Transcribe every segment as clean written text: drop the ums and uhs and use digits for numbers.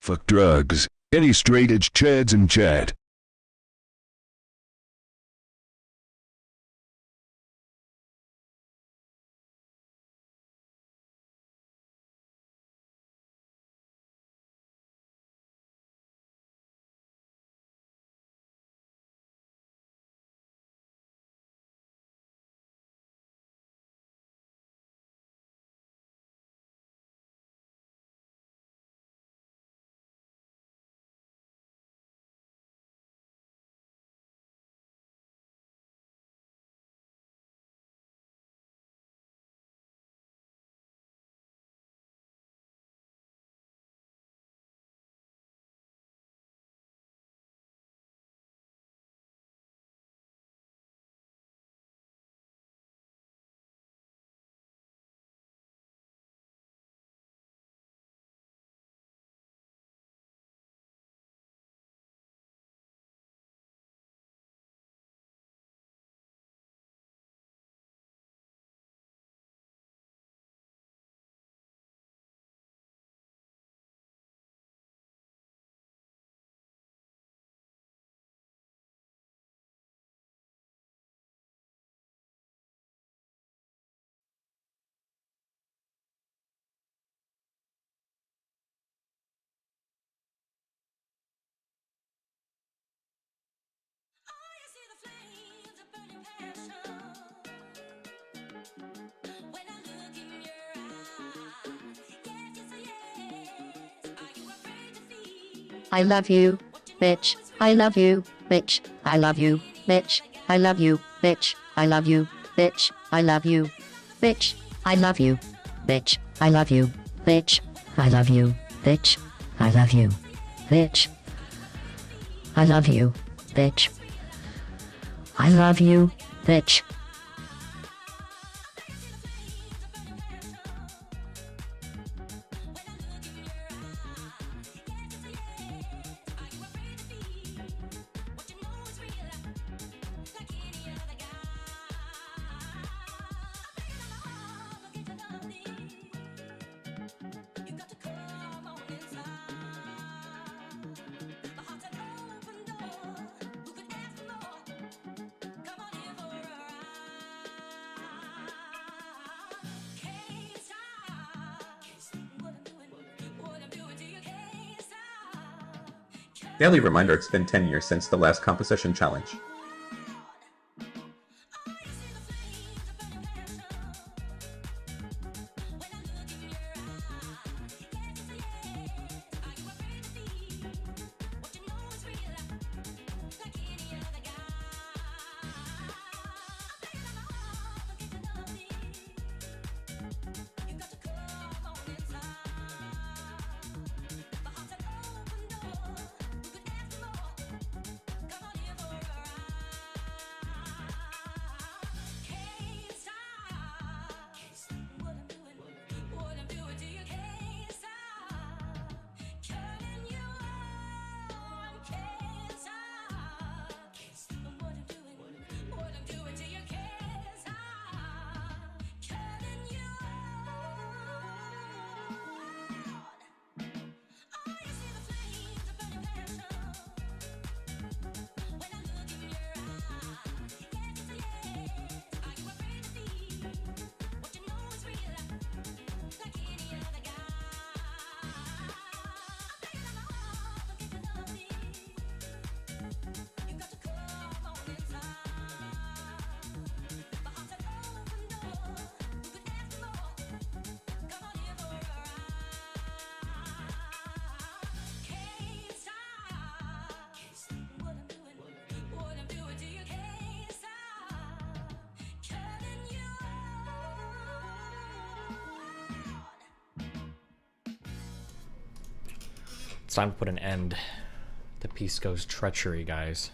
Fuck drugs. Any straight edge chads in chat. I love you, bitch. I love you, bitch. I love you, bitch. I love you, bitch. I love you, bitch. I love you, bitch. I love you, bitch. I love you, bitch. I love you, bitch. I love you, bitch. I love you, bitch. I love you, bitch. Daily reminder, it's been 10 years since the last composition challenge. It's time to put an end to Pisco's treachery, guys.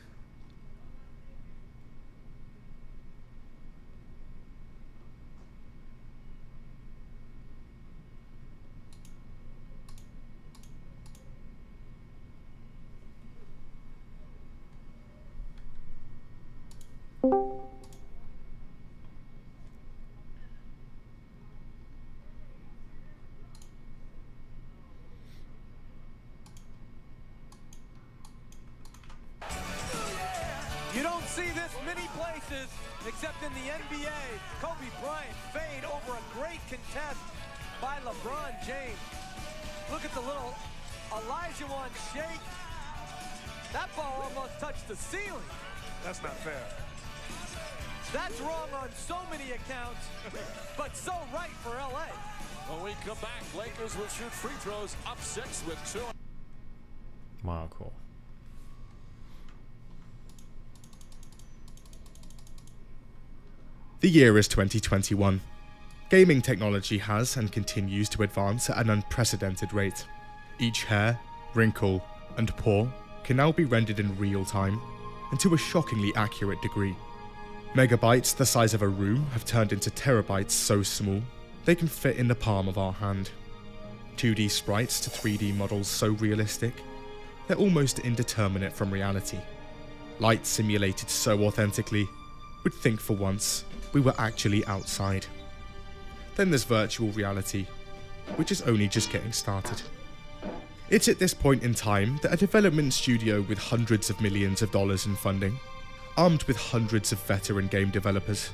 see this many places, except in the NBA. Kobe Bryant fade over a great contest by LeBron James. Look at the little Elijah one shake. That ball almost touched the ceiling. That's not fair. That's wrong on so many accounts, but so right for LA. When we come back, Lakers will shoot free throws up 6 with 2. Wow, cool. The year is 2021. Gaming technology has and continues to advance at an unprecedented rate. Each hair, wrinkle, and pore can now be rendered in real time, and to a shockingly accurate degree. Megabytes the size of a room have turned into terabytes so small they can fit in the palm of our hand. 2D sprites to 3D models so realistic, they're almost indeterminate from reality. Light simulated so authentically, we'd think for once we were actually outside. Then there's virtual reality, which is only just getting started. It's at this point in time that a development studio with hundreds of millions of dollars in funding, armed with hundreds of veteran game developers,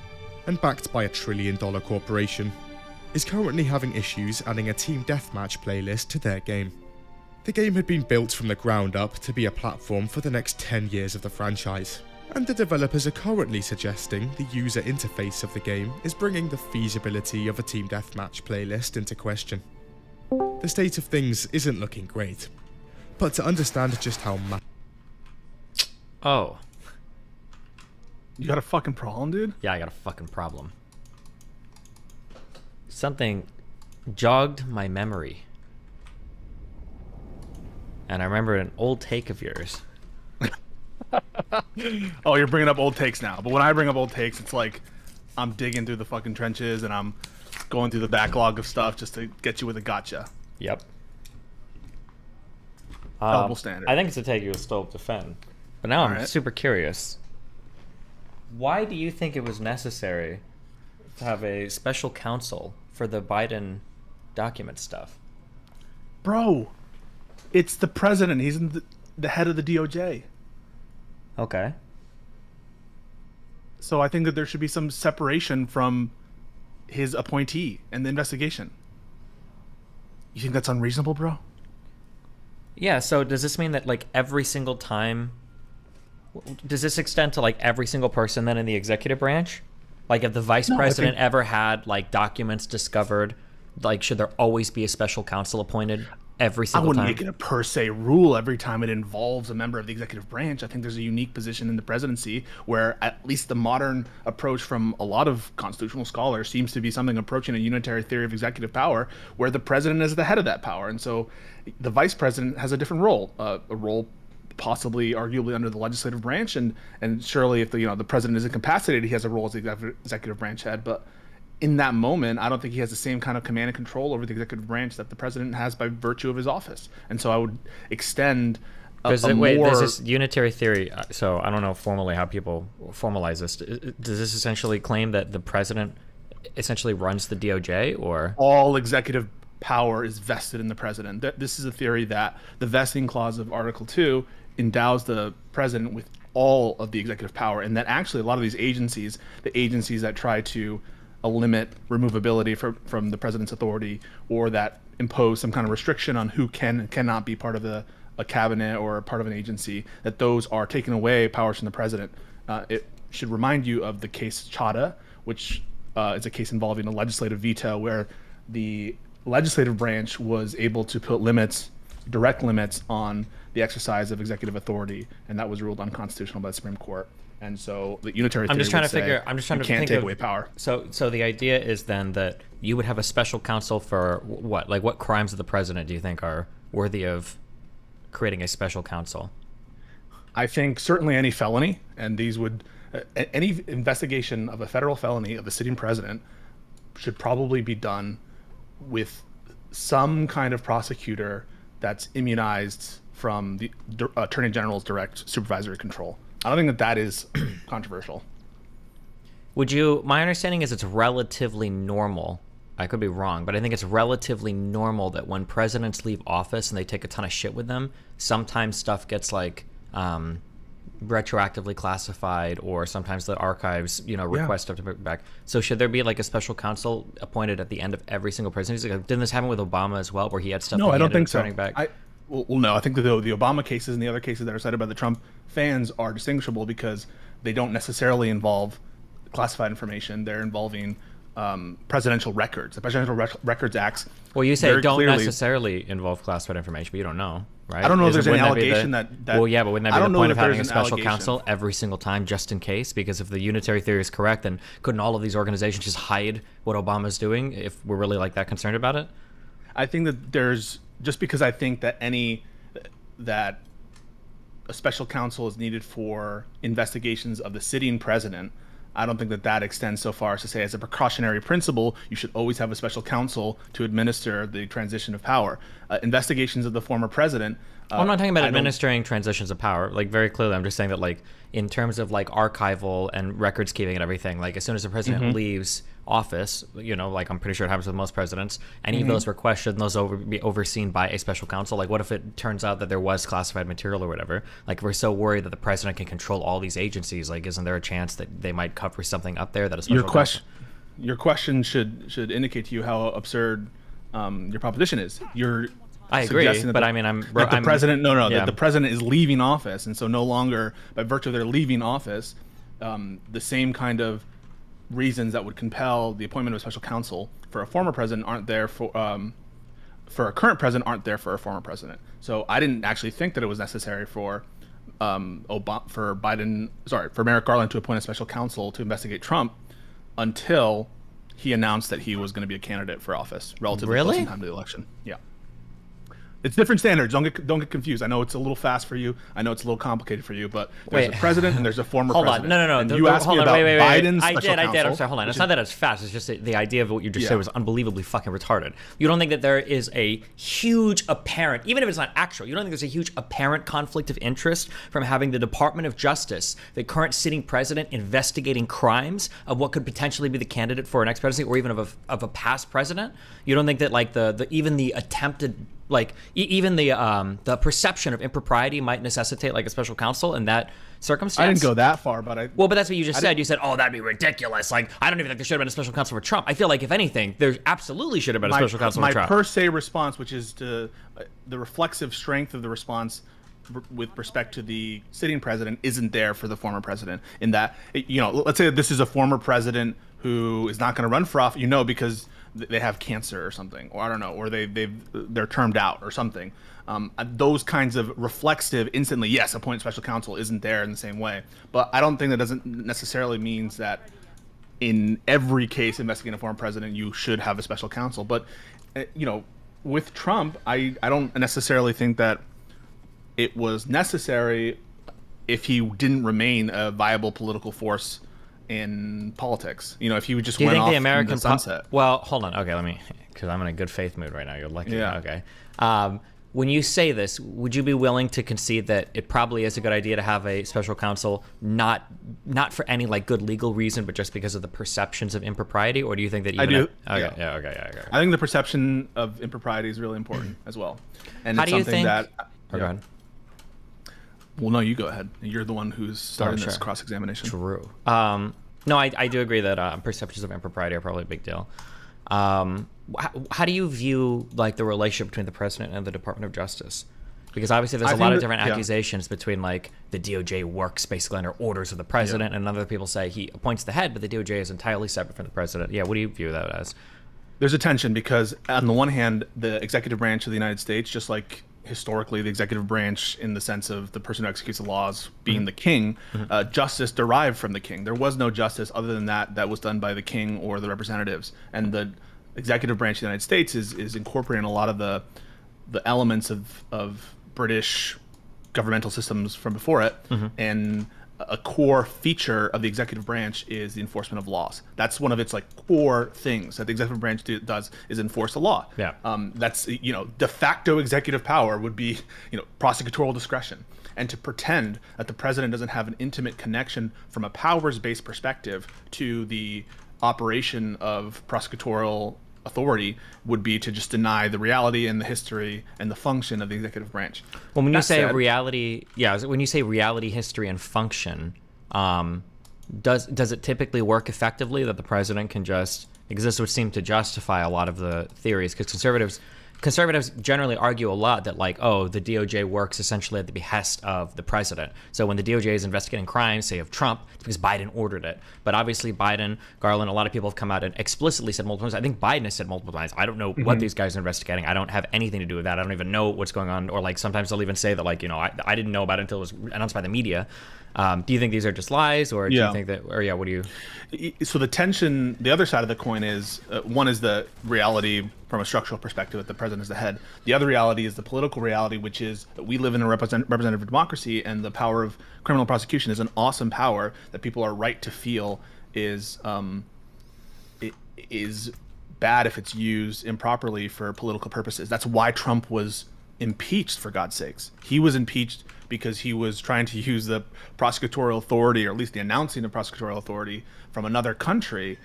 and backed by $1 trillion corporation, is currently having issues adding a team deathmatch playlist to their game. The game had been built from the ground up to be a platform for the next 10 years of the franchise, and the developers are currently suggesting the user interface of the game is bringing the feasibility of a team deathmatch playlist into question. The state of things isn't looking great, but to understand just how Oh. You got a fucking problem, dude? Yeah, I got a fucking problem. Something jogged my memory. And I remember an old take of yours. Oh, you're bringing up old takes now. But when I bring up old takes, it's like I'm digging through the fucking trenches and I'm going through the backlog of stuff just to get you with a gotcha. Yep. Double standard. I think it's a take you will still defend. But now I'm super curious. Why do you think it was necessary to have a special counsel for the Biden document stuff? Bro, it's the president. He's in the head of the DOJ. Okay. So I think that there should be some separation from his appointee and the investigation. You think that's unreasonable, bro? Yeah, so does this mean that like every single time, does this extend to like every single person then in the executive branch? Like if the vice president ever had like documents discovered, like should there always be a special counsel appointed every single time? I wouldn't make it a per se rule every time it involves a member of the executive branch. I think there's a unique position in the presidency where at least the modern approach from a lot of constitutional scholars seems to be something approaching a unitary theory of executive power where the president is the head of that power. And so the vice president has a different role, a role possibly arguably under the legislative branch. And surely if the president is incapacitated, he has a role as the executive branch head. But in that moment, I don't think he has the same kind of command and control over the executive branch that the president has by virtue of his office. And so I would extend there's this unitary theory. So I don't know formally how people formalize this. Does this essentially claim that the president essentially runs the DOJ, or all executive power is vested in the president? This is a theory that the vesting clause of Article 2 endows the president with all of the executive power, and that actually a lot of these agencies, the agencies that try to limit removability from the president's authority, or that impose some kind of restriction on who can and cannot be part of a cabinet or part of an agency, that those are taking away powers from the president. It should remind you of the case Chada, which is a case involving a legislative veto where the legislative branch was able to put direct limits on the exercise of executive authority, and that was ruled unconstitutional by the Supreme Court. And so the unitary theory can't take away power. So the idea is then that you would have a special counsel for what? Like what crimes of the president do you think are worthy of creating a special counsel? I think certainly any felony, and these would any investigation of a federal felony of the sitting president should probably be done with some kind of prosecutor that's immunized from the Attorney General's direct supervisory control. I don't think that is controversial. My understanding is it's relatively normal. I could be wrong, but I think it's relatively normal that when presidents leave office and they take a ton of shit with them, sometimes stuff gets like retroactively classified, or sometimes the archives, request stuff to put back. So should there be like a special counsel appointed at the end of every single presidency? Like, didn't this happen with Obama as well, where he had stuff? No, that he I don't ended think up so. turning back? Well, no, I think that the Obama cases and the other cases that are cited by the Trump fans are distinguishable because they don't necessarily involve classified information. They're involving presidential records. The Presidential Records Acts. Well, you say very don't clearly necessarily involve classified information, but you don't know, right? I don't know if there's any wouldn't that be allegation that. Well, yeah, but wouldn't that I be don't the know point if of having a there's an special allegation. counsel every single time, just in case? Because if the unitary theory is correct, then couldn't all of these organizations just hide what Obama's doing if we're really like that concerned about it? I think that there's, just because I think that that a special counsel is needed for investigations of the sitting president, I don't think that extends so far as to say, as a precautionary principle, you should always have a special counsel to administer the transition of power. Investigations of the former president. I'm not talking about administering transitions of power. Like, very clearly, I'm just saying that, like, in terms of like archival and records keeping and everything, like as soon as the president leaves office, like I'm pretty sure it happens with most presidents, any of those were questioned, those be overseen by a special counsel. Like, what if it turns out that there was classified material or whatever? Like, we're so worried that the president can control all these agencies. Like, isn't there a chance that they might cover something up there that a special counsel? Your question should indicate to you how absurd your proposition is. I agree, but I mean, the president. That the president is leaving office, and so no longer, by virtue of their leaving office, the same kind of reasons that would compel the appointment of a special counsel for a former president aren't there for a current president aren't there for a former president. So I didn't actually think that it was necessary for Merrick Garland to appoint a special counsel to investigate Trump until he announced that he was going to be a candidate for office relatively close in time to the election. Yeah. It's different standards. Don't get confused. I know it's a little fast for you. I know it's a little complicated for you, but there's a president and there's a former president. Hold on. No. You asked me about Biden's I special counsel. did. I'm sorry. Hold on. It's not that it's fast. It's just the idea of what you just said was unbelievably fucking retarded. You don't think that there is a huge apparent, even if it's not actual, you don't think there's a huge apparent conflict of interest from having the Department of Justice, the current sitting president, investigating crimes of what could potentially be the candidate for an next presidency or even of a past president? You don't think that like even the attempted, like even the perception of impropriety might necessitate like a special counsel in that circumstance? I didn't go that far, but but that's what you just said. You said, "Oh, that'd be ridiculous." Like, I don't even think there should have been a special counsel for Trump. I feel like if anything, there absolutely should have been a special counsel for Trump. My per se response, which is the reflexive strength of the response with respect to the sitting president, isn't there for the former president. In that, let's say this is a former president who is not going to run for office, because they have cancer or something, or I don't know, or they're termed out or something. Those kinds of reflexive, instantly, yes, appoint special counsel isn't there in the same way. But I don't think that doesn't necessarily means that in every case investigating a former president, you should have a special counsel. But, with Trump, I don't necessarily think that it was necessary if he didn't remain a viable political force in politics. If he would just went off into the sunset. Well, hold on. Okay, because I'm in a good faith mood right now. You're lucky. Yeah. Okay. When you say this, would you be willing to concede that it probably is a good idea to have a special counsel, not for any like good legal reason, but just because of the perceptions of impropriety? Or do you think that even I do? Okay. I think the perception of impropriety is really important as well. And How it's do you something think? that. Go ahead. Well, no, you go ahead. You're the one who's starting this cross-examination. True. No, I do agree that perceptions of impropriety are probably a big deal. How do you view like the relationship between the president and the Department of Justice? Because obviously there's a lot of different accusations between like the DOJ works basically under orders of the president, and other people say he appoints the head, but the DOJ is entirely separate from the president. Yeah, what do you view that as? There's a tension because on the one hand, the executive branch of the United States, just like historically the executive branch in the sense of the person who executes the laws being the king, justice derived from the king. There was no justice other than that was done by the king or the representatives. And the executive branch of the United States is incorporating a lot of the elements of British governmental systems from before it. And a core feature of the executive branch is the enforcement of laws. That's one of its like core things that the executive branch does is enforce the law. Yeah. That's de facto executive power would be prosecutorial discretion, and to pretend that the president doesn't have an intimate connection from a powers-based perspective to the operation of prosecutorial authority would be to just deny the reality and the history and the function of the executive branch. Well, when you That say said- reality, when you say reality, history, and function, does it typically work effectively that the president can just, because this would seem to justify a lot of the theories, because conservatives generally argue a lot that, like, oh, the DOJ works essentially at the behest of the president. So when the DOJ is investigating crimes, say of Trump, it's because Biden ordered it. But obviously Biden, Garland, a lot of people have come out and explicitly said multiple times. I think Biden has said multiple times, I don't know what these guys are investigating. I don't have anything to do with that. I don't even know what's going on. Or like sometimes they'll even say that, like, I didn't know about it until it was announced by the media. Do you think these are just lies, or do you think that, or what do you? So the tension, the other side of the coin is, one is the reality from a structural perspective that the president is the head. The other reality is the political reality, which is that we live in a representative democracy, and the power of criminal prosecution is an awesome power that people are right to feel is bad if it's used improperly for political purposes. That's why Trump was impeached, for God's sakes. He was impeached because he was trying to use the prosecutorial authority, or at least the announcing of prosecutorial authority from another country,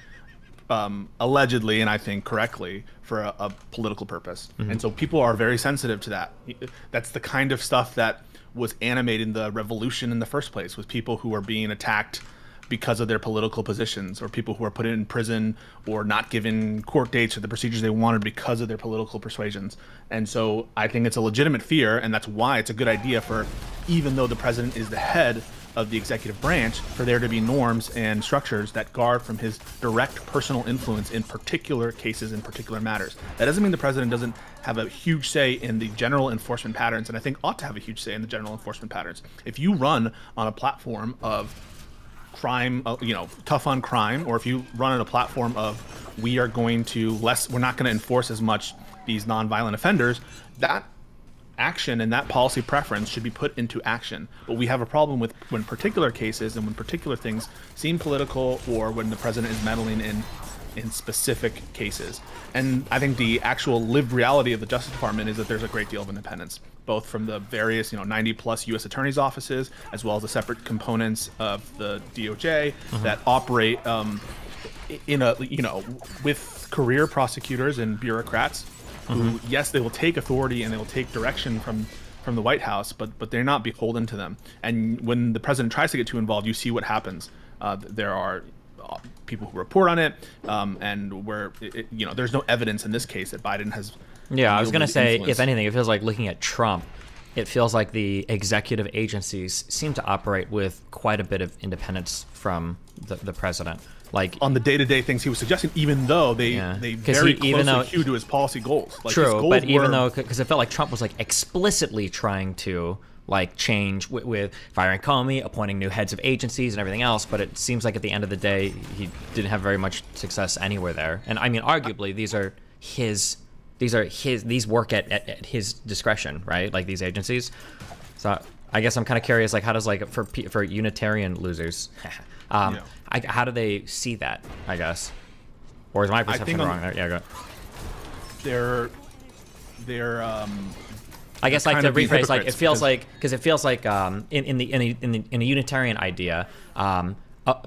allegedly, and I think correctly, for a political purpose. And so people are very sensitive to that. That's the kind of stuff that was animating the revolution in the first place, with people who are being attacked because of their political positions, or people who are put in prison or not given court dates or the procedures they wanted because of their political persuasions. And so I think it's a legitimate fear, and that's why it's a good idea for, even though the president is the head of the executive branch, for there to be norms and structures that guard from his direct personal influence in particular cases, in particular matters. That doesn't mean the president doesn't have a huge say in the general enforcement patterns, and I think ought to have a huge say in the general enforcement patterns. If you run on a platform of crime, tough on crime, or if you run on a platform of we're not going to enforce as much these nonviolent offenders, that action and that policy preference should be put into action. But we have a problem with when particular cases and when particular things seem political, or when the president is meddling in specific cases. And I think the actual lived reality of the Justice Department is that there's a great deal of independence, both from the various 90 plus U.S. attorneys' offices, as well as the separate components of the DOJ that operate in a with career prosecutors and bureaucrats who, yes, they will take authority and they will take direction from the White House, but they're not beholden to them. And when the president tries to get too involved, you see what happens. There are people who report on it, and where there's no evidence in this case that Biden has. Yeah, I was gonna say, influence. if anything, it feels like, looking at Trump, it feels like the executive agencies seem to operate with quite a bit of independence from the president. Like on the day-to-day things he was suggesting, even though they very closely hew to his policy goals. Like, true, his goals but even though, because it felt like Trump was like explicitly trying to like change with firing Comey, appointing new heads of agencies and everything else, but it seems like at the end of the day he didn't have very much success anywhere there. And I mean, arguably these work at his discretion, right? Like these agencies. So I guess I'm kind of curious, like, how does, like, for Unitarian losers, how do they see that, I guess? Or is my perception wrong there? Yeah, go. They're I guess, like, to rephrase, like, it feels like, because it feels like in a Unitarian idea,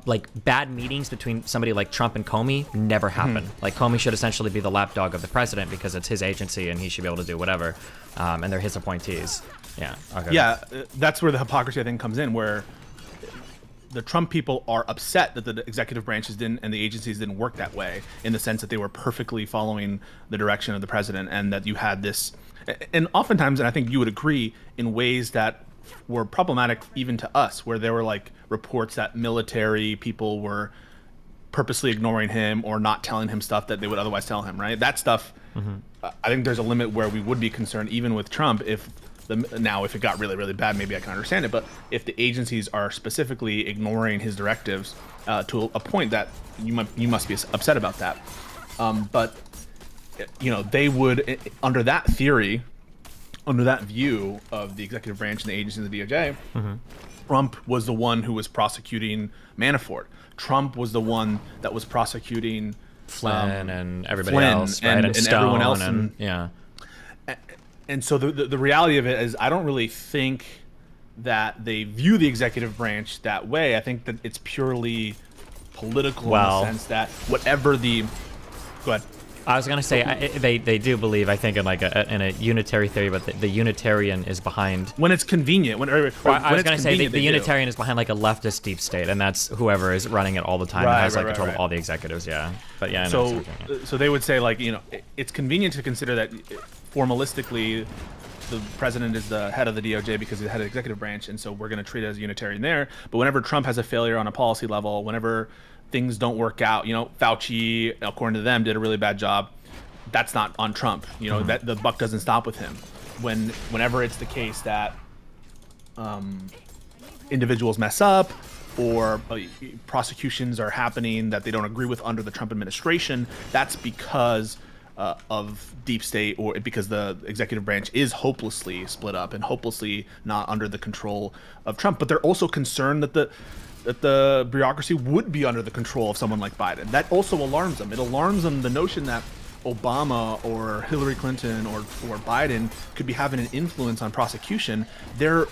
like, bad meetings between somebody like Trump and Comey never happen. Like, Comey should essentially be the lapdog of the president because it's his agency and he should be able to do whatever, and they're his appointees. Yeah. Okay. Yeah, that's where the hypocrisy, I think, comes in, where the Trump people are upset that the executive branches didn't and the agencies didn't work that way, in the sense that they were perfectly following the direction of the president, and that you had this, and oftentimes, and I think you would agree, in ways that were problematic even to us, where there were like reports that military people were purposely ignoring him or not telling him stuff that they would otherwise tell him, right? That stuff, I think there's a limit where we would be concerned, even with Trump, if it got really, really bad, maybe I can understand it, but if the agencies are specifically ignoring his directives to a point that you must be upset about that. But they would, under that theory, under that view of the executive branch and the agencies of the DOJ, Trump was the one who was prosecuting Manafort. Trump was the one that was prosecuting Flynn and everybody else, right? And everyone else. Yeah. And so the reality of it is, I don't really think that they view the executive branch that way. I think that it's purely political, in the sense that whatever the... Go ahead. I was gonna say they do believe, I think, in like in a unitary theory, but the Unitarian is behind. When it's convenient. When I was it's gonna say the convenient, they do. Unitarian is behind like a leftist deep state, and that's whoever is running it all the time and has like control of all the executives. Yeah, but yeah. I know So they would say, like, it's convenient to consider that formalistically the president is the head of the DOJ because he's the head of the executive branch, and so we're going to treat it as Unitarian there. But whenever Trump has a failure on a policy level, whenever things don't work out, Fauci, according to them, did a really bad job. That's not on Trump. That the buck doesn't stop with him. Whenever it's the case that individuals mess up or prosecutions are happening that they don't agree with under the Trump administration, that's because of deep state, or because the executive branch is hopelessly split up and hopelessly not under the control of Trump. But they're also concerned that the bureaucracy would be under the control of someone like Biden. That also alarms them. It alarms them, the notion that Obama or Hillary Clinton or Biden could be having an influence on prosecution. They're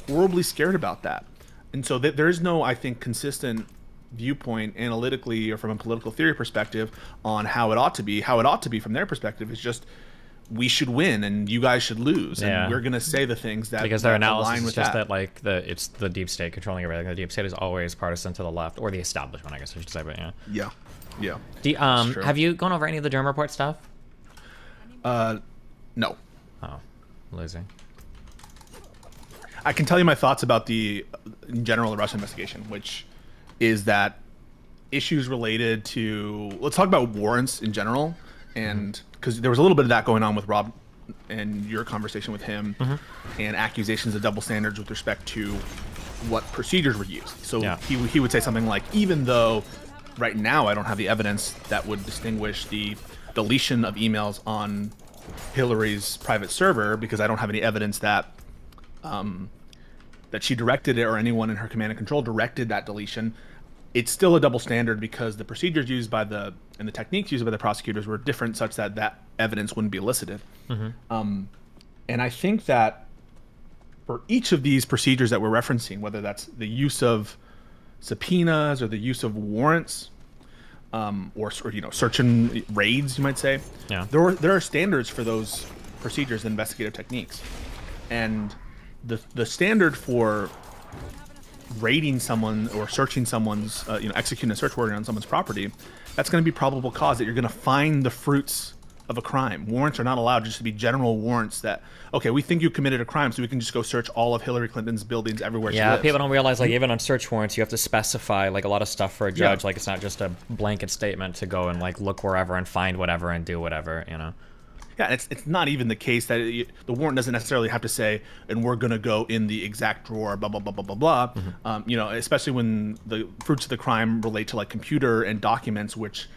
horribly scared about that. And so there's no, I think, consistent viewpoint analytically or from a political theory perspective on how it ought to be. How it ought to be from their perspective is just, we should win and you guys should lose, and we're going to say the things that because their analysis align with is just that like it's the deep state controlling everything. The deep state is always partisan to the left, or the establishment, I guess I should say. But yeah. Have you gone over any of the Durham Report stuff? No. Oh, losing. I can tell you my thoughts about in general, the Russia investigation, which is that issues related to, let's talk about warrants in general, and because there was a little bit of that going on with Rob and your conversation with him, and accusations of double standards with respect to what procedures were used. So he would say something like, even though right now I don't have the evidence that would distinguish the deletion of emails on Hillary's private server, because I don't have any evidence that that she directed it or anyone in her command and control directed that deletion, it's still a double standard because the procedures used by and the techniques used by the prosecutors were different, such that that evidence wouldn't be elicited. And I think that for each of these procedures that we're referencing, whether that's the use of subpoenas or the use of warrants, or search and raids, you might say, there are standards for those procedures and investigative techniques. And the standard for raiding someone or searching someone's, executing a search warrant on someone's property, that's going to be probable cause that you're going to find the fruits of a crime. Warrants are not allowed just to be general warrants that, okay, we think you committed a crime, so we can just go search all of Hillary Clinton's buildings everywhere she lives. People don't realize, like, even on search warrants, you have to specify, like, a lot of stuff for a judge. Like, it's not just a blanket statement to go and, like, look wherever and find whatever and do whatever, Yeah, it's not even the case that the warrant doesn't necessarily have to say, and we're going to go in the exact drawer, blah, blah, blah, blah, blah, blah. Especially when the fruits of the crime relate to, like, computer and documents, which,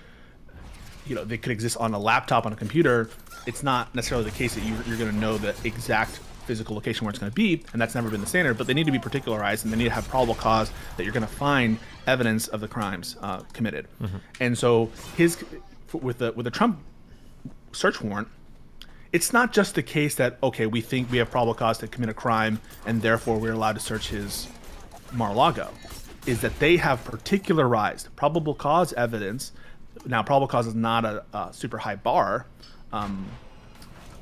they could exist on a laptop, on a computer. It's not necessarily the case that you're going to know the exact physical location where it's going to be, and that's never been the standard, but they need to be particularized, and they need to have probable cause that you're going to find evidence of the crimes committed. And so with the Trump search warrant, it's not just the case that, okay, we think we have probable cause to commit a crime and therefore we're allowed to search his Mar-a-Lago, is that they have particularized probable cause evidence. Now, probable cause is not a super high bar,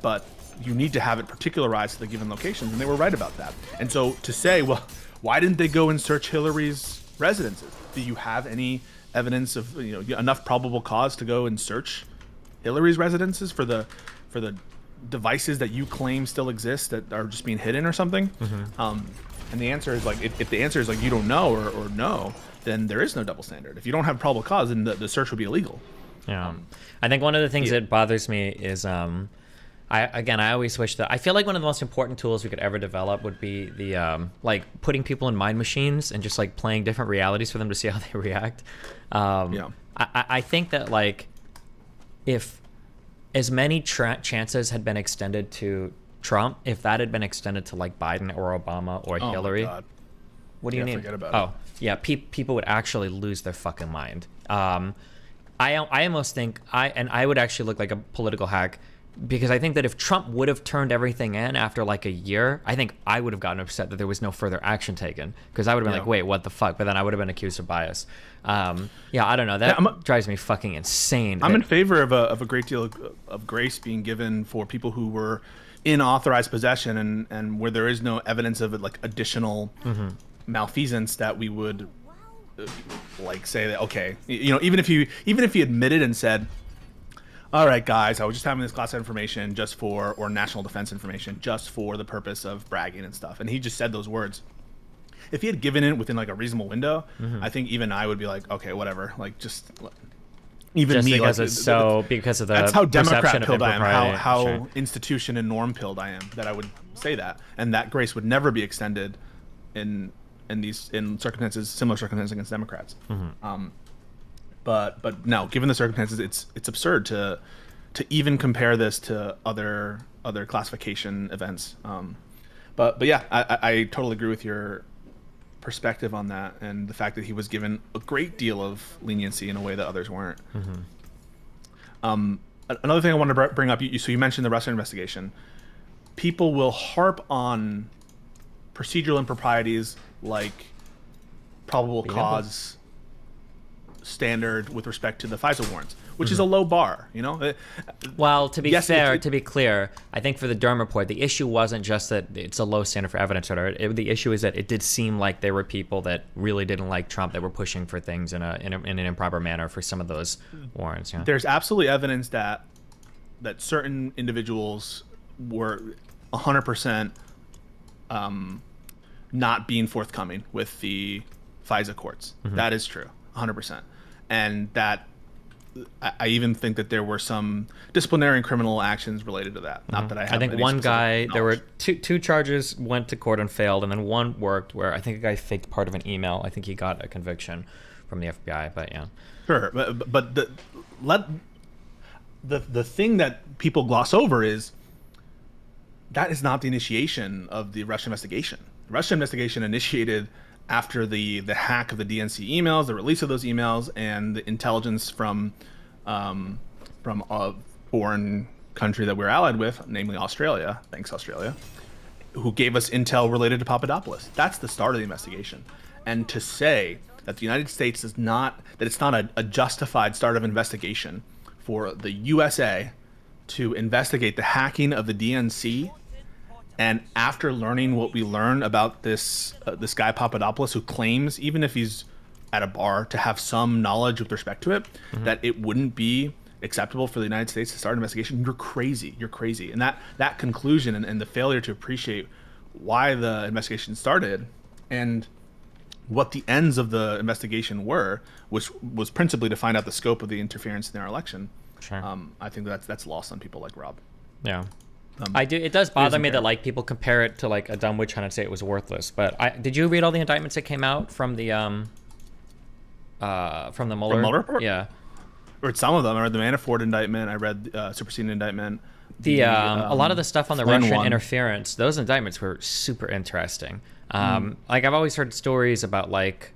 but you need to have it particularized to the given locations, and they were right about that. And so to say, well, why didn't they go and search Hillary's residences? Do you have any evidence of enough probable cause to go and search Hillary's residences for the devices that you claim still exist that are just being hidden or something? And the answer is, like, if the answer is, like, you don't know or no, then there is no double standard. If you don't have probable cause, then the search would be illegal. I think one of the things that bothers me is I always wish that, I feel like one of the most important tools we could ever develop would be the like putting people in mind machines and just like playing different realities for them to see how they react. I think that, like, if as many chances had been extended to Trump, if that had been extended to, like, Biden or Obama or Hillary, what do you mean? People would actually lose their fucking mind. I almost think I would actually look like a political hack because I think that if Trump would have turned everything in after like a year, I think I would have gotten upset that there was no further action taken, because I would have been like, wait, what the fuck? But then I would have been accused of bias. I don't know. That drives me fucking insane. I'm in favor of a great deal of grace being given for people who were in authorized possession and where there is no evidence of like additional malfeasance, that we would like say that, okay, you know, even if he admitted and said, all right, guys, I was just having this classified information just for, or national defense information, just for the purpose of bragging and stuff, and he just said those words. If he had given it within like a reasonable window, I think even I would be like, okay, whatever. Like just even me, because like, it's because of the that's how Democrat perception of pilled I am, how sure. institution and norm pilled I am, that I would say that, and that grace would never be extended in circumstances, similar circumstances against Democrats. But no, given the circumstances, it's absurd to even compare this to other classification events. But yeah, I totally agree with your perspective on that, and the fact that he was given a great deal of leniency in a way that others weren't. Another thing I wanted to bring up, so you mentioned the Russia investigation. People will harp on procedural improprieties like probable cause standard with respect to the FISA warrants, which is a low bar, you know? Well, to be fair, to be clear, I think for the Durham report, the issue wasn't just that it's a low standard for evidence. The issue is that it did seem like there were people that really didn't like Trump that were pushing for things in an improper manner for some of those warrants. Yeah. There's absolutely evidence that certain individuals were 100% not being forthcoming with the FISA courts. That is true, 100%. And that I even think that there were some disciplinary and criminal actions related to that. Not that I have. I think any one guy, knowledge. there were two charges went to court and failed, and then one worked where I think a guy faked part of an email. I think he got a conviction from the FBI, but yeah. Sure, but the thing that people gloss over is that is not the initiation of the Russia investigation. The Russia investigation initiated after the hack of the DNC emails, the release of those emails, and the intelligence from a foreign country that we're allied with, namely Australia, thanks Australia, who gave us intel related to Papadopoulos. That's the start of the investigation. And to say that the United States is not, that it's not a justified start of investigation for the USA to investigate the hacking of the DNC, and after learning what we learn about this guy Papadopoulos, who claims, even if he's at a bar, to have some knowledge with respect to it, that it wouldn't be acceptable for the United States to start an investigation, you're crazy. You're crazy. And that conclusion and the failure to appreciate why the investigation started and what the ends of the investigation were, which was principally to find out the scope of the interference in our election. Sure. I think that's lost on people like Rob. Yeah. It does bother me that like people compare it to like a dumb witch hunt and say it was worthless. But did you read all the indictments that came out from the Mueller? From Mueller report? Yeah. I read some of them. I read the Manafort indictment. I read superseding indictment. A lot of the stuff on the Flynn Russian one. interference, those indictments were super interesting. Like I've always heard stories about like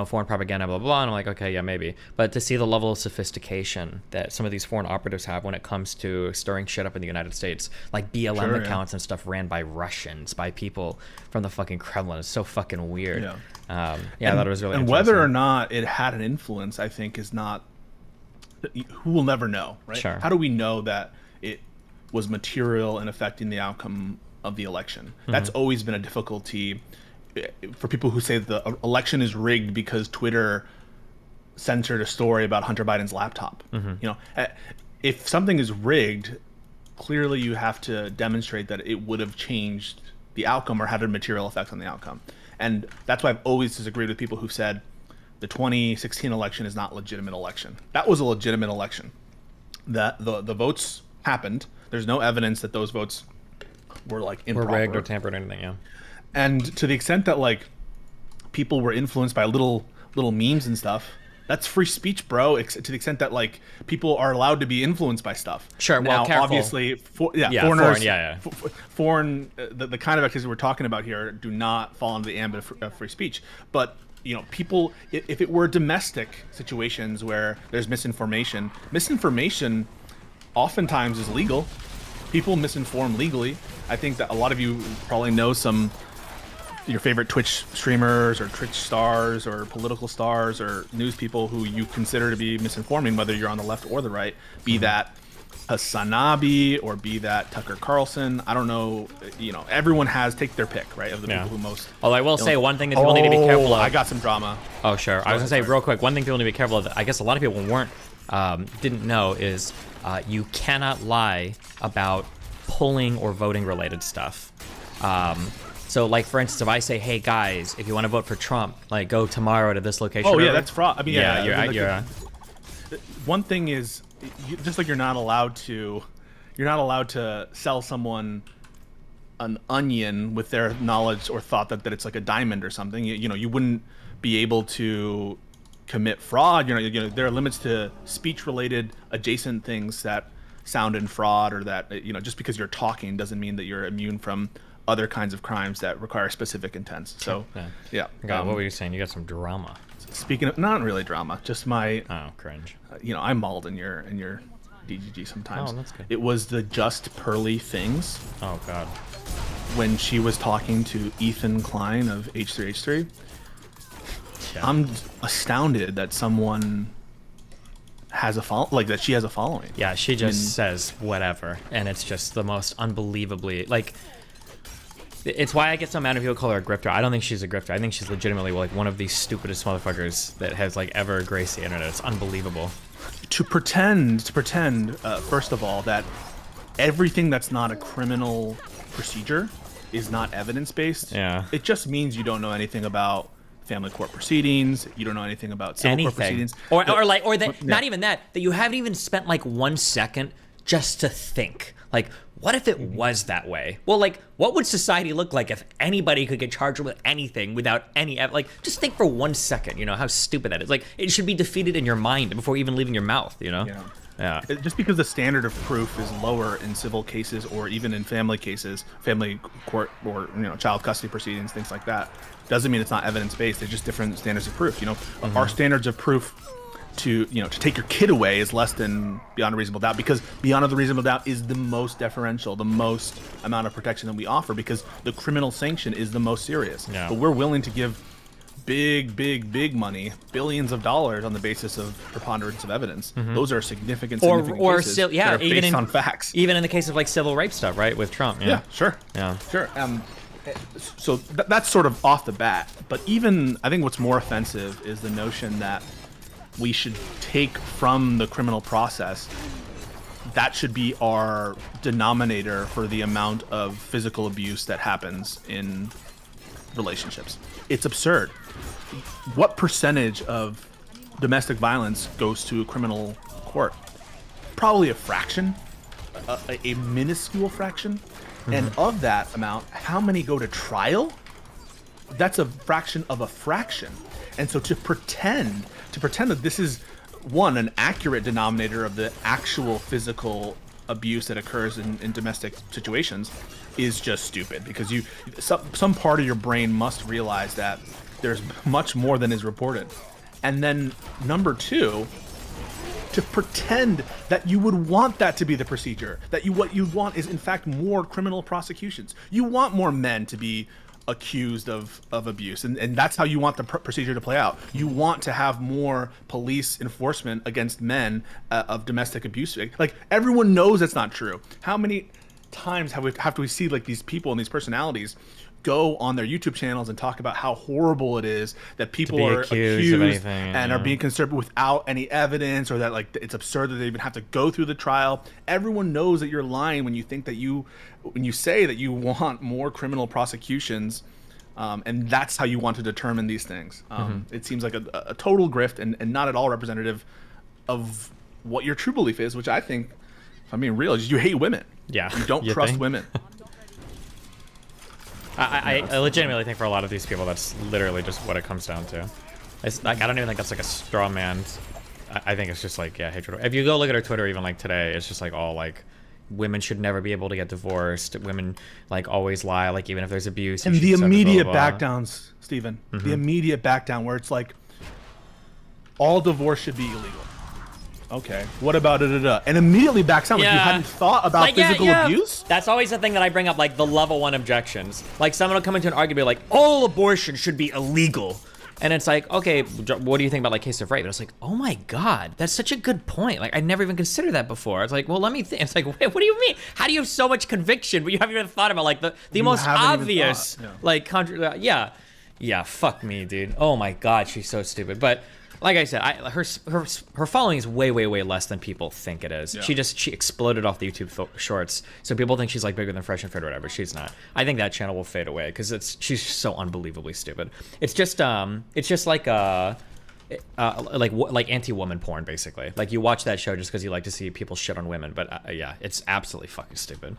foreign propaganda, blah, blah, blah. And I'm like, okay, yeah, maybe. But to see the level of sophistication that some of these foreign operatives have when it comes to stirring shit up in the United States, like BLM accounts and stuff ran by Russians, by people from the fucking Kremlin, is so fucking weird. I thought it was really and interesting. whether or not it had an influence, I think, is not, who will never know, right? Sure. How do we know that it was material in affecting the outcome of the election? That's always been a difficulty for people who say the election is rigged because Twitter censored a story about Hunter Biden's laptop. You know, if something is rigged, clearly you have to demonstrate that it would have changed the outcome or had a material effect on the outcome. And that's why I've always disagreed with people who said the 2016 election is not a legitimate election. That was a legitimate election. That the votes happened. There's no evidence that those votes were like improper. Or rigged or tampered or anything, yeah. And to the extent that like people were influenced by little memes and stuff, that's free speech, bro. To the extent that like people are allowed to be influenced by stuff. Sure. Now, well, careful. obviously, foreigners, foreign, the kind of activities we're talking about here do not fall into the ambit of free speech. But you know, people, if it were domestic situations where there's misinformation oftentimes is legal. People misinform legally. I think that a lot of you probably know your favorite Twitch streamers or Twitch stars or political stars or news people who you consider to be misinforming, whether you're on the left or the right, be that Hasanabi or be that Tucker Carlson. I don't know. Everyone take their pick, right, of the people who most. Although I will say one thing that people need to be careful of. I got some drama. Oh, sure. I was going to say real quick, one thing people need to be careful of that I guess a lot of people didn't know is you cannot lie about polling or voting related stuff. So, like, for instance, if I say, hey, guys, if you want to vote for Trump, like, go tomorrow to this location. Oh, yeah, that's fraud. I mean, yeah. One thing is, just like you're not allowed to sell someone an onion with their knowledge or thought that it's like a diamond or something. You wouldn't be able to commit fraud. There are limits to speech-related adjacent things that sound in fraud, or that just because you're talking doesn't mean that you're immune from other kinds of crimes that require specific intents. So, yeah. God, what were you saying? You got some drama. Speaking of, not really drama, just my. Oh, cringe. I mauled in your DGG sometimes. Oh, that's good. It was the Just Pearly Things. Oh God. When she was talking to Ethan Klein of H3H3. Yeah. I'm astounded that someone has that she has a following. Yeah, she just says whatever, and it's just the most unbelievably it's why I get so mad when people call her a grifter. I don't think she's a grifter. I think she's legitimately one of the stupidest motherfuckers that has ever graced the internet. It's unbelievable. To pretend, first of all, that everything that's not a criminal procedure is not evidence-based. Yeah. It just means you don't know anything about family court proceedings. You don't know anything about civil court proceedings. Not even that you haven't even spent 1 second just to think. What if it was that way? Well, what would society look like if anybody could get charged with anything without any, just think for 1 second, how stupid that is. It should be defeated in your mind before even leaving your mouth, Yeah. Just because the standard of proof is lower in civil cases or even in family cases, family court or child custody proceedings, things like that, doesn't mean it's not evidence-based. They're just different standards of proof. Our standards of proof to take your kid away is less than beyond a reasonable doubt, because beyond a reasonable doubt is the most deferential, the most amount of protection that we offer, because the criminal sanction is the most serious. Yeah. But we're willing to give big money, billions of dollars, on the basis of preponderance of evidence. Those are significant cases that are based on facts. Even in the case of civil rape stuff, right, with Trump. Yeah, sure. Yeah, sure. So that's sort of off the bat. But even I think what's more offensive is the notion that we should take from the criminal process. That should be our denominator for the amount of physical abuse that happens in relationships. It's absurd. What percentage of domestic violence goes to a criminal court? Probably a fraction, a minuscule fraction. And of that amount, how many go to trial? That's a fraction of a fraction. And so to pretend that this is, one, an accurate denominator of the actual physical abuse that occurs in domestic situations is just stupid, because some part of your brain must realize that there's much more than is reported. And then number two, to pretend that you would want that to be the procedure, that what you want is in fact more criminal prosecutions. You want more men to be accused of abuse, and that's how you want the procedure to play out. You want to have more police enforcement against men of domestic abuse. Everyone knows that's not true. How many times have we see these people and these personalities go on their YouTube channels and talk about how horrible it is that people are accused of anything, and are being conserved without any evidence, or that it's absurd that they even have to go through the trial. Everyone knows that you're lying when you think that when you say that you want more criminal prosecutions, and that's how you want to determine these things. It seems like a total grift and not at all representative of what your true belief is, which I think, if I'm being real, is you hate women. Yeah. You don't trust women. I legitimately think for a lot of these people, that's literally just what it comes down to. It's I don't even think that's a straw man. I think it's just hatred. If you go look at her Twitter, even today, it's just all women should never be able to get divorced. Women always lie, even if there's abuse. And the immediate backdowns, Stephen. The immediate backdown, where it's all divorce should be illegal. Okay. What about and immediately backs out like you hadn't thought about Like, physical abuse? That's always the thing that I bring up, like the level 1 objections. Like someone will come into an argument and be like, all abortion should be illegal. And it's like, okay, what do you think about like case of rape? And it's like, oh my God, that's such a good point. Like I never even considered that before. It's like, well, let me think. It's like, wait, what do you mean? How do you have so much conviction, but you haven't even thought about like the most obvious, like, yeah, fuck me, dude. Oh my God, she's so stupid. But like I said, her following is way less than people think it is. Yeah. She exploded off the YouTube shorts, so people think she's like bigger than Fresh and Fit or whatever. She's not. I think that channel will fade away because she's so unbelievably stupid. It's just like anti-woman porn basically. Like you watch that show just because you like to see people shit on women, but yeah, it's absolutely fucking stupid.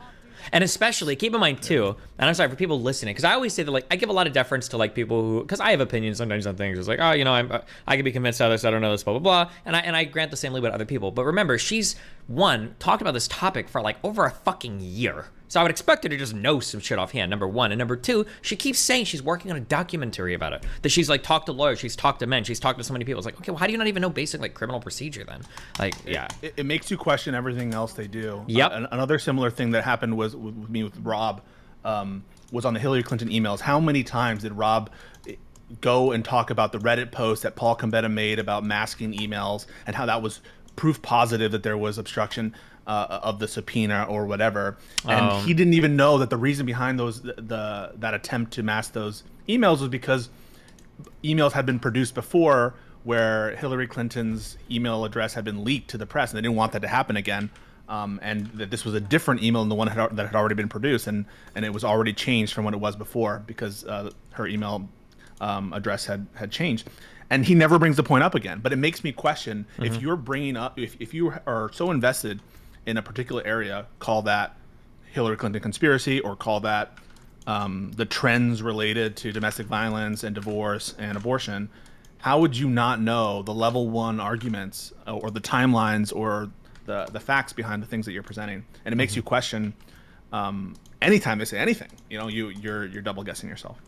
And especially, keep in mind too, and I'm sorry for people listening, because I always say that like I give a lot of deference to like people who, because I have opinions sometimes on things. It's like, oh, you know, I can be convinced of this, I don't know this, blah blah blah, and I grant the same leeway to other people. But remember, she's talked about this topic for like over a fucking year. So I would expect her to just know some shit offhand, number one. And number two, she keeps saying she's working on a documentary about it. That she's like talked to lawyers, she's talked to men, she's talked to so many people. It's like, okay, well, how do you not even know basic like criminal procedure then? Like, yeah. It makes you question everything else they do. Yep. Another similar thing that happened was with me with Rob, was on the Hillary Clinton emails. How many times did Rob go and talk about the Reddit post that Paul Gambetta made about masking emails and how that was proof positive that there was obstruction of the subpoena or whatever, and he didn't even know that the reason behind that attempt to mask those emails was because emails had been produced before where Hillary Clinton's email address had been leaked to the press, and they didn't want that to happen again, and that this was a different email than the one that had already been produced, and it was already changed from what it was before because her email address had changed. And he never brings the point up again. But it makes me question if you're bringing up, if you are so invested in a particular area, call that Hillary Clinton conspiracy, or call that the trends related to domestic violence and divorce and abortion, how would you not know the level 1 arguments or the timelines or the facts behind the things that you're presenting? And it makes you question anytime they say anything. You know, you're double guessing yourself.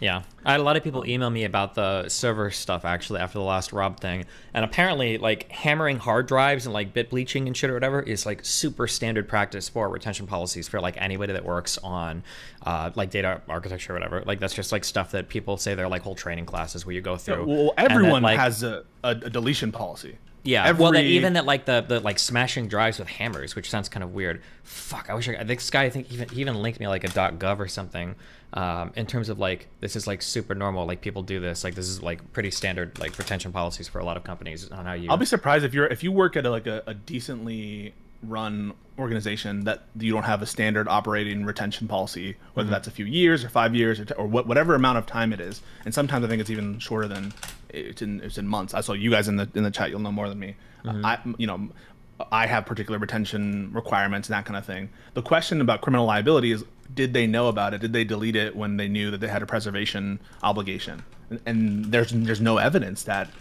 Yeah, I had a lot of people email me about the server stuff actually after the last Rob thing, and apparently like hammering hard drives and like bit bleaching and shit or whatever is like super standard practice for retention policies for like anybody that works on like data architecture or whatever. Like that's just like stuff that people say they're like whole training classes where you go through. Yeah, well, everyone has a deletion policy. Yeah, well, that even that like the like smashing drives with hammers, which sounds kind of weird. Fuck, I wish this guy, I think he even linked me like a .gov or something, in terms of like this is like super normal, like people do this, like this is like pretty standard like retention policies for a lot of companies on how you. I'll be surprised if you work at a decently run organization that you don't have a standard operating retention policy, whether that's a few years or 5 years or whatever amount of time it is, and sometimes I think it's even shorter than. It's in months. I saw you guys in the chat. You'll know more than me. I have particular retention requirements and that kind of thing. The question about criminal liability is: did they know about it? Did they delete it when they knew that they had a preservation obligation? And there's no evidence that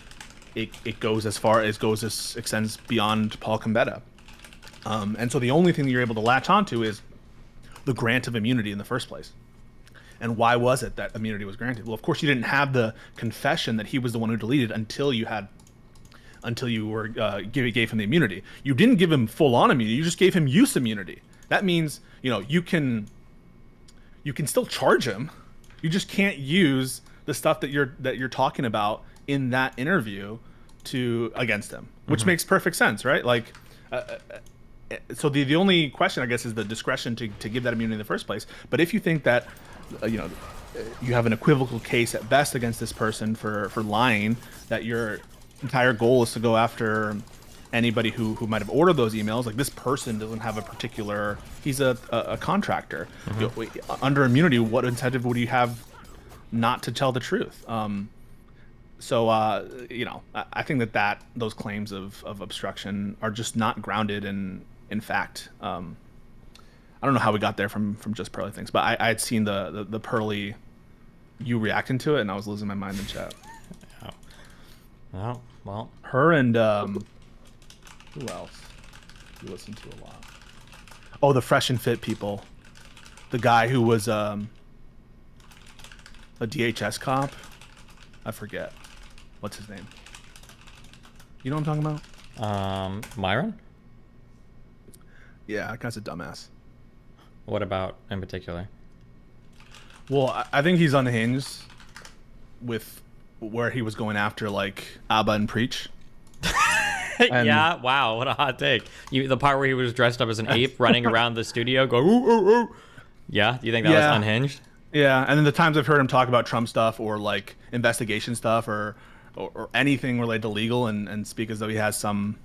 it goes as far as extends beyond Paul Gambetta. And so the only thing that you're able to latch onto is the grant of immunity in the first place. And why was it that immunity was granted? Well, of course, you didn't have the confession that he was the one who deleted until you were gave him the immunity. You didn't give him full-on immunity. You just gave him use immunity. That means you can still charge him. You just can't use the stuff that you're talking about in that interview against him, which makes perfect sense, right? Like. So the only question, I guess, is the discretion to give that immunity in the first place. But if you think that, you have an equivocal case at best against this person for lying, that your entire goal is to go after anybody who might have ordered those emails, like this person doesn't have a particular, he's a contractor. Under immunity, what incentive would you have not to tell the truth? So I think that those claims of obstruction are just not grounded in fact. I don't know how we got there from just Pearly things, but I had seen the Pearly you reacting to it, and I was losing my mind in chat. Oh, well, her and who else? We listened to a lot. Oh, the Fresh and Fit people. The guy who was a DHS cop. I forget. What's his name? You know what I'm talking about? Myron? Yeah, that guy's a dumbass. What about in particular? Well, I think he's unhinged with where he was going after like Abba and Preach. And yeah, wow, what a hot take. The part where he was dressed up as an ape running around the studio going, ooh, ooh, ooh. Yeah, do you think that was unhinged? Yeah, and then the times I've heard him talk about Trump stuff or like investigation stuff or anything related to legal and speak as though he has some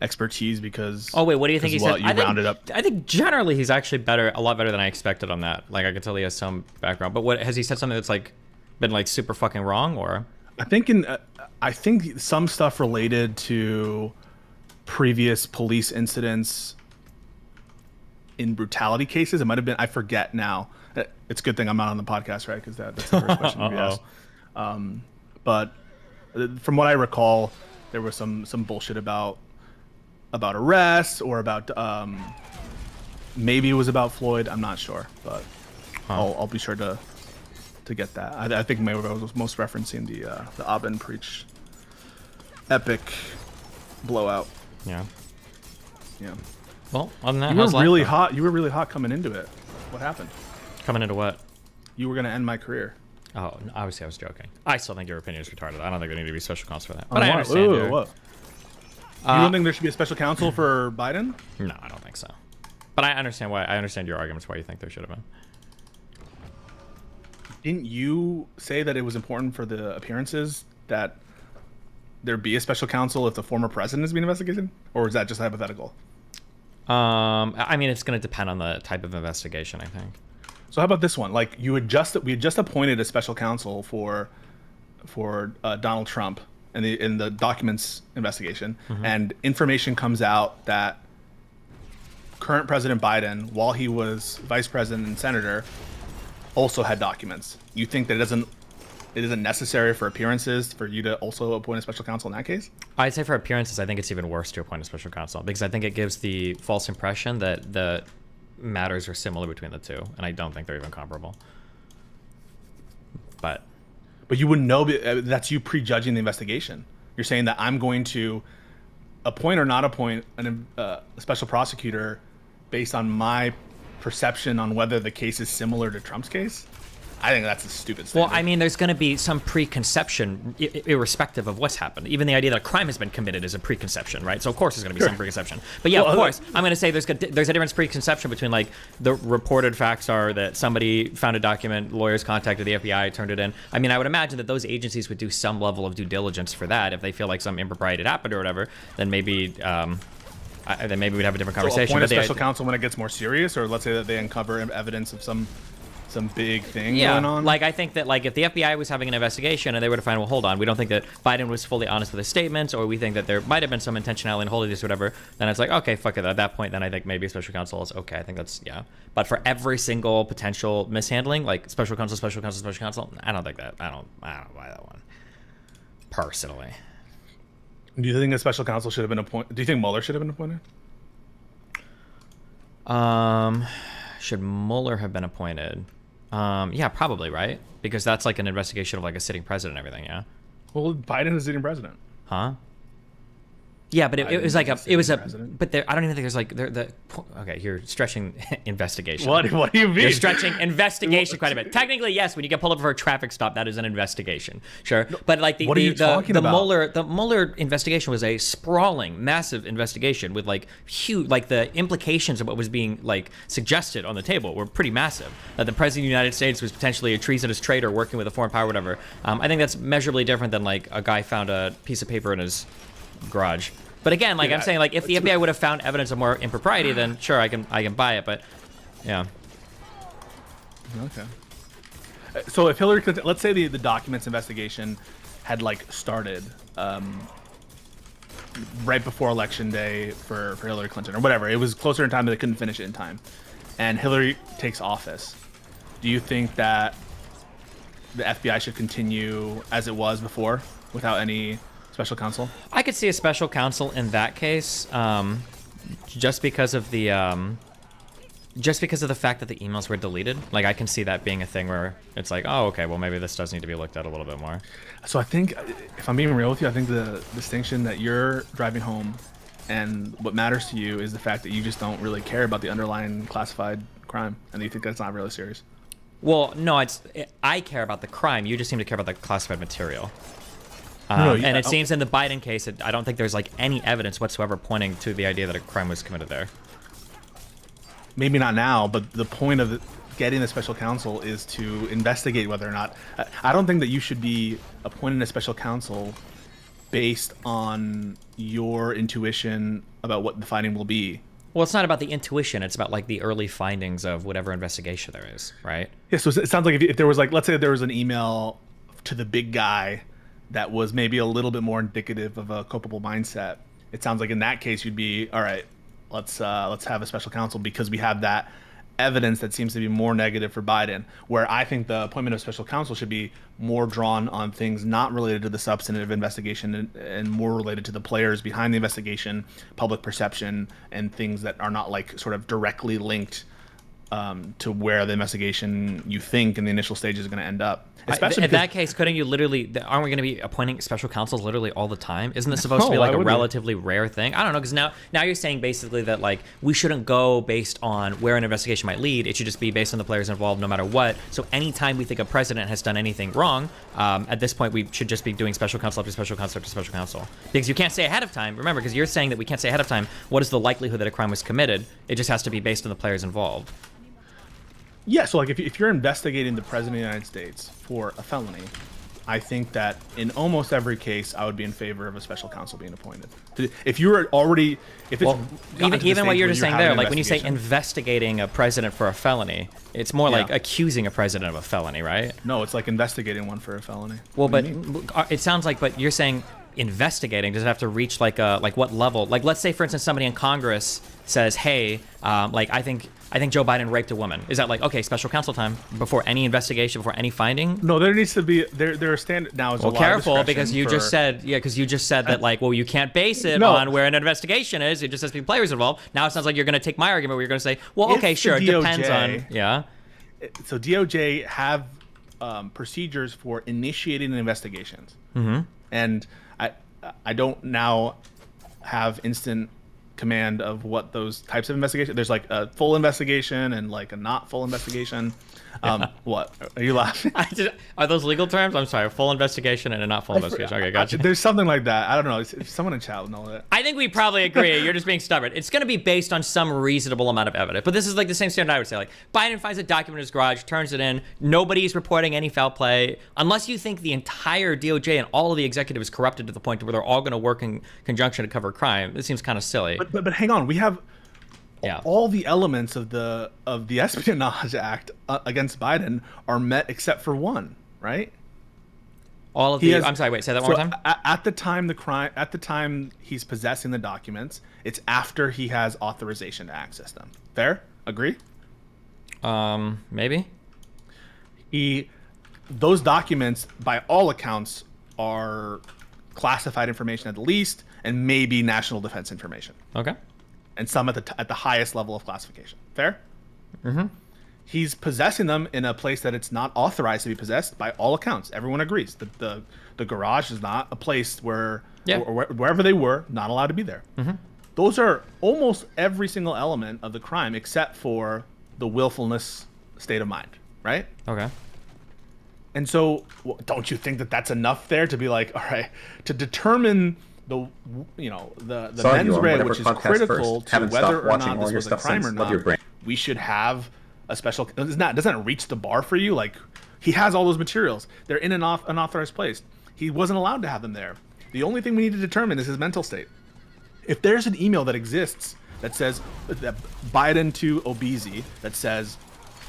expertise because oh wait, what do you think he said? I think generally he's actually a lot better than I expected on that. Like I could tell he has some background, but what has he said something that's like been like super fucking wrong or? I think some stuff related to previous police incidents in brutality cases. It might have been, I forget now. It's a good thing I'm not on the podcast, right? Because that's the first question you asked. But from what I recall, there was some bullshit about arrests or about maybe it was about Floyd. I'm not sure, but I'll be sure to get that. I think Mayweather was most referencing the Abba and Preach epic blowout. Yeah. Yeah. Well, other than that, you were really hot. You were really hot coming into it. What happened? Coming into what? You were gonna end my career. Oh, obviously I was joking. I still think your opinion is retarded. I don't think there need to be special counsel for that. But I understand. You don't think there should be a special counsel for Biden? No, I don't think so. But I understand why. I understand your arguments why you think there should have been. Didn't you say that it was important for the appearances that there be a special counsel if the former president is being investigated, or is that just hypothetical? I mean, it's going to depend on the type of investigation, I think. So how about this one? Like we had just appointed a special counsel for Donald Trump in the documents investigation, and information comes out that current President Biden, while he was vice president and senator, also had documents. You think that it isn't necessary for appearances for you to also appoint a special counsel in that case? I'd say for appearances, I think it's even worse to appoint a special counsel because I think it gives the false impression that the matters are similar between the two, and I don't think they're even comparable. But you wouldn't know. That's you prejudging the investigation. You're saying that I'm going to appoint or not appoint a special prosecutor based on my perception on whether the case is similar to Trump's case. I think that's a stupid statement. Well, I mean, there's going to be some preconception, irrespective of what's happened. Even the idea that a crime has been committed is a preconception, right? So of course there's going to be some preconception. But yeah, of course, I'm going to say there's a difference preconception between like the reported facts are that somebody found a document, lawyers contacted the FBI, turned it in. I mean, I would imagine that those agencies would do some level of due diligence for that. If they feel like some impropriety happened or whatever, then maybe we'd have a different conversation. So appoint a special counsel when it gets more serious, or let's say that they uncover evidence of some big thing going on. Like I think that like if the FBI was having an investigation and they were to find, well, hold on, we don't think that Biden was fully honest with his statements, or we think that there might have been some intentionality in holding this or whatever, then it's like, okay, fuck it. At that point, then I think maybe a special counsel is okay. I think that's, yeah. But for every single potential mishandling, like special counsel, I don't think that. I don't buy that one. Personally. Do you think a special counsel should have been appointed? Do you think Mueller should have been appointed? Should Mueller have been appointed? Yeah, probably, right? Because that's like an investigation of like a sitting president and everything, yeah? Well, Biden is sitting president. Huh? Yeah, but it was like but there, I don't even think there's like okay, you're stretching investigation. What do you mean? You're stretching investigation quite a bit. Technically, yes, when you get pulled over for a traffic stop, that is an investigation, sure. But like the Mueller investigation was a sprawling, massive investigation with like huge, like the implications of what was being like suggested on the table were pretty massive. That the president of the United States was potentially a treasonous traitor working with a foreign power, whatever. I think that's measurably different than like a guy found a piece of paper in his garage. But again, like I'm saying, like if the FBI would have found evidence of more impropriety, then sure, I can buy it. But yeah. Okay. So if Hillary Clinton, let's say the documents investigation had like started right before Election Day for Hillary Clinton or whatever, it was closer in time, but they couldn't finish it in time, and Hillary takes office. Do you think that the FBI should continue as it was before without any special counsel? I could see a special counsel in that case, just because of the just because of the fact that the emails were deleted, like I can see that being a thing where it's like, oh, okay, well maybe this does need to be looked at a little bit more. So I think, if I'm being real with you, I think the distinction that you're driving home and what matters to you is the fact that you just don't really care about the underlying classified crime, and you think that's not really serious. Well, no, I care about the crime. You just seem to care about the classified material. And it seems in the Biden case, I don't think there's like any evidence whatsoever pointing to the idea that a crime was committed there. Maybe not now, but the point of getting the special counsel is to investigate whether or not. I don't think that you should be appointing a special counsel based on your intuition about what the finding will be. Well, it's not about the intuition. It's about like the early findings of whatever investigation there is, right? Yeah. So it sounds like if there was like, let's say there was an email to the big guy that was maybe a little bit more indicative of a culpable mindset. It sounds like in that case you'd be, all right, let's have a special counsel because we have that evidence that seems to be more negative for Biden, where I think the appointment of special counsel should be more drawn on things not related to the substantive investigation and more related to the players behind the investigation, public perception, and things that are not like sort of directly linked to where the investigation you think in the initial stage is going to end up. Especially in that case, couldn't you literally, aren't we going to be appointing special counsels literally all the time? Isn't this supposed to be like a relatively rare thing? I don't know, because now you're saying basically that like we shouldn't go based on where an investigation might lead. It should just be based on the players involved no matter what. So anytime we think a president has done anything wrong, at this point we should just be doing special counsel after special counsel after special counsel. Because you can't say ahead of time, remember, because you're saying that we can't say ahead of time what is the likelihood that a crime was committed. It just has to be based on the players involved. Yeah, so like if you're investigating the president of the United States for a felony, I think that in almost every case I would be in favor of a special counsel being appointed. If you were already, if it's even what you're just saying there, like when you say investigating a president for a felony, it's more like accusing a president of a felony, right? No, it's like investigating one for a felony. Well, but it sounds like, but you're saying investigating, does it have to reach like what level? Like let's say for instance somebody in Congress says, hey, like I think Joe Biden raped a woman. Is that like, okay, special counsel time before any investigation, before any finding? No, there needs to be there are standard now. Well, careful, because you just said that like, well, you can't base it on where an investigation is. It just has to be players involved. Now it sounds like you're going to take my argument where you're going to say, well, okay, sure, it depends on So DOJ have procedures for initiating investigations, and I don't now have instant command of what those types of investigation. There's like a full investigation and like a not full investigation. What are you laughing? Are those legal terms? I'm sorry, full investigation and a not full investigation. Okay, gotcha. There's something like that. I don't know. If someone in chat will know that. I think we probably agree. You're just being stubborn. It's going to be based on some reasonable amount of evidence. But this is like the same standard I would say. Like Biden finds a document in his garage, turns it in. Nobody's reporting any foul play, unless you think the entire DOJ and all of the executives corrupted to the point where they're all going to work in conjunction to cover crime. It seems kind of silly. But hang on, we have all the elements of the Espionage Act against Biden are met except for one, right? All of I'm sorry, wait, say that one more time. At the time he's possessing the documents, it's after he has authorization to access them. Fair? Agree? Maybe. Those documents, by all accounts, are classified information at the least, and maybe national defense information. Okay. And some at the highest level of classification. Fair? Mm-hmm. He's possessing them in a place that it's not authorized to be possessed by all accounts. Everyone agrees. The garage is not a place where, or wherever they were, not allowed to be there. Mm-hmm. Those are almost every single element of the crime except for the willfulness state of mind, right? Okay. And so don't you think that that's enough there to be like, all right, to determine the mens rea, which is critical to whether or not this was a crime or not, we should have a special. Doesn't reach the bar for you. Like he has all those materials. They're in an unauthorized place. He wasn't allowed to have them there. The only thing we need to determine is his mental state. If there's an email that exists that says that Biden to Obizi that says,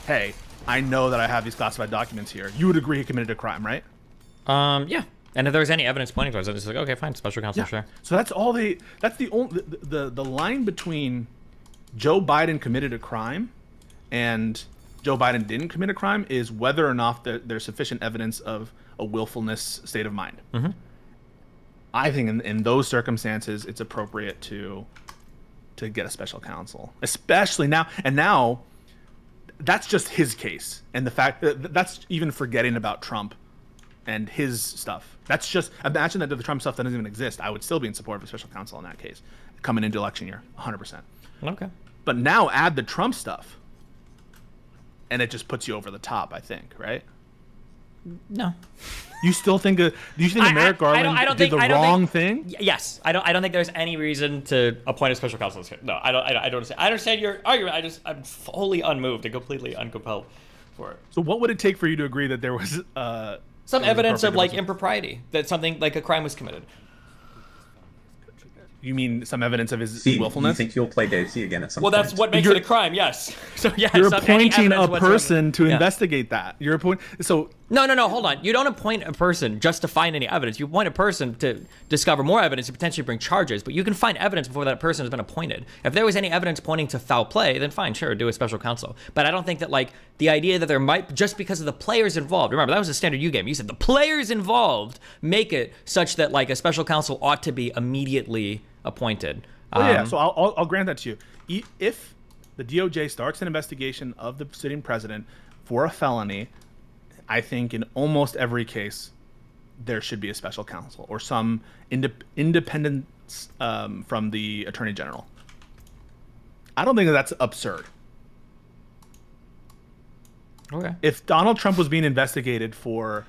"Hey, I know that I have these classified documents here," you would agree he committed a crime, right? Yeah. And if there's any evidence pointing towards it, it's like, okay, fine, special counsel, sure. So that's all that's the only, the line between Joe Biden committed a crime and Joe Biden didn't commit a crime is whether or not there's sufficient evidence of a willfulness state of mind. Mm-hmm. I think in those circumstances, it's appropriate to get a special counsel, especially now. And now that's just his case, and the fact that that's even forgetting about Trump and his stuff. That's just, imagine that the Trump stuff doesn't even exist. I would still be in support of a special counsel in that case, coming into election year, 100%. Okay. But now add the Trump stuff, and it just puts you over the top, I think, right? No. You still think do you think Merrick Garland did the wrong thing? Yes, I don't think there's any reason to appoint a special counsel. No, I don't understand. I understand your argument. I'm wholly unmoved and completely uncompelled for it. So what would it take for you to agree that there was some evidence of like impropriety, that something like a crime was committed? You mean some evidence of his See, willfulness? You think you'll play Dave C again at some point? Well, that's what makes it a crime. Yes. So yes, you're appointing a whatsoever. person to investigate that. You're appointing. So No, hold on. You don't appoint a person just to find any evidence. You appoint a person to discover more evidence to potentially bring charges, but you can find evidence before that person has been appointed. If there was any evidence pointing to foul play, then fine, sure, do a special counsel. But I don't think that, like, the idea that there might, just because of the players involved, remember, that was the standard you gave me. You said the players involved make it such that, like, a special counsel ought to be immediately appointed. So I'll grant that to you. If the DOJ starts an investigation of the sitting president for a felony, I think in almost every case there should be a special counsel or some independence from the attorney general. I don't think that's absurd. Okay. If Donald Trump was being investigated for,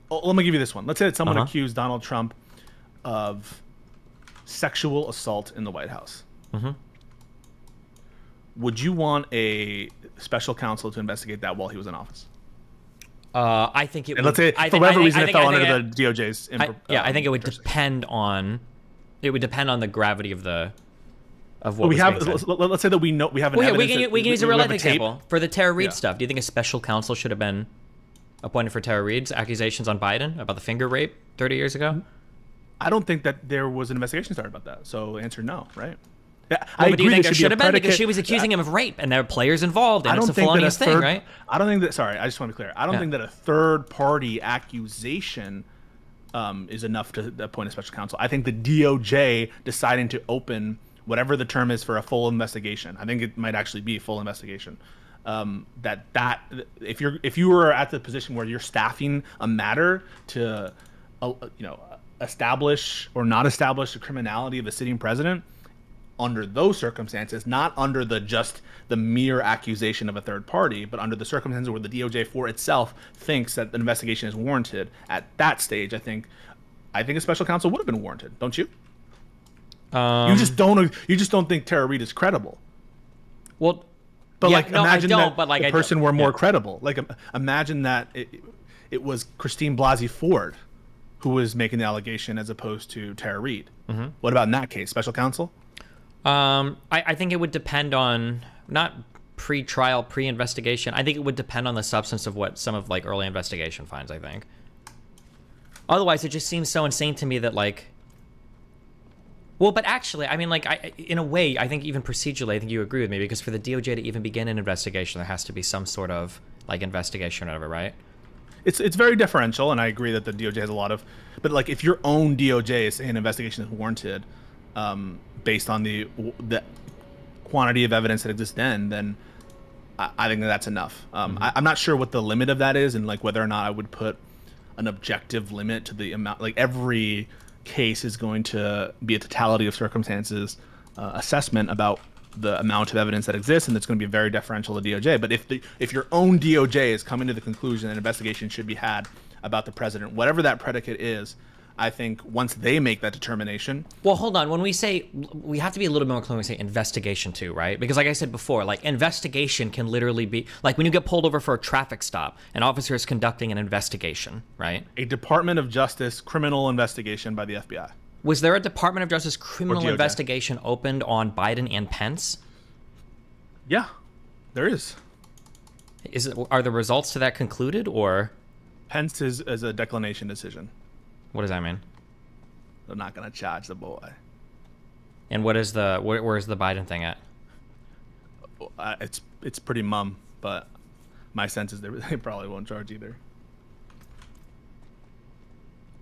let me give you this one. Let's say that someone accused Donald Trump of sexual assault in the White House. Would you want a special counsel to investigate that while he was in office? I think it. And would, let's say for whatever reason it fell under the DOJ's. I think it would depend on. It would depend on the gravity of the. Of what we was have. being said. Let's say that we know we have an. Well, yeah, we can use a real life tape. example for the Tara Reid stuff. Do you think a special counsel should have been appointed for Tara Reid's accusations on Biden about the finger rape 30 years ago? I don't think that there was an investigation started about that. So answer no, right? But do you think there should have been? Because she was accusing him of rape, and there are players involved, and it's a felonious thing, right? I don't think that. Sorry, I just want to be clear. I don't think that a third-party accusation is enough to appoint a special counsel. I think the DOJ deciding to open whatever the term is for a full investigation. I think it might actually be a full investigation. If you were at the position where you're staffing a matter to, establish or not establish the criminality of a sitting president, under those circumstances, not under the mere accusation of a third party, but under the circumstances where the DOJ for itself thinks that the investigation is warranted, at that stage, I think a special counsel would have been warranted, don't you? You just don't think Tara Reid is credible. Well, but yeah, imagine that the person were more credible. Like imagine that it was Christine Blasey Ford who was making the allegation as opposed to Tara Reid. What about in that case, special counsel? I think it would depend on not pre-trial, pre-investigation. I think it would depend on the substance of what some of like early investigation finds, I think. Otherwise, it just seems so insane to me that like, well, but actually, I mean, like, in a way, I think even procedurally, I think you agree with me, because for the DOJ to even begin an investigation, there has to be some sort of like investigation or whatever, right? It's very deferential, and I agree that the DOJ has a lot of, but like if your own DOJ is saying an investigation is warranted, based on the quantity of evidence that exists then I think that's enough. I'm not sure what the limit of that is, and like whether or not I would put an objective limit to the amount. Like every case is going to be a totality of circumstances assessment about the amount of evidence that exists, and it's going to be very deferential to DOJ. But if your own DOJ is coming to the conclusion that an investigation should be had about the president, whatever that predicate is, I think once they make that determination. Well, hold on. When we say, we have to be a little bit more clear when we say investigation too, right? Because like I said before, like investigation can literally be like when you get pulled over for a traffic stop, an officer is conducting an investigation, right? A Department of Justice criminal investigation by the FBI. Was there a Department of Justice criminal investigation opened on Biden and Pence? Yeah, there is. Are the results to that concluded, or? Pence is a declination decision. What does that mean? They're not going to charge the boy. And what is where's the Biden thing at? It's pretty mum, but my sense is they probably won't charge either.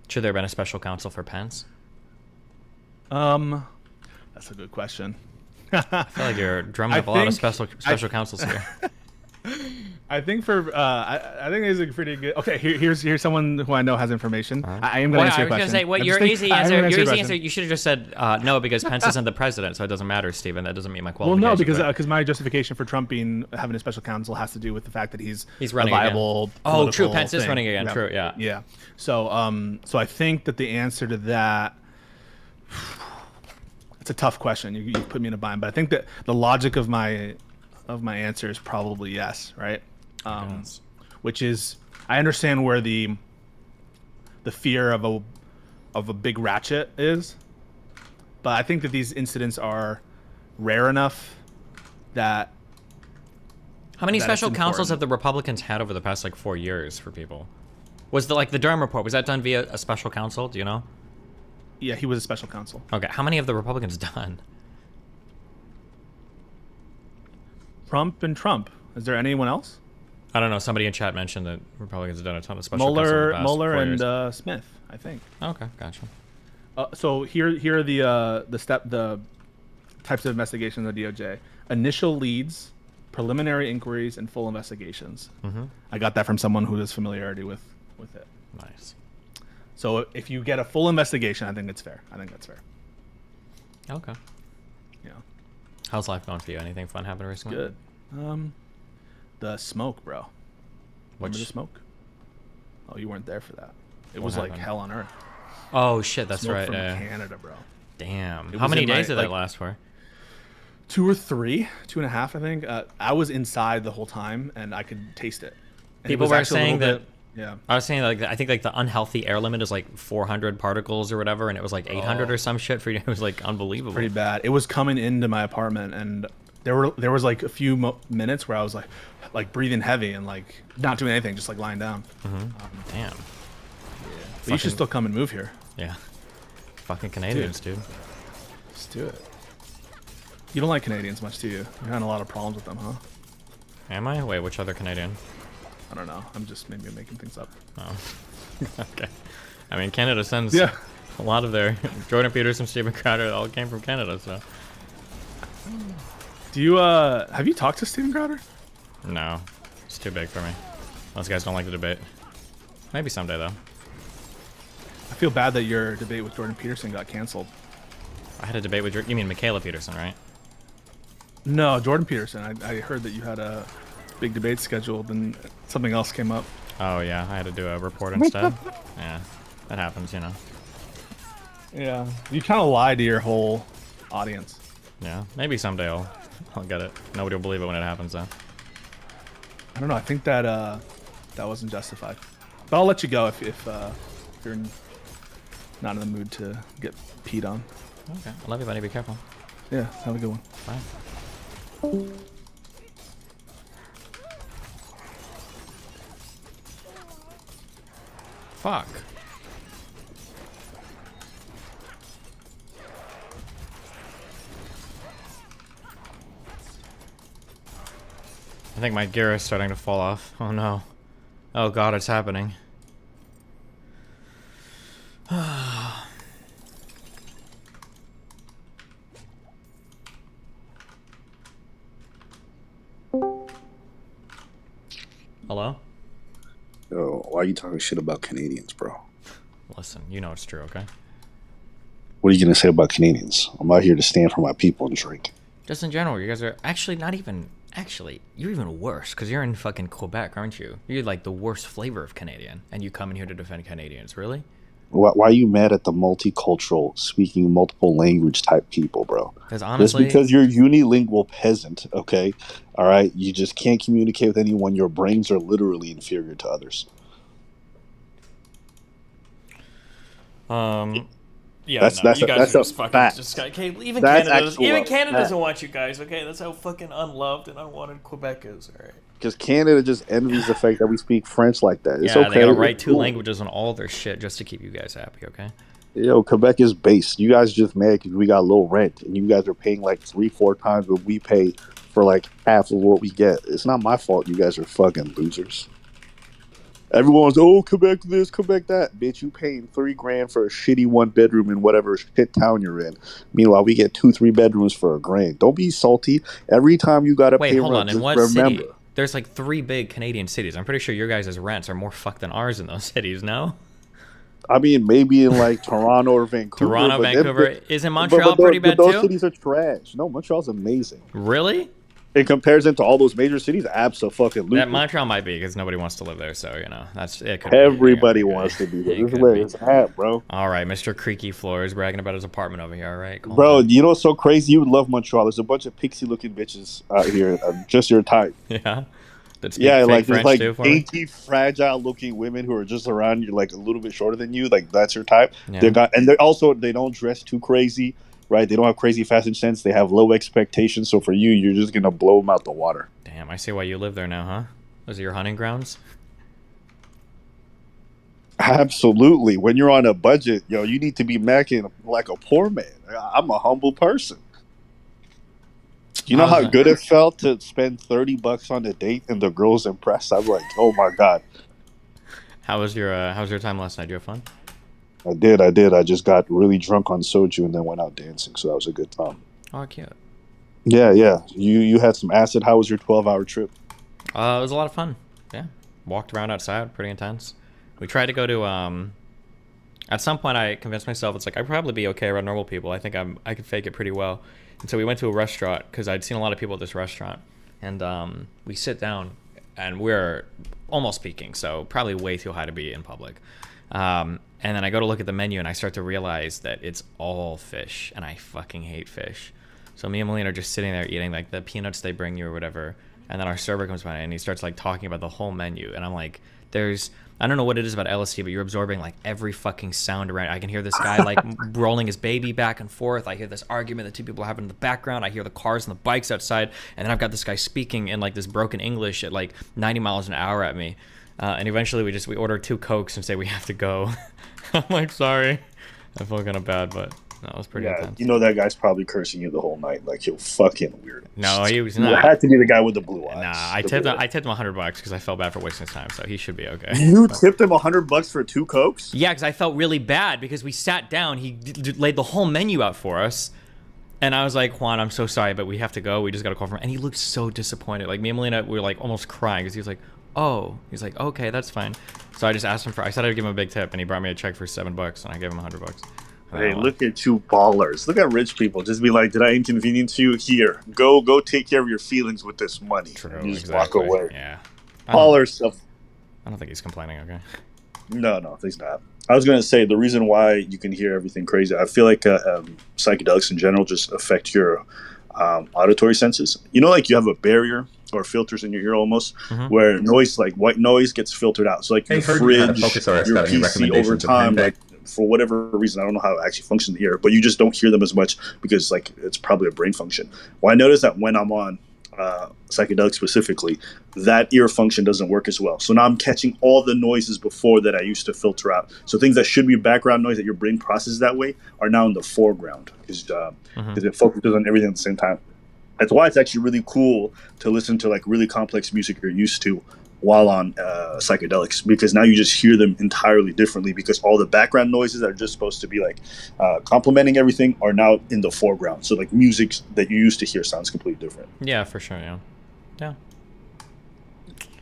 Should there have been a special counsel for Pence? That's a good question. I feel like you're drumming up a lot of special counsels here. I think I think it's a pretty good. Okay, here's someone who I know has information. I am going to answer your question. Say, what your easy answer? You should have just said no because Pence isn't the president, so it doesn't matter, Stephen. That doesn't meet my qualification. Well, no, because my justification for Trump having a special counsel has to do with the fact that he's running a viable. Again. Oh, true. Pence is thing. running again. Yeah. True. Yeah. Yeah. So I think that the answer to that. It's a tough question. You put me in a bind, but I think that the logic of my answer is probably yes, right? Which is, I understand where the fear of a big ratchet is, but I think that these incidents are rare enough that. How many special counsels have the Republicans had over the past 4 years for people? Was the Durham report, was that done via a special counsel? Do you know? Yeah, he was a special counsel. Okay, how many have the Republicans done? Trump and Trump. Is there anyone else? I don't know. Somebody in chat mentioned that Republicans have done a ton of special counsel in the past Mueller 4 and years. Smith, I think. Okay, gotcha. So here are the types of investigations of the DOJ: initial leads, preliminary inquiries, and full investigations. Mm-hmm. I got that from someone who has familiarity with it. Nice. So if you get a full investigation, I think it's fair. I think that's fair. Okay. Yeah. How's life going for you? Anything fun happened recently? Good. The smoke, bro. Remember the smoke? Oh, you weren't there for that. It was like hell on earth. Oh shit, that's smoke right. From Canada, bro. Damn. How many days did that last for? 2 or 3, 2.5, I think. I was inside the whole time, and I could taste it. And People were saying that. Yeah. I was saying I think the unhealthy air limit is 400 particles or whatever, and it was 800 or some shit for you. It was unbelievable. Pretty bad. It was coming into my apartment, and there was a few minutes where I was breathing heavy and not doing anything, just lying down. Mm-hmm. Damn. Yeah. But you should still come and move here. Yeah. Fucking Canadians, dude. Let's do it. You don't like Canadians much, do you? You're having a lot of problems with them, huh? Am I? Wait, which other Canadian? I don't know. I'm just maybe making things up. Oh. Okay. I mean, Canada sends a lot of their Jordan Peterson, Steven Crowder, it all came from Canada, so. Do you have you talked to Steven Crowder? No. It's too big for me. Those guys don't like the debate. Maybe someday though. I feel bad that your debate with Jordan Peterson got canceled. I had a debate with you mean Michaela Peterson, right? No, Jordan Peterson. I heard that you had a big debate scheduled and something else came up. Oh yeah, I had to do a report instead. Yeah, that happens, you know. Yeah, you kind of lied to your whole audience. Yeah, maybe someday I'll get it. Nobody will believe it when it happens though. I don't know. I think that that wasn't justified. But I'll let you go if you're not in the mood to get peed on. Okay, I love you, buddy. Be careful. Yeah, have a good one. Bye. Fuck. I think my gear is starting to fall off. Oh no. Oh god, it's happening. Hello? Yo, why are you talking shit about Canadians, bro? Listen, you know it's true, okay? What are you gonna say about Canadians? I'm out here to stand for my people and drink. Just in general, you guys are actually not even... Actually, you're even worse, because you're in fucking Quebec, aren't you? You're like the worst flavor of Canadian, and you come in here to defend Canadians, really? Why are you mad at the multicultural, speaking multiple language type people, bro? Because honestly... Just because you're a unilingual peasant, okay? All right? You just can't communicate with anyone. Your brains are literally inferior to others. Yeah, you guys are just fucking fact. okay, even That's Canada doesn't want you guys, okay? That's how fucking unloved and unwanted Quebec is, alright? Because Canada just envies the fact that we speak French like that. It's yeah, okay. They gotta write two languages on all their shit just to keep you guys happy, okay? Yo, Quebec is based. You guys just mad because we got low rent, and you guys are paying 3-4 times what we pay for half of what we get. It's not my fault. You guys are fucking losers. Everyone's Quebec this, Quebec that. Bitch, you paying $3,000 for a shitty 1-bedroom in whatever shit town you're in. Meanwhile, we get 2-3 bedrooms for $1,000. Don't be salty. Every time you gotta pay hold rent, on. In just what remember. city? there's like 3 big Canadian cities. I'm pretty sure your guys' rents are more fucked than ours in those cities, no? I mean, maybe in like Toronto or Vancouver. Toronto, but Vancouver. Isn't Montreal pretty bad those too? cities are trash. No, Montreal's amazing. Really? In comparison to all those major cities, absolutely. That Montreal might be because nobody wants to live there. So, you know, that's it. Everybody wants to be there. This is where it's at, bro. All right, Mr. Creaky Floors bragging about his apartment over here. All right, cool. Bro, you know what's so crazy? You would love Montreal. There's a bunch of pixie-looking bitches out here, just your type. Yeah. Yeah, like there's like too, dainty, fragile-looking women who are just around you, like a little bit shorter than you. Like that's your type. Yeah. They don't dress too crazy, right? They don't have crazy fashion sense. They have low expectations. So for you, you're just gonna blow them out the water. Damn, I see why you live there now, huh? Those are your hunting grounds. Absolutely. When you're on a budget, yo, you need to be macking like a poor man. I'm a humble person. You know how good it felt to spend $30 on a date and the girl's impressed? I'm like, oh my god. How was your time last night? Did you have fun? I did. I just got really drunk on soju and then went out dancing, so that was a good time. Oh, cute. Yeah. You had some acid. How was your 12-hour trip? It was a lot of fun. Yeah, walked around outside, pretty intense. We tried to go to at some point I convinced myself it's like I'd probably be okay around normal people. I think I could fake it pretty well. And so we went to a restaurant because I'd seen a lot of people at this restaurant, and we sit down and we're almost peaking, so probably way too high to be in public. And then I go to look at the menu and I start to realize that it's all fish, and I fucking hate fish. So me and Melina are just sitting there eating like the peanuts they bring you or whatever, and then our server comes by and he starts like talking about the whole menu, and I'm like, I don't know what it is about LSD, but you're absorbing like every fucking sound around. I can hear this guy like rolling his baby back and forth. I hear this argument that 2 people are having in the background. I hear the cars and the bikes outside, and then I've got this guy speaking in like this broken English at like 90 miles an hour at me. And eventually we order 2 Cokes and say we have to go. I'm like, sorry. I feel kind of bad, but that was pretty intense. You know that guy's probably cursing you the whole night. Like, you're fucking weird. No, he was not. You had to be the guy with the blue eyes. Nah, I tipped him $100 because I felt bad for wasting his time, so he should be okay. You tipped him $100 for 2 Cokes? Yeah, because I felt really bad because we sat down. He laid the whole menu out for us. And I was like, Juan, I'm so sorry, but we have to go. We just got a call from him. And he looked so disappointed. Like, me and Melina, we were like almost crying because he was like, oh. He's like, okay, that's fine. So I just asked him I said I'd give him a big tip, and he brought me a check for $7, and I gave him $100. Hey, look at you ballers. Look at rich people. Just be like, did I inconvenience you? Here, go take care of your feelings with this money. True, and you just exactly. walk away. Yeah. Baller stuff. I don't think he's complaining, okay? No, he's not. I was going to say, the reason why you can hear everything crazy, I feel like psychedelics in general just affect your auditory senses. You know, like you have a barrier or filters in your ear almost, where noise, like white noise, gets filtered out. So like your fridge, your PC over time, like for whatever reason, I don't know how it actually functions in the ear, but you just don't hear them as much because like it's probably a brain function. Well, I noticed that when I'm on psychedelics specifically, that ear function doesn't work as well. So now I'm catching all the noises before that I used to filter out. So things that should be background noise that your brain processes that way are now in the foreground because it focuses on everything at the same time. That's why it's actually really cool to listen to like really complex music you're used to while on psychedelics, because now you just hear them entirely differently because all the background noises that are just supposed to be like complementing everything are now in the foreground. So like music that you used to hear sounds completely different. Yeah, for sure. Yeah.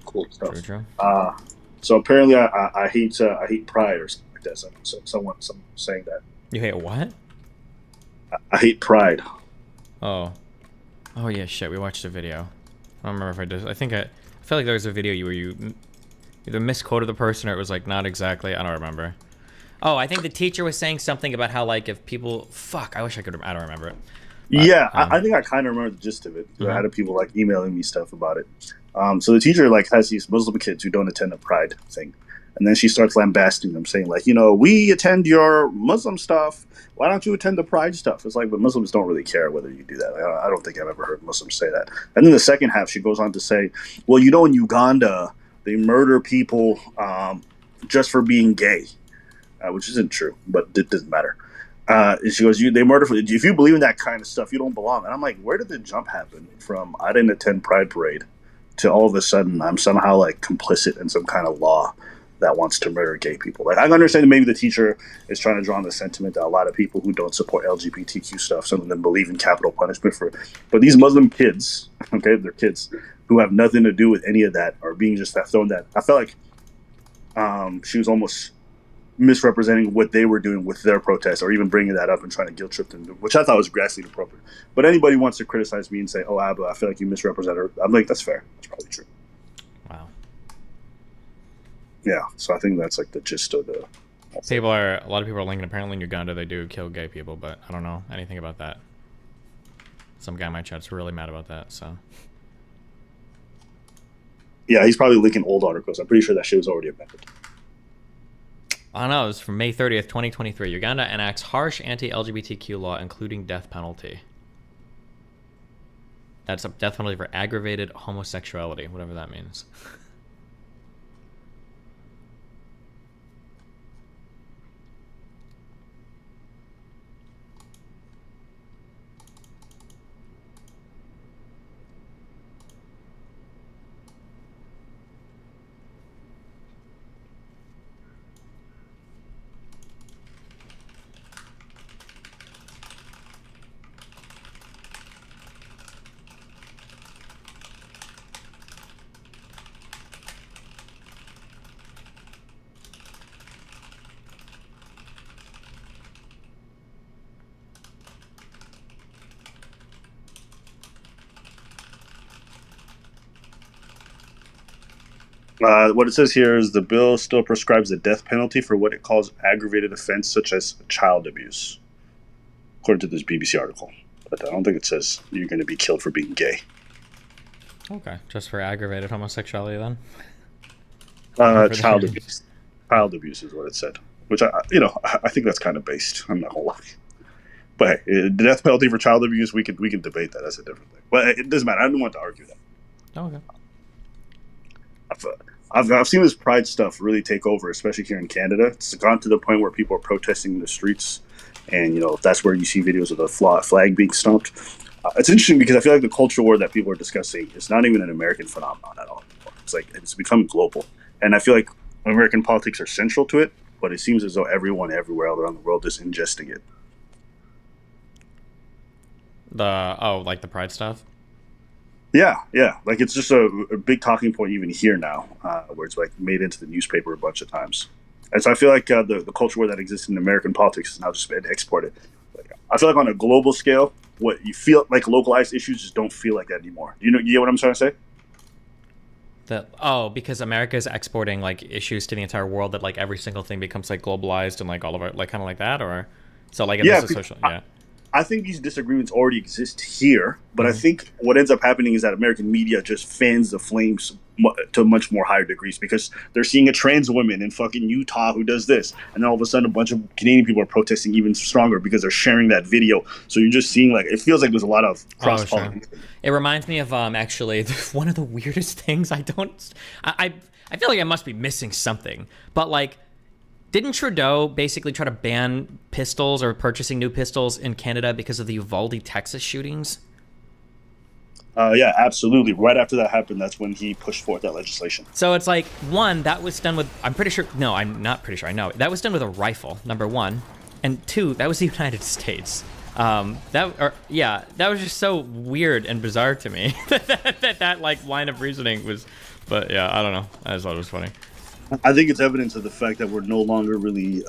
Cool stuff. True. So apparently I hate pride or something like that. Someone saying that. You hate what? I hate pride. Oh yeah, shit. We watched a video. I don't remember if I did. I feel like there was a video where you either misquoted the person or it was like not exactly. I don't remember. Oh, I think the teacher was saying something about how like if people I wish I could. I don't remember it. But, yeah, I think I kind of remember the gist of it. I had people like emailing me stuff about it. So the teacher like has these Muslim kids who don't attend the Pride thing, and then she starts lambasting them, saying like, we attend your Muslim stuff. Why don't you attend the Pride stuff? It's like, but Muslims don't really care whether you do that. I don't think I've ever heard Muslims say that. And then the second half, she goes on to say, well, in Uganda, they murder people just for being gay, which isn't true, but it doesn't matter. And she goes, they murder if you believe in that kind of stuff, you don't belong. And I'm like, where did the jump happen from I didn't attend Pride Parade to all of a sudden I'm somehow like complicit in some kind of law that wants to murder gay people? Like, I understand that maybe the teacher is trying to draw on the sentiment that a lot of people who don't support LGBTQ stuff, some of them believe in capital punishment but these Muslim kids, okay, they're kids, who have nothing to do with any of that are being just thrown that. I felt like she was almost misrepresenting what they were doing with their protest, or even bringing that up and trying to guilt trip them, which I thought was grossly inappropriate. But anybody wants to criticize me and say, "Oh, Abba, I feel like you misrepresent her," I'm like, that's fair. That's probably true. Wow. Yeah, so I think that's like the gist of the. A lot of people are linking. Apparently in Uganda they do kill gay people, but I don't know anything about that. Some guy in my chat's really mad about that. So. Yeah, he's probably linking old articles. I'm pretty sure that shit was already amended. I don't know. It was from May 30th, 2023. Uganda enacts harsh anti-LGBTQ law, including death penalty. That's a death penalty for aggravated homosexuality, whatever that means. What it says here is the bill still prescribes the death penalty for what it calls aggravated offense, such as child abuse, according to this BBC article. But I don't think it says you're going to be killed for being gay. Okay, just for aggravated homosexuality then? Child abuse. Child abuse is what it said, which I think that's kind of based. I'm not gonna lie. But hey, the death penalty for child abuse, we can debate that. That's a different thing. But it doesn't matter. I don't want to argue that. Okay. I've seen this pride stuff really take over, especially here in Canada. It's gone to the point where people are protesting in the streets, and that's where you see videos of the flag being stomped. It's interesting because I feel like the culture war that people are discussing is not even an American phenomenon at all anymore. It's like it's become global, and I feel like American politics are central to it, but it seems as though everyone everywhere around the world is ingesting it. Like the pride stuff? Yeah. Like it's just a big talking point even here now, where it's like made into the newspaper a bunch of times. And so I feel like the culture war that exists in American politics is now just been exported. Like, I feel like on a global scale, what you feel like localized issues just don't feel like that anymore. You get what I'm trying to say? Because America is exporting like issues to the entire world, that like every single thing becomes like globalized and like all of it, like kind of like that, or so like yeah, this is social. I think these disagreements already exist here, but I think what ends up happening is that American media just fans the flames to much more higher degrees, because they're seeing a trans woman in fucking Utah who does this, and then all of a sudden a bunch of Canadian people are protesting even stronger because they're sharing that video. So you're just seeing, like, it feels like there's a lot of cross-pollination. Sure. It reminds me of actually one of the weirdest things. I feel like I must be missing something, but like, didn't Trudeau basically try to ban pistols or purchasing new pistols in Canada because of the Uvalde, Texas shootings? Yeah, absolutely. Right after that happened, that's when he pushed forth that legislation. So it's like, one, that was done with, I'm not pretty sure, I know. That was done with a rifle, number one. And two, that was the United States. That was just so weird and bizarre to me that like line of reasoning was, but yeah, I don't know. I just thought it was funny. I think it's evidence of the fact that we're no longer really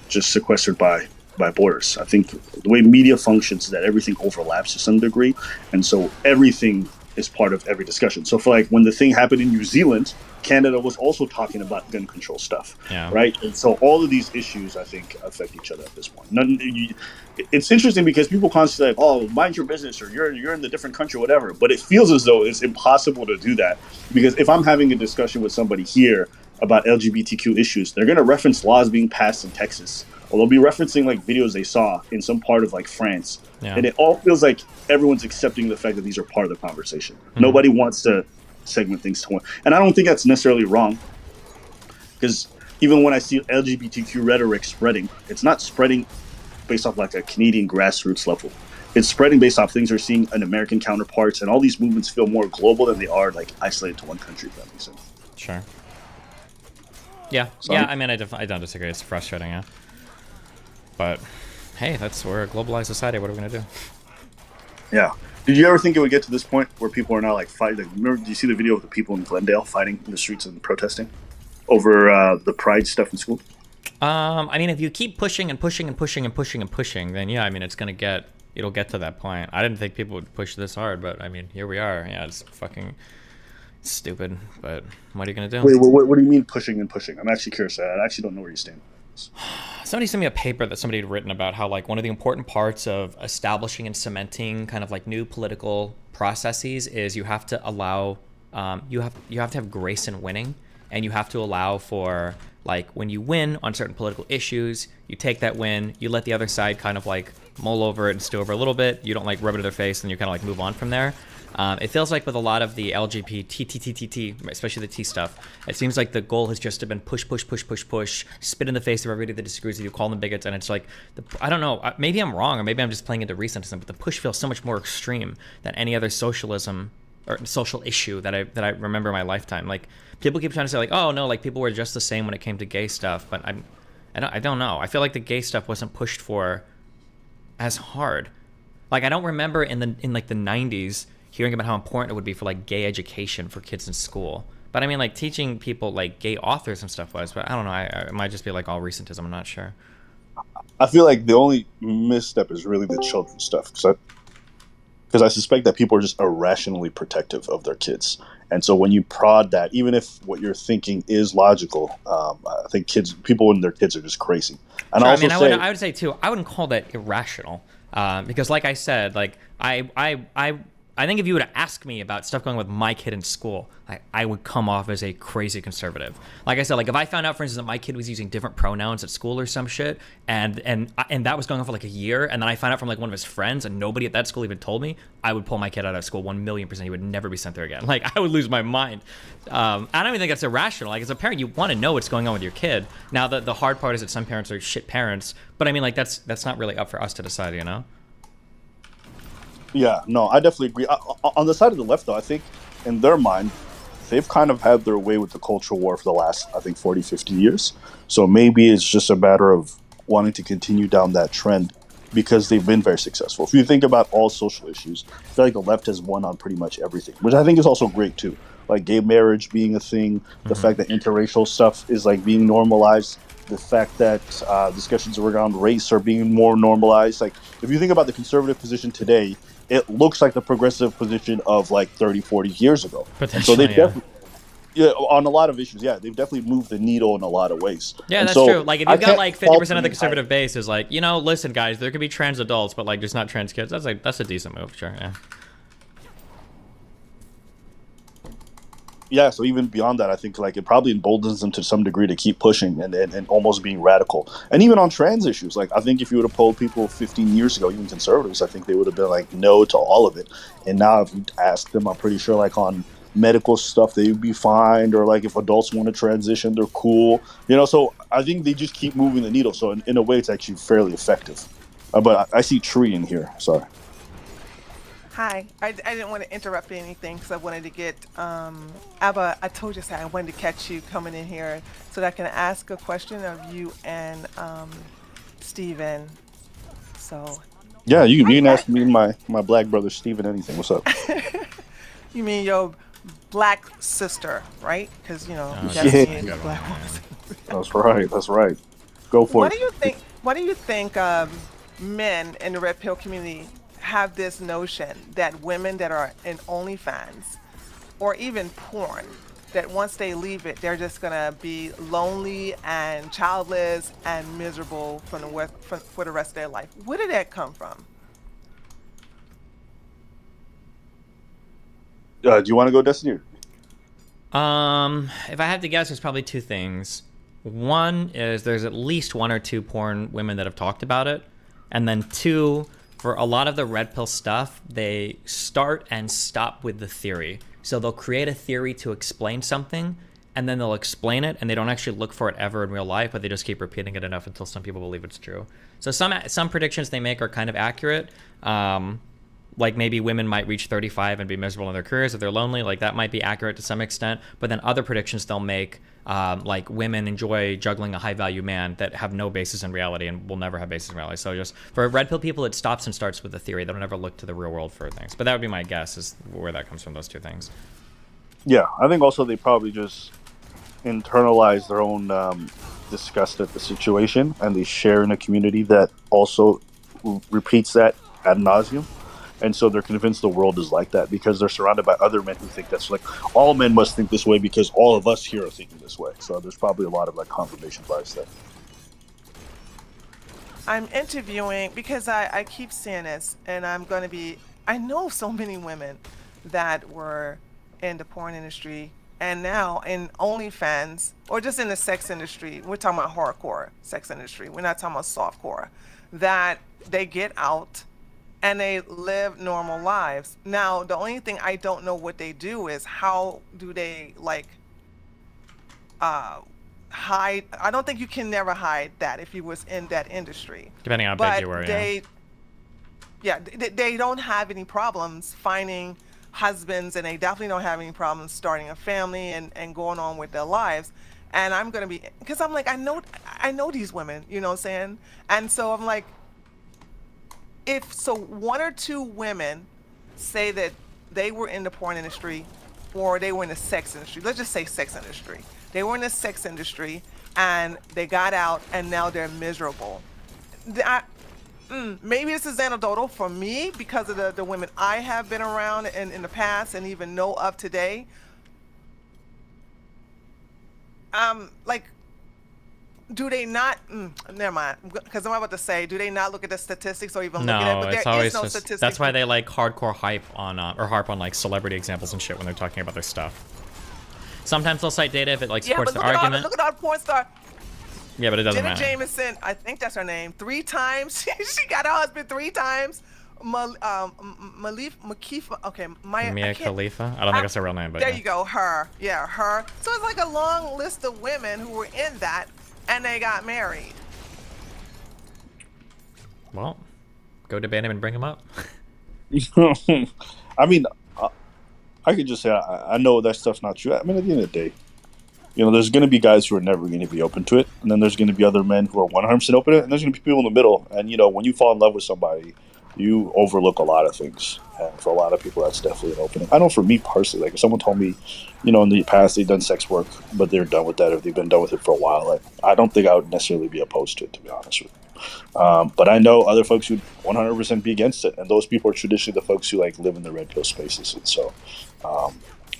just sequestered by borders. I think the way media functions is that everything overlaps to some degree, and so everything is part of every discussion. So for like when the thing happened in New Zealand, Canada was also talking about gun control stuff, right? And so all of these issues, I think, affect each other at this point. It's interesting because people constantly say, "Oh, mind your business," or "You're in the different country," whatever. But it feels as though it's impossible to do that, because if I'm having a discussion with somebody here about LGBTQ issues, they're going to reference laws being passed in Texas, or they'll be referencing like videos they saw in some part of like France, and it all feels like everyone's accepting the fact that these are part of the conversation. Nobody wants to segment things to one, and I don't think that's necessarily wrong, because even when I see LGBTQ rhetoric spreading, it's not spreading based off like a Canadian grassroots level. It's spreading based off things we're seeing in American counterparts, and all these movements feel more global than they are like isolated to one country, if that makes sense. Sure. Yeah. So, I mean, I don't disagree. It's frustrating, yeah. But hey, we're a globalized society. What are we gonna do? Yeah. Did you ever think it would get to this point where people are now like fighting? Remember, do you see the video of the people in Glendale fighting in the streets and protesting over the pride stuff in school? I mean, if you keep pushing and pushing and pushing and pushing and pushing, then yeah, I mean, it'll get to that point. I didn't think people would push this hard, but I mean, here we are. Yeah, it's fucking stupid, but what are you gonna do? Wait, what do you mean pushing and pushing? I'm actually curious. I actually don't know where you stand. Somebody sent me a paper that somebody had written about how like one of the important parts of establishing and cementing kind of like new political processes is you have to allow you have to have grace in winning, and you have to allow for like when you win on certain political issues, you take that win, you let the other side kind of like mull over it and stew over a little bit. You don't like rub it in their face, and you kind of like move on from there. It feels like with a lot of the LGBT, especially the T stuff, it seems like the goal has just been push, spit in the face of everybody that disagrees with you, call them bigots, and it's like, I don't know, maybe I'm wrong, or maybe I'm just playing into recentism, but the push feels so much more extreme than any other socialism or social issue that I remember in my lifetime. Like, people keep trying to say like, oh no, like people were just the same when it came to gay stuff, but I don't know. I feel like the gay stuff wasn't pushed for as hard. Like, I don't remember in like the 90s hearing about how important it would be for like gay education for kids in school. But I mean, like teaching people like gay authors and stuff was, but I don't know. It might just be like all recentism. I'm not sure. I feel like the only misstep is really the children's stuff, because I suspect that people are just irrationally protective of their kids. And so when you prod that, even if what you're thinking is logical, I think people and their kids are just crazy. And sure, I would say too, I wouldn't call that irrational, because like I said, like I think if you were to ask me about stuff going with my kid in school, I would come off as a crazy conservative. Like I said, like if I found out, for instance, that my kid was using different pronouns at school or some shit, and that was going on for like a year, and then I found out from like one of his friends, and nobody at that school even told me, I would pull my kid out of school 1,000,000%. He would never be sent there again. Like, I would lose my mind. I don't even think that's irrational. Like, as a parent, you want to know what's going on with your kid. Now, the hard part is that some parents are shit parents, but I mean, like that's not really up for us to decide, you know? Yeah, no, I definitely agree. On the side of the left, though, I think in their mind, they've kind of had their way with the culture war for the last, I think, 40, 50 years. So maybe it's just a matter of wanting to continue down that trend because they've been very successful. If you think about all social issues, I feel like the left has won on pretty much everything, which I think is also great, too. Like gay marriage being a thing, the fact that interracial stuff is like being normalized, the fact that discussions around race are being more normalized. Like, if you think about the conservative position today, it looks like the progressive position of like 30, 40 years ago. And so they've definitely, on a lot of issues, they've definitely moved the needle in a lot of ways. Yeah, and that's so true. Like, if you've got like 50% of the conservative base is like, you know, listen, guys, there could be trans adults, but like just not trans kids. That's a decent move, sure. Yeah. Yeah, so even beyond that, I think like it probably emboldens them to some degree to keep pushing and almost being radical. And even on trans issues, like I think if you would have polled people 15 years ago, even conservatives, I think they would have been like no to all of it. And now if you ask them, I'm pretty sure like on medical stuff, they would be fine. Or like if adults want to transition, they're cool. You know, so I think they just keep moving the needle. So in a way, it's actually fairly effective. But I see Tree in here. Sorry. Hi, I didn't want to interrupt anything because I wanted to get, Abba, I told you so I wanted to catch you coming in here so that I can ask a question of you and Steven. So. Yeah, you can ask me and my black brother Steven anything. What's up? You mean your black sister, right? Because, you know, black woman. That's right. Go for it. What do you think men in the red pill community have this notion that women that are in OnlyFans or even porn, that once they leave it, they're just gonna be lonely and childless and miserable for the rest of their life? Where did that come from? Do you want to go, Destiny? If I had to guess, there's probably two things. One is there's at least one or two porn women that have talked about it, and then two, for a lot of the red pill stuff, they start and stop with the theory. So they'll create a theory to explain something, and then they'll explain it, and they don't actually look for it ever in real life, but they just keep repeating it enough until some people believe it's true. So some predictions they make are kind of accurate. like maybe women might reach 35 and be miserable in their careers if they're lonely. Like that might be accurate to some extent. But then other predictions they'll make, like women enjoy juggling a high value man, that have no basis in reality and will never have basis in reality. So just for red pill people, it stops and starts with the theory. They don't ever look to the real world for things. But that would be my guess, is where that comes from, those two things. Yeah, I think also they probably just internalize their own disgust at the situation, and they share in a community that also repeats that ad nauseum. And so they're convinced the world is like that because they're surrounded by other men who think that's like, all men must think this way because all of us here are thinking this way. So there's probably a lot of like confirmation bias there. I'm interviewing because I keep seeing this, and I know so many women that were in the porn industry and now in OnlyFans or just in the sex industry. We're talking about hardcore sex industry. We're not talking about softcore. That they get out and they live normal lives. Now, the only thing I don't know what they do is how do they like hide. I don't think you can never hide that if you was in that industry. Depending on how big you were, they don't have any problems finding husbands, and they definitely don't have any problems starting a family and going on with their lives. And I'm gonna be, because I'm like, I know these women, you know what I'm saying? And so I'm like, if so one or two women say that they were in the porn industry or they were in the sex industry, let's just say sex industry. They were in the sex industry and they got out and now they're miserable. Maybe this is anecdotal for me because of the women I have been around in the past and even know of today. Like, do they not? Never mind. Because I'm about to say, do they not look at the statistics or even look at it? But it's there always is no just, statistics. that's why they like hardcore hype on or harp on like celebrity examples and shit when they're talking about their stuff. Sometimes they'll cite data if it like supports the argument. Look at our porn star. Yeah, but it doesn't Jenna matter. Jameson, I think that's her name. 3 times. She got her husband 3 times. Makifa. Okay, Mia Khalifa. I don't think that's her real name, but there yeah. you go. Her. Yeah, her. So it's like a long list of women who were in that, and they got married. Well, go debate him and bring him up. I mean, I could just say I know that stuff's not true. I mean, at the end of the day, you know, there's going to be guys who are never going to be open to it, and then there's going to be other men who are 100% open to it, and there's going to be people in the middle. And you know, when you fall in love with somebody, you overlook a lot of things. And for a lot of people, that's definitely an opening. I know for me personally, like if someone told me, you know, in the past they've done sex work, but they're done with that, if they've been done with it for a while, like, I don't think I would necessarily be opposed to it, to be honest with you. But I know other folks who'd 100% be against it, and those people are traditionally the folks who like live in the red pill spaces. And so,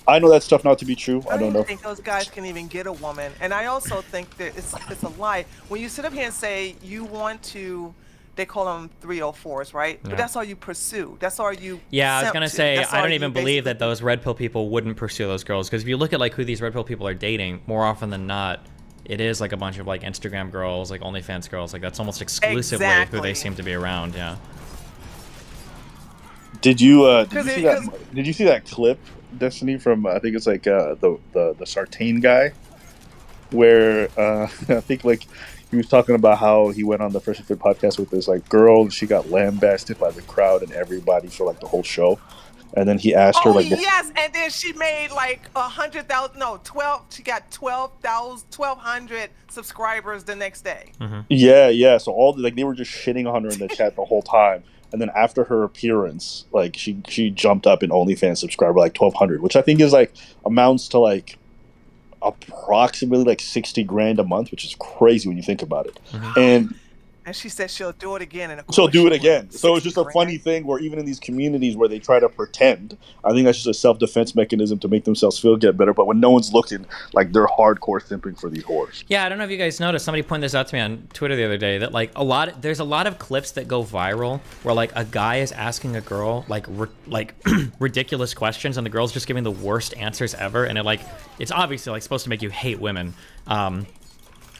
I know that stuff not to be true. I don't know. I think those guys can even get a woman, and I also think that it's a lie when you sit up here and say you want to. They call them 304s, right? Yeah. But that's all you pursue. That's all you. Yeah, I was gonna say That's I all don't you even believe basically that those red pill people wouldn't pursue those girls, because if you look at like who these red pill people are dating, more often than not, it is like a bunch of like Instagram girls, like OnlyFans girls. Like that's almost exclusively who they seem to be around. Yeah. Did you see that clip, Destiny, from I think it's like the Sartain guy, where I think like he was talking about how he went on the Fresh and Fit podcast with this like girl, and she got lambasted by the crowd and everybody for like the whole show, and then he asked her like, yes, and then she made like 100,000, no, 12. She got 1,200 subscribers the next day. Mm-hmm. Yeah. So all like they were just shitting on her in the chat the whole time. And then after her appearance, like she jumped up in OnlyFans subscriber like 1,200, which I think is like amounts to like approximately like $60,000 a month, which is crazy when you think about it. Mm-hmm. And she said she'll do it again. And she'll do it again. So it's just a funny thing where even in these communities where they try to pretend, I think that's just a self-defense mechanism to make themselves get better. But when no one's looking, like they're hardcore simping for these whores. Yeah, I don't know if you guys noticed. Somebody pointed this out to me on Twitter the other day that like there's a lot of clips that go viral where like a guy is asking a girl like ridiculous questions and the girl's just giving the worst answers ever, and it's obviously like supposed to make you hate women.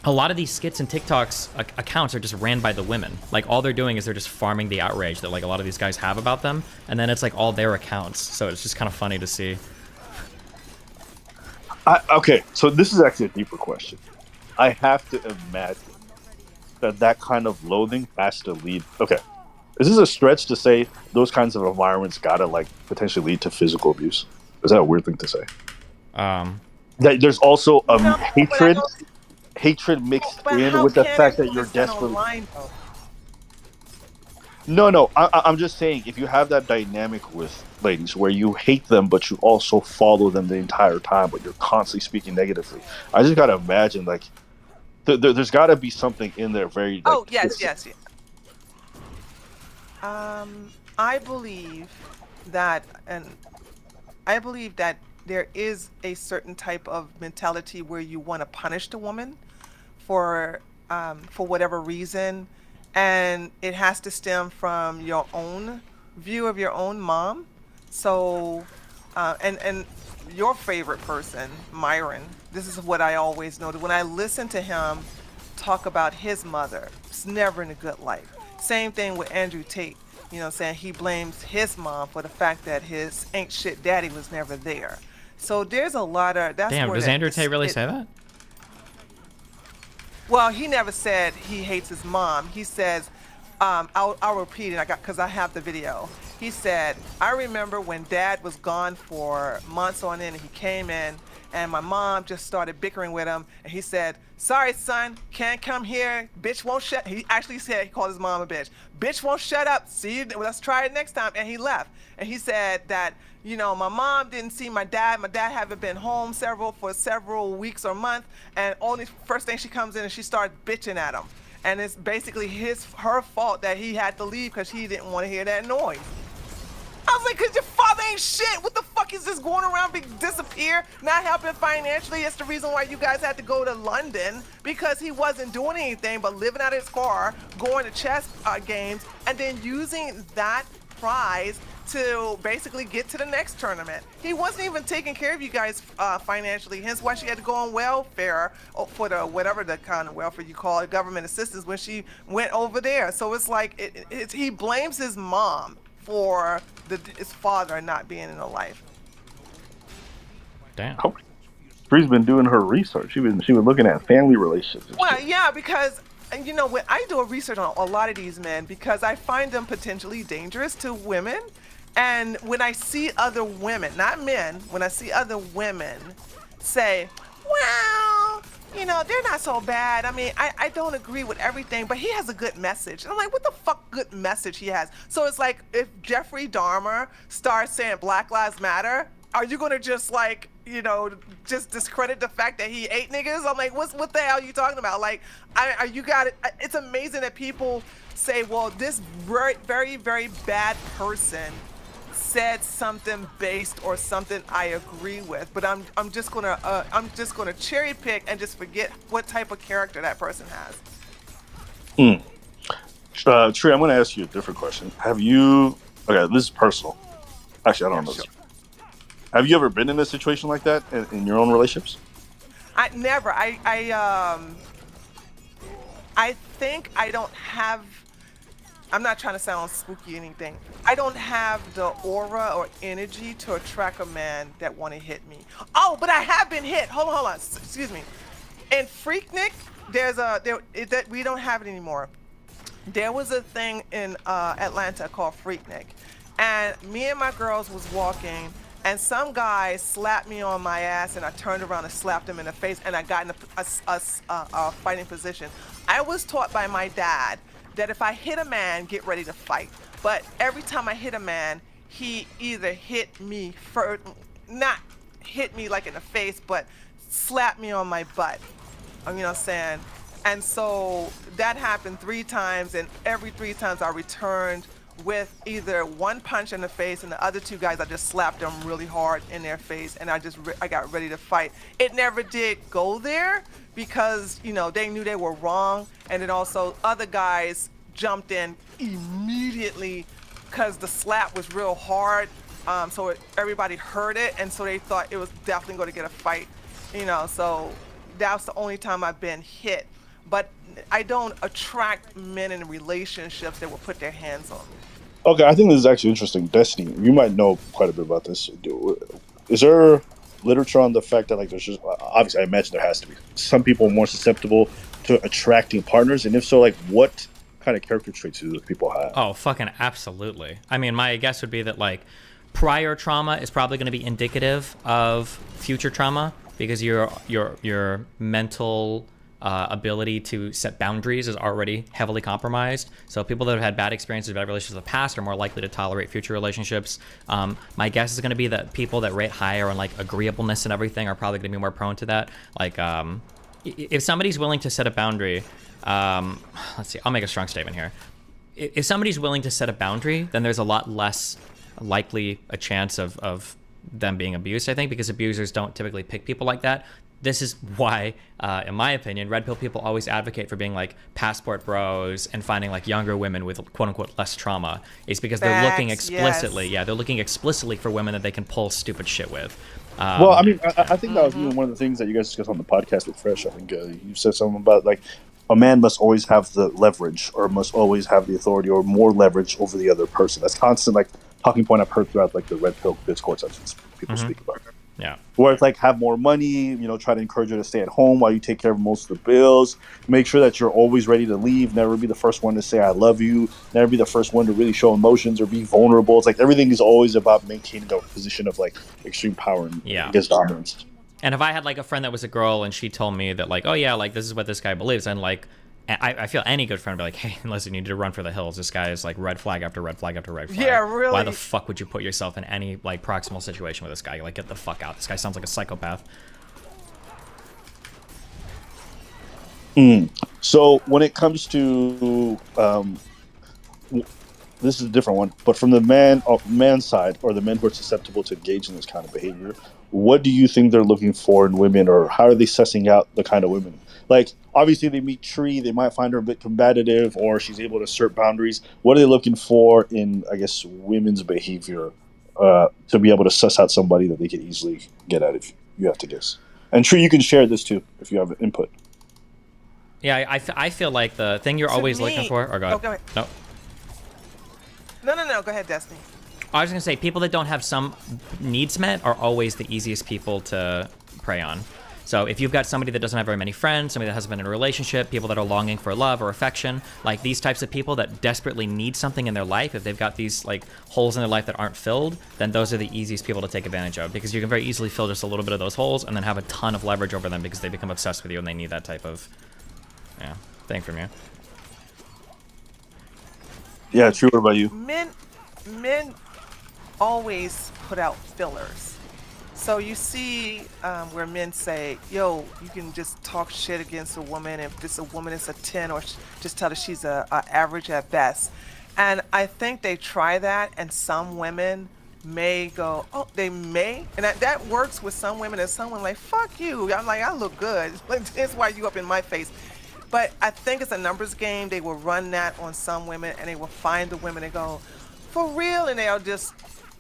A lot of these skits and TikToks accounts are just ran by the women. Like all they're doing is they're just farming the outrage that like a lot of these guys have about them, and then it's like all their accounts. So it's just kind of funny to see. Okay, so this is actually a deeper question. I have to imagine that kind of loathing has to lead. Okay, Is this a stretch to say those kinds of environments gotta like potentially lead to physical abuse? Is that a weird thing to say? That there's also No, but I don't. hatred mixed But in how with the can fact it that you're exist desperately. online though? No. I'm just saying, if you have that dynamic with ladies where you hate them, but you also follow them the entire time, but you're constantly speaking negatively, I just gotta imagine like there's got to be something in there very. Like, Oh yes. I believe that, and I believe that there is a certain type of mentality where you want to punish the woman for whatever reason, and it has to stem from your own view of your own mom. So, and your favorite person, Myron. This is what I always noted when I listen to him talk about his mother. It's never in a good light. Same thing with Andrew Tate. You know, saying he blames his mom for the fact that his ain't shit daddy was never there. So there's a lot of that's Damn, where does Andrew Tate really say that? Well, he never said he hates his mom. He says, I'll repeat it. Because I have the video. He said, I remember when Dad was gone for months on end, and he came in, and my mom just started bickering with him, and he said, "Sorry, son, can't come here. Bitch won't shut." He actually said he called his mom a bitch. Bitch won't shut up. See you. Let's try it next time. And he left. And he said that, you know, my mom didn't see my dad. My dad haven't been home for several weeks or months, and only first thing she comes in and she starts bitching at him. And it's basically her fault that he had to leave because he didn't want to hear that noise. I was like, because your father ain't shit. What the fuck is this going around disappear, not helping financially? It's the reason why you guys had to go to London, because he wasn't doing anything but living out of his car, going to chess games, and then using that prize to basically get to the next tournament. He wasn't even taking care of you guys financially, hence why she had to go on welfare for the whatever the kind of welfare you call it, government assistance, when she went over there. So it's like he blames his mom for his father not being in her life. Damn. Bree's been doing her research. She was looking at family relationships. Well, yeah, because you know, when I do a research on a lot of these men, because I find them potentially dangerous to women, and when I see other women, not men, when I see other women say, well, you know, they're not so bad. I mean, I don't agree with everything, but he has a good message. And I'm like, what the fuck good message he has? So it's like, if Jeffrey Dahmer starts saying Black Lives Matter, are you gonna just like, you know, just discredit the fact that he ate niggas? I'm like, what the hell are you talking about? Like, you got it. It's amazing that people say, well, this very, very, very bad person said something based or something I agree with, but I'm just gonna cherry pick and just forget what type of character that person has. Trey, I'm gonna ask you a different question. Have you? Okay, this is personal. Actually, I don't know. Sure. Have you ever been in a situation like that in your own relationships? I never. I think I don't have. I'm not trying to sound spooky or anything. I don't have the aura or energy to attract a man that want to hit me. Oh, but I have been hit. Hold on. Excuse me. In Freaknik, that we don't have it anymore. There was a thing in Atlanta called Freaknik, and me and my girls was walking, and some guy slapped me on my ass, and I turned around and slapped him in the face, and I got in a fighting position. I was taught by my dad that if I hit a man, get ready to fight. But every time I hit a man, he either hit me not hit me like in the face, but slapped me on my butt. You know what I'm saying? And so that happened 3 times, and every 3 times I returned with either one punch in the face, and the other 2 guys, I just slapped them really hard in their face, and I got ready to fight. It never did go there because, you know, they knew they were wrong, and then also other guys jumped in immediately because the slap was real hard, so everybody heard it, and so they thought it was definitely going to get a fight, you know. So that's the only time I've been hit. But I don't attract men in relationships that will put their hands on me. Okay, I think this is actually interesting. Destiny, you might know quite a bit about this. Is there literature on the fact that, like, there's just, obviously I imagine there has to be, some people more susceptible to attracting partners, and if so, like, what kind of character traits do those people have? Oh, fucking absolutely. I mean, my guess would be that like prior trauma is probably going to be indicative of future trauma because your mental ability to set boundaries is already heavily compromised. So people that have had bad experiences, bad relationships in the past are more likely to tolerate future relationships. My guess is going to be that people that rate higher on like agreeableness and everything are probably going to be more prone to that. Like if somebody's willing to set a boundary, let's see, I'll make a strong statement here. If somebody's willing to set a boundary, then there's a lot less likely a chance of them being abused, I think, because abusers don't typically pick people like that. This is why, in my opinion, red pill people always advocate for being like passport bros and finding like younger women with quote unquote less trauma. Is because they're looking explicitly, they're looking explicitly for women that they can pull stupid shit with. Well, I mean, I think that was even one of the things that you guys discussed on the podcast with Fresh. I think you said something about like a man must always have the leverage or must always have the authority or more leverage over the other person. That's constant like talking point I've heard throughout like the red pill discourse I've seen people speak about. Yeah. Where it's like have more money, try to encourage her to stay at home while you take care of most of the bills. Make sure that you're always ready to leave. Never be the first one to say I love you. Never be the first one to really show emotions or be vulnerable. It's like everything is always about maintaining a position of like extreme power and against dominance. And if I had like a friend that was a girl and she told me that like, oh yeah, like this is what this guy believes, and like I feel any good friend would be like, hey, listen, you need to run for the hills. This guy is like red flag after red flag after red flag. Yeah, really. Why the fuck would you put yourself in any like proximal situation with this guy? Like, get the fuck out. This guy sounds like a psychopath. So when it comes to this is a different one, but from the man's side or the men who are susceptible to engage in this kind of behavior, what do you think they're looking for in women, or how are they sussing out the kind of women? Like, obviously, they meet Tree, they might find her a bit combative, or she's able to assert boundaries. What are they looking for in, I guess, women's behavior to be able to suss out somebody that they could easily get at, if you have to guess? And Tree, you can share this too, if you have input. Yeah, I feel like the thing you're always looking for... Or go ahead. Oh, go ahead. No. Go ahead, Destiny. I was going to say, people that don't have some needs met are always the easiest people to prey on. So if you've got somebody that doesn't have very many friends, somebody that hasn't been in a relationship, people that are longing for love or affection, like these types of people that desperately need something in their life, if they've got these like holes in their life that aren't filled, then those are the easiest people to take advantage of, because you can very easily fill just a little bit of those holes and then have a ton of leverage over them because they become obsessed with you and they need that type of thing from you. Yeah, True. What about you? Men always put out fillers. So you see where men say, yo, you can just talk shit against a woman. If this a woman is a 10, or just tell her she's a average at best. And I think they try that, and some women may go, oh, they may. And that works with some women, and some women like, fuck you. I'm like, I look good. That's why you up in my face. But I think it's a numbers game. They will run that on some women, and they will find the women and go, for real? And they'll just...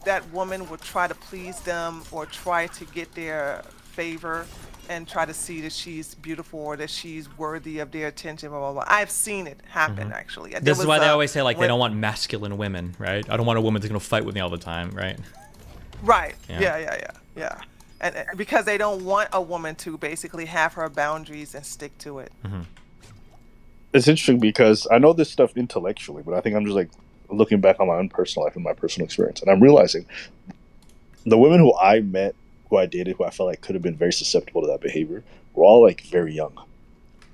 that woman will try to please them or try to get their favor and try to see that she's beautiful or that she's worthy of their attention, blah, blah, blah. I've seen it happen, actually. This is why they always say, like, they don't want masculine women, right? I don't want a woman that's going to fight with me all the time, right? Right. Yeah. And because they don't want a woman to basically have her boundaries and stick to it. It's interesting because I know this stuff intellectually, but I think I'm just, like, looking back on my own personal life and my personal experience, and I'm realizing the women who I met, who I dated, who I felt like could have been very susceptible to that behavior, were all like very young.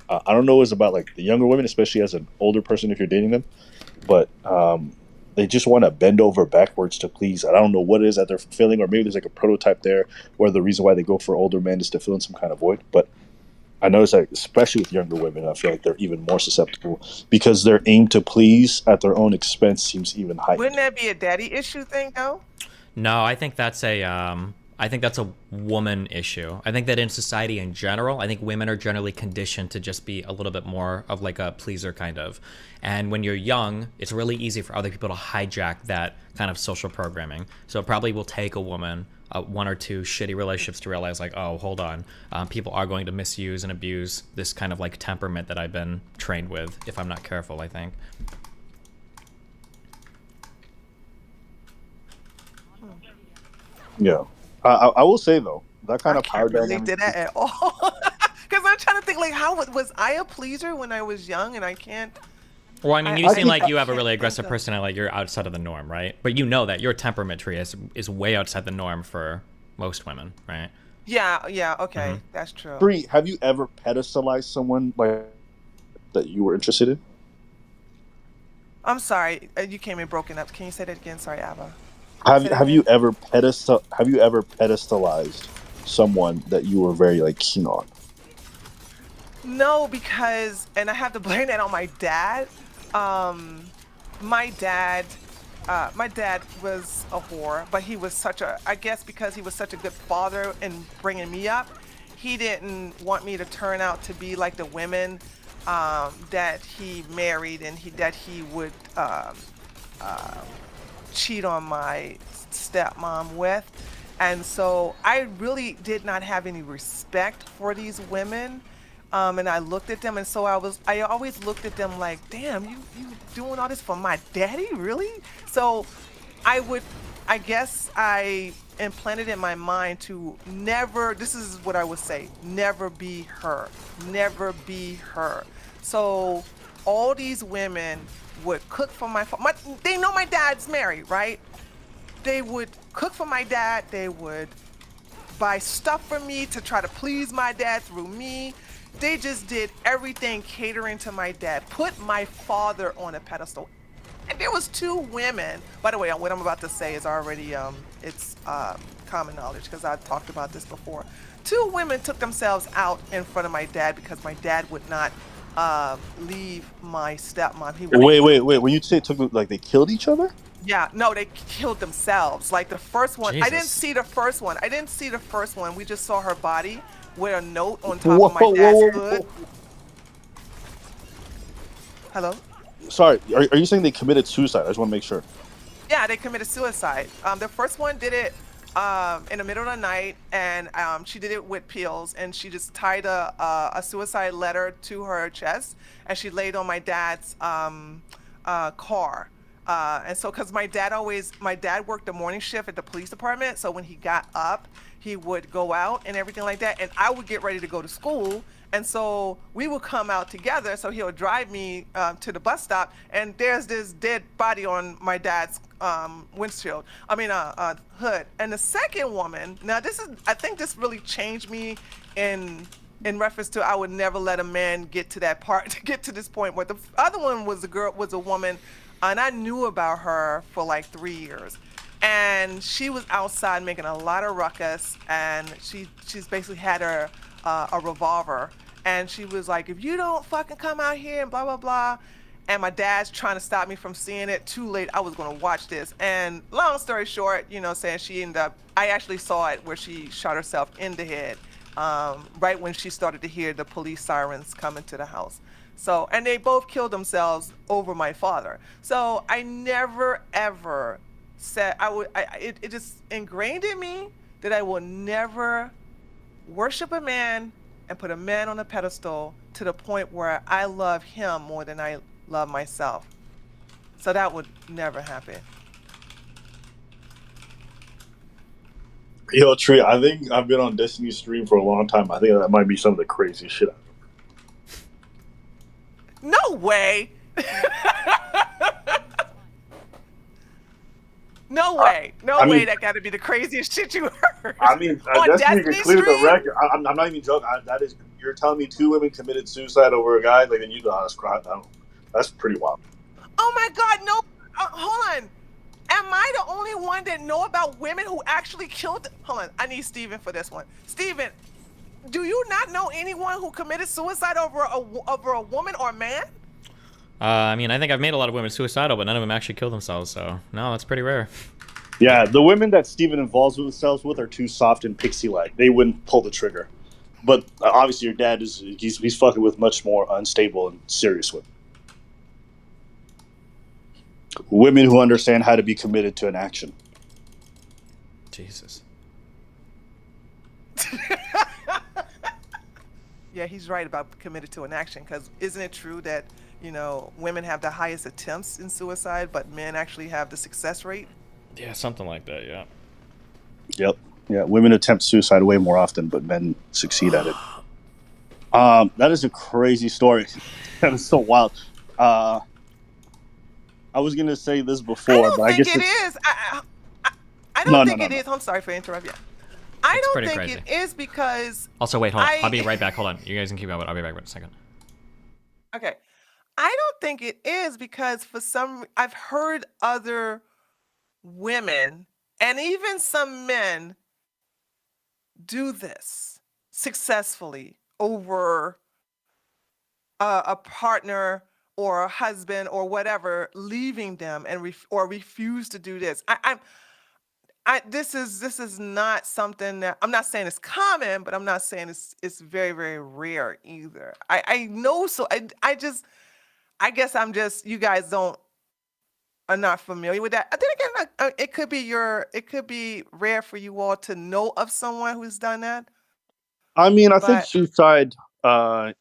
I don't know what it's about like the younger women, especially as an older person if you're dating them, but they just want to bend over backwards to please. I don't know what it is that they're feeling, or maybe there's like a prototype there where the reason why they go for older men is to fill in some kind of void. But I notice that, especially with younger women, I feel like they're even more susceptible because their aim to please at their own expense seems even heightened. Wouldn't that be a daddy issue thing, though? No, I think that's a woman issue. I think that in society in general, I think women are generally conditioned to just be a little bit more of like a pleaser kind of. And when you're young, it's really easy for other people to hijack that kind of social programming. So it probably will take a woman one or two shitty relationships to realize like, oh, hold on, people are going to misuse and abuse this kind of like temperament that I've been trained with if I'm not careful, I think. Yeah. I will say though, that kind of power dynamic. I can't relate to that at all. Because I'm trying to think, like, how was I a pleaser when I was young, and I can't. Well, I mean, you I seem like think- you have a really I aggressive think personality. Like you're outside of the norm, right? But you know that your temperament tree is way outside the norm for most women, right? Yeah, okay, Mhm. that's true. Bree, have you ever pedestalized someone like that you were interested in? I'm sorry, you came in broken up. Can you say that again? Sorry, Abba. Have Say that have you again? ever pedestalized someone that you were very like keen on? No, because, and I have to blame that on my dad. My dad, my dad was a whore, but he was I guess because he was such a good father in bringing me up, he didn't want me to turn out to be like the women that he married, and that he would cheat on my stepmom with. And so I really did not have any respect for these women. And I looked at them, and so I always looked at them like, damn, you doing all this for my daddy, really? So I guess I implanted in my mind to never, this is what I would say, never be her, never be her. So all these women would cook for they know my dad's married, right? They would cook for my dad. They would buy stuff for me to try to please my dad through me. They just did everything catering to my dad, put my father on a pedestal. And there was two women, by the way, what I'm about to say is already, it's common knowledge because I've talked about this before. Two women took themselves out in front of my dad because my dad would not leave my stepmom. Wait. When you say took them, like they killed each other? Yeah, no, they killed themselves. Like the first one, I didn't Jesus. see the first one. We just saw her body with a note on top of my dad's hood. Hello? Sorry, are you saying they committed suicide? I just want to make sure. Yeah, they committed suicide. The first one did it in the middle of the night, and she did it with pills, and she just tied a suicide letter to her chest, and she laid on my dad's car. And so, because my dad worked the morning shift at the police department, so when he got up, he would go out and everything like that, and I would get ready to go to school, and so we would come out together. So he would drive me to the bus stop, and there's this dead body on my dad's hood. And the second woman, now I think this really changed me in reference to I would never let a man get to this point. Where the other one was a woman, and I knew about her for like 3 years. And she was outside making a lot of ruckus, and she's basically had a revolver, and she was like, if you don't fucking come out here and blah blah blah. And my dad's trying to stop me from seeing it. Too late, I was gonna watch this. And long story short, I actually saw it where she shot herself in the head right when she started to hear the police sirens coming to the house. So, and they both killed themselves over my father. So I never ever said it just ingrained in me that I will never worship a man and put a man on a pedestal to the point where I love him more than I love myself. So that would never happen. Yo, Tree, I think I've been on Destiny's stream for a long time. I think that might be some of the craziest shit No way. No way. No way. That got to be the craziest shit you heard. I mean, On Destiny can clear the Stream? record. I'm not even joking. You're telling me two women committed suicide over a guy? Like, then you know how to scrap. That's pretty wild. Oh my God, no. Hold on. Am I the only one that know about women who actually killed? Hold on. I need Steven for this one. Steven, do you not know anyone who committed suicide over a woman or a man? I mean, I think I've made a lot of women suicidal, but none of them actually killed themselves, so no, that's pretty rare. Yeah, the women that Steven involves themselves with are too soft and pixie-like. They wouldn't pull the trigger. But obviously your dad he's fucking with much more unstable and serious women. Women who understand how to be committed to an action. Jesus. Yeah, he's right about committed to an action, because isn't it true that, women have the highest attempts in suicide, but men actually have the success rate? Yeah, something like that, yeah. Yep. Yeah, women attempt suicide way more often, but men succeed at it. That is a crazy story. That is so wild. I was gonna say this I before, don't but I think guess it it's is. I no, don't no, think no, it no. is. I'm sorry for interrupting you. I It's don't pretty think crazy. it is because Also, wait, hold on. I'll be I right back. Hold on. You guys can keep going. I'll be back in a second. okay. I don't think it is because I've heard other women and even some men do this successfully over a partner or a husband or whatever leaving them and or refuse to do this. This is not something that I'm not saying it's common, but I'm not saying it's very very rare either. I know, so I guess I'm just, you guys don't are not familiar with that. Then again, it could be rare for you all to know of someone who's done that. I mean, I think But suicide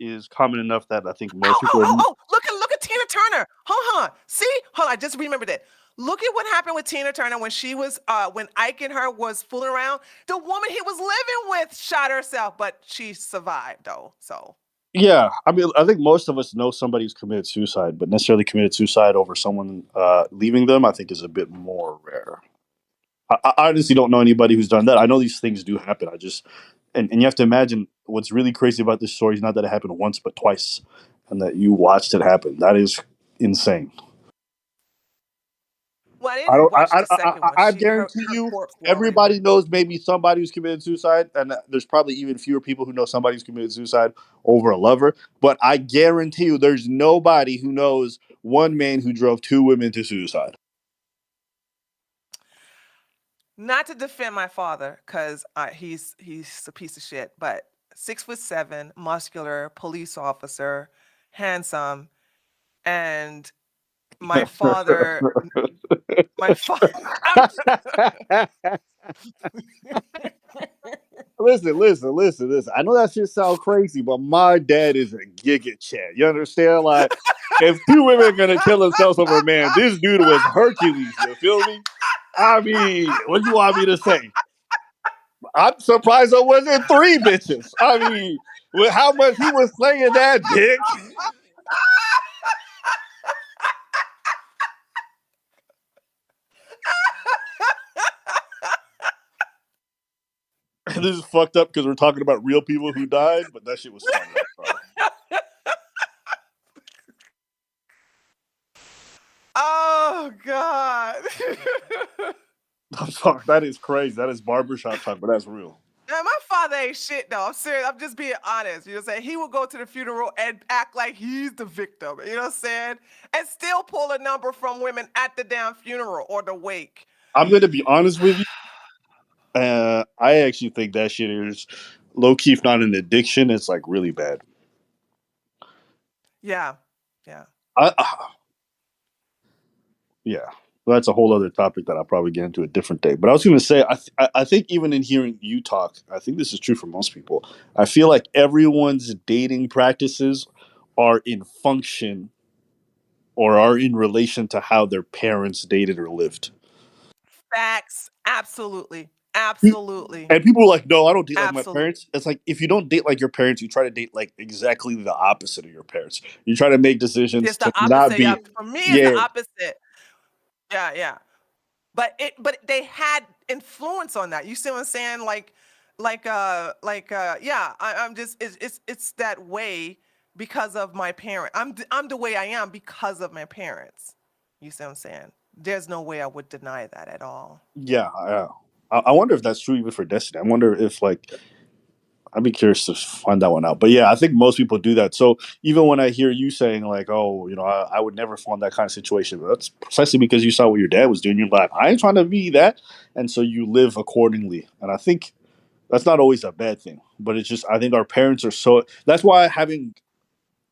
is common enough that I think most people. look at Tina Turner. Hold on. See? Hold on. I just remembered it. Look at what happened with Tina Turner when she was when Ike and her was fooling around. The woman he was living with shot herself, but she survived though. So Yeah, I mean, I think most of us know somebody who's committed suicide, but necessarily committed suicide over someone leaving them, I think, is a bit more rare. I honestly don't know anybody who's done that. I know these things do happen. I just and you have to imagine what's really crazy about this story is not that it happened once but twice, and that you watched it happen. That is insane. well, I I didn't don't. watch the second one. I She guarantee her you, corpse was already everybody wet. knows maybe somebody who's committed suicide, and there's probably even fewer people who know somebody who's committed suicide over a lover. But I guarantee you, there's nobody who knows one man who drove two women to suicide. Not to defend my father, because he's a piece of shit, but 6'7", muscular police officer, handsome, and my father, my father. Listen. I know that shit sound crazy, but my dad is a giga Chad. You understand? Like, if two women are gonna kill themselves over a man, this dude was Hercules. You feel me? I mean, what do you want me to say? I'm surprised there wasn't three bitches. I mean, with how much he was slaying that dick. This is fucked up because we're talking about real people who died, but that shit was funny. I'm sorry. Oh God. I'm sorry. That is crazy. That is barbershop talk, but that's real. Now, my father ain't shit though. I'm serious. I'm just being honest. You know what I'm saying? He will go to the funeral and act like he's the victim. You know what I'm saying? And still pull a number from women at the damn funeral or the wake. I'm going to be honest with you. I actually think that shit is low key, if not an addiction. It's like really bad. Yeah. Yeah. Yeah. Well, that's a whole other topic that I'll probably get into a different day. But I was going to say, I think even in hearing you talk, I think this is true for most people. I feel like everyone's dating practices are in function or are in relation to how their parents dated or lived. Facts. Absolutely. Absolutely. And people are like, no, I don't date like my Absolutely. parents. It's like, if you don't date like your parents, you try to date like exactly the opposite of your parents. You try to make decisions It's the to not opposite. Yeah. be, For me, it's the yeah. opposite. Yeah. Yeah. But they had influence on that. You see what I'm saying? Yeah, I'm just it's that way because of my parent. I'm the way I am because of my parents. You see what I'm saying? There's no way I would deny that at all. Yeah. I wonder if that's true even for Destiny. I wonder if, like, I'd be curious to find that one out. But yeah, I think most people do that. So even when I hear you saying, like, oh, I would never fall in that kind of situation, that's precisely because you saw what your dad was doing. You're like, I ain't trying to be that. And so you live accordingly. And I think that's not always a bad thing. But it's just, I think our parents are so, that's why having,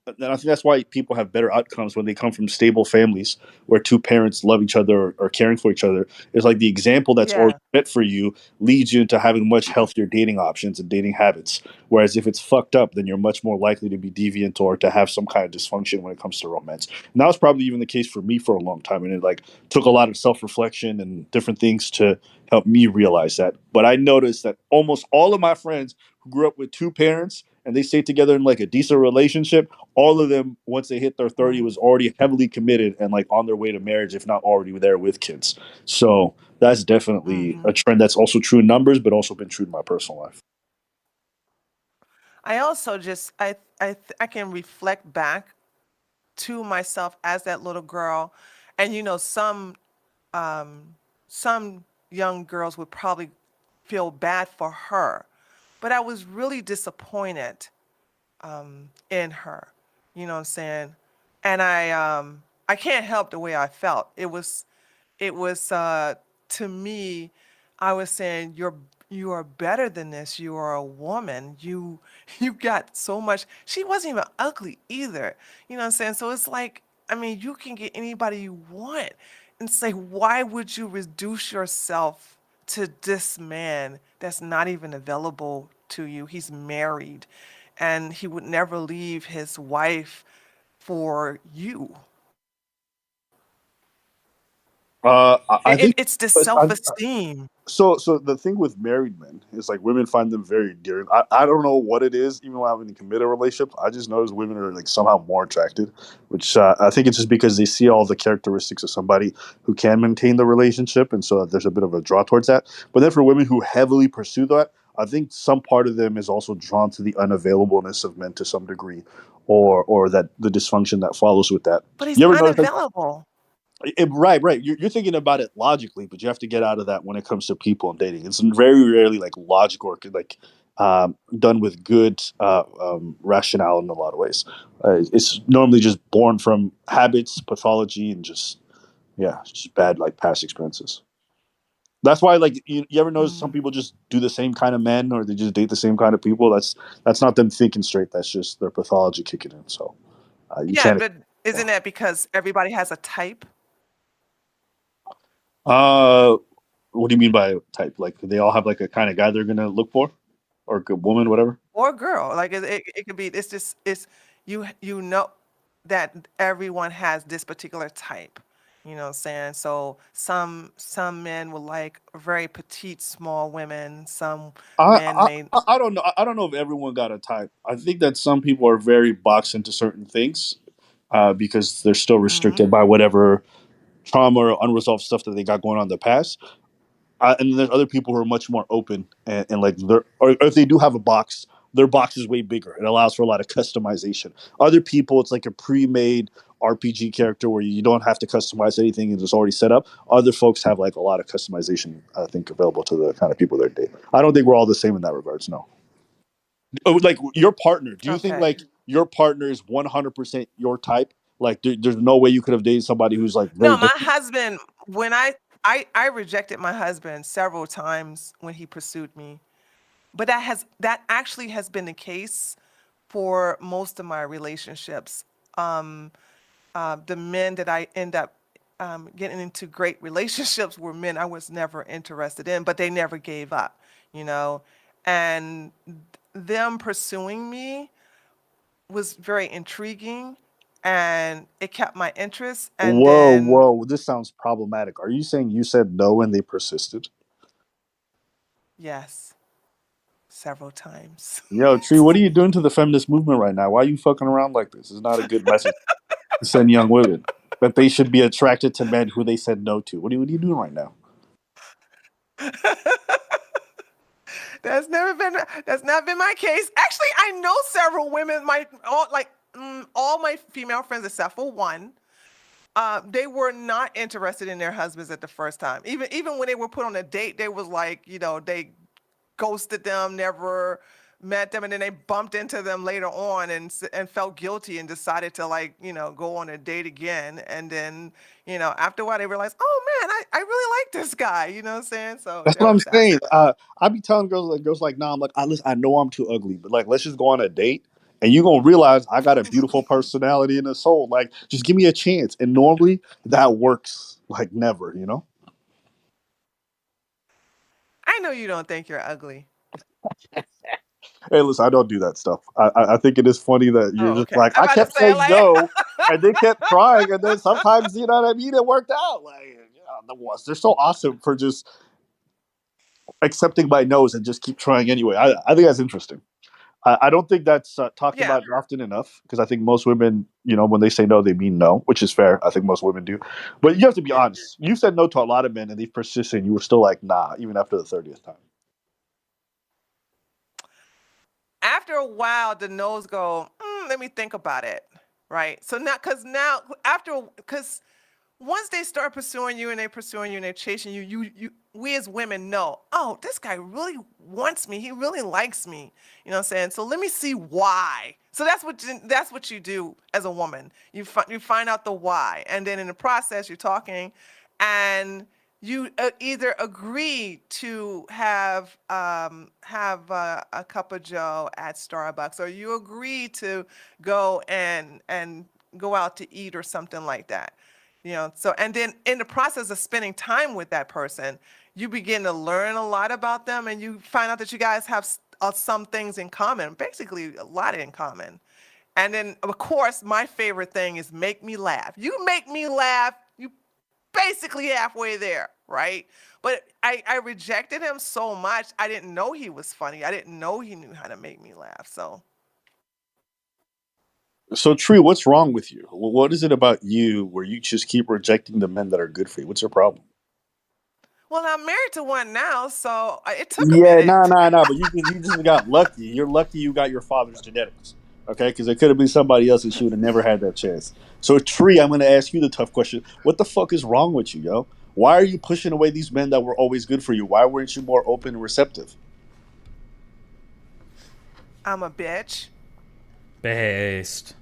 and I think that's why people have better outcomes when they come from stable families where two parents love each other or are caring for each other. It's like the example that's already Yeah. set for you leads you into having much healthier dating options and dating habits. Whereas if it's fucked up, then you're much more likely to be deviant or to have some kind of dysfunction when it comes to romance. And that was probably even the case for me for a long time. And it like took a lot of self-reflection and different things to help me realize that. But I noticed that almost all of my friends who grew up with two parents and they stay together in like a decent relationship, all of them once they hit their 30 was already heavily committed and like on their way to marriage, if not already there with kids. So that's definitely a trend that's also true in numbers, but also been true in my personal life. I also just I can reflect back to myself as that little girl, and um, some young girls would probably feel bad for her, but I was really disappointed in her. You know what I'm saying? And I can't help the way I felt. It was to me, I was saying you are better than this. You are a woman. You got so much. She wasn't even ugly either. You know what I'm saying? So it's like, I mean, you can get anybody you want. And say, why would you reduce yourself to this man that's not even available to you? He's married and he would never leave his wife for you. I think It's the I, self-esteem. so the thing with married men is like women find them very endearing. I don't know what it is, even when I'm in a committed relationship. I just notice women are like somehow more attracted, which I think it's just because they see all the characteristics of somebody who can maintain the relationship, and so there's a bit of a draw towards that. But then for women who heavily pursue that, I think some part of them is also drawn to the unavailableness of men to some degree, or that the dysfunction that follows with that. But he's You ever notice that? unavailable. Right. You're thinking about it logically, but you have to get out of that when it comes to people and dating. It's very rarely like logical or like done with good rationale in a lot of ways. It's normally just born from habits, pathology, and just bad like past experiences. That's why like you ever notice some people just do the same kind of men or they just date the same kind of people. That's not them thinking straight. That's just their pathology kicking in. So you Yeah, can't. but isn't that because everybody has a type Uh, what do you mean by type? Like they all have like a kind of guy they're gonna look for, or a good woman, whatever. or girl? Like it could be. It's just you know that everyone has this particular type. You know what I'm saying? So some men will like very petite, small women. Some I, men I may. I don't know. I don't know if everyone got a type. I think that some people are very boxed into certain things because they're still restricted by whatever trauma or unresolved stuff that they got going on in the past. And there's other people who are much more open and like they're or if they do have a box, their box is way bigger. It allows for a lot of customization. Other people, it's like a pre-made RPG character where you don't have to customize anything and it's already set up. Other folks have like a lot of customization, I think, available to the kind of people they're dating. I don't think we're all the same in that regards. No. Oh, like your partner, do you think Okay. like your partner is 100% your type? Like there's no way you could have dated somebody who's like very No, my different. husband. When I rejected my husband several times when he pursued me, but that actually has been the case for most of my relationships. Um, the men that I end up getting into great relationships were men I was never interested in, but they never gave up, you know. And them pursuing me was very intriguing and it kept my interest. And Whoa, then, whoa, this sounds problematic. Are you saying you said no and they persisted? yes, several times. Yo, Tree, what are you doing to the feminist movement right now? Why are you fucking around like this? It's not a good message to send young women that they should be attracted to men who they said no to. What are you doing right now? That's not been my case. Actually, I know several women, all my female friends except for one, they were not interested in their husbands at the first time. Even when they were put on a date, they was like, they ghosted them, never met them, and then they bumped into them later on and felt guilty and decided to go on a date again. And then after a while they realized, oh man, I really like this guy. You know what I'm saying? So That's there what I'm was that. saying. I be telling girls like, nah, I'm like, listen, I know I'm too ugly, but like, let's just go on a date, and you gonna realize I got a beautiful personality and a soul. Like, just give me a chance. And normally that works like never, you know. I know you don't think you're ugly. Hey, listen, I don't do that stuff. I think it is funny that you're Oh, just okay. like, I'm I about to kept say saying like, no, and they kept trying, and then sometimes, you know what I mean, it worked out. Like, the ones they're so awesome for just accepting my no's and just keep trying anyway. I think that's interesting. I don't think that's talked Yeah. about often enough, because I think most women, when they say no, they mean no, which is fair. I think most women do. But you have to be honest. You said no to a lot of men, and they've persisted. You were still like, nah, even after the 30th time. After a while, the no's go, let me think about it, right? So because once they start pursuing you and they're chasing you, we as women know, oh, this guy really wants me. He really likes me. You know what I'm saying? So let me see why. So that's what you do as a woman. You find out the why, and then in the process, you're talking, and you either agree to have a cup of Joe at Starbucks, or you agree to go and go out to eat or something like that. So, and then in the process of spending time with that person, you begin to learn a lot about them, and you find out that you guys have some things in common, basically a lot in common. And then, of course, my favorite thing is make me laugh. You make me laugh, you basically halfway there, right? But I rejected him so much, I didn't know he was funny. I didn't know he knew how to make me laugh, so. So, Tree, what's wrong with you? What is it about you where you just keep rejecting the men that are good for you? What's your problem? Well, I'm married to one now, so it took a Yeah, minute. nah. But you just got lucky. You're lucky you got your father's genetics. Okay, because it could have been somebody else and she would have never had that chance. So, Tree, I'm going to ask you the tough question. What the fuck is wrong with you, yo? Why are you pushing away these men that were always good for you? Why weren't you more open and receptive? I'm a bitch. Based.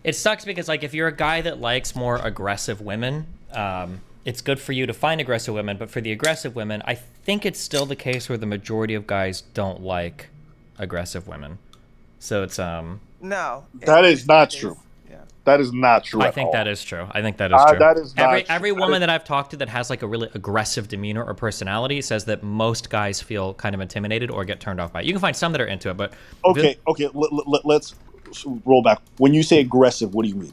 It sucks because, like, if you're a guy that likes more aggressive women, it's good for you to find aggressive women. But for the aggressive women, I think it's still the case where the majority of guys don't like aggressive women. So it's No. That is not true. Yeah. That is not true. I think that is true. I think that is true. That is not every woman that I've talked to that has like a really aggressive demeanor or personality says that most guys feel kind of intimidated or get turned off by it. You can find some that are into it, but okay. Let's roll back. When you say aggressive, what do you mean?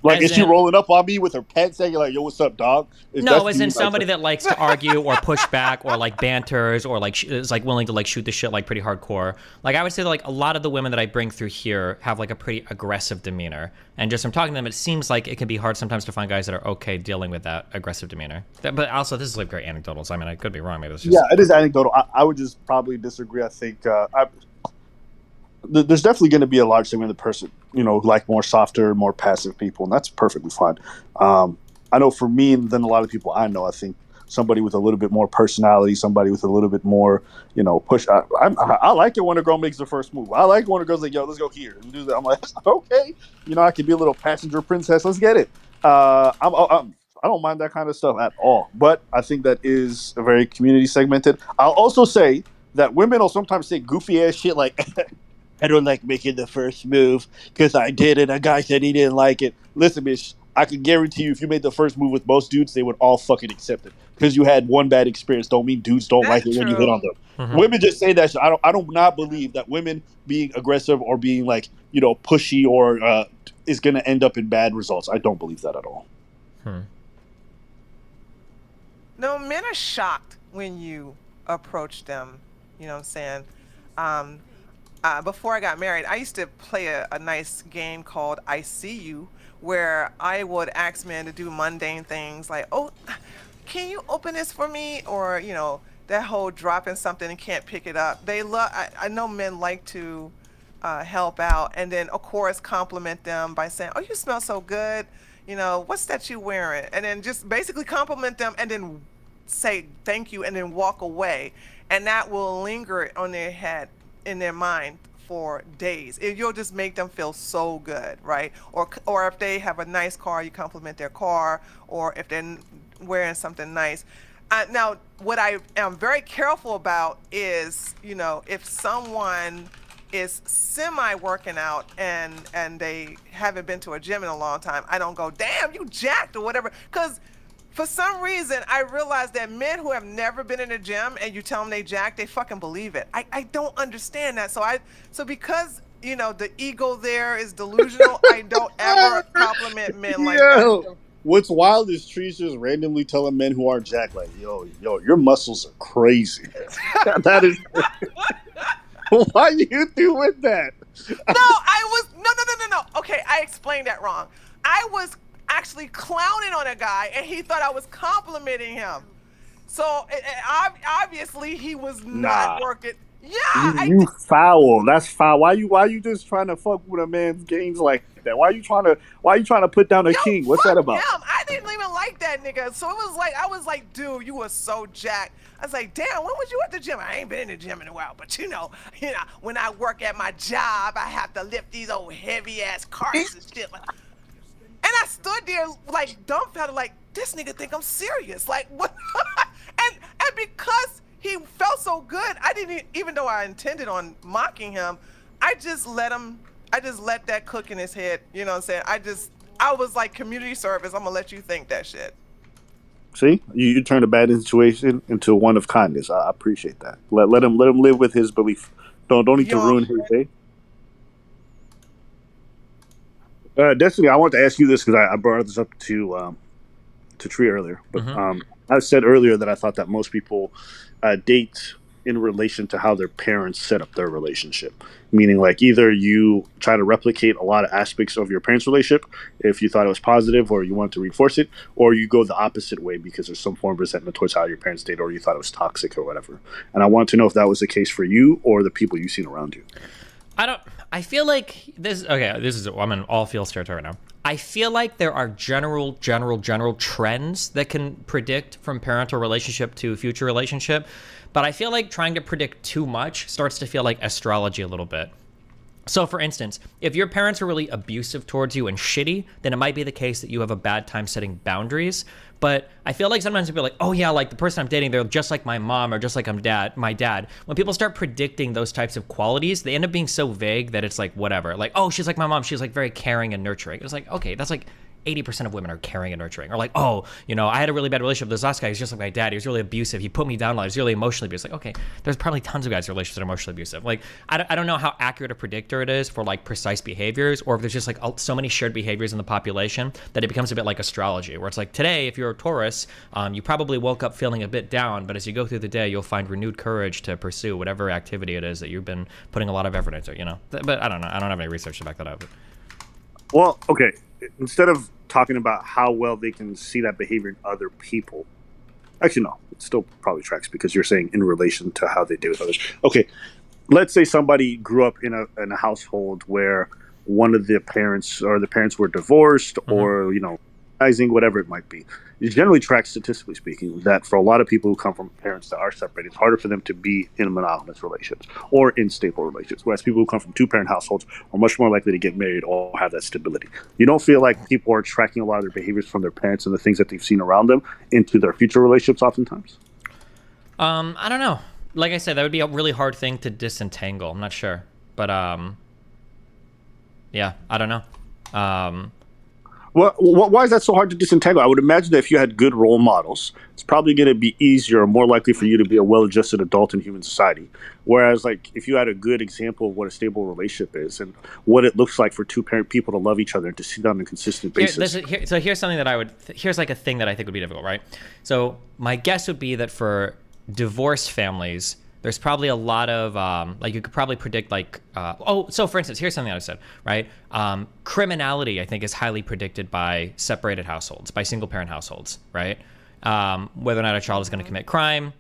Like, is she rolling up on me with her pants saying, like, yo, what's up, dog? No, as in somebody that likes to argue or push back or, like, banters or, like, is, like, willing to, like, shoot the shit, like, pretty hardcore. Like, I would say that, like, a lot of the women that I bring through here have, like, a pretty aggressive demeanor. And just from talking to them, it seems like it can be hard sometimes to find guys that are okay dealing with that aggressive demeanor. But also, this is, like, very anecdotal, so, I mean, I could be wrong. Maybe it's just... Yeah, it is anecdotal. I would just probably disagree. I think there's definitely going to be a large segment of the person, who like more softer, more passive people, and that's perfectly fine. I know for me, and then a lot of people I know, I think somebody with a little bit more personality, somebody with a little bit more, push. I like it when a girl makes the first move. I like it when a girl's like, yo, let's go here and do that. I'm like, okay, I can be a little passenger princess. Let's get it. I don't mind that kind of stuff at all. But I think that is a very community segmented. I'll also say that women will sometimes say goofy ass shit like, I don't like making the first move because I did it. A guy said he didn't like it. Listen, bitch, I can guarantee you if you made the first move with most dudes, they would all fucking accept it. Because you had one bad experience don't mean dudes don't like it when you hit on them. Mm-hmm. Women just say that shit. I do not believe that women being aggressive or being like, pushy or is going to end up in bad results. I don't believe that at all. No, men are shocked when you approach them. You know what I'm saying? Before I got married, I used to play a nice game called I See You, where I would ask men to do mundane things like, oh, can you open this for me? Or, that whole dropping something and can't pick it up. I know men like to help out, and then, of course, compliment them by saying, oh, you smell so good. What's that you wearing? And then just basically compliment them and then say thank you and then walk away. And that will linger on their head, in their mind for days. You'll just make them feel so good, right? Or if they have a nice car, you compliment their car, or if they're wearing something nice. Now, what I am very careful about is, if someone is semi-working out and they haven't been to a gym in a long time, I don't go, damn, you jacked or whatever, because for some reason, I realized that men who have never been in a gym and you tell them they jacked, they fucking believe it. I don't understand that. So because, the ego there is delusional, I don't ever compliment men like that. What's wild is Trees just randomly telling men who aren't jacked, like, yo, your muscles are crazy. That is. Why you doing that? No. Okay, I explained that wrong. I was actually clowning on a guy, and he thought I was complimenting him. So obviously he was not working. Yeah, you foul. That's foul. Why you just trying to fuck with a man's games like that? Why you trying to put down a king? What's that about? Him. I didn't even like that nigga. So it was like I was like, dude, you were so jacked. I was like, damn, when was you at the gym? I ain't been in the gym in a while, but you know, when I work at my job, I have to lift these old heavy ass carts and shit. And I stood there like dumbfounded, like this nigga think I'm serious. Like what? and because he felt so good, I didn't even though I intended on mocking him, I just let that cook in his head. You know what I'm saying? I was like community service. I'm gonna let you think that shit. See, you turned a bad situation into one of kindness. I appreciate that. Let him live with his belief. Don't need to ruin his day. Destiny, I want to ask you this because I brought this up to Tree earlier, but I said earlier that I thought that most people date in relation to how their parents set up their relationship. Meaning, like, either you try to replicate a lot of aspects of your parents' relationship if you thought it was positive or you want to reinforce it, or you go the opposite way because there's some form of resentment towards how your parents date or you thought it was toxic or whatever. And I want to know if that was the case for you or the people you've seen around you. I feel like I'm in all fields territory right now. I feel like there are general trends that can predict from parental relationship to future relationship, but I feel like trying to predict too much starts to feel like astrology a little bit. So for instance, if your parents are really abusive towards you and shitty, then it might be the case that you have a bad time setting boundaries. But I feel like sometimes people are like, oh yeah, like the person I'm dating, they're just like my mom or just like my dad. When people start predicting those types of qualities, they end up being so vague that it's like whatever. Like, oh, she's like my mom. She's like very caring and nurturing. It's like, okay, that's like 80% of women are caring and nurturing. Or like, oh, I had a really bad relationship with this last guy. He's just like my dad. He was really abusive. He put me down a lot. He was really emotionally abusive. Like, okay, there's probably tons of guys in relationships that are emotionally abusive. Like, I don't know how accurate a predictor it is for like precise behaviors, or if there's just like so many shared behaviors in the population that it becomes a bit like astrology, where it's like today, if you're a Taurus, you probably woke up feeling a bit down, but as you go through the day, you'll find renewed courage to pursue whatever activity it is that you've been putting a lot of effort into, But I don't know. I don't have any research to back that up. Well, okay. Instead of talking about how well they can see that behavior in other people, actually, no, it still probably tracks because you're saying in relation to how they deal with others. Okay, let's say somebody grew up in a household where one of the parents or the parents were divorced or, whatever it might be. It generally tracks, statistically speaking, that for a lot of people who come from parents that are separated, it's harder for them to be in monogamous relationships or in stable relationships, whereas people who come from two-parent households are much more likely to get married or have that stability. You don't feel like people are tracking a lot of their behaviors from their parents and the things that they've seen around them into their future relationships oftentimes? I don't know. Like I said, that would be a really hard thing to disentangle. I'm not sure. But, yeah, I don't know. Well, why is that so hard to disentangle? I would imagine that if you had good role models, it's probably going to be easier or more likely for you to be a well-adjusted adult in human society. Whereas, like, if you had a good example of what a stable relationship is and what it looks like for two-parent people to love each other and to see them on a consistent basis. Here's something that here's like a thing that I think would be difficult, right? So my guess would be that for divorced families, there's probably a lot of, you could probably predict so for instance, here's something I said, right? Criminality, I think, is highly predicted by separated households, by single parent households, right? Whether or not a child is going to commit crime,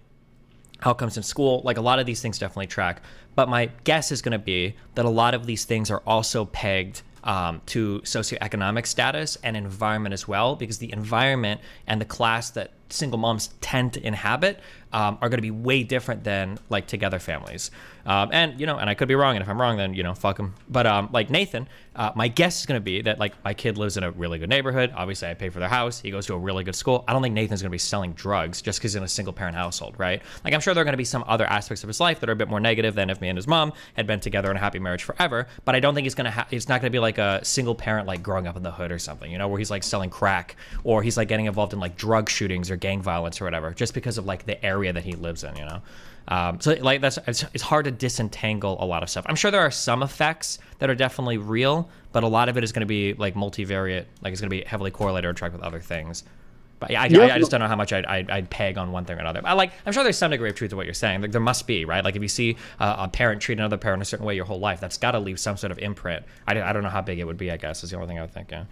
outcomes in school, like a lot of these things definitely track. But my guess is going to be that a lot of these things are also pegged to socioeconomic status and environment as well, because the environment and the class that single moms tend to inhabit are going to be way different than like together families. And I could be wrong, and if I'm wrong, then fuck them. But like Nathan, my guess is going to be that like my kid lives in a really good neighborhood. Obviously, I pay for their house. He goes to a really good school. I don't think Nathan's going to be selling drugs just because he's in a single parent household, right? Like I'm sure there are going to be some other aspects of his life that are a bit more negative than if me and his mom had been together in a happy marriage forever. But I don't think it's not going to be like a single parent like growing up in the hood or something, where he's like selling crack or he's like getting involved in like drug shootings or gang violence or whatever, just because of like the area that he lives in, you know. So like it's hard to disentangle a lot of stuff. I'm sure there are some effects that are definitely real, but a lot of it is going to be like multivariate, like it's going to be heavily correlated or tracked with other things. But yeah, I just don't know how much I'd peg on one thing or another. I'm sure there's some degree of truth to what you're saying. Like there must be, right? Like if you see a parent treat another parent a certain way your whole life, that's got to leave some sort of imprint. I don't know how big it would be, I guess, is the only thing I would think, yeah.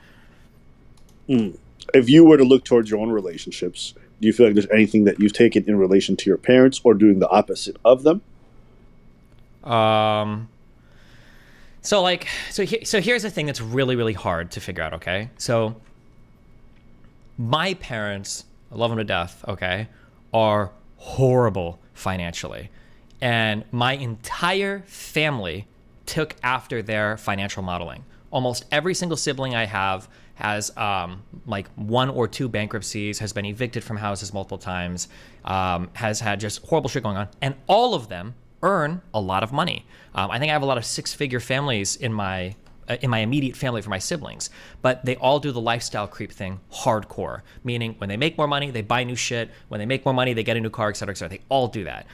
If you were to look towards your own relationships, do you feel like there's anything that you've taken in relation to your parents or doing the opposite of them? So here's the thing that's really, really hard to figure out, okay? So my parents, I love them to death, okay, are horrible financially. And my entire family took after their financial modeling. Almost every single sibling I have has like 1 or 2 bankruptcies, has been evicted from houses multiple times, has had just horrible shit going on. And all of them earn a lot of money. I think I have a lot of 6-figure families in my immediate family for my siblings, but they all do the lifestyle creep thing hardcore, meaning when they make more money, they buy new shit. When they make more money, they get a new car, et cetera, et cetera. They all do that.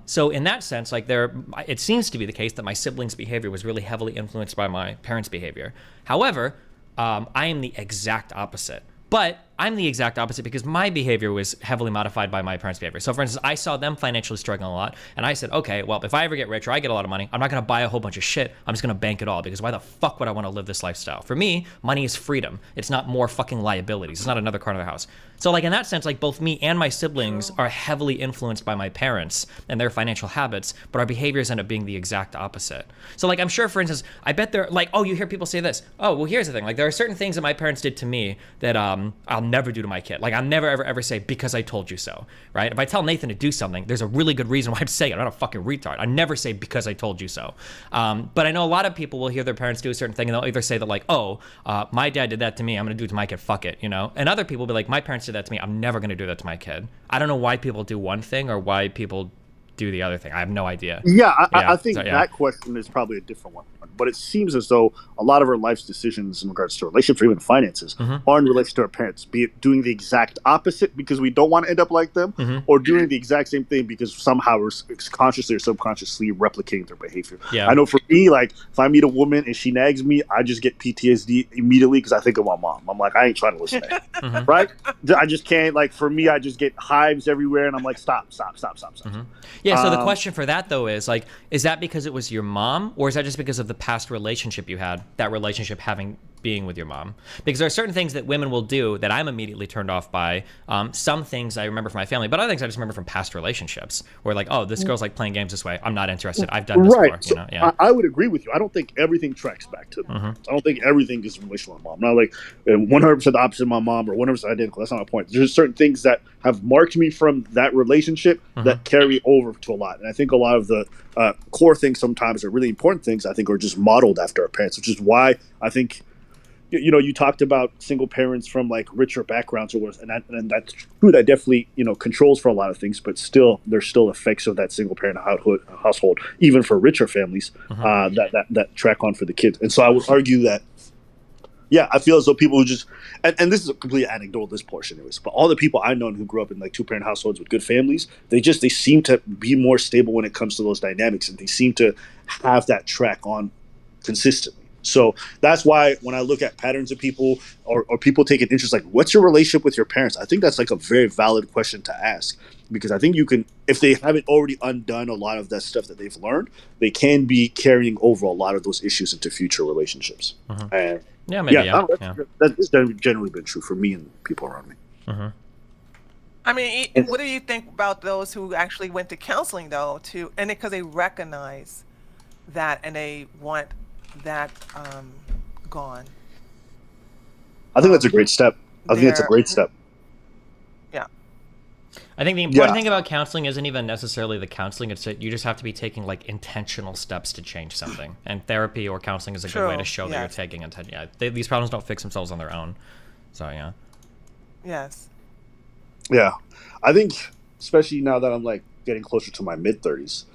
So in that sense, like it seems to be the case that my siblings' behavior was really heavily influenced by my parents' behavior. However, I am the exact opposite. But I'm the exact opposite because my behavior was heavily modified by my parents' behavior. So for instance, I saw them financially struggling a lot, and I said, okay, well, if I ever get rich or I get a lot of money, I'm not going to buy a whole bunch of shit. I'm just going to bank it all, because why the fuck would I want to live this lifestyle? For me, money is freedom. It's not more fucking liabilities. It's not another car in the house. So like in that sense, like both me and my siblings are heavily influenced by my parents and their financial habits, but our behaviors end up being the exact opposite. So like I'm sure, for instance, I bet they're like, oh, you hear people say this. Oh, well, here's the thing. Like there are certain things that my parents did to me that I'll never do to my kid. Like I'll never, ever say, because I told you so, right? If I tell Nathan to do something, there's a really good reason why I'm saying it. I'm not a fucking retard. I never say because I told you so. But I know a lot of people will hear their parents do a certain thing and they'll either say that like, oh, my dad did that to me, I'm going to do it to my kid, fuck it, you know? And other people will be like, my parents did that to me, I'm never going to do that to my kid. I don't know why people do one thing or why people do the other thing. I have no idea. Yeah, I think that question is probably a different one. But it seems as though a lot of our life's decisions in regards to relationships or even finances are in relation to our parents, be it doing the exact opposite because we don't want to end up like them, or doing the exact same thing because somehow we're consciously or subconsciously replicating their behavior. Yeah. I know for me, like if I meet a woman and she nags me, I just get PTSD immediately because I think of my mom. I'm like, I ain't trying to listen to that. Right? I just can't. Like for me, I just get hives everywhere and I'm like, stop. Yeah, so the question for that though is like, is that because it was your mom, or is that just because of the past relationship you had, that relationship being with your mom? Because there are certain things that women will do that I'm immediately turned off by. Some things I remember from my family, but other things I just remember from past relationships where like, oh, this girl's like playing games this way, I'm not interested, I've done this before. So I would agree with you. I don't think everything tracks back to them. I don't think everything is relational to my mom. Not like 100% the opposite of my mom or 100% identical. That's not my point. There's certain things that have marked me from that relationship that carry over to a lot. And I think a lot of the core things sometimes are really important things, I think, are just modeled after our parents, which is why I think, you know, you talked about single parents from like richer backgrounds or worse, and that's true. That definitely, you know, controls for a lot of things, but still, there's still effects of that single parent household, even for richer families, that track on for the kids. And so I would argue that, yeah, I feel as though people who just, and this is a completely anecdotal, this portion anyways, but all the people I know who grew up in like 2-parent households with good families, they seem to be more stable when it comes to those dynamics, and they seem to have that track on consistently. So that's why when I look at patterns of people or people take an interest, like, what's your relationship with your parents? I think that's like a very valid question to ask, because I think you can, if they haven't already undone a lot of that stuff that they've learned, they can be carrying over a lot of those issues into future relationships. And yeah, maybe. That's generally been true for me and people around me. I mean, what do you think about those who actually went to counseling though, and because they recognize that and they want that gone? I think that's a great step. I think it's a great step. Yeah. I think the important thing about counseling isn't even necessarily the counseling. It's that you just have to be taking like intentional steps to change something. And therapy or counseling is a good way to show that you're taking intention. Yeah, these problems don't fix themselves on their own. So yeah. Yes. Yeah, I think especially now that I'm like getting closer to my mid-30s.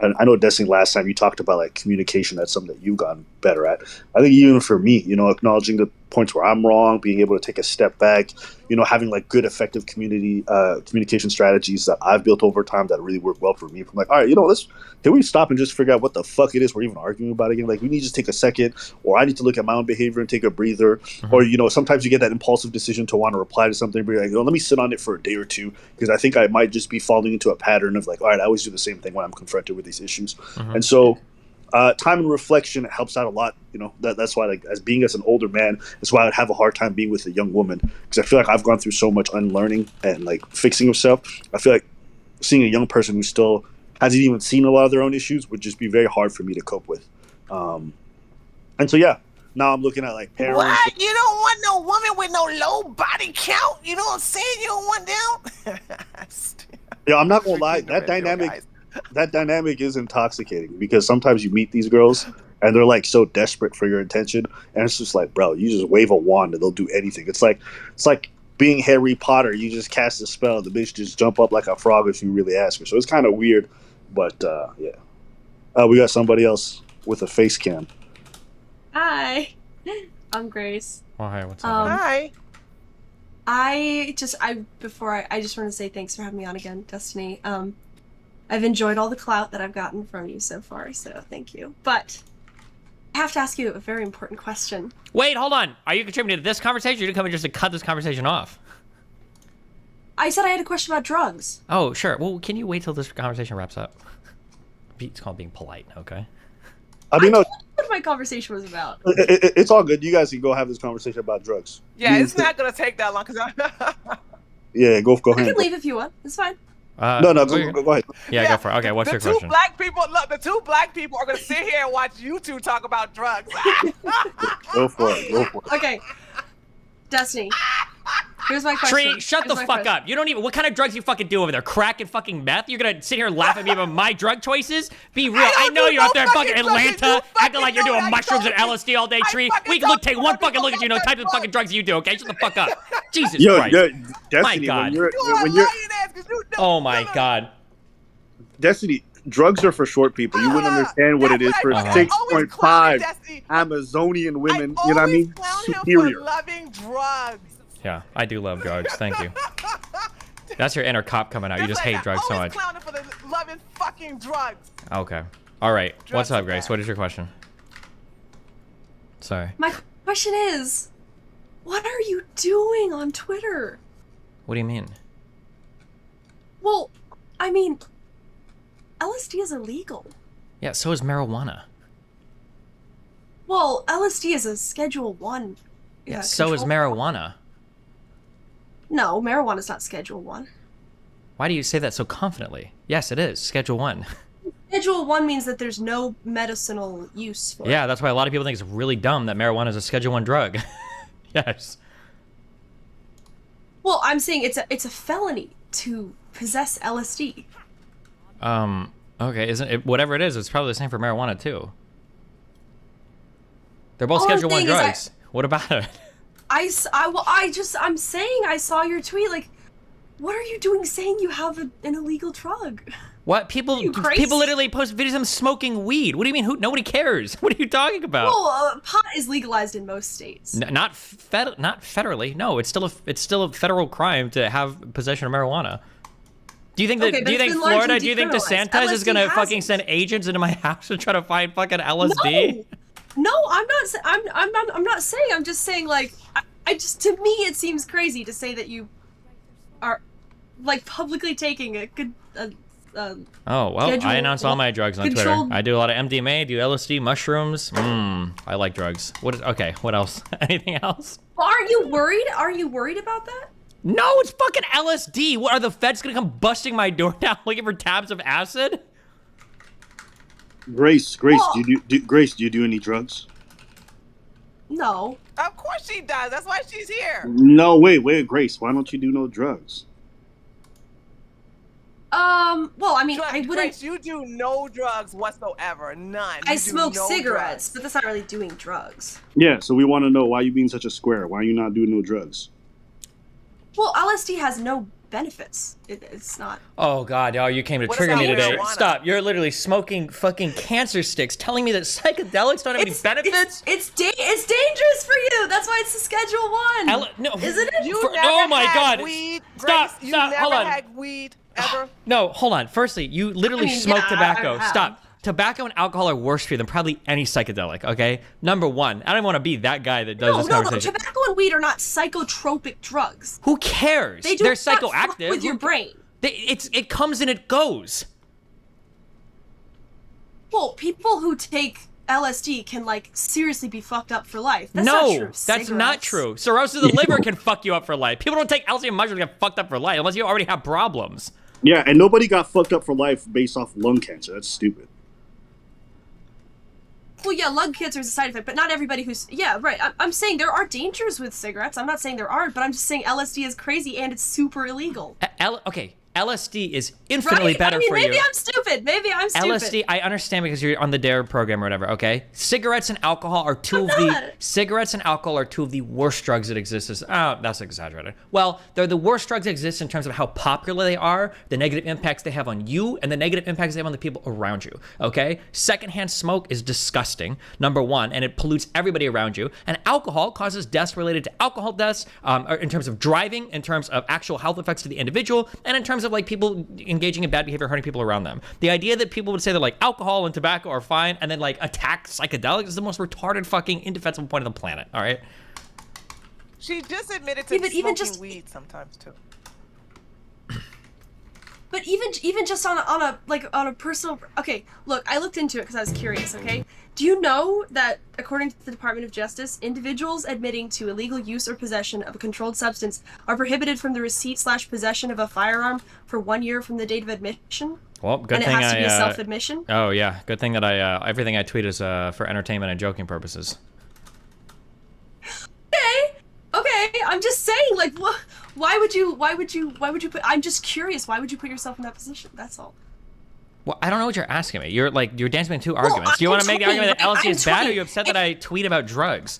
And I know, Destiny, last time you talked about like communication, that's something that you've gotten better at. I think even for me, you know, acknowledging points where I'm wrong, being able to take a step back, having like good, effective communication strategies that I've built over time that really work well for me. From like, all right, can we stop and just figure out what the fuck it is we're even arguing about again? Like, we need to just take a second, or I need to look at my own behavior and take a breather. Mm-hmm. Or, sometimes you get that impulsive decision to want to reply to something, but you're like, let me sit on it for a day or two, because I think I might just be falling into a pattern of like, all right, I always do the same thing when I'm confronted with these issues. Mm-hmm. And so time and reflection helps out a lot. That's why, like, as an older man, that's why I'd have a hard time being with a young woman, because I feel like I've gone through so much unlearning and like fixing himself. I feel like seeing a young person who still hasn't even seen a lot of their own issues would just be very hard for me to cope with. And so, yeah, now I'm looking at like parents. What? You don't want no woman with no low body count? You know what I'm saying? You don't want them? Yeah, I'm not gonna lie. That dynamic is intoxicating, because sometimes you meet these girls and they're like so desperate for your attention, and it's just like, bro, you just wave a wand and they'll do anything. It's like being Harry Potter. You just cast a spell, the bitch just jump up like a frog if you really ask her. So it's kind of weird, but yeah. We got somebody else with a face cam. Hi, I'm Grace. Oh, hi, what's up? Hi. I just want to say thanks for having me on again, Destiny. I've enjoyed all the clout that I've gotten from you so far, so thank you. But I have to ask you a very important question. Wait, hold on. Are you contributing to this conversation, or are you coming just to cut this conversation off? I said I had a question about drugs. Oh, sure. Well, can you wait till this conversation wraps up? It's called being polite, okay? I mean, what my conversation was about. It's all good. You guys can go have this conversation about drugs. Yeah, it's not going to take that long. Yeah, go ahead. I can leave if you want. It's fine. No, go ahead. Yeah, go for it. Okay, what's your question? The two black people are going to sit here and watch you two talk about drugs. Go for it. Okay. Destiny. Here's my question. Tree, shut the fuck up. You don't even... What kind of drugs you fucking do over there? Crack and fucking meth? You're gonna sit here and laugh at me about my drug choices? Be real. I know you're up there in fucking Atlanta acting like you're doing mushrooms and LSD all day, Tree. We can take one fucking look at you, know types of fucking drugs you do, okay? Shut the fuck up. Jesus Christ. Destiny, my God. When you're oh my God. Destiny, drugs are for short people. You wouldn't understand what it is for 6.5 Amazonian women. You know what I mean? Superior. Loving drugs. Yeah, I do love drugs. Thank you. That's your inner cop coming out. You just hate drugs so much. Clowning for the loving fucking drugs. Okay. All right. What's up, Grace? What is your question? Sorry. My question is, what are you doing on Twitter? What do you mean? Well, I mean, LSD is illegal. Yeah, so is marijuana. Well, LSD is a Schedule 1. Yeah, so is marijuana. No, marijuana's not Schedule 1. Why do you say that so confidently? Yes, it is. Schedule 1. Schedule 1 means that there's no medicinal use for it. Yeah, that's why a lot of people think it's really dumb that marijuana is a Schedule 1 drug. Yes. Well, I'm saying it's a felony to possess LSD. Okay, isn't it, whatever it is, it's probably the same for marijuana too. They're both Schedule 1 drugs. What about it? I'm saying I saw your tweet. Like, what are you doing saying you have an illegal drug? What? People literally post videos of them smoking weed. What do you mean? Nobody cares. What are you talking about? Well, pot is legalized in most states. Not federally. No, it's still a federal crime to have possession of marijuana. Do you think that? Do you think Florida? Do you think DeSantis is gonna fucking send agents into my house to try to find fucking LSD? No, I'm not saying. I'm just saying, like, I just, to me it seems crazy to say that you are like publicly taking a good. Oh well, I announce all my drugs on Twitter. I do a lot of MDMA, do LSD, mushrooms. I like drugs. Okay, what else? Anything else? Well, aren't you worried? Are you worried about that? No, it's fucking LSD. What, are the feds gonna come busting my door down looking for tabs of acid? Grace, do you do any drugs? No. Of course she does. That's why she's here. No, wait, Grace. Why don't you do no drugs? Well, I mean, I wouldn't. Grace, you do no drugs whatsoever. None. I smoke cigarettes, but that's not really doing drugs. Yeah, so we want to know why you being such a square. Why you not doing no drugs? Well, LSD has no benefits. It's not. Oh God! Oh, you came to What trigger about me today. marijuana? Stop! You're literally smoking fucking cancer sticks, telling me that psychedelics don't have any benefits. It's dangerous for you. That's why it's a Schedule 1. No, isn't it? You For- never oh my had God. weed, Stop, Grace? You stop, never hold on. had weed ever? No, hold on. Firstly, you literally I mean, smoke yeah, tobacco. I have. Stop. Tobacco and alcohol are worse for you than probably any psychedelic, okay? Number one, I don't want to be that guy that does this No. conversation. Tobacco and weed are not psychotropic drugs. Who cares? They do They're not fuck psychoactive. with your brain. It comes and it goes. Well, people who take LSD can like seriously be fucked up for life. That's No, not true. that's not true. Cirrhosis of the liver can fuck you up for life. People don't take LSD and mushrooms to get fucked up for life unless you already have problems. Yeah, and nobody got fucked up for life based off lung cancer. That's stupid. Well, yeah, lung cancer is a side effect, but not everybody who's... Yeah, right. I'm saying there are dangers with cigarettes. I'm not saying there aren't, but I'm just saying LSD is crazy and it's super illegal. Okay, LSD is infinitely Right? better I mean, for maybe you. I'm stupid. Maybe I'm stupid. LSD, I understand because you're on the DARE program or whatever, okay? Cigarettes and alcohol are two of the worst drugs that exist. Oh, that's exaggerated. Well, they're the worst drugs that exist in terms of how popular they are, the negative impacts they have on you, and the negative impacts they have on the people around you, okay? Secondhand smoke is disgusting, number one, and it pollutes everybody around you. And alcohol causes deaths related to alcohol deaths, or in terms of driving, in terms of actual health effects to the individual, and in terms of like people engaging in bad behavior, hurting people around them. The idea that people would say that like alcohol and tobacco are fine and then like attack psychedelics is the most retarded fucking indefensible point of the planet. All right. She just admitted to Yeah, but even smoking just- weed sometimes too. But even just on a personal... Okay, look, I looked into it because I was curious, okay? Do you know that, according to the Department of Justice, individuals admitting to illegal use or possession of a controlled substance are prohibited from the receipt/possession of a firearm for 1 year from the date of admission? Well, good And thing it has to be a I. self-admission? Oh yeah, good thing that I everything I tweet is for entertainment and joking purposes. Okay, I'm just saying, like, why would you put... I'm just curious, why would you put yourself in that position? That's all. Well, I don't know what you're asking me. You're dancing between two arguments. Do you I'm want to make the argument that tweeting, LSD is bad, or I'm are you upset that I tweet about drugs?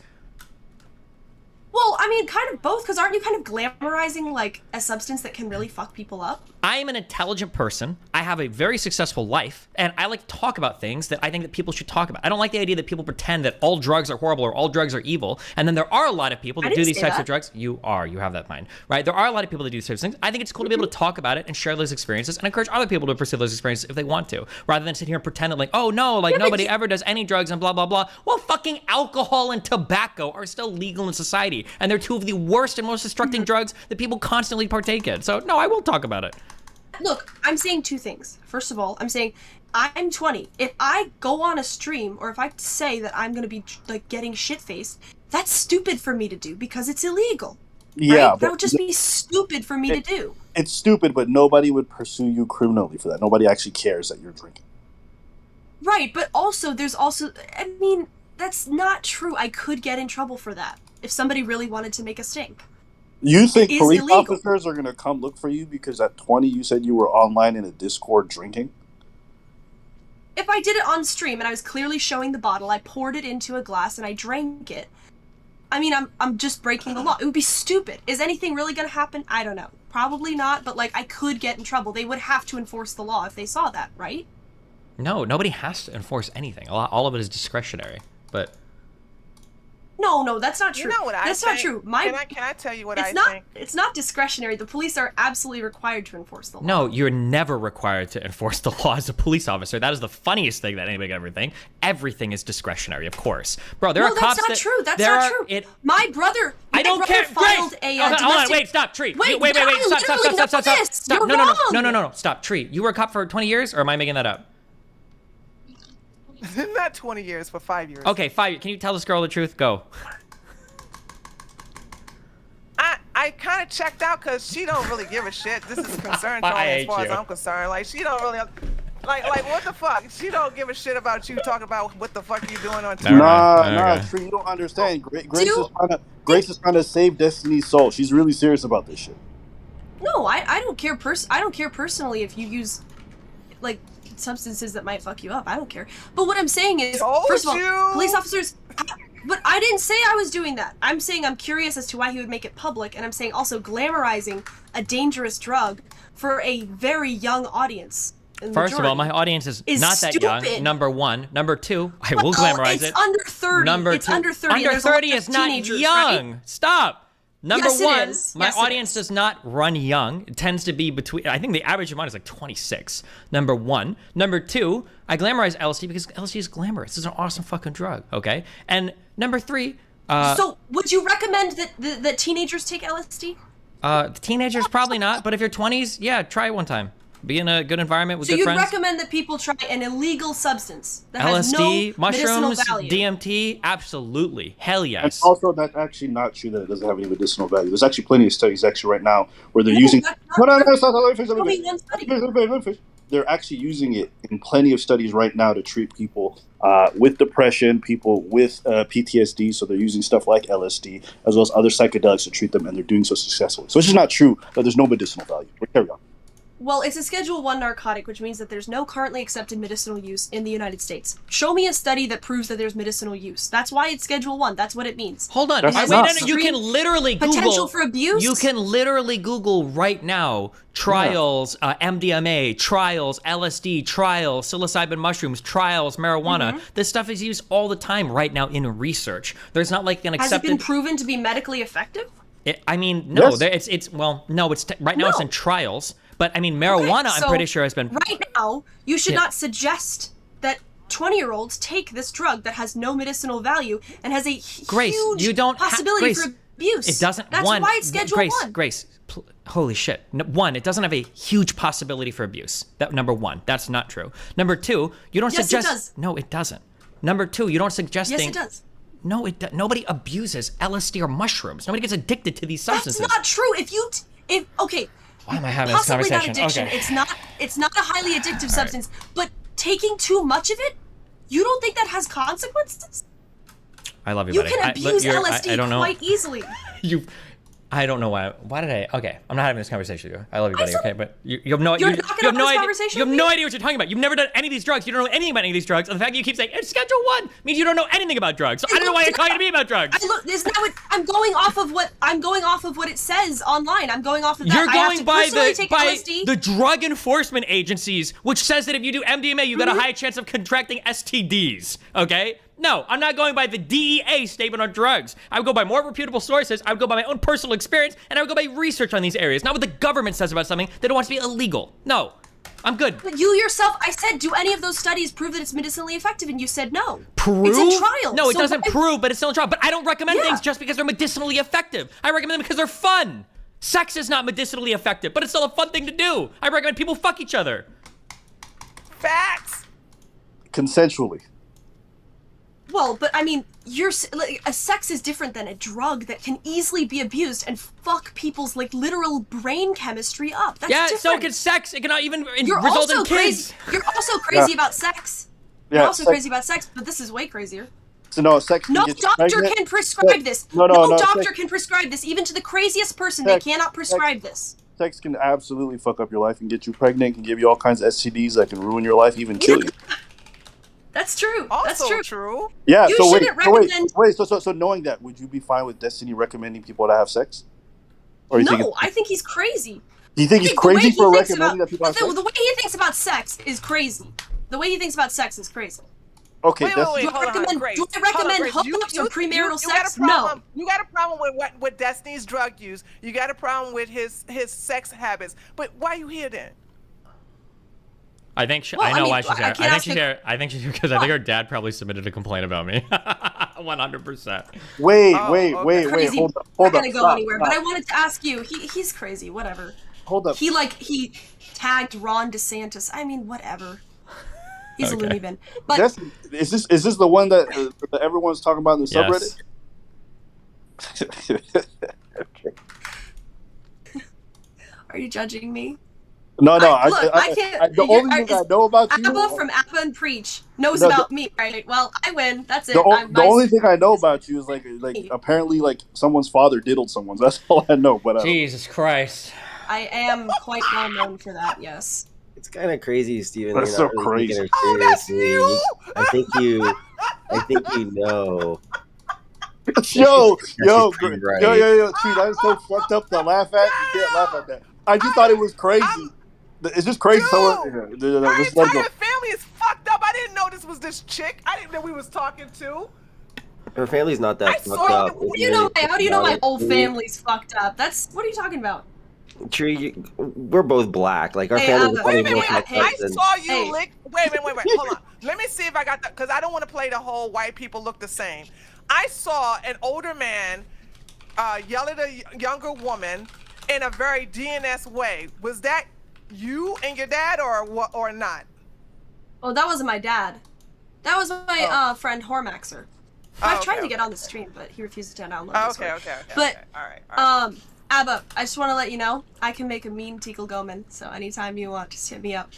Well, I mean, kind of both, because aren't you kind of glamorizing, like, a substance that can really fuck people up? I am an intelligent person. I have a very successful life, and I like to talk about things that I think that people should talk about. I don't like the idea that people pretend that all drugs are horrible or all drugs are evil, and then there are a lot of people that do these types of drugs. You have that mind, right? There are a lot of people that do these types of things. I think it's cool to be able to talk about it and share those experiences and encourage other people to pursue those experiences if they want to, rather than sit here and pretend that like, oh no, like nobody ever does any drugs and blah, blah, blah. Well, fucking alcohol and tobacco are still legal in society, and they're two of the worst and most destructive drugs that people constantly partake in. So no, I will talk about it. Look, I'm saying two things. First of all, I'm saying I'm 20. If I go on a stream or if I say that I'm going to be like getting shit-faced, that's stupid for me to do because it's illegal. Yeah, right? That would just be stupid for me to do. It's stupid, but nobody would pursue you criminally for that. Nobody actually cares that you're drinking. Right, but also there's also, I mean, that's not true. I could get in trouble for that if somebody really wanted to make a stink. You think It is police illegal. officers are going to come look for you because at 20 you said you were online in a Discord drinking? If I did it on stream and I was clearly showing the bottle, I poured it into a glass and I drank it. I mean, I'm just breaking the law. It would be stupid. Is anything really going to happen? I don't know. Probably not, but like I could get in trouble. They would have to enforce the law if they saw that, right? No, nobody has to enforce anything. All of it is discretionary. But No, that's not true. You know what I That's think? not true. Can I tell you what I think? It's not discretionary. The police are absolutely required to enforce the law. no, you're never required to enforce the law as a police officer. That is the funniest thing that anybody could ever think. Everything is discretionary, of course. Bro, there are cops that's not true. That's there not are- true. My brother filed a hold on, wait, stop, Tree. Wait, wait, I stop, literally know stop. this. Stop. You're No, stop, Tree. You were a cop for 20 years, or am I making that up? Not 20 years, for 5 years. Okay, 5 years. Can you tell this girl the truth? Go. I kind of checked out because she don't really give a shit. This is concerned I Tony, as hate far as you. I'm concerned. Like, she don't really... Like what the fuck? She don't give a shit about you talking about what the fuck you doing on Twitter. Nah, Tree, you don't understand. Grace is trying to save Destiny's soul. She's really serious about this shit. No, I don't care. I don't care personally if you use like substances that might fuck you up. I don't care. But what I'm saying is, Told first of all, you. police officers But I didn't say I was doing that. I'm saying I'm curious as to why he would make it public, and I'm saying also glamorizing a dangerous drug for a very young audience. First of all, my audience is not that stupid. young. Number one. Number two, I will glamorize it. It's under 30. Number It's two, under 30. Under There's a lot 30 of is not teenagers, young. right? Stop. Number Yes, it one, is. my Yes, it audience is. does not run young. It tends to be between, I think the average amount is like 26. Number one. Number two, I glamorize LSD because LSD is glamorous. It's an awesome fucking drug, okay? And number three, so would you recommend that teenagers take LSD? teenagers probably not, but if you're 20s, yeah, try it one time. Be in a good environment with So good you'd friends. recommend that people try an illegal substance that has LSD, no medicinal mushrooms, value? DMT, absolutely. Hell yes. And also, that's actually not true that it doesn't have any medicinal value. There's actually plenty of studies actually right now where they're using. that's No, not no, no, stop, let me finish. Show me one study. Let me finish. They're actually using it in plenty of studies right now to treat people with depression, people with PTSD. So they're using stuff like LSD as well as other psychedelics to treat them, and they're doing so successfully. So it's just not true that there's no medicinal value. But carry on. Well, it's a Schedule 1 narcotic, which means that there's no currently accepted medicinal use in the United States. Show me a study that proves that there's medicinal use. That's why it's Schedule 1. That's what it means. Hold on. That's Wait, not- no, you can literally Google. Potential for abuse? You can literally Google right now trials, MDMA, trials, LSD, trials, psilocybin mushrooms, trials, marijuana. This stuff is used all the time right now in research. There's not like an Has it accepted. been proven to be medically effective? I mean, no. Yes. It's well, no. It's right now. It's No. in trials. But I mean, marijuana. Okay, so I'm pretty sure has been. Right now, you should Yeah. not suggest that 20-year-olds take this drug that has no medicinal value and has a Grace, huge you don't possibility Grace, for abuse. It doesn't. That's one, why it's Schedule Grace, 1. Grace, holy shit. One, it doesn't have a huge possibility for abuse. That number one. That's not true. Number two, you don't Yes, it suggest. does. No, it doesn't. Number two, you don't suggest. Yes, it does. No, nobody abuses LSD or mushrooms. Nobody gets addicted to these substances. That's not true. Okay. Why am I having this Possibly not conversation? addiction. Okay. It's not a highly addictive substance, but taking too much of it, you don't think that has consequences? I love you, You buddy. can abuse LSD I don't know. quite easily. I don't know why. Why did I? Okay, I'm not having this conversation with you. I love you, buddy. said- Okay, but you have no. You're you not gonna you have have no this idea. conversation You have with no me? idea what you're talking about. You've never done any of these drugs. You don't know anything about any of these drugs. And the fact that you keep saying it's Schedule 1 means you don't know anything about drugs. So I don't know why you're talking to me about drugs. I'm going off of what it says online. I'm going off of that. You're I have going to by personally take LSD. the drug enforcement agencies, which says that if you do MDMA, you got Mm-hmm. a high chance of contracting STDs. Okay? No, I'm not going by the DEA statement on drugs. I would go by more reputable sources. I would go by my own personal experience, and I would go by research on these areas, not what the government says about something that it wants to be illegal. No, I'm good. But you yourself, I said, do any of those studies prove that it's medicinally effective? And you said no. Prove? It's in trial. No, it So doesn't why- prove, but it's still in trial. But I don't recommend Yeah. things just because they're medicinally effective. I recommend them because they're fun. Sex is not medicinally effective, but it's still a fun thing to do. I recommend people fuck each other. Facts. Consensually. Well, but I mean, a sex is different than a drug that can easily be abused and fuck people's literal brain chemistry up. That's Yeah, different. so can sex. It cannot even You're result also in kids. crazy. You're also crazy Yeah. about sex. Yeah, You're also sex- crazy about sex, but this is way crazier. So no, sex can No get you doctor pregnant. can prescribe this. No, doctor sex- can prescribe this. Even to the craziest person, Sex- they cannot prescribe this. Sex can absolutely fuck up your life and get you pregnant, can give you all kinds of STDs that can ruin your life, even kill you. That's true. Also That's true. true. Yeah, You so wait, shouldn't so wait, recommend- wait, so knowing that, would you be fine with Destiny recommending people to have sex? Or you think No, I think he's crazy. do you think he's The way crazy he for thinks recommending about- that people have sex? the way he thinks about sex is crazy. The way he thinks about sex is crazy. Okay, Wait, Destiny. wait, Do I hold on, recommend- Grace. do I Hold on, recommend Grace. hookups or premarital you got a sex? No. problem. You got a problem with Destiny's drug use. You got a problem with his sex habits. But why are you here then? I think Well, I know I mean, why she's I here. can't I think ask she's a- here. I think she's here because I think her dad probably submitted a complaint about me. 100%. Wait, Oh, wait, okay. wait, Crazy. hold up, Not hold up. gonna go Stop, anywhere. stop. But I wanted to ask you. He's crazy. Whatever. Hold up. He tagged Ron DeSantis. I mean, whatever. He's Okay. a loony bin. But Destiny, is this the one that everyone's talking about in the Yes. subreddit? Okay. are you judging me? No, Look, I can't. the only thing I know about you. Abba from Abba and Preach knows No, about me, right? Well, I win. That's it. The only thing I know about you is like apparently like someone's father diddled someone. That's all I know. But Jesus Christ. I am quite well known for that. Yes. It's kind of crazy, Steven. That's You're not so really crazy. taking her seriously. I think you know yo, yo, Right. yo, Tree, that is so fucked up to laugh at. You can't laugh at that. I just thought it was crazy. It's just crazy. Our entire family is fucked up. I didn't know this was this chick. I didn't know we was talking to. Her family's not that fucked up. How do you know my whole family's fucked up? What are you talking about? Tree, we're both black. Like our family. I saw you lick. Wait. Hold on. Let me see if I got that, because I don't want to play the whole white people look the same. I saw an older man yell at a younger woman in a very DNS way. Was that you and your dad, or not? Oh, that wasn't my dad. That was my friend Hormaxer. I've tried to get on the stream, but he refuses to download Discord. Okay. But all right. Abba, I just want to let you know I can make a mean Teakle Goman. So anytime you want, just hit me up,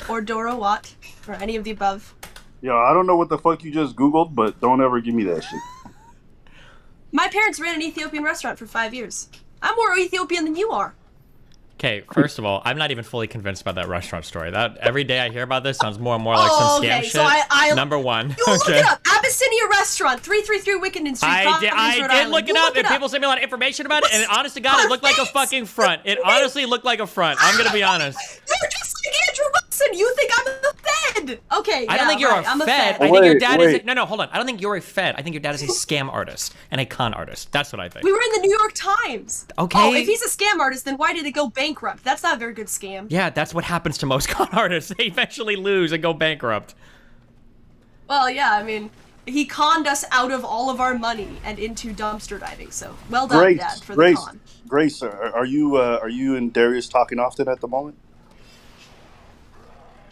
or Dora Watt, or any of the above. Yo, I don't know what the fuck you just Googled, but don't ever give me that shit. My parents ran an Ethiopian restaurant for 5 years. I'm more Ethiopian than you are. Okay, first of all, I'm not even fully convinced about that restaurant story. That every day I hear about this sounds more and more like some scam shit. So Number one. You look it up. Abyssinia Restaurant, 333 Wickenden Street. I did look it up, and people sent me a lot of information about it, and honest to God, it looked like a fucking front. It honestly looked like a front. I'm gonna be honest. You're just like Andrew Wilson. You think I'm a Fed? Okay, I don't think you're I'm a Fed. I think your dad is. No, hold on. I don't think you're a Fed. I think your dad is a scam artist and a con artist. That's what I think. We were in the New York Times. Okay. Oh, if he's a scam artist, then why did it go bankrupt? That's not a very good scam. Yeah, that's what happens to most con artists. They eventually lose and go bankrupt. Well, yeah, I mean, he conned us out of all of our money and into dumpster diving. So, well done, Dad, for the con. Grace, are you and Darius talking often at the moment?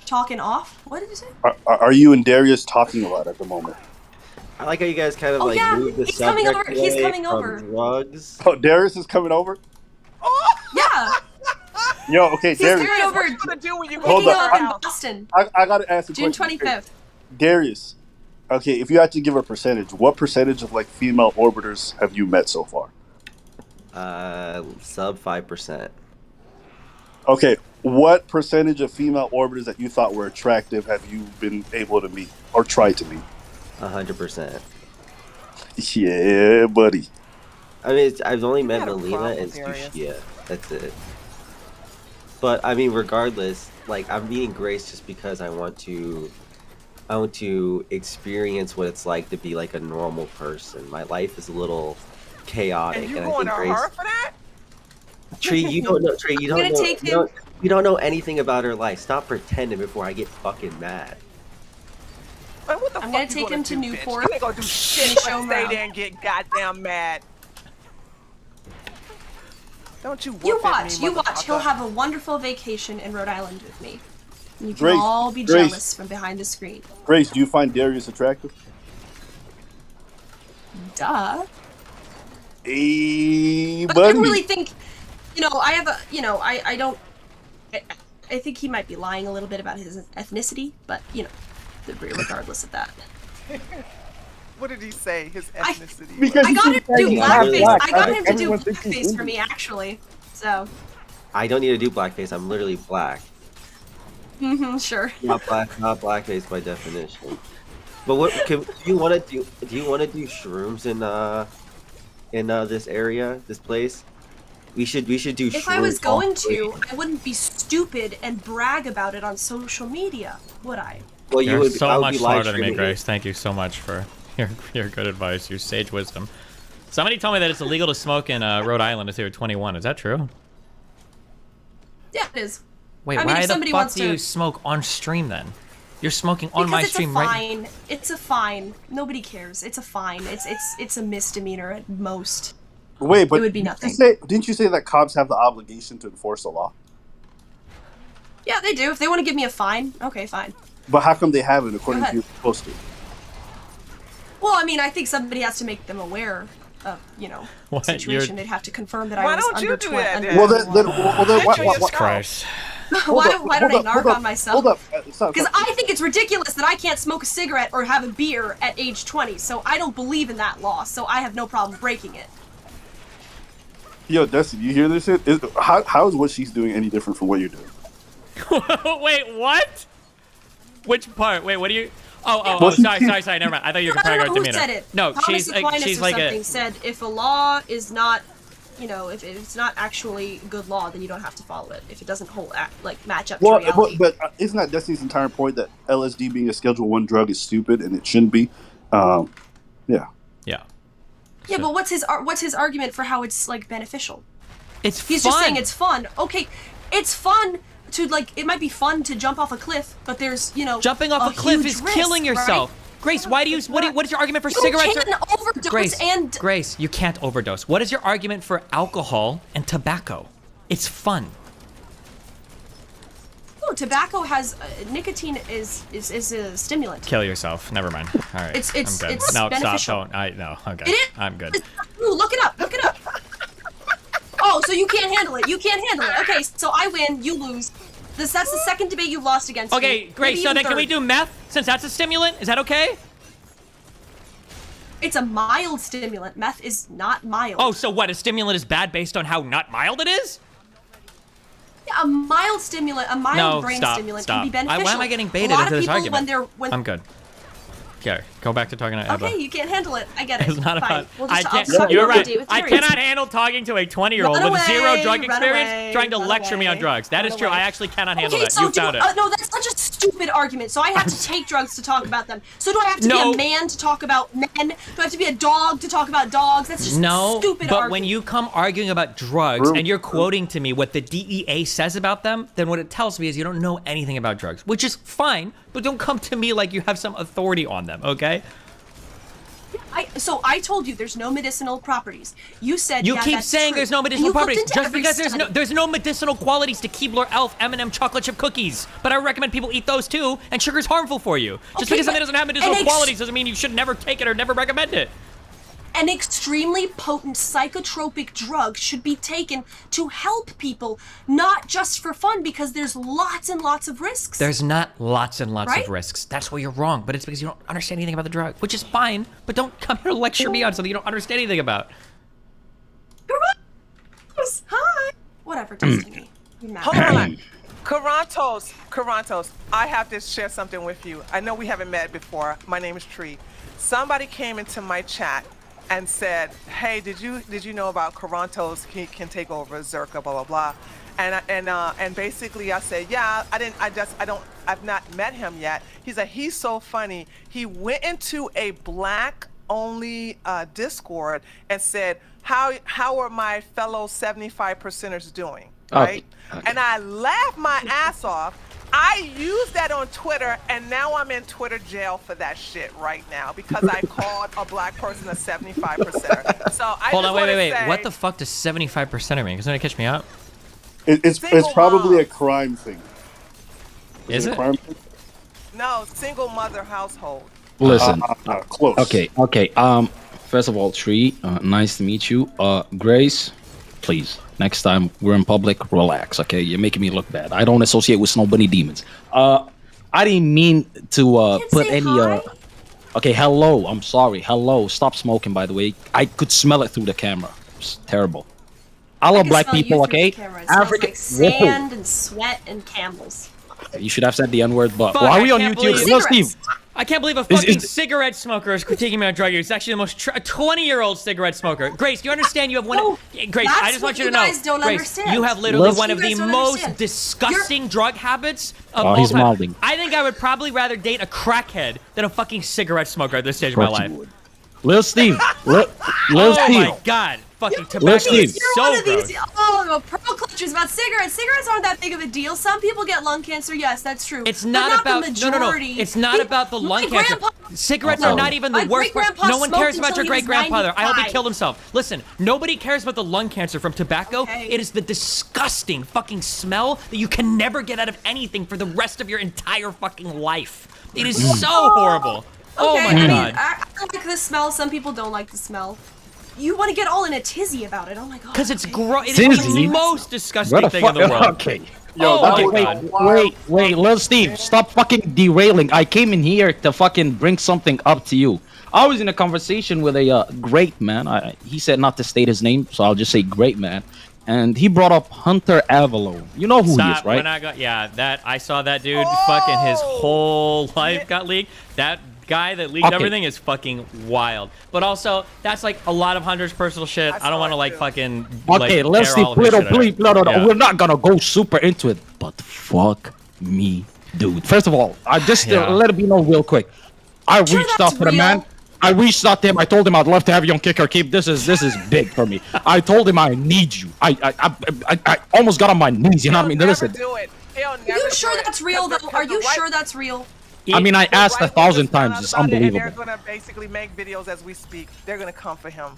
Talking off? What did you say? Are you and Darius talking a lot at the moment? I like how you guys kind of move the he's coming subject over. He's away coming from over. drugs. Oh, Darius is coming over? Yeah. Yo, okay, He's Darius. coming over. What you gonna do when you Hold go up. in Boston. I gotta ask a June question. 25th. Darius, okay, if you had to give a percentage, what percentage of female orbiters have you met so far? Sub 5%. Okay, what percentage of female orbiters that you thought were attractive have you been able to meet or tried to meet? 100%. Yeah, buddy. I mean, I've only met Melina and Sushia. That's it. But I mean, regardless, I'm meeting Grace just because I want to experience what it's like to be like a normal person. My life is a little chaotic, and you going to her for that? Tree, you don't know. Tree, you don't know. You don't know anything about her life. Stop pretending before I get fucking mad. Wait, what the I'm fuck gonna you take him to do, Newport. Bitch? You ain't gonna do shit but stay there and get goddamn mad. Don't you You whoop at watch. me, You watch. He'll motherfucker. have a wonderful vacation in Rhode Island with me. You can Grace, all be Grace. jealous from behind the screen. Grace, do you find Darius attractive? Duh. Hey, But buddy. I really think, I have a, I don't. I think he might be lying a little bit about his ethnicity, but regardless of that. What did he say? His ethnicity. I got him to do blackface. black. I got him to do Everyone thinks he's blackface for me, actually. So. I don't need to do blackface. I'm literally black. Sure. Not blackface by definition. But what do you want to do? Do you want to do shrooms in this area, this place? We should do shrooms. If I was going to, I wouldn't be stupid and brag about it on social media, would I? Well, You're so much smarter than me, Grace. Thank you so much for your good advice, your sage wisdom. Somebody told me that it's illegal to smoke in Rhode Island until you're 21. Is that true? Yeah, it is. Wait, I mean, why if the somebody fuck wants do you to... smoke on stream then? You're smoking on my stream, right? right? It's a fine. Nobody cares. It's a fine. It's a misdemeanor at most. Wait, but it would be nothing. Didn't you say that cops have the obligation to enforce the law? Yeah, they do. If they want to give me a fine, okay, fine. But how come they haven't, according to you, supposed to? Well, I mean, I think somebody has to make them aware of, the situation. They'd have to confirm that I was under 20. Well, then why? Christ. Why don't I narc on myself? Hold up. Because I think it's ridiculous that I can't smoke a cigarette or have a beer at age 20, so I don't believe in that law, so I have no problem breaking it. Yo, Dustin, you hear this shit? How is what she's doing any different from what you're doing? Wait, what? Which part? Wait, what do you... Sorry. Never mind. I thought you were comparing her to who demeanor. said it. No, Thomas Aquinas she's or like something a. said if a law is not, if it's not actually good law, then you don't have to follow it. If it doesn't match up to reality. But isn't that Destiny's entire point that LSD being a Schedule 1 drug is stupid and it shouldn't be? Yeah. Yeah, but what's his argument for how it's like beneficial? He's just saying it's fun. Okay, it's fun to it might be fun to jump off a cliff, but there's jumping off a cliff is killing yourself. Right? Grace, what is your argument for cigarettes? You can overdose Grace, you can't overdose. What is your argument for alcohol and tobacco? It's fun. No, tobacco has nicotine is a stimulant. Kill yourself. Never mind. All right. It's I'm good. it's no, beneficial. stop. No. Okay. It is. I'm good. Ooh, look it up. Oh, so you can't handle it. Okay, so I win, you lose. That's the second debate you've lost against me. Okay, great. So then can we do meth, since that's a stimulant? Is that okay? It's a mild stimulant. Meth is not mild. Oh, so what? A stimulant is bad based on how not mild it is? Yeah, a mild brain stimulant can be beneficial. Why am I getting baited into this argument? I'm good. Okay, go back to talking to Eva. Okay, you can't handle it. I get it. It's not fine. about. You're right. I cannot handle talking to a 20-year-old with zero drug experience trying to lecture me on drugs. That is true. I actually cannot handle that. You found it. No, that's such a stupid argument. So I have to take drugs to talk about them. So do I have to be a man to talk about men? Do I have to be a dog to talk about dogs? That's just a stupid but argument. when you come arguing about drugs and you're quoting to me what the DEA says about them, then what it tells me is you don't know anything about drugs, which is fine, but don't come to me like you have some authority on them, okay? So I told you there's no medicinal properties. You said you keep saying true. there's no medicinal properties just because study. there's no medicinal qualities to Keebler Elf M&M chocolate chip cookies. But I recommend people eat those too, and sugar's harmful for you. Just because something doesn't have medicinal qualities doesn't mean you should never take it or never recommend it. An extremely potent psychotropic drug should be taken to help people, not just for fun, because there's lots and lots of risks. There's not lots and lots of risks. That's where you're wrong, but it's because you don't understand anything about the drug, which is fine, but don't come here to lecture me on something you don't understand anything about. Hi! Whatever, Destiny. Hold on. Carantos, I have to share something with you. I know we haven't met before. My name is Tree. Somebody came into my chat and said, "Hey, did you know about Carantos? He can take over Zerka, blah blah blah." And basically I said, "Yeah, I've not met him yet." He said, "He's so funny. He went into a black only Discord and said, how are my fellow 75%ers doing?" Right? Okay. And I laughed my ass off. I used that on Twitter, and now I'm in Twitter jail for that shit right now because I called a black person a 75%er. So Hold on, wait. What the fuck does 75%er mean? Can somebody catch me up? It's probably a crime thing. Is it? A crime thing? No, single mother household. Listen. Close. Okay. First of all, Tree, nice to meet you. Grace, please. Next time we're in public, relax, okay? You're making me look bad. I don't associate with snowbunny demons. I didn't mean to put any Okay, hello. I'm sorry. Hello. Stop smoking, by the way. I could smell it through the camera. It's terrible. I love black people, okay? African like sand and sweat and camels. You should have said the N-word, but Fuck, why are we on YouTube? No, Steve. I can't believe a fucking cigarette smoker is critiquing me on drug use. It's actually the most 20-year-old cigarette smoker. Grace, do you understand you have one Grace, I just want you to know. Grace, you have literally one of the most disgusting drug habits of all time. Mouthing. I think I would probably rather date a crackhead than a fucking cigarette smoker at this stage of my life. Lil Steve. Oh my god. Fucking tobacco is so gross. Oh, pearl clutchers about cigarettes. Cigarettes aren't that big of a deal. Some people get lung cancer. Yes, that's true. It's not about the majority. No. It's not about the lung cancer. Cigarettes are not even the worst. No one cares about your great-grandfather. I hope he killed himself. Listen, nobody cares about the lung cancer from tobacco. Okay. It is the disgusting fucking smell that you can never get out of anything for the rest of your entire fucking life. It is so horrible. Oh my god. I like the smell. Some people don't like the smell. You want to get all in a tizzy about it. Oh my god. Because it's gross. It is the most disgusting thing in the world. Okay. Wait, Lil Steve, stop fucking derailing. I came in here to fucking bring something up to you. I was in a conversation with a great man. He said not to state his name, so I'll just say great man. and he brought up Hunter Avalon. You know who he Stop. is, right? When I got that I saw that dude. Fucking his whole life got leaked. That guy that leaked everything is fucking wild. But also, that's like a lot of Hunter's personal shit. I don't want to like fucking. Okay, like, let's air see. all of his shit Please, out. no. Yeah. We're not gonna go super into it, but fuck me, dude. First of all, I just let it be known real quick. I reached out to the man. I reached out to him. I told him I'd love to have you on Kick or Keep. This is big for me. I told him I need you. I almost got on my knees. You know what I mean? Listen. Do it. Are you sure that's real, though? Are you sure that's real? I mean, I asked 1,000 times. It's unbelievable. They're gonna basically make videos as we speak. They're gonna come for him.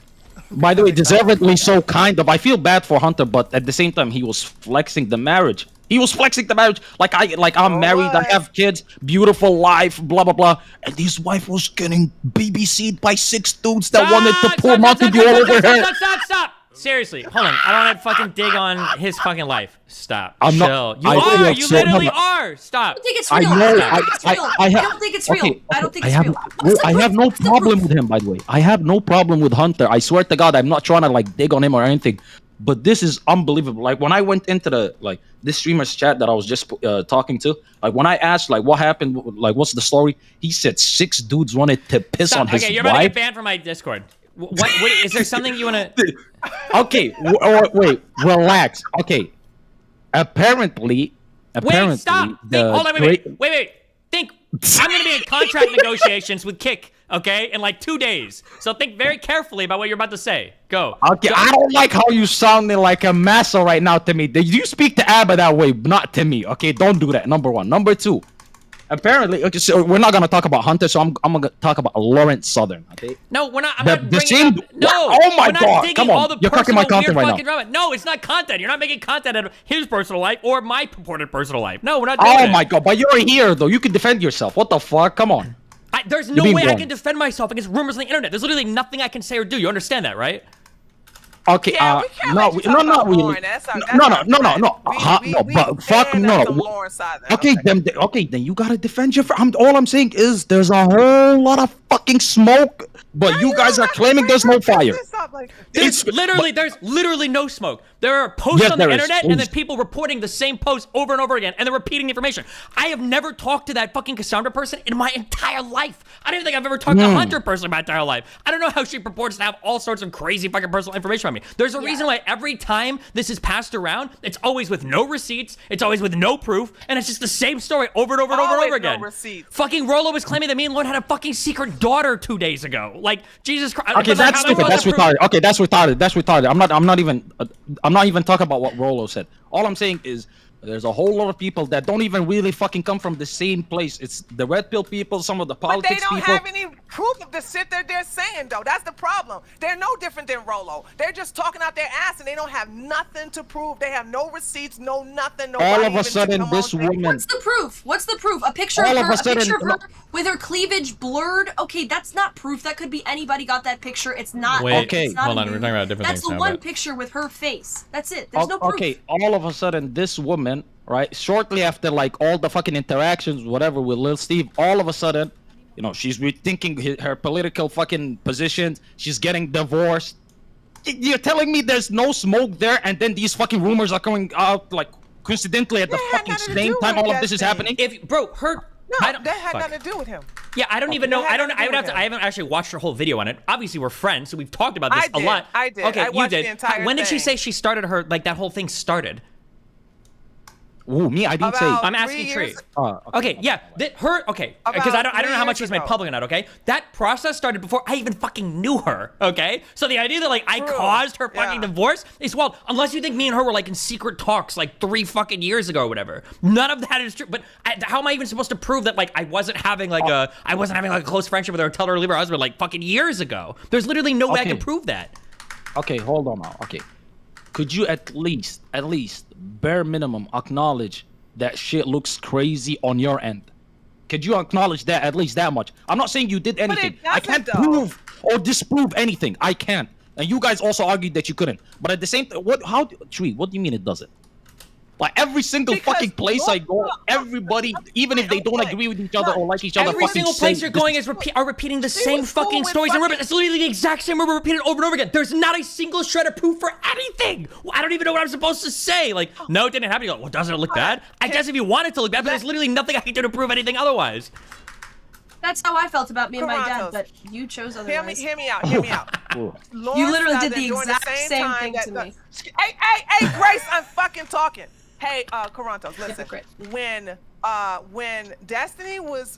By the way, deservedly so, kind of. I feel bad for Hunter, but at the same time, he was flexing the marriage. He was flexing the marriage. I'm married, I have kids, beautiful life, blah blah blah. And his wife was getting BBC'd by 6 dudes that wanted to pour Mountain Dew all over her. Stop! Seriously, hold on. I don't want to fucking dig on his fucking life. Stop. I'm Chill. not. You literally are. Stop. I don't think it's real. I don't think it's real. I don't think it's real. I have no problem with him, by the way. I have no problem with Hunter. I swear to God, I'm not trying to like dig on him or anything. But this is unbelievable. Like when I went into the this streamer's chat that I was just talking to, like when I asked like what happened, like what's the story, he said 6 dudes wanted to piss on his wife. Okay, you're about to get banned from my Discord. What is there something you want to? Okay, wait, relax. Okay, apparently. Wait, stop. Wait. Think. I'm gonna be in contract negotiations with Kick. Okay, in like 2 days. So think very carefully about what you're about to say. Go. Okay, I don't like how you sounding like a massa right now to me. You speak to Abba that way, not to me. Okay, don't do that. Number 1. Number 2. Apparently, okay, so we're not gonna talk about Hunter, so I'm gonna talk about Lawrence Southern. Okay. No, we're not. I'm not bringing same. Up, no. Oh my God! Come on, you're cooking my content right now. Drama. No, it's not content. You're not making content out of his personal life or my purported personal life. No, we're not doing it. Oh my God! But you're here though. You can defend yourself. What the fuck? Come on. There's no way I can defend myself against rumors on the internet. There's literally nothing I can say or do. You understand that, right? Okay, not really. No. But fuck no. Okay, then you gotta defend your friend. All I'm saying is there's a whole lot of fucking smoke, but you guys are claiming there's no fire. There's literally no smoke. There are posts on the internet and then people reporting the same post over and over again and they're repeating the information. I have never talked to that fucking Cassandra person in my entire life. I don't even think I've ever talked to Hunter person in my entire life. I don't know how she purports to have all sorts of crazy fucking personal information on me. There's a reason why every time this is passed around, it's always with no receipts, it's always with no proof, and it's just the same story over and over and over again. Fucking Rolo was claiming that me and Lloyd had a fucking secret daughter 2 days ago. Like, Jesus Christ. Okay, that's stupid. That's retarded. Okay, that's retarded. I'm not even talking about what Rolo said. All I'm saying is there's a whole lot of people that don't even really fucking come from the same place. It's the red pill people, some of the politics people. But they don't have any proof of the shit that they're saying, though. That's the problem. They're no different than Rolo. They're just talking out their ass, and they don't have nothing to prove. They have no receipts, no nothing. All of a sudden, this woman. What's the proof? What's the proof? A picture of her with her cleavage blurred. Okay, that's not proof. That could be anybody got that picture. It's not. Wait, okay, hold on. We're talking about different things. That's the one picture with her face. That's it. There's no proof. Okay, all of a sudden, this woman, right? Shortly after like all the fucking interactions, whatever, with Lil Steve, all of a sudden, you know, she's rethinking her political fucking positions. She's getting divorced. You're telling me there's no smoke there, and then these fucking rumors are coming out like coincidentally at the fucking same time all of this is happening? That had nothing to do with him. Yeah, I don't even know. I haven't actually watched her whole video on it. Obviously, we're friends, so we've talked about this a lot. I did. Okay, I watched you did. The entire when did she thing. say she started her that whole thing started? Ooh, me, I didn't say. I'm asking Tree. Okay, yeah, because I don't know how much she's made public on that. Okay, that process started before I even fucking knew her. Okay, so the idea that like I caused her fucking divorce is wild. Unless you think me and her were like in secret talks like 3 fucking years ago or whatever. None of that is true. But how am I even supposed to prove that like I wasn't having like a close friendship with her and tell her to leave her husband like fucking years ago? There's literally no way I can prove that. Okay, hold on now. Okay. Could you at least, bare minimum, acknowledge that shit looks crazy on your end? Could you acknowledge that, at least that much? I'm not saying you did anything. I can't prove or disprove anything. I can't. And you guys also argued that you couldn't. But at the same time, Tree, what do you mean it doesn't? Like every single fucking place I go, everybody, even if they don't agree with each other or like each other, Every fucking single place say you're going is are repeating the same fucking stories and rumors. It's literally the exact same rumor repeated over and over again. There's not a single shred of proof for anything. Well, I don't even know what I'm supposed to say. Like, no, it didn't happen. You go, well, doesn't it look bad? I guess if you want it to look bad, but there's literally nothing I can do to prove anything otherwise. That's how I felt about me and my dad, Toronto's. but you chose otherwise. Hear me out. You literally did the exact same thing to me. Hey, Grace, I'm fucking talking. Hey, Carantos, listen. When Destiny was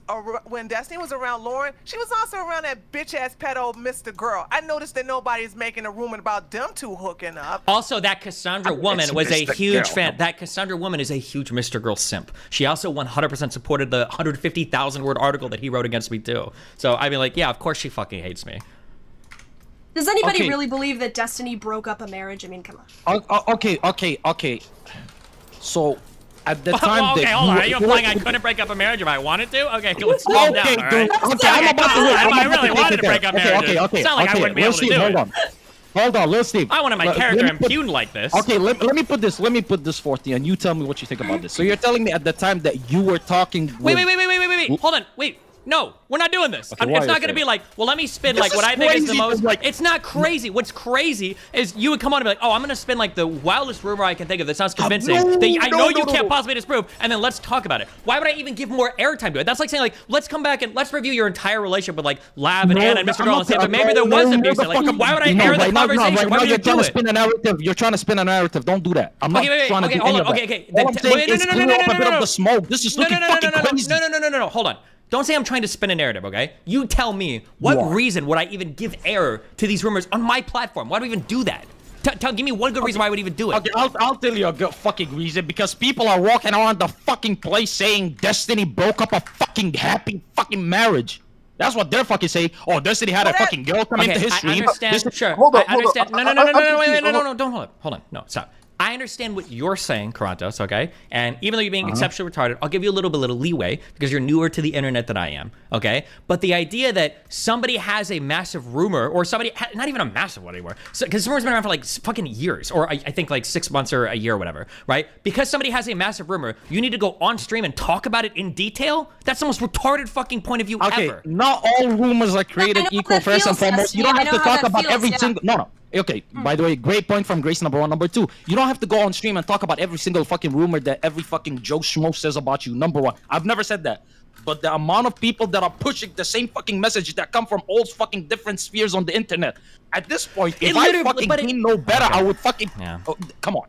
around Lauren, she was also around that bitch ass pedo Mr. Girl. I noticed that nobody's making a rumor about them two hooking up. Also, that Cassandra woman was a huge fan. That Cassandra woman is a huge Mr. Girl simp. She also 100% supported the 150,000 word article that he wrote against me too. So I mean, like, yeah, of course she fucking hates me. Does anybody really believe that Destiny broke up a marriage? I mean, come on. Okay. So, at the time okay, that hold on. Are you implying I couldn't break up a marriage if I wanted to? Okay, let's calm down, all right? I really wanted to break up marriages. It's not like I wouldn't be able to do it. Hold on, little Steve. I wanted my character impugned like this. Okay, let me put this forth to you, and you tell me what you think about this. So you're telling me at the time that you were talking with... Wait. Hold on, wait. No, we're not doing this. Okay, it's not going to be like, well, let me spin like what I think is the most... Like, it's not crazy. What's crazy is you would come on and be like, oh, I'm going to spin like the wildest rumor I can think of that sounds convincing. I know you can't possibly disprove, and then let's talk about it. Why would I even give more airtime to it? That's like saying, like, let's come back and let's review your entire relationship with, like, Lav and Anna and Mr. Girl and say, but maybe there was abuse. Like, why would I air the conversation? Why would you do it? You're trying to spin a narrative. Don't do that. I'm not trying to do any of that. Okay. All I'm saying is clear up a bit of the smoke. This is looking fucking crazy. No. Hold on. Don't say I'm trying to spin a narrative, okay? You tell me, what reason would I even give air to these rumors on my platform? Why do we even do that? Give me one good reason why I would even do it. Okay, I'll tell you a good fucking reason. Because people are walking around the fucking place saying Destiny broke up a fucking happy fucking marriage. That's what they're fucking saying. Oh, Destiny had a fucking girl come into his stream. I understand, sure. Hold on. No, don't hold on. No, stop. I understand what you're saying, Carantos, okay? And even though you're being exceptionally retarded, I'll give you a little leeway because you're newer to the internet than I am, okay? But the idea that somebody has a massive rumor, or somebody, not even a massive one anymore, because this rumor's been around for like fucking years, or I think like 6 months or a year or whatever, right? Because somebody has a massive rumor, you need to go on stream and talk about it in detail? That's the most retarded fucking point of view ever. Okay, not all rumors are created equal, first and foremost. You don't have to talk about every single... No. Okay, by the way, great point from Grace, number one. Number two, you don't have to go on stream and talk about every single fucking rumor that every fucking Joe Schmo says about you, number one. I've never said that. But the amount of people that are pushing the same fucking message that come from all fucking different spheres on the internet. At this point, if I fucking didn't know better, I would fucking... Yeah. Oh, come on.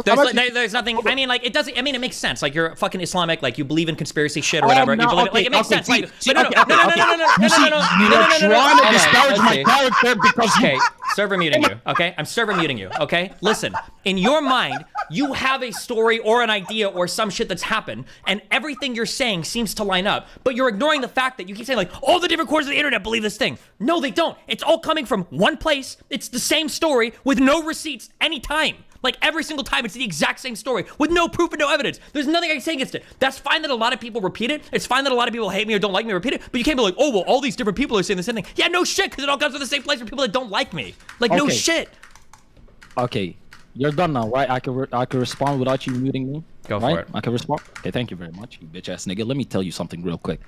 There's nothing. I mean, like, it doesn't. I mean, it makes sense. Like, you're fucking Islamic. Like, you believe in conspiracy shit or whatever. You believe, like, it makes sense. Like, but no. You're trying to disparage my character because. Okay, server muting you. Okay, I'm server muting you. Okay, listen. In your mind, you have a story or an idea or some shit that's happened, and everything you're saying seems to line up. But you're ignoring the fact that you keep saying like all the different corners of the internet believe this thing. No, they don't. It's all coming from one place. It's the same story with no receipts anytime. Like, every single time, it's the exact same story with no proof and no evidence. There's nothing I can say against it. That's fine that a lot of people repeat it. It's fine that a lot of people hate me or don't like me repeat it. But you can't be like, oh, well, all these different people are saying the same thing. Yeah, no shit, because it all comes from the same place for people that don't like me. Like, no shit. Okay, you're done now, right? I can respond without you muting me. Go for it. I can respond. Okay, thank you very much, you bitch-ass nigga. Let me tell you something real quick.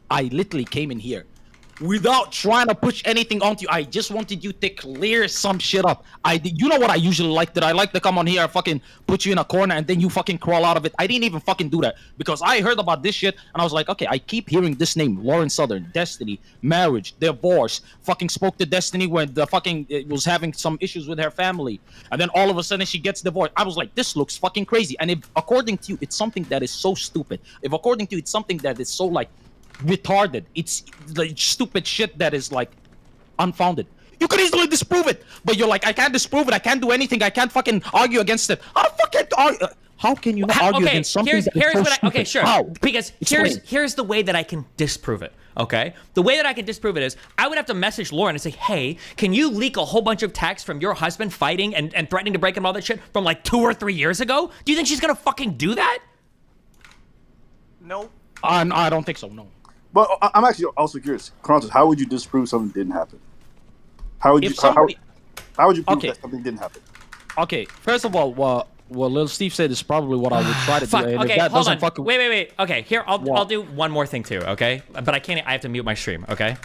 I literally came in here without trying to push anything onto you. I just wanted you to clear some shit up. You know what I usually like? That I like to come on here and fucking put you in a corner and then you fucking crawl out of it. I didn't even fucking do that because I heard about this shit and I was like, okay, I keep hearing this name, Lauren Southern, Destiny, marriage, divorce, fucking spoke to Destiny when the fucking was having some issues with her family, and then all of a sudden she gets divorced. I was like, this looks fucking crazy. And if according to you it's something that is so stupid, if according to you it's something that is so like retarded, it's like stupid shit that is like unfounded, you could easily disprove it, but you're like, I can't disprove it, I can't do anything, I can't fucking argue against it. How can you not argue against something that is so stupid? Okay, sure. How? Because here's the way that I can disprove it, okay? The way that I can disprove it is I would have to message Lauren and say, hey, can you leak a whole bunch of texts from your husband fighting and threatening to break him, all that shit from like 2 or 3 years ago? Do you think she's gonna fucking do that? No. I don't think so, no. But I'm actually also curious, Carantos, how would you disprove something didn't happen? How would you prove that something didn't happen? Okay, first of all, Well, Lil Steve said it's probably what I would try to do. Fuck. And Okay, if that hold doesn't on. fucking Wait. Okay, here I'll What? do one more thing too. Okay, but I can't. I have to mute my stream. Okay.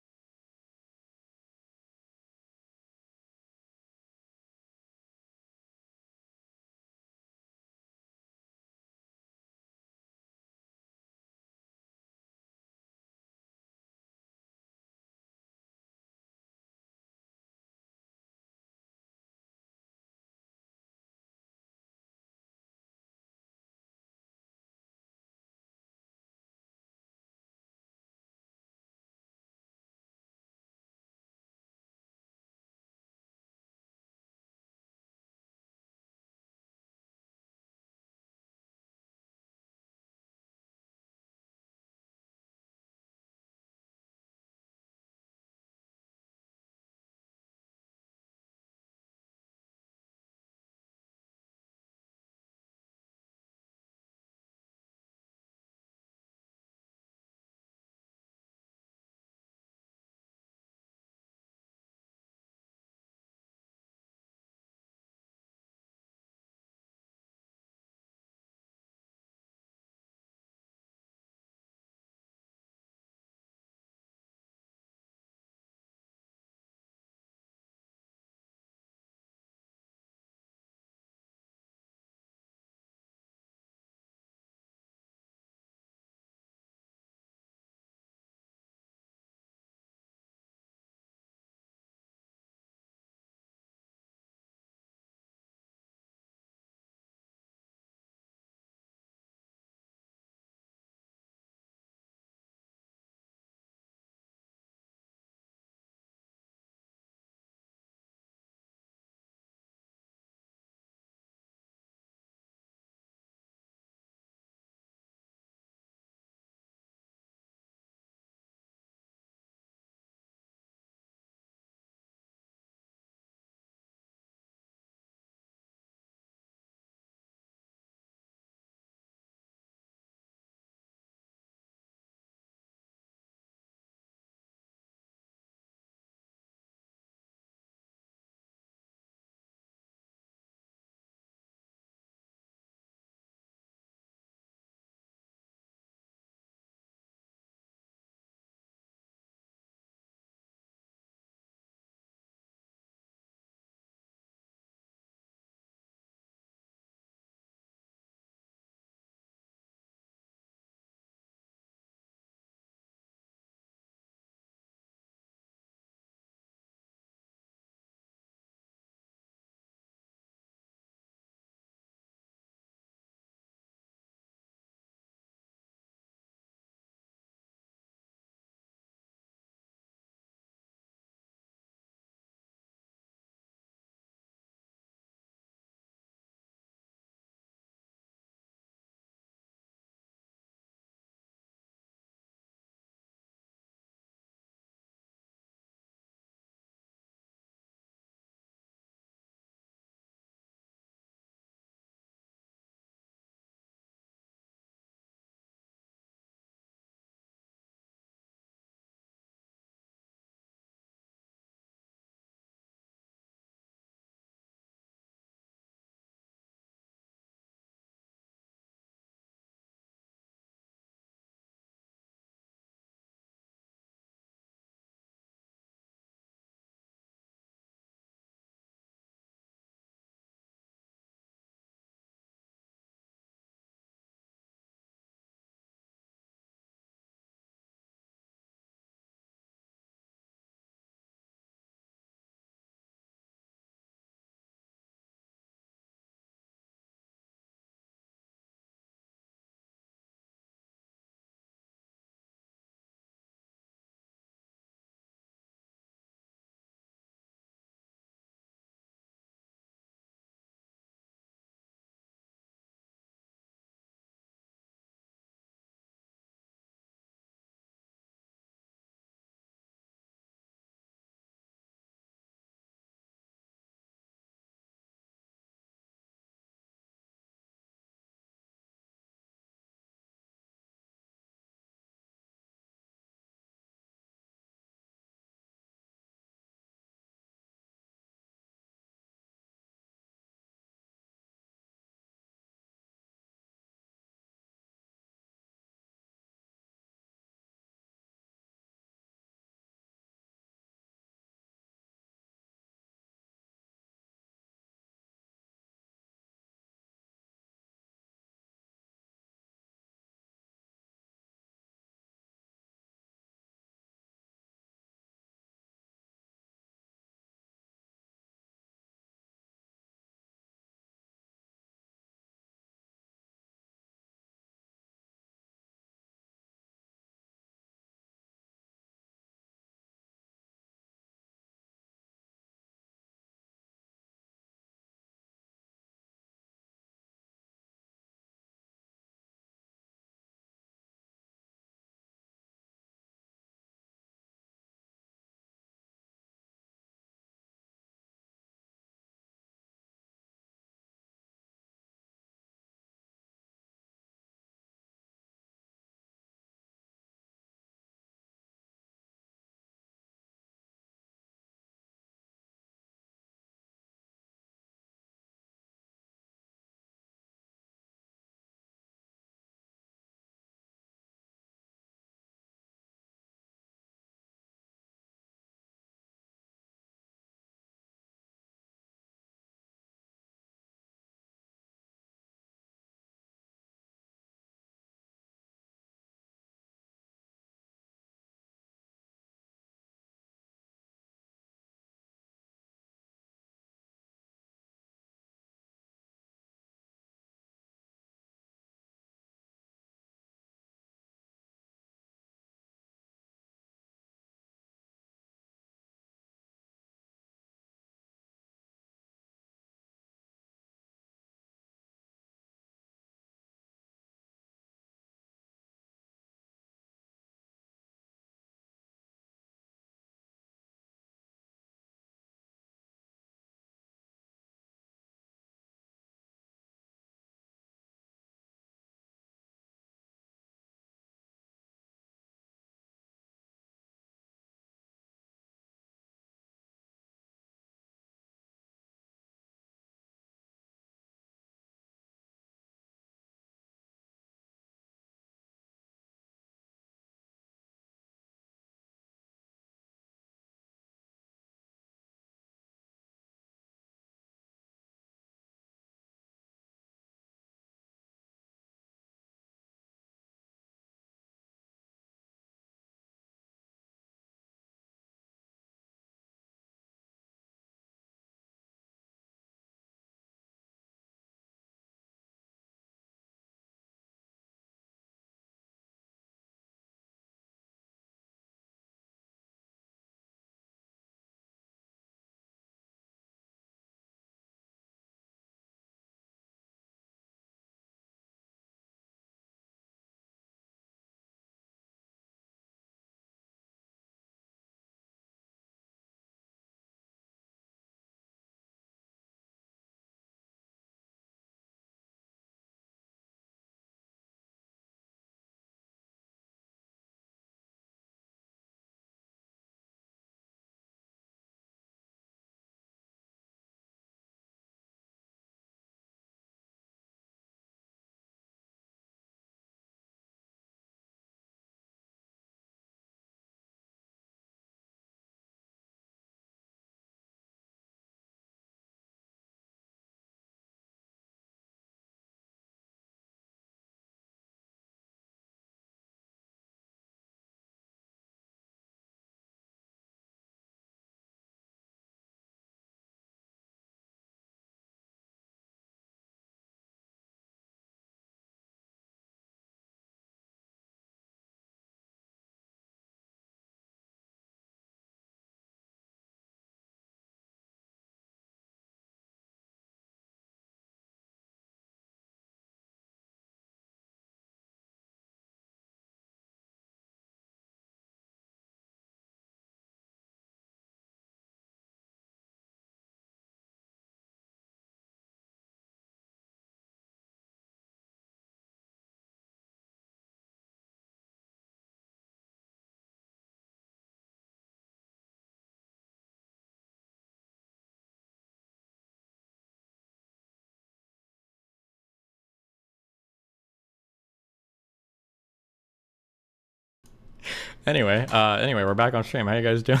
Anyway, we're back on stream. How you guys doing?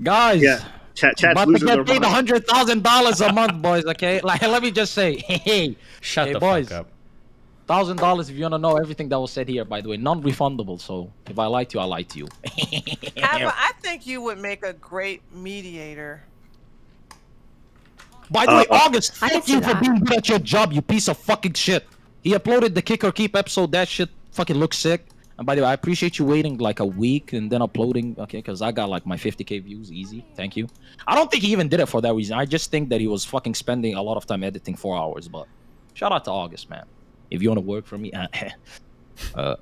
Guys, Yeah, chat's about to losing their get paid mind. $100,000 a month, boys. Okay, like let me just say, hey, Shut hey, the boys, fuck up. $1,000 if you wanna know everything that was said here. By the way, non-refundable. So if I lied to you, I lied to you. Abba, I think you would make a great mediator. By the way, August, I can thank see you for that. being good at your job, you piece of fucking shit. He uploaded the Kick or Keep episode. That shit fucking looks sick. And by the way, I appreciate you waiting like a week and then uploading, okay? Because I got like my 50K views easy. Thank you. I don't think he even did it for that reason. I just think that he was fucking spending a lot of time editing 4 hours. But shout out to August, man. If you want to work for me,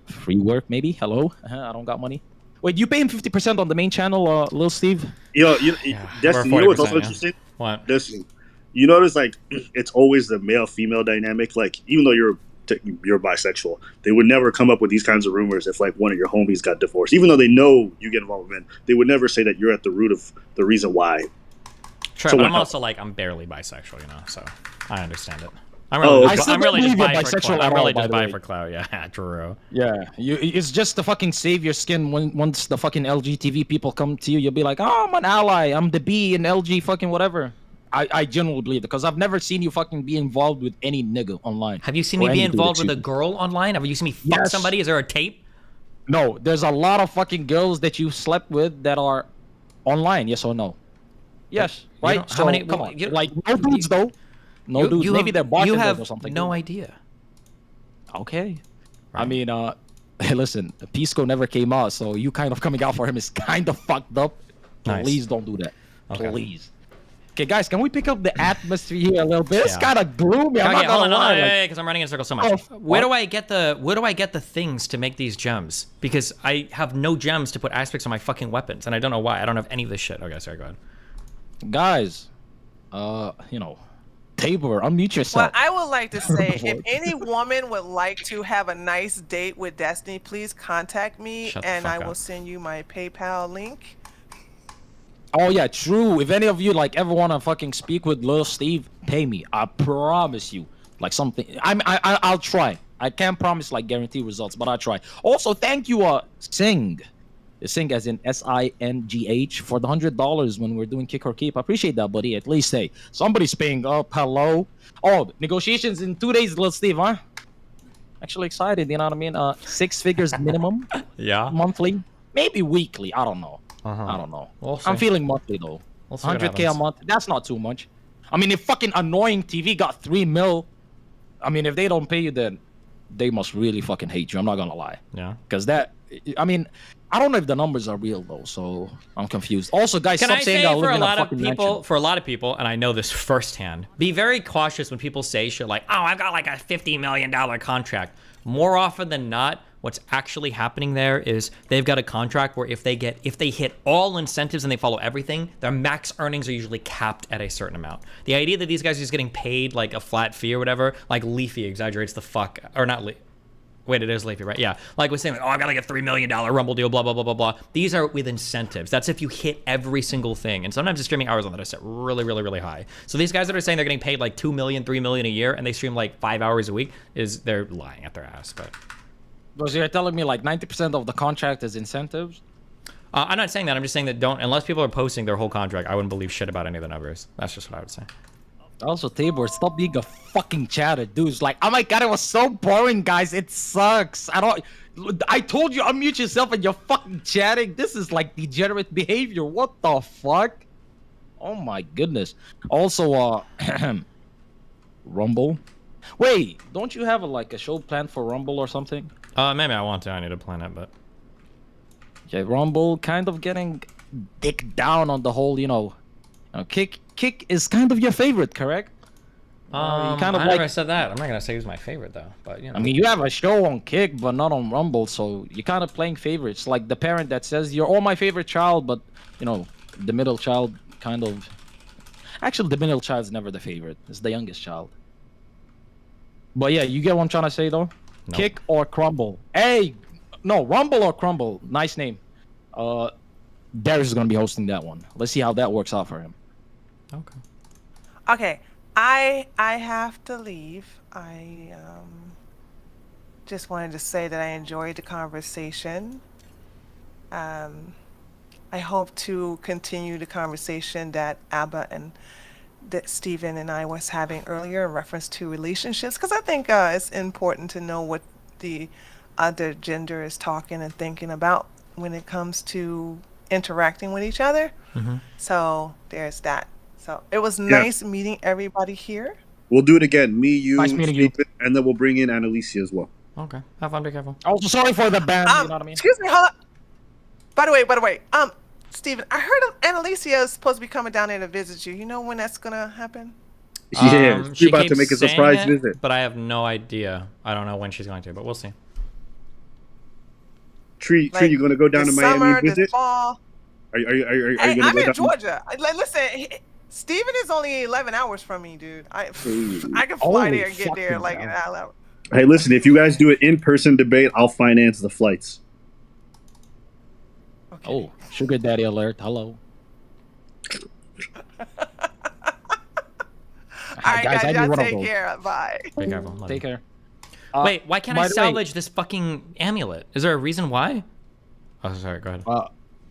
free work maybe. Hello, I don't got money. Wait, you pay him 50% on the main channel, Lil Steve? Yo, over Destiny, you know what's 40%, also yeah. interesting? What? Destiny, you notice like it's always the male-female dynamic. Like even though you're bisexual, they would never come up with these kinds of rumors if like one of your homies got divorced. Even though they know you get involved with men, they would never say that you're at the root of the reason why. True, So but when- I'm also like, I'm barely bisexual, you know, so I understand it. I'm Oh, really, okay. I still I'm really don't just believe bi you're for bisexual clout. at I'm really all, by just the bi way. for clout, yeah, true. Yeah, it's just to fucking save your skin when once the fucking LGTV people come to you, you'll be like, oh, I'm an ally, I'm the B in LG fucking whatever. I genuinely believe it because I've never seen you fucking be involved with any nigga online. Have you seen Or me be any dude, involved with a excuse me. girl online? Have you seen me fuck Yes. somebody? Is there a tape? No, there's a lot of fucking girls that you slept with that are online. Yes or no? Yes, You right? don't- how many- Come well, on, you- like no dudes though. No dudes. You Maybe have, they're you bartenders have or something. no idea. Okay. I mean, hey, listen, Pisco never came out, so you kind of coming out for him is kind of fucked up. Nice. Please don't do that. Okay. Please. Okay, guys, can we pick up the atmosphere here a little bit? It's Yeah. kind of gloomy. I'm Okay, not hold gonna on, lie. like- because I'm running in circles so much. Oh, Where what? do I get the things to make these gems? Because I have no gems to put aspects on my fucking weapons, and I don't know why. I don't have any of this shit. Okay, sorry, go ahead. Guys, Tabor, unmute yourself. Well, I would like to say, if any woman would like to have a nice date with Destiny, please contact me, Shut the and I fuck will up. send you my PayPal link. Oh yeah, true. If any of you like ever want to fucking speak with Lil Steve, pay me. I promise you. Like something. I'll try. I can't promise like guarantee results, but I'll try. Also, thank you, Sing. Sing as in SINGH for the $100 when we're doing Kick or Keep. I appreciate that, buddy. At least hey, somebody's paying up. Hello. Oh, negotiations in 2 days, Lil Steve, huh? Actually excited. You know what I mean? 6 figures minimum. Yeah. Monthly, maybe weekly. I don't know. Uh-huh. I don't know. We'll I'm see. feeling monthly though. We'll see what 100K a happens. month. That's not too much. I mean, if fucking annoying TV got 3 mil, I mean, if they don't pay you, then they must really fucking hate you. I'm not gonna lie. Yeah. Because that, I mean, I don't know if the numbers are real though, so I'm confused. Also, guys, Can stop I saying say I for live a in lot a of fucking people, mansion. for a lot of people, and I know this firsthand, be very cautious when people say shit like, "Oh, I've got like a $50 million contract." More often than not, what's actually happening there is they've got a contract where if they hit all incentives and they follow everything, their max earnings are usually capped at a certain amount. The idea that these guys are just getting paid like a flat fee or whatever, like Leafy exaggerates the fuck, or not Leafy. Wait, it is Leafy, right? Yeah. Like we're saying, like, oh, I got like a $3 million Rumble deal, blah, blah, blah, blah, blah. These are with incentives. That's if you hit every single thing. And sometimes the streaming hours on that are set really, really, really high. So these guys that are saying they're getting paid like $2 million, $3 million a year, and they stream like 5 hours a week, they're lying at their ass. But Because you're telling me like 90% of the contract is incentives? I'm not saying that. I'm just saying that unless people are posting their whole contract, I wouldn't believe shit about any of the numbers. That's just what I would say. Also, Tabor, stop being a fucking chatter, dude. It's like, oh my god, it was so boring, guys. It sucks. I told you unmute yourself and you're fucking chatting. This is like degenerate behavior. What the fuck? Oh my goodness. Also, Rumble. Wait, don't you have like a show planned for Rumble or something? Maybe I want to. I need to plan it, but yeah, Rumble kind of getting dick down on the whole, Kick is kind of your favorite, correct? I never said that. I'm not gonna say who's my favorite though, but you know. I mean, you have a show on Kick, but not on Rumble, so you're kind of playing favorites. Like the parent that says you're all my favorite child, but the middle child kind of. Actually, the middle child's never the favorite. It's the youngest child. But yeah, you get what I'm trying to say though. Nope. Kick or Crumble? Hey, no, Rumble or Crumble. Nice name. Darius is gonna be hosting that one. Let's see how that works out for him. Okay. Okay, I have to leave. I just wanted to say that I enjoyed the conversation. I hope to continue the conversation that Abba and that Stephen and I was having earlier in reference to relationships, because I think it's important to know what the other gender is talking and thinking about when it comes to interacting with each other. So there's that. So it was nice meeting everybody here. We'll do it again. Me, you, Nice meeting you. Stephen, and then we'll bring in Annalicia as well. Okay. Have fun. Be careful. Also, sorry for the ban. You know what I mean? Excuse me, hold on. By the way, Stephen, I heard Annalicia is supposed to be coming down there to visit you. You know when that's gonna happen? Yeah, she's about to keeps make a saying surprise it, visit. but I have no idea. I don't know when she's going to, but we'll see. Tree, Like, you gonna go down to this Miami summer, and visit? this fall. Are you Hey, gonna I'm go in down? Georgia. Like, listen, Stephen is only 11 hours from me, dude. I can fly there and get there like in an hour. Hey, listen, if you guys do an in-person debate, I'll finance the flights. Oh, sugar daddy alert. Hello. All right, guys, I need y'all one of take those. care. Bye. Be careful. Love Take you. care. Wait, why can't by I the way- salvage this fucking amulet? Is there a reason why? Oh, sorry. Go ahead.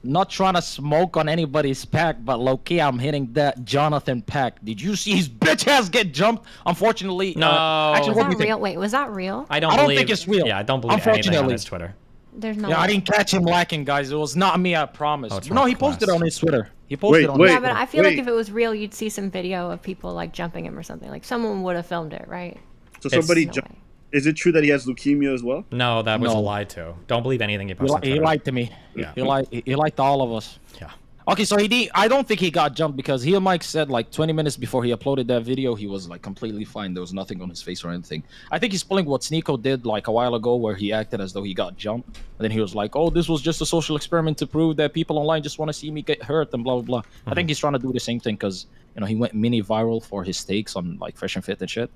Not trying to smoke on anybody's pack, but low-key, I'm hitting that Jonathan pack. Did you see his bitch ass get jumped? Unfortunately, No. actually, Was what do that you real? think? Wait, was that real? I don't don't think it's real. Yeah, I don't believe anything on Unfortunately. his Twitter. There's no. Yeah, I way. didn't catch him lacking, guys. It was not me, I promise. Oh, it's No, from he posted class. on his Twitter. He posted on his Yeah, Twitter. but I feel like if it was real, you'd see some video of people like jumping him or something. Like someone would have filmed it, right? So somebody, No way. is it true that he has leukemia as well? No, that was No. a lie too. Don't believe anything he He, posted. on he Twitter. lied to me. Yeah. He lied to all of us. Yeah. Okay, so I don't think he got jumped because he and Mike said like 20 minutes before he uploaded that video, he was like completely fine. There was nothing on his face or anything. I think he's pulling what Sneeko did like a while ago where he acted as though he got jumped. And then he was like, oh, this was just a social experiment to prove that people online just want to see me get hurt and blah, blah, blah. I think he's trying to do the same thing because, you know, he went mini viral for his takes on like Fresh and Fit and shit.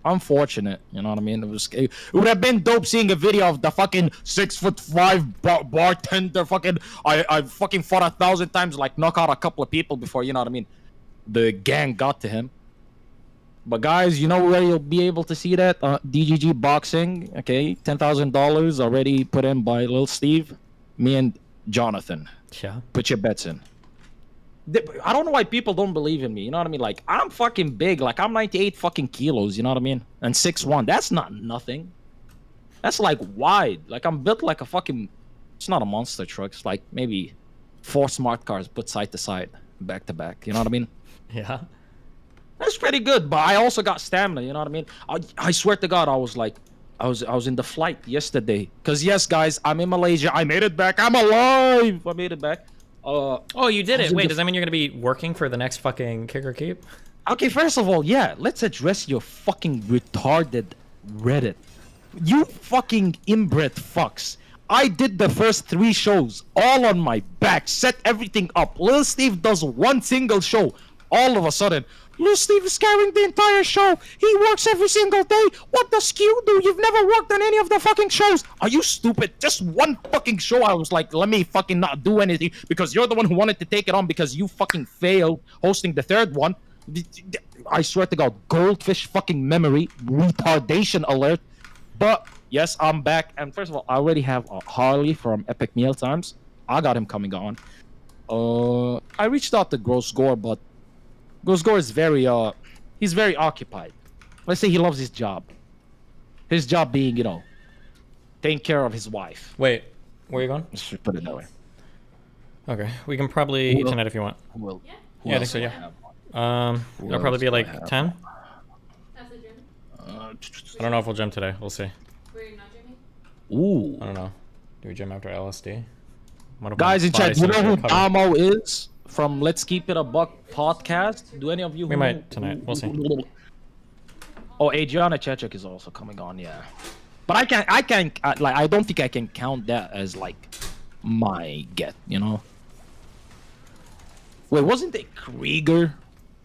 Unfortunate, you know what I mean? It would have been dope seeing a video of the fucking 6'5" bartender. Fucking, I fucking fought 1,000 times, like knock out a couple of people before, you know what I mean? The gang got to him. But guys, you know where you'll be able to see that? DGG Boxing, okay? $10,000 already put in by Lil Steve, me and Jonathan. Yeah. Put your bets in. I don't know why people don't believe in me. You know what I mean? Like, I'm fucking big. Like, I'm 98 fucking kilos. You know what I mean? And 6'1". That's not nothing. That's like wide. Like, I'm built like a fucking. It's not a monster truck. It's like maybe 4 smart cars put side to side, back to back. You know what I mean? Yeah. That's pretty good. But I also got stamina. You know what I mean? I swear to God, I was like, I was in the flight yesterday. Cause yes, guys, I'm in Malaysia. I made it back. I'm alive. I made it back. Oh, you did it. Wait, does that mean you're gonna be working for the next fucking Kick or Keep? Okay, first of all, yeah, let's address your fucking retarded Reddit. You fucking inbred fucks. I did the first 3 shows all on my back, set everything up. Lil Steve does one single show. All of a sudden, Lil Steve is carrying the entire show. He works every single day. What does Q do? You've never worked on any of the fucking shows. Are you stupid? Just one fucking show. I was like, let me fucking not do anything because you're the one who wanted to take it on because you fucking failed hosting the 3rd one. I swear to God, goldfish fucking memory, retardation alert. But yes, I'm back. And first of all, I already have Harley from Epic Meal Times. I got him coming on. I reached out to Gross Gore, but Gross Gore is very he's very occupied. Let's say he loves his job. His job being, you know, taking care of his wife. Wait, where are you going? Let's put it that way. Okay, we can probably eat tonight if you want. Who Yeah, I think so. Yeah. It'll probably be like 10. I don't know if we'll gym today. We'll see. Ooh. I don't know. Do we gym after LSD? Guys in chat, you know who Damo is from Let's Keep It a Buck podcast? Do any of you? We might tonight. We'll see. Oh, Adriana Chechuk is also coming on. Yeah, but I can't. Like, I don't think I can count that as like my get. You know. Wait, wasn't it Krieger?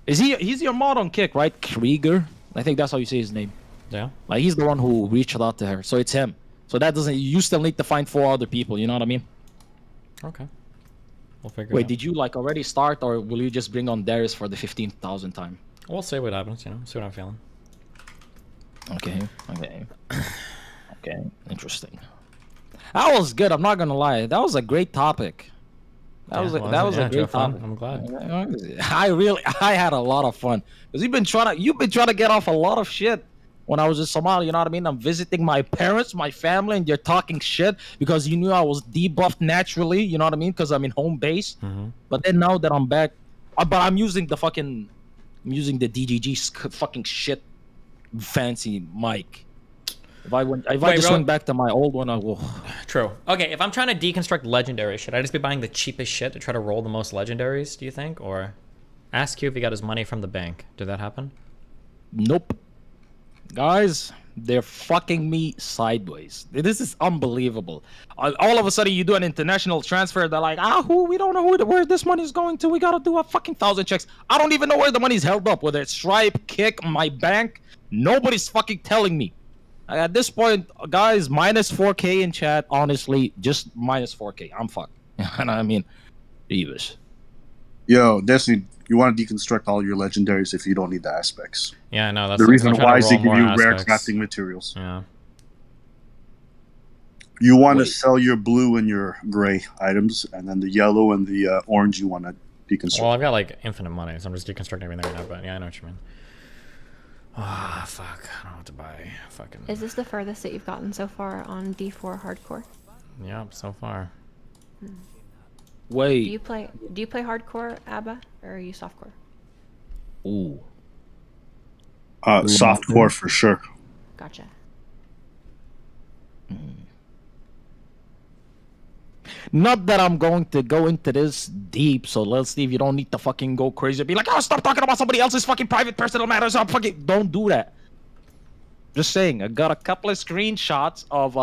He's your mod on Kick, right? Krieger. I think that's how you say his name. Yeah. Like, he's the one who reached out to her, so it's him. So that doesn't. You still need to find 4 other people. You know what I mean? Okay. We'll figure it Wait, out. did you like already start, or will you just bring on Darius for the 15,000th time? We'll see what happens, you know, see what I'm feeling. Okay, okay. Okay, interesting. That was good. I'm not gonna lie. That was a great topic. That was a Joe, great fun. topic. I'm glad. I had a lot of fun because you've been trying to get off a lot of shit. When I was in Somalia, you know what I mean? I'm visiting my parents, my family, and you're talking shit because you knew I was debuffed naturally, you know what I mean? Because I'm in home base. But then now that I'm back, but I'm using the DGG fucking shit fancy mic. If I just went back to my old one, I will. True. Okay, if I'm trying to deconstruct legendary, should I just be buying the cheapest shit to try to roll the most legendaries, do you think? Or ask Q if he got his money from the bank. Did that happen? Nope. Guys, they're fucking me sideways. This is unbelievable. All of a sudden, you do an international transfer. They're like, we don't know where this money is going to. We gotta do a fucking 1,000 checks. I don't even know where the money's held up. Whether it's Stripe, Kick, my bank. Nobody's fucking telling me. At this point, guys, minus 4K in chat. Honestly, just minus 4K. I'm fucked. And I mean, Beavis. Yo, Destiny, you want to deconstruct all your legendaries if you don't need the aspects. Yeah, no, that's the reason why is they roll give you more rare aspects. crafting materials. Yeah. You want to sell your blue and your gray items, and then the yellow and the orange you want to deconstruct. Well, I've got like infinite money, so I'm just deconstructing everything right now. But yeah, I know what you mean. Ah, fuck. I don't know what to buy. Fucking. Is this the furthest that you've gotten so far on D4 hardcore? Yep, so far. Wait. Do you play hardcore, Abba, or are you softcore? Ooh. Softcore for sure. Gotcha. Not that I'm going to go into this deep, so let's see if you don't need to fucking go crazy. Be like, stop talking about somebody else's fucking private personal matters. I'm fucking don't do that. Just saying, I got a couple of screenshots of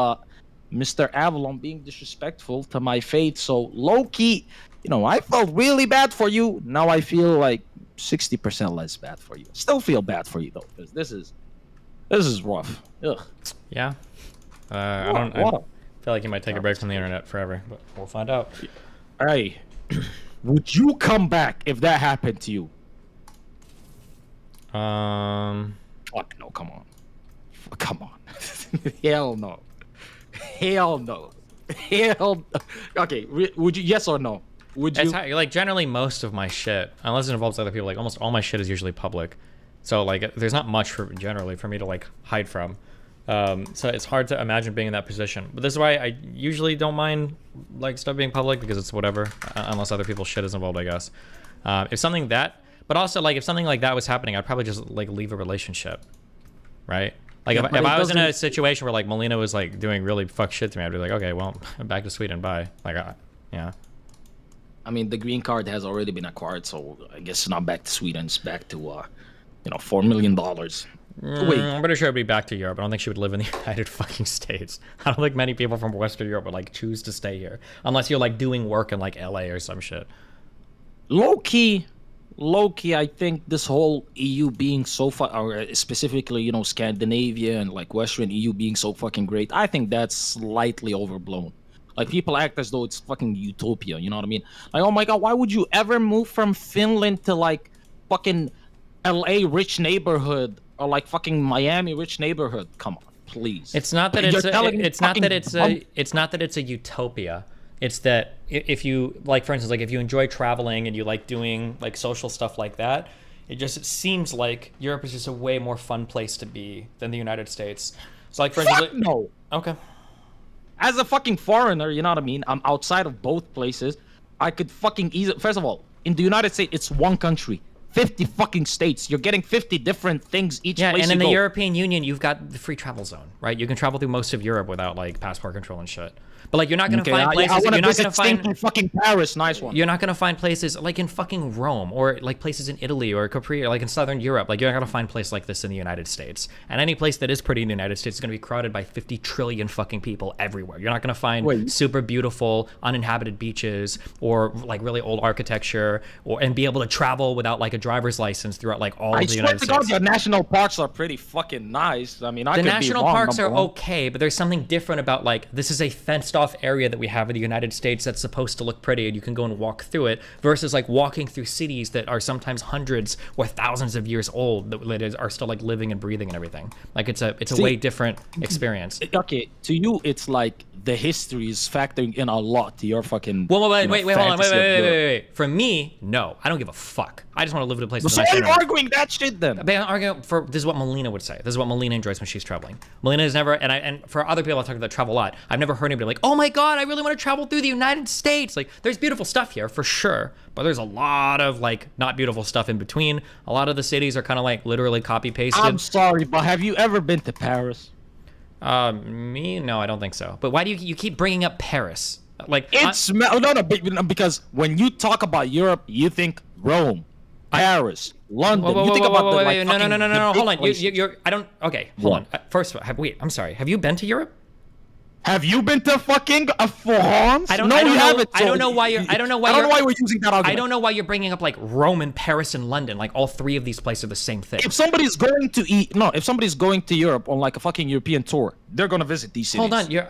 Mr. Avalon being disrespectful to my faith. So low key, I felt really bad for you. Now I feel like 60% less bad for you. Still feel bad for you though, because this is rough. Ugh. Yeah. I feel like you might take a break from the internet forever, but we'll find out. Hey, would you come back if that happened to you? Fuck no, come on. Come on. Hell no. Hell no. Hell no. Okay, would you, yes or no? Would you? Like, generally most of my shit, unless it involves other people, like almost all my shit is usually public. So like there's not much generally for me to like hide from. So it's hard to imagine being in that position. But this is why I usually don't mind like stuff being public, because it's whatever, unless other people's shit is involved, I guess. If something like that was happening, I'd probably just like leave a relationship, right? Like if I was in a situation where like Melina was like doing really fuck shit to me, I'd be like, okay, well, back to Sweden, bye. Like, yeah. I mean, the green card has already been acquired, so I guess it's not back to Sweden. It's back to, $4 million. Wait. I'm pretty sure it'd be back to Europe. I don't think she would live in the United fucking States. I don't think many people from Western Europe would like choose to stay here, unless you're like doing work in like LA or some shit. Low key, I think this whole EU being so or specifically, Scandinavia and like Western EU being so fucking great, I think that's slightly overblown. Like, people act as though it's fucking utopia, you know what I mean? Like, oh my god, why would you ever move from Finland to like fucking LA rich neighborhood or like fucking Miami rich neighborhood? Come on, please. It's not that it's not that it's a utopia. It's that if you like, for instance, like if you enjoy traveling and you like doing like social stuff like that, it seems like Europe is just a way more fun place to be than the United States. So like, for instance, no. Okay. As a fucking foreigner, you know what I mean? I'm outside of both places. I could fucking easily. First of all, in the United States, it's one country. 50 fucking states. You're getting 50 different things each place. Yeah, and in the European Union, you've got the free travel zone, right? You can travel through most of Europe without like passport control and shit. But like, you're not gonna find places. You're not gonna find fucking Paris. Nice one. You're not gonna find places like in fucking Rome or like places in Italy or Capri or like in Southern Europe. Like, you're not gonna find a place like this in the United States. And any place that is pretty in the United States is gonna be crowded by 50 trillion fucking people everywhere. You're not gonna find super beautiful uninhabited beaches or like really old architecture and be able to travel without like a driver's license throughout like all of the United States. God, your national parks are pretty fucking nice. I mean, the national parks are okay, but there's something different about like, this is a fenced fenced-off area that we have in the United States that's supposed to look pretty and you can go and walk through it, versus like walking through cities that are sometimes hundreds or thousands of years old that are still like living and breathing and everything. Like it's a way different experience. Okay, to you it's like the history is factoring in a lot to your fucking. Well, wait, hold on, wait. For me, no, I don't give a fuck. I just want to live in a place. So why are you arguing that shit then? They argue for this is what Melina would say. This is what Melina enjoys when she's traveling. Melina has never, and for other people I talk about travel a lot, I've never heard anybody like, oh my god, I really want to travel through the United States. Like, there's beautiful stuff here for sure, but there's a lot of like not beautiful stuff in between. A lot of the cities are kind of like literally copy pasted. I'm sorry, but have you ever been to Paris? Me? No, I don't think so. But why do you keep bringing up Paris? Like it's no, because when you talk about Europe, you think Rome, Paris, London. Whoa, you think about the like no. Hold on. Places. You're. I don't. Okay, hold on. First of all, wait. I'm sorry. Have you been to Europe? Have you been to fucking France? I don't know why we're using that argument. I don't know why you're bringing up like Rome and Paris and London. Like all three of these places are the same thing. If somebody's going to Europe on like a fucking European tour, they're gonna visit these cities. Hold on, you're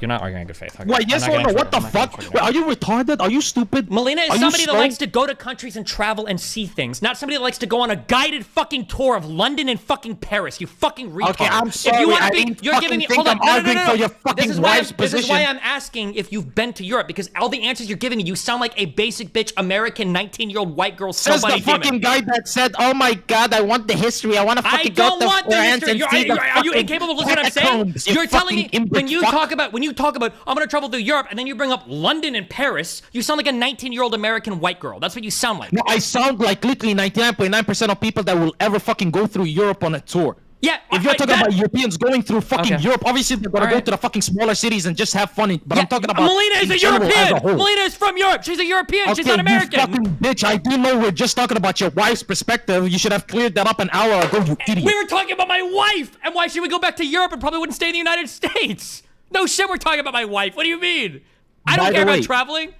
not arguing in good faith. Okay. Wait, yes or no? What the fuck? Wait, are you retarded? Are you stupid? Melina is somebody that likes to go to countries and travel and see things, not somebody that likes to go on a guided fucking tour of London and fucking Paris. You fucking retard. Okay, I'm sorry. If you want to be, you're giving me. Hold on, no. This is why I'm asking if you've been to Europe, because all the answers you're giving me, you sound like a basic bitch American 19-year-old white girl. Says the fucking guy that said, "Oh my god, I want the history. I want to fucking go to France and see the Are you incapable of listening to what I'm saying? You're telling me when you talk about I'm gonna travel through Europe and then you bring up London and Paris, you sound like a 19-year-old American white girl. That's what you sound like. No, I sound like literally 99.9% of people that will ever fucking go through Europe on a tour. Yeah, if you're talking about Europeans going through fucking Europe, obviously they're gonna go to the fucking smaller cities and just have fun. But I'm talking about Melina is a European. Melina is from Europe. She's a European. She's not American. You fucking bitch! I do know we're just talking about your wife's perspective. You should have cleared that up an hour ago, you idiot. We were talking about my wife and why she would go back to Europe and probably wouldn't stay in the United States. No shit, we're talking about my wife. What do you mean? I don't care about traveling.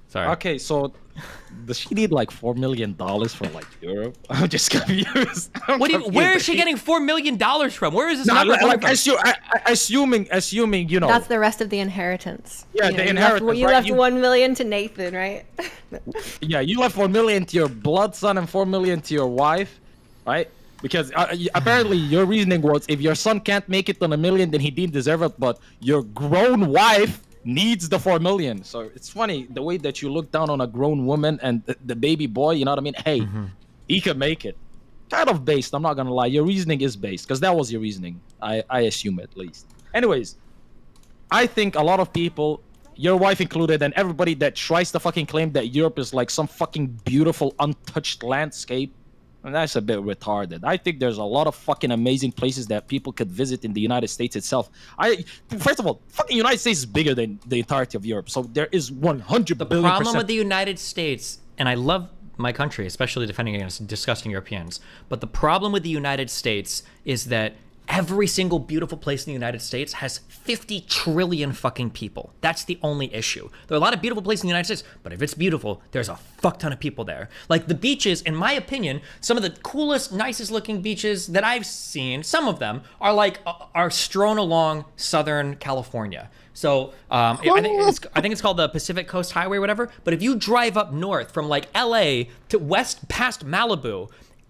Sorry. Okay, so does she need like $4 million for like Europe? I'm just confused. Where is she getting $4 million from? Where is this number coming from? Assuming, you know. That's the rest of the inheritance. Yeah, the inheritance. You left $1 million to Nathan, right? Yeah, you left $4 million to your blood son and $4 million to your wife, right? Because apparently your reasoning was if your son can't make it on $1 million, then he didn't deserve it. But your grown wife needs the $4 million. So it's funny the way that you look down on a grown woman and the baby boy. You know what I mean? Hey, he can make it. Kind of based. I'm not gonna lie. Your reasoning is based because that was your reasoning. I assume at least. Anyways, I think a lot of people, your wife included, and everybody that tries to fucking claim that Europe is like some fucking beautiful untouched landscape, and that's a bit retarded. I think there's a lot of fucking amazing places that people could visit in the United States itself. First of all, fucking United States is bigger than the entirety of Europe, so there is 100 the billion problem with the United States, and I love my country, especially defending against disgusting Europeans, but the problem with the United States is that every single beautiful place in the United States has 50 trillion fucking people. That's the only issue. There are a lot of beautiful places in the United States, but if it's beautiful, there's a fuck ton of people there. Like the beaches, in my opinion, some of the coolest, nicest looking beaches that I've seen, some of them are strewn along Southern California. So I think it's called the Pacific Coast Highway or whatever. But if you drive up north from like LA to west past Malibu,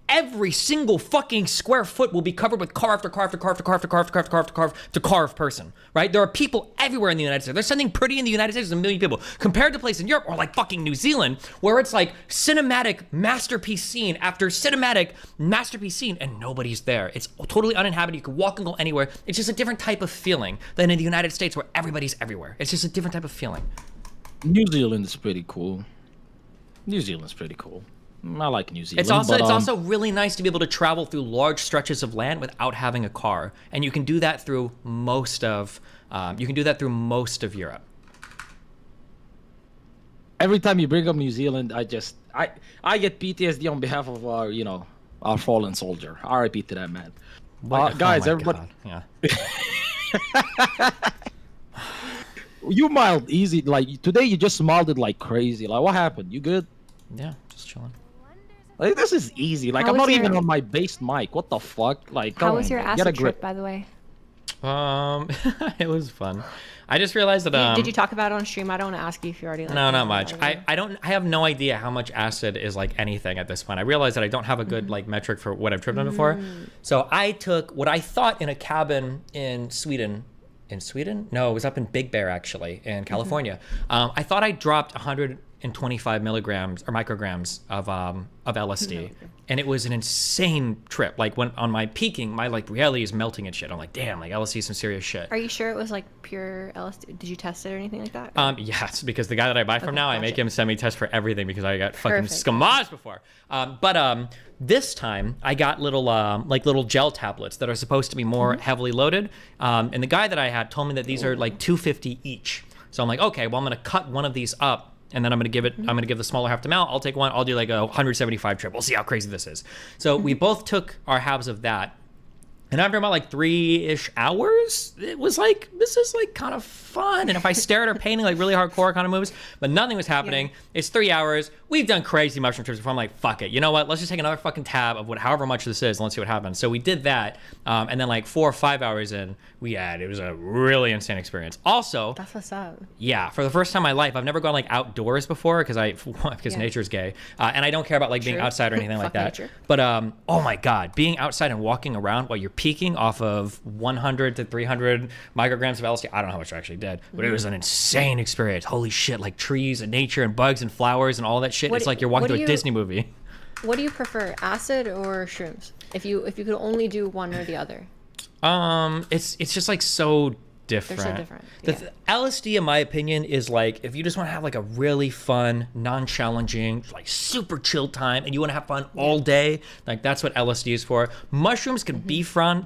every single fucking square foot will be covered with car after car after car after car after car after car after car after car to car of person, right? There are people everywhere in the United States. There's something pretty in the United States. There's a million people. Compared to places in Europe or like fucking New Zealand, where it's like cinematic masterpiece scene after cinematic masterpiece scene and nobody's there. It's totally uninhabited. You can walk and go anywhere. It's just a different type of feeling than in the United States where everybody's everywhere. It's just a different type of feeling. New Zealand is pretty cool. New Zealand's pretty cool. I like New Zealand. It's also really nice to be able to travel through large stretches of land without having a car, and you can do that through most of Europe. Every time you bring up New Zealand, I get PTSD on behalf of our fallen soldier. RIP to that man. Guys, everybody. God. Yeah. You miled easy. Like today, you just smiled it like crazy. Like what happened? You good? Yeah, just chilling. Like this is easy. Like I'm not even on my based mic. What the fuck? Like how was your acid trip, by the way? It was fun. I just realized that Did you talk about it on stream? I don't want to ask you if you already. Like, no, not much. I have no idea how much acid is like anything at this point. I realized that I don't have a good like metric for what I've tripped on before. So I took what I thought in a cabin in Sweden. In Sweden? No, it was up in Big Bear actually in California. I thought I dropped 125 milligrams or micrograms of LSD, and it was an insane trip. Like when on my peaking, my like reality is melting and shit. I'm like, damn, like LSD is some serious shit. Are you sure it was like pure LSD? Did you test it or anything like that? Yes, because the guy that I buy from now, I make him send me tests for everything because I got fucking Perfect. scammaged before. But this time I got little gel tablets that are supposed to be more heavily loaded. And the guy that I had told me that these are like 250 each. So I'm like, okay, well I'm gonna cut one of these up. And then I'm gonna give the smaller half to Mel. I'll take one. I'll do like a 175 trip. We'll see how crazy this is. So we both took our halves of that. And after about like 3-ish hours, it was like, this is like kind of fun. And if I stare at her painting like really hardcore kind of moves, but nothing was happening. It's 3 hours. We've done crazy mushroom trips before. I'm like, fuck it. You know what? Let's just take another fucking tab of however much this is and let's see what happens. So we did that. And then like 4 or 5 hours in, it was a really insane experience. Also, that's what's up. Yeah, for the first time in my life, I've never gone like outdoors before because nature's gay. And I don't care about like being outside or anything like that. Nature. But oh my God, being outside and walking around while you're peaking off of 100 to 300 micrograms of LSD. I don't know how much I actually did, but it was an insane experience. Holy shit, like trees and nature and bugs and flowers and all that shit. It's like you're walking to a Disney movie. What do you prefer, acid or shrooms? If you could only do one or the other. It's just like so different. They're so different. The LSD, in my opinion, is like if you just want to have like a really fun, non-challenging, like super chill time, and you want to have fun all day, like that's what LSD is for. Mushrooms can be fun.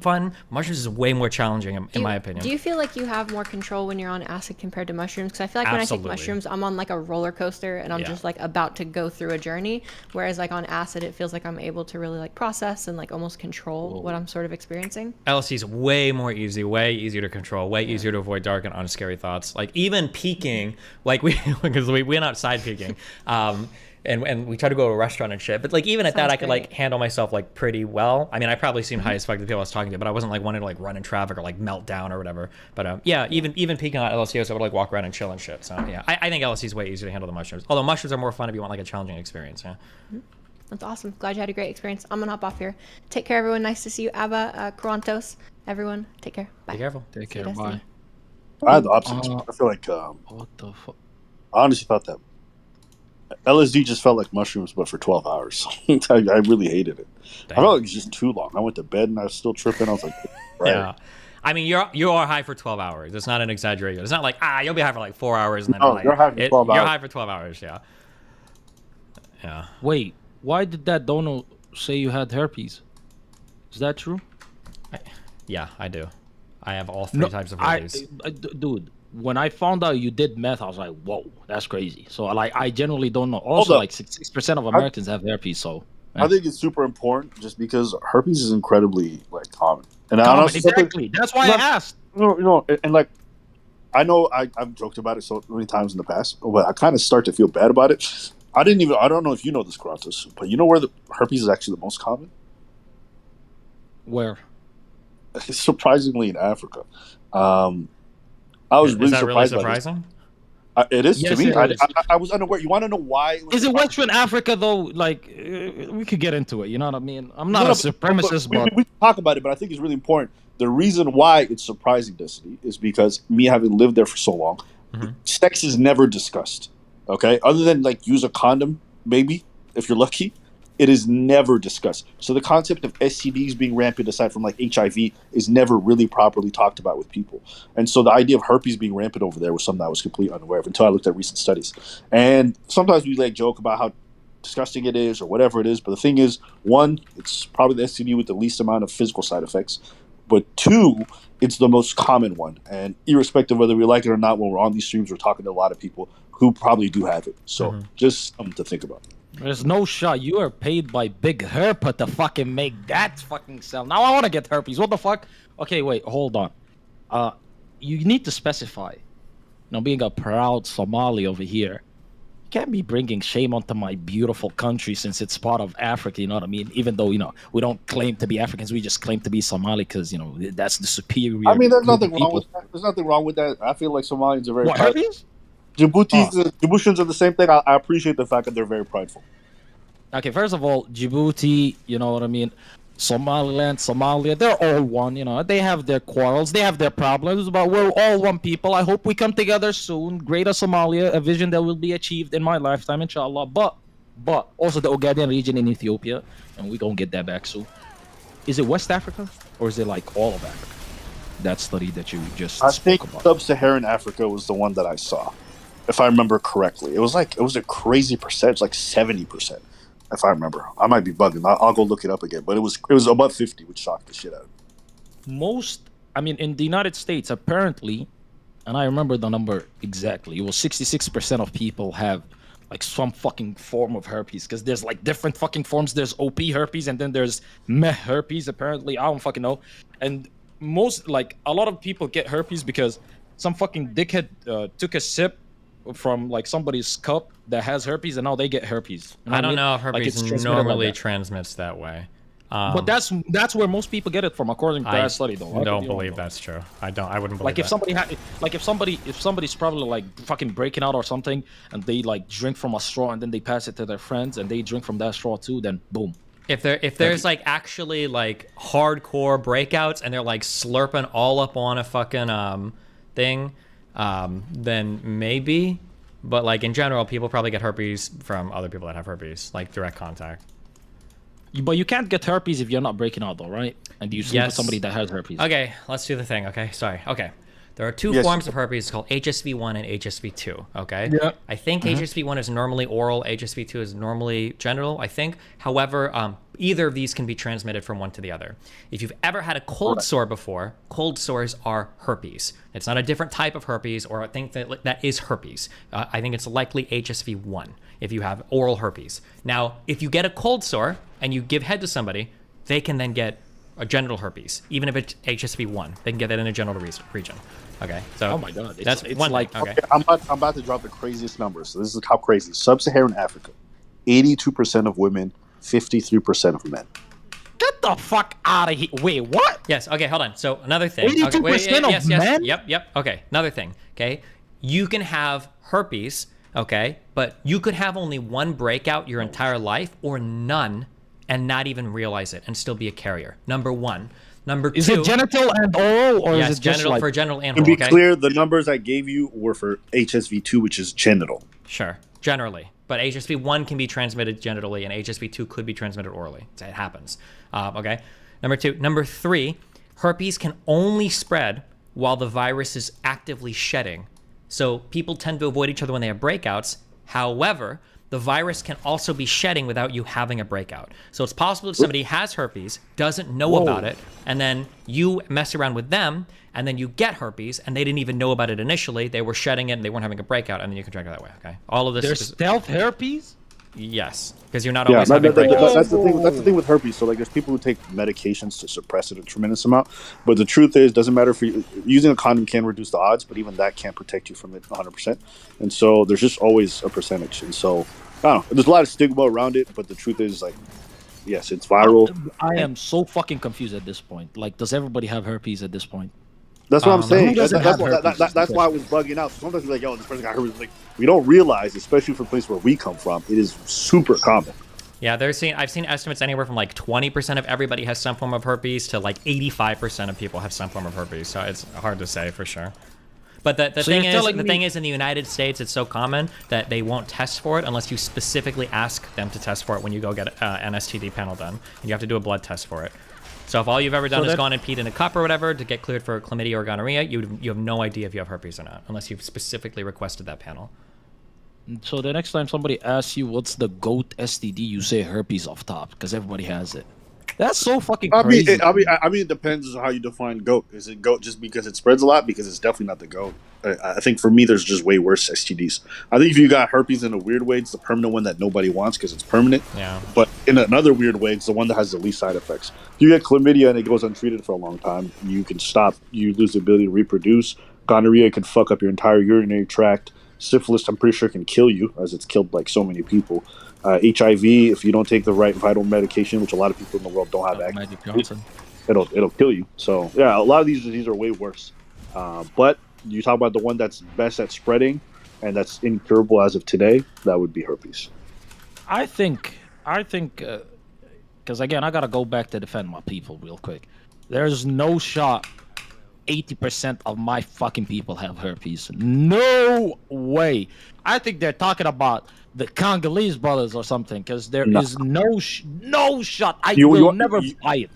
Mushrooms is way more challenging, in my opinion. Do you feel like you have more control when you're on acid compared to mushrooms? Because I feel like when I take mushrooms, I'm on like a roller coaster, and I'm just like about to go through a journey. Whereas like on acid, it feels like I'm able to really like process and like almost control what I'm sort of experiencing. LSD is way more easy, way easier to control, way easier to avoid dark and unscary thoughts. Like even peaking, like because we went outside peaking, and we tried to go to a restaurant and shit. But like even at that, I could like handle myself like pretty well. I mean, I probably seemed high as fuck to the people I was talking to, but I wasn't like wanting to like run in traffic or like melt down or whatever. But yeah, even peaking on LSD, so I would like walk around and chill and shit. So yeah, I think LSD is way easier to handle than mushrooms. Although mushrooms are more fun if you want like a challenging experience. Yeah. That's awesome. Glad you had a great experience. I'm gonna hop off here. Take care, everyone. Nice to see you, Abba, Krontos. Everyone, take care. Bye. Be careful. Take care. Bye. I had the opposite. I feel like what the fuck? I honestly thought that LSD just felt like mushrooms, but for 12 hours. I really hated it. Damn. I felt like it was just too long. I went to bed and I was still tripping. I was like, right. Yeah. I mean, you are high for 12 hours. It's not an exaggeration. It's not like you'll be high for like 4 hours and then like, you're high for 12 hours. You're high for 12 hours. Yeah. Yeah. Wait, why did that dono say you had herpes? Is that true? Yeah, I do. I have all 3 types of herpes. Dude, when I found out you did meth, I was like, whoa, that's crazy. So like, I generally don't know. Also, like 6% of Americans have herpes. So I think it's super important just because herpes is incredibly like common. And exactly. That's why I asked. And like, I know I've joked about it so many times in the past, but I kind of start to feel bad about it. I don't know if you know this, Kratos, but you know where the herpes is actually the most common? Where? Surprisingly in Africa. I was really surprised. Really surprising? It is yes, to me. I was unaware. You want to know why? Is it Western Africa though? Like we could get into it. You know what I mean? I'm not a supremacist, but we talk about it. But I think it's really important. The reason why it's surprising, Destiny, is because me having lived there for so long, sex is never discussed. Okay, other than like use a condom, maybe if you're lucky. It is never discussed. So the concept of STDs being rampant, aside from like HIV, is never really properly talked about with people. And so the idea of herpes being rampant over there was something I was completely unaware of until I looked at recent studies. And sometimes we like joke about how disgusting it is or whatever it is. But the thing is, 1, it's probably the STD with the least amount of physical side effects. But 2, it's the most common one. And irrespective of whether we like it or not, when we're on these streams, we're talking to a lot of people who probably do have it. So just something to think about. There's no shot. You are paid by Big Herpa to fucking make that fucking sell. Now I want to get herpes. What the fuck? Okay, wait, hold on. You need to specify. Being a proud Somali over here, can't be bringing shame onto my beautiful country since it's part of Africa, you know what I mean? Even though, we don't claim to be Africans, we just claim to be Somali because, that's the superior I mean, there's group nothing of wrong people. with that. There's nothing wrong with that. I feel like Somalians are very What, prideful. herpes? Djiboutians are the same thing. I appreciate the fact that they're very prideful. Okay, first of all, Djibouti, you know what I mean? Somaliland, Somalia, they're all one, They have their quarrels, they have their problems, but we're all one people. I hope we come together soon. Greater Somalia, a vision that will be achieved in my lifetime, inshallah. But also the Ogaden region in Ethiopia, and we're going to get that back soon. Is it West Africa, or is it like all of Africa? That study that you just I spoke think about. Sub-Saharan Africa was the one that I saw, if I remember correctly. It was a crazy percentage, like 70%. If I remember, I might be bugging. I'll go look it up again. But it was above 50, which shocked the shit out of me. In the United States, apparently, and I remember the number exactly, it was 66% of people have like some fucking form of herpes, because there's like different fucking forms. There's OP herpes, and then there's meh herpes. Apparently, I don't fucking know. And a lot of people get herpes because some fucking dickhead took a sip from like somebody's cup that has herpes, and now they get herpes. I don't know if herpes normally transmits that way. But that's where most people get it from, according to that study, though. I don't believe that's true. I wouldn't believe like if that. if somebody's probably like fucking breaking out or something, and they like drink from a straw and then they pass it to their friends and they drink from that straw too, then boom. If there's like actually like hardcore breakouts and they're like slurping all up on a fucking thing, then maybe. But like in general, people probably get herpes from other people that have herpes, like direct contact. But you can't get herpes if you're not breaking out, though, right? And you sleep with somebody that has herpes. Okay, let's do the thing. Okay, sorry. Okay, there are two forms of herpes called HSV1 and HSV2. Okay. Yeah. I think HSV1 is normally oral. HSV2 is normally genital. I think. However, either of these can be transmitted from one to the other. If you've ever had a cold sore before, cold sores are herpes. It's not a different type of herpes, or I think that is herpes. I think it's likely HSV1 if you have oral herpes. Now, if you get a cold sore and you give head to somebody, they can then get a genital herpes, even if it's HSV1. They can get that in a genital region. Okay, so oh my god, that's one like okay. I'm about to drop the craziest numbers. So this is how crazy. Sub-Saharan Africa, 82% of women, 53% of men. Get the fuck out of here! Wait, what? Yes. Okay, hold on. So another thing. 82% of men. Yep. Okay, another thing. Okay, you can have herpes. Okay, but you could have only one breakout your entire life, or none, and not even realize it, and still be a carrier. Number one. Number two. Is it genital and oral, or is it just genital like... for genital and To oral? be clear, the numbers I gave you were for HSV2, which is genital. Sure, generally. But HSV1 can be transmitted genitally, and HSV2 could be transmitted orally. It happens. Okay. Number two. Number three, herpes can only spread while the virus is actively shedding. So people tend to avoid each other when they have breakouts. However, the virus can also be shedding without you having a breakout. So it's possible that somebody has herpes, doesn't know about it, and then you mess around with them, and then you get herpes, and they didn't even know about it initially. They were shedding it, and they weren't having a breakout, and then you can contract it that way. Okay, all of this. There's stealth herpes. Yes, because you're not always having breakouts. That's the thing with herpes. So like, there's people who take medications to suppress it a tremendous amount, but the truth is, doesn't matter if you using a condom can reduce the odds, but even that can't protect you from it 100%. And so there's just always a percentage. And so I don't know. There's a lot of stigma around it, but the truth is, like, yes, it's viral. I am so fucking confused at this point. Like, does everybody have herpes at this point? That's what I'm saying. That's why I was bugging out. Sometimes you're like, yo, this person got herpes. Like, we don't realize, especially for the place where we come from, it is super common. Yeah, I've seen estimates anywhere from like 20% of everybody has some form of herpes to like 85% of people have some form of herpes. So it's hard to say for sure. But the thing is, in the United States, it's so common that they won't test for it unless you specifically ask them to test for it when you go get an STD panel done. And you have to do a blood test for it. So if all you've ever done is gone and peed in a cup or whatever to get cleared for chlamydia or gonorrhea, you have no idea if you have herpes or not, unless you've specifically requested that panel. So the next time somebody asks you what's the GOAT STD, you say herpes off top, because everybody has it. That's so fucking crazy. I mean, it depends on how you define goat. Is it goat just because it spreads a lot? Because it's definitely not the goat. I think for me, there's just way worse STDs. I think if you got herpes in a weird way, it's the permanent one that nobody wants because it's permanent. Yeah. But in another weird way, it's the one that has the least side effects. If you get chlamydia and it goes untreated for a long time, you can stop. You lose the ability to reproduce. Gonorrhea can fuck up your entire urinary tract. Syphilis, I'm pretty sure, can kill you, as it's killed like so many people. HIV, if you don't take the right vital medication, which a lot of people in the world don't have access to, it'll kill you. So yeah, a lot of these diseases are way worse. But you talk about the one that's best at spreading and that's incurable as of today, that would be herpes. I think, because again, I gotta go back to defend my people real quick. There's no shot 80% of my fucking people have herpes. No way. I think they're talking about the Congolese brothers or something, because there is no shot. I will never buy it.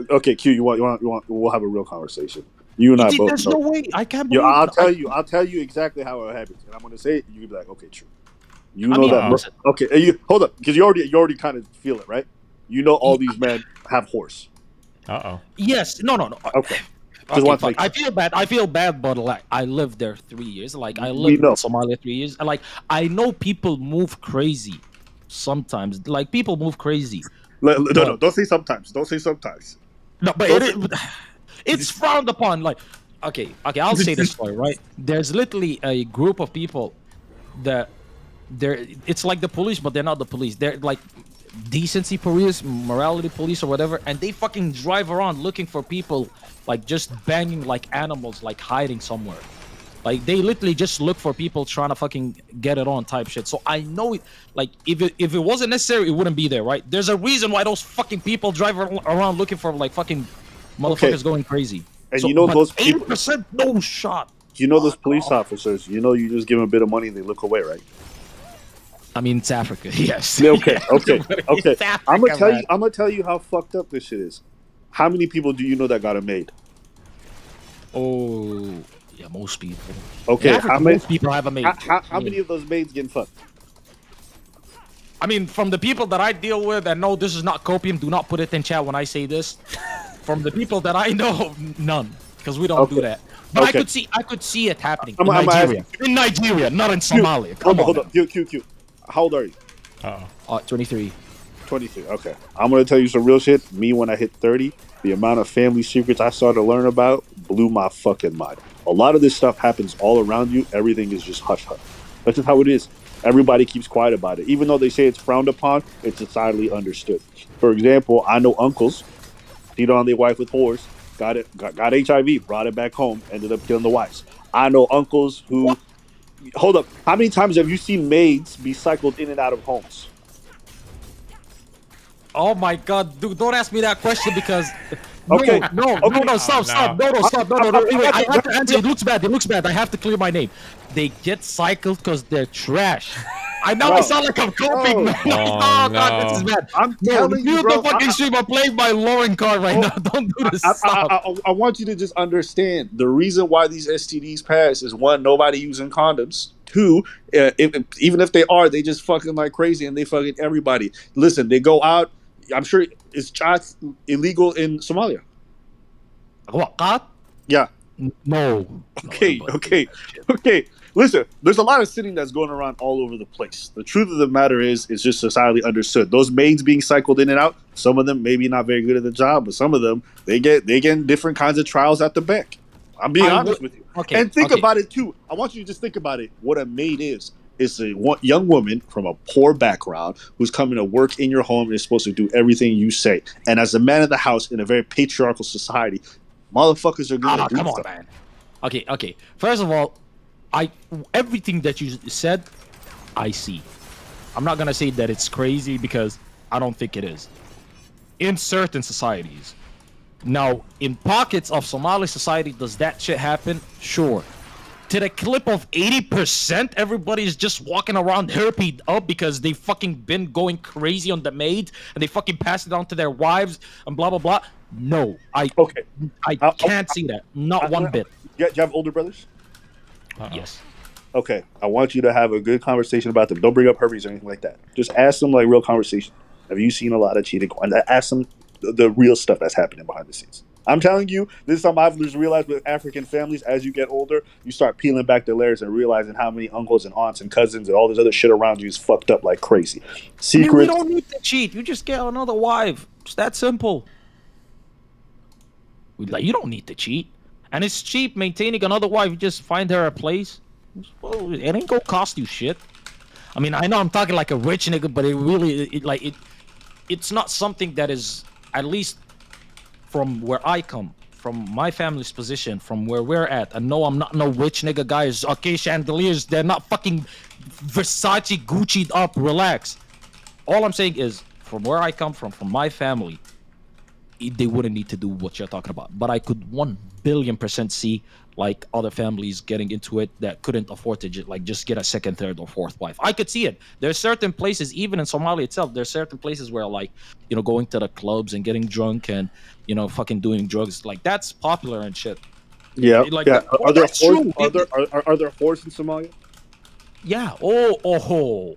Okay, Q, you want? We'll have a real conversation. You and I both. There's know. No way. I can't believe. I'll tell you exactly how it happens, and I'm gonna say it. You can be like, okay, true. You know that. Okay, you hold up, because you already kind of feel it, right? You know all these men have horse. Yes. No. Okay. Okay, I feel bad, but like I lived there 3 years. Like I lived in Somalia 3 years. And like I know people move crazy sometimes. Like people move crazy. No, don't say sometimes. Don't say sometimes. No, but it's frowned upon. Like, okay, I'll say this story, right? There's literally a group of people that it's like the police, but they're not the police. They're like decency police, morality police, or whatever, and they fucking drive around looking for people, like just banging like animals, like hiding somewhere. Like they literally just look for people trying to fucking get it on type shit. So I know it. Like if it wasn't necessary, it wouldn't be there, right? There's a reason why those fucking people drive around looking for like fucking motherfuckers going crazy. And so, you know those 80% no shot. You know those police officers. You know you just give them a bit of money and they look away, right? I mean, it's Africa. Yes. Okay. Africa, I'm gonna tell you how fucked up this shit is. How many people do you know that got it made? Oh, yeah, most people. Okay, Africa, most people have a maid. How many of those maids getting fucked? I mean, from the people that I deal with, and no, this is not copium. Do not put it in chat when I say this. From the people that I know, none, because we don't do that. But I could see it happening in Nigeria. In Nigeria, not in Somalia. Hold up. Q. How old are you? 23. 23. Okay. I'm gonna tell you some real shit. Me, when I hit 30, the amount of family secrets I started to learn about blew my fucking mind. A lot of this stuff happens all around you. Everything is just hush hush. That's just how it is. Everybody keeps quiet about it. Even though they say it's frowned upon, it's societally understood. For example, I know uncles cheated on their wife with whores, got HIV, brought it back home, ended up killing the wives. I know uncles who... What? Hold up. How many times have you seen maids be cycled in and out of homes? Oh my god, dude, don't ask me that question because... Okay. No, stop. No, I have to answer. It looks bad. I have to clear my name. They get cycled because they're trash. I know I sound like I'm coping. God, this is bad. I'm telling you, bro. The fucking stream. I'm playing my Lauren card right now. Don't do this. I want you to just understand the reason why these STDs pass is, one, nobody using condoms. Two, even if they are, they just fucking like crazy and they fucking everybody. Listen, they go out. I'm sure it's illegal in Somalia. What? God? Yeah. No. Okay. Listen, there's a lot of sitting that's going around all over the place. The truth of the matter is, it's just societally understood. Those maids being cycled in and out, some of them maybe not very good at the job, but some of them, they get different kinds of trials at the bank. I'm being honest with you. Okay, and think about it too. I want you to just think about it. What a maid is. It's a young woman from a poor background who's coming to work in your home and is supposed to do everything you say. And as a man of the house in a very patriarchal society, motherfuckers are gonna do stuff. Man. Okay. First of all, everything that you said, I see. I'm not gonna say that it's crazy because I don't think it is. In certain societies. Now, in pockets of Somali society, does that shit happen? Sure. To the clip of 80%, everybody's just walking around herped up because they fucking been going crazy on the maid and they fucking pass it on to their wives and blah blah blah. No, I can't see that. Not one bit. Do you have older brothers? Yes. Okay, I want you to have a good conversation about them. Don't bring up herpes or anything like that. Just ask them like real conversation. Have you seen a lot of cheating? Ask them the real stuff that's happening behind the scenes. I'm telling you, this is something I've just realized with African families. As you get older, you start peeling back the layers and realizing how many uncles and aunts and cousins and all this other shit around you is fucked up like crazy. Secrets. We don't need to cheat. You just get another wife. It's that simple. You don't need to cheat. And it's cheap maintaining another wife. You just find her a place. Well, it ain't gonna cost you shit. I mean, I know I'm talking like a rich nigga, but it's not something that is, at least from where I come, from my family's position, from where we're at. I know I'm not no rich nigga, guys. Okay, chandeliers, they're not fucking Versace Gucci'd up. Relax. All I'm saying is, from where I come from my family, they wouldn't need to do what you're talking about. But I could 1,000,000,000% see like other families getting into it that couldn't afford to just get a second, third, or fourth wife. I could see it. There's certain places, even in Somalia itself, there's certain places where like, you know, going to the clubs and getting drunk and, you know, fucking doing drugs, like that's popular and shit. Yeah, Like, yeah. Are there whores in Somalia? Yeah. Oh,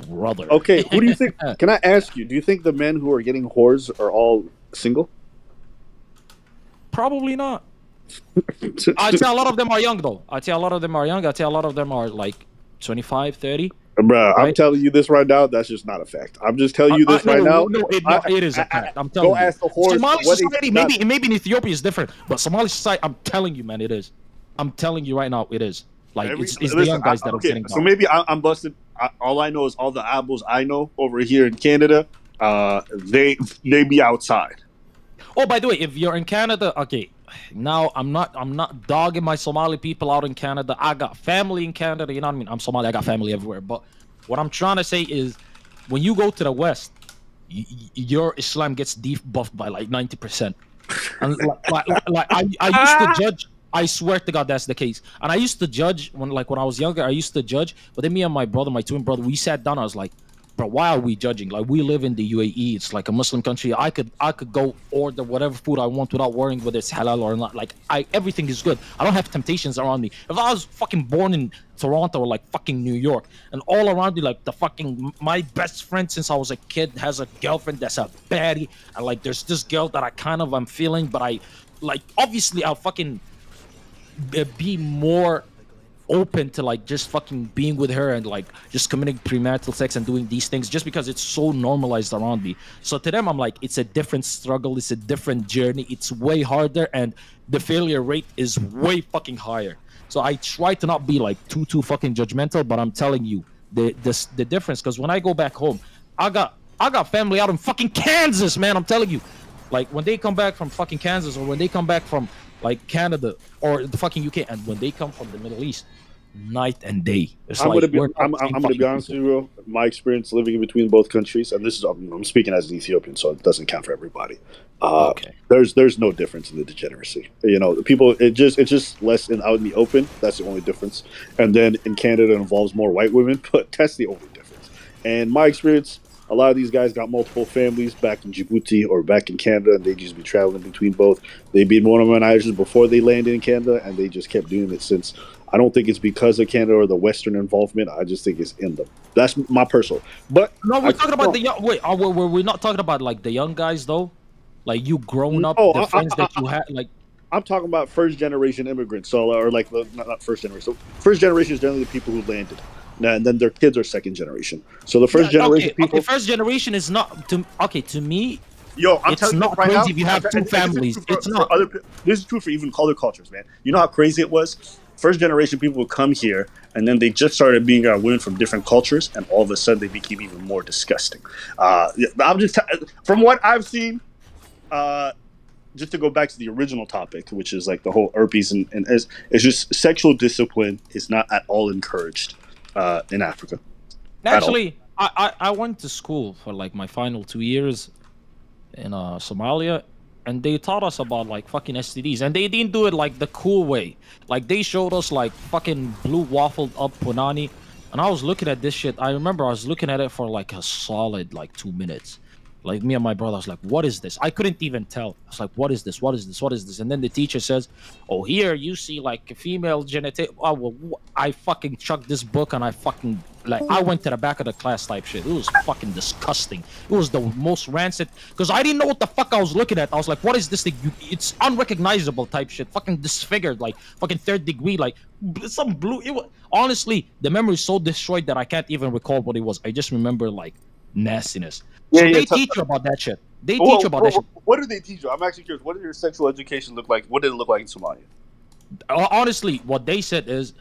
brother. Okay, who do you think? Can I ask you? Do you think the men who are getting whores are all single? Probably not. I tell a lot of them are young though. I tell a lot of them are young. I tell a lot of them are like 25, 30. Bruh, right? I'm telling you this right now. That's just not a fact. I'm just telling you this right now. No, it is a fact. I'm telling you. Go ask the whores. Somali society, maybe in Ethiopia is different, but Somali society, I'm telling you, man, it is. I'm telling you right now, it is. Like it's the young guys that are getting down. So maybe I'm busted. All I know is all the apples I know over here in Canada. They be outside. Oh, by the way, if you're in Canada, okay. Now I'm not dogging my Somali people out in Canada. I got family in Canada, you know what I mean? I'm Somali, I got family everywhere. But what I'm trying to say is, when you go to the West, your Islam gets debuffed by like 90%. And I used to judge. I swear to God, that's the case. And I used to judge when I was younger. I used to judge, but then me and my brother, my twin brother, we sat down. I was like, bro, why are we judging? Like, we live in the UAE. It's like a Muslim country. I could go order whatever food I want without worrying whether it's halal or not. Like, everything is good. I don't have temptations around me. If I was fucking born in Toronto or like fucking New York, and all around me, like my best friend since I was a kid has a girlfriend that's a baddie, and like there's this girl that I'm feeling, but I like obviously I'll fucking be more open to like just fucking being with her and like just committing premarital sex and doing these things just because it's so normalized around me. So to them, I'm like, it's a different struggle, it's a different journey, it's way harder, and the failure rate is way fucking higher. So I try to not be like too fucking judgmental, but I'm telling you the difference, because when I go back home, I got family out in fucking Kansas, man. I'm telling you, like when they come back from fucking Kansas, or when they come back from like Canada or the fucking UK, and when they come from the Middle East, night and day. I'm gonna be honest with you, bro. My experience living in between both countries, and this is I'm speaking as an Ethiopian, so it doesn't count for everybody. Okay. There's no difference in the degeneracy. You know, the people it's just less out in the open. That's the only difference. And then in Canada, it involves more white women, but that's the only difference. And my experience, a lot of these guys got multiple families back in Djibouti or back in Canada, and they just be traveling between both. They've been womanizers before they landed in Canada, and they just kept doing it since. I don't think it's because of Canada or the Western involvement. I just think it's in them. That's my personal. But no, we're talking about the young. Wait, we're not talking about like the young guys though. Like you growing up, the friends that you had, like. I'm talking about first generation immigrants, so or like not first generation. So first generation is generally the people who landed, and then their kids are second generation. So the first generation people. Okay, first generation is not to me. Yo, I'm it's telling not you right crazy now, if you have two families. It's not. This is true for even other cultures, man. You know how crazy it was? First generation people would come here, and then they just started being women from different cultures, and all of a sudden they became even more disgusting. I'm just from what I've seen. Just to go back to the original topic, which is like the whole herpes, and it's just sexual discipline is not at all encouraged in Africa. Actually, I went to school for like my final 2 years in Somalia, and they taught us about like fucking STDs, and they didn't do it like the cool way. Like they showed us like fucking blue waffled up punani, and I was looking at this shit. I remember I was looking at it for like a solid like 2 minutes. Like me and my brother, I was like, what is this? I couldn't even tell. I was like, what is this? What is this? What is this? And then the teacher says, oh, here you see like female genital. Oh, well, I fucking chucked this book, and I fucking like I went to the back of the class type shit. It was fucking disgusting. It was the most rancid, because I didn't know what the fuck I was looking at. I was like, what is this thing? It's unrecognizable type shit. Fucking disfigured, like fucking third degree, like some blue. It was, honestly, the memory is so destroyed that I can't even recall what it was. I just remember like nastiness. So they teach you about that shit. They teach you about that shit. What do they teach you? I'm actually curious. What did your sexual education look like? What did it look like in Somalia? Honestly, what they said is,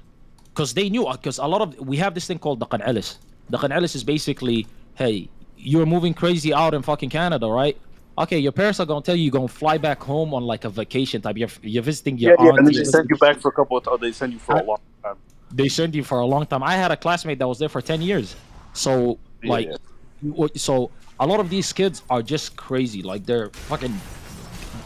because they knew, because a lot of, we have this thing called the Qan'alis. The Qan'alis is basically, hey, you're moving crazy out in fucking Canada, right? Okay, your parents are gonna tell you you're gonna fly back home on like a vacation type. You're visiting your aunt. And then they send you back for a couple of. They send you for a long time. They send you for a long time. I had a classmate that was there for 10 years. So like, so a lot of these kids are just crazy. Like they're fucking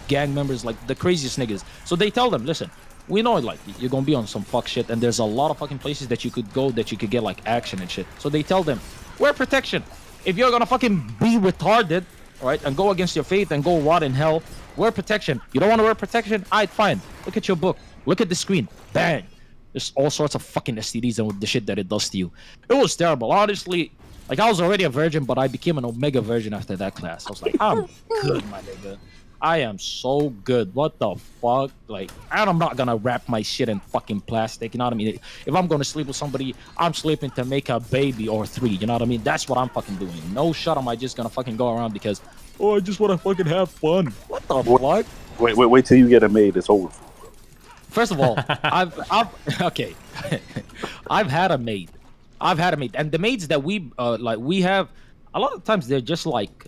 gang members, like the craziest niggas. So they tell them, listen, we know like you're gonna be on some fuck shit, and there's a lot of fucking places that you could go that you could get like action and shit. So they tell them, wear protection. If you're gonna fucking be retarded, right, and go against your faith and go rot in hell, wear protection. You don't want to wear protection? Alright, fine. Look at your book. Look at the screen. Bang. There's all sorts of fucking STDs and the shit that it does to you. It was terrible. Honestly, like I was already a virgin, but I became an omega virgin after that class. I was like, I'm good, my nigga. I am so good. What the fuck? Like, and I'm not gonna wrap my shit in fucking plastic. You know what I mean? If I'm gonna sleep with somebody, I'm sleeping to make a baby or 3. You know what I mean? That's what I'm fucking doing. No shot am I just gonna fucking go around because, oh, I just wanna fucking have fun. What the fuck? Wait till you get a maid. It's over. First of all, okay. I've had a maid. And the maids that we have, a lot of times they're just like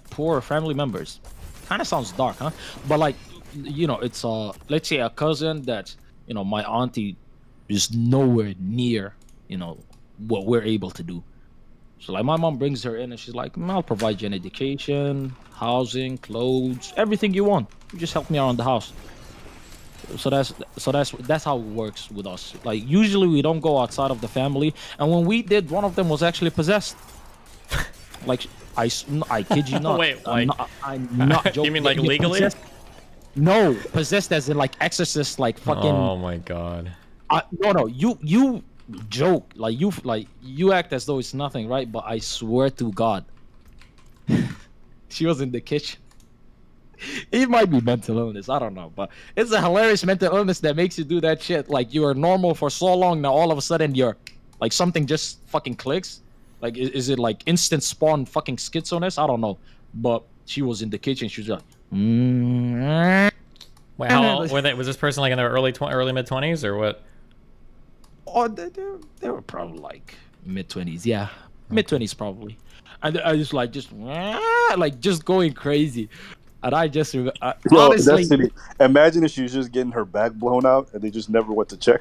poor family members. Kind of sounds dark, huh? But like, you know, it's let's say a cousin that, you know, my auntie is nowhere near, you know, what we're able to do. So like my mom brings her in and she's like, I'll provide you an education, housing, clothes, everything you want. You just help me around the house. So that's how it works with us. Like usually we don't go outside of the family, and when we did, one of them was actually possessed. Like I kid you not. Wait, like, I'm not joking. You mean like legally? Possessed? No, possessed as in like exorcist, like fucking. Oh my god. No, you joke, like you act as though it's nothing, right? But I swear to God, she was in the kitchen. It might be mental illness, I don't know, but it's a hilarious mental illness that makes you do that shit. Like you are normal for so long, now all of a sudden you're like something just fucking clicks. Like is it like instant spawn fucking schizosis? I don't know, but she was in the kitchen. She was like, Wait, how old were they? Was this person like in their early mid-20s or what? Oh, they were probably like mid-20s, yeah, mid-20s probably. And I was like just going crazy. And I just honestly, imagine if she was just getting her back blown out and they just never went to check.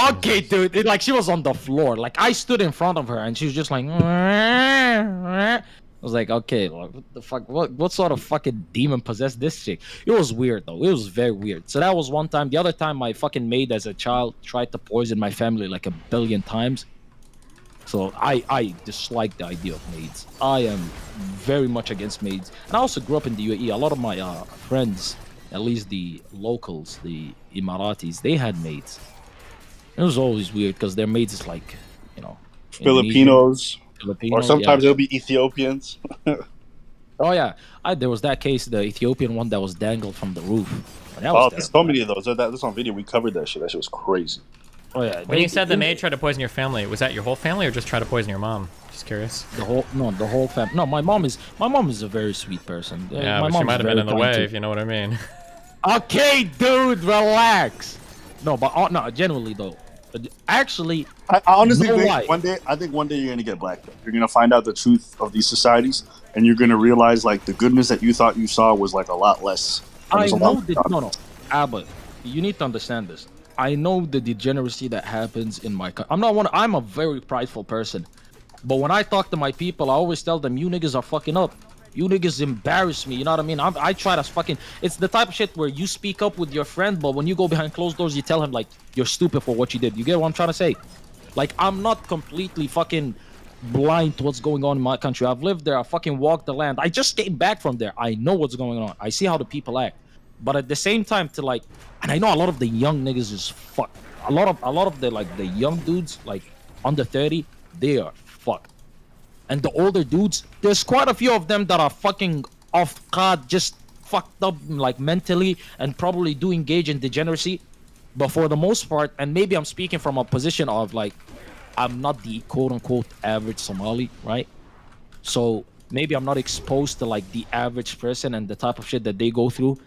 Okay, dude, like she was on the floor. Like I stood in front of her and she was just like, I was like, okay, like, what the fuck? What sort of fucking demon possessed this chick? It was weird though. It was very weird. So that was one time. The other time, my fucking maid as a child tried to poison my family like 1 billion times. So I dislike the idea of maids. I am very much against maids. And I also grew up in the UAE. A lot of my friends, at least the locals, the Emiratis, they had maids. It was always weird because their maids is like, you know, Filipinos, or sometimes it'll be Ethiopians. Oh yeah, there was that case, the Ethiopian one that was dangled from the roof. There's so many of those. That's on video. We covered that shit. That shit was crazy. Oh yeah. When you said the maid tried to poison your family, was that your whole family or just try to poison your mom? Just curious. The whole family. No, my mom is a very sweet person. Yeah, my but she might have been in the way, too. if you know what I mean. Okay, dude, relax. No, but no, genuinely though. Actually, I honestly think one day you're gonna get blacked. You're gonna find out the truth of these societies, and you're gonna realize like the goodness that you thought you saw was like a lot less. Albert, you need to understand this. I know the degeneracy that happens in my country. I'm a very prideful person, but when I talk to my people, I always tell them, you niggas are fucking up. You niggas embarrass me, you know what I mean? I try to fucking... It's the type of shit where you speak up with your friend, but when you go behind closed doors, you tell him, like, you're stupid for what you did. You get what I'm trying to say? Like, I'm not completely fucking blind to what's going on in my country. I've lived there. I fucking walked the land. I just came back from there. I know what's going on. I see how the people act. But at the same time, to like... And I know a lot of the young niggas is fucked. A lot of the, like, the young dudes, like, under 30, they are fucked. And the older dudes, there's quite a few of them that are fucking off guard, just fucked up like mentally and probably do engage in degeneracy. But for the most part, and maybe I'm speaking from a position of like, I'm not the quote unquote average Somali, right? So maybe I'm not exposed to like the average person and the type of shit that they go through.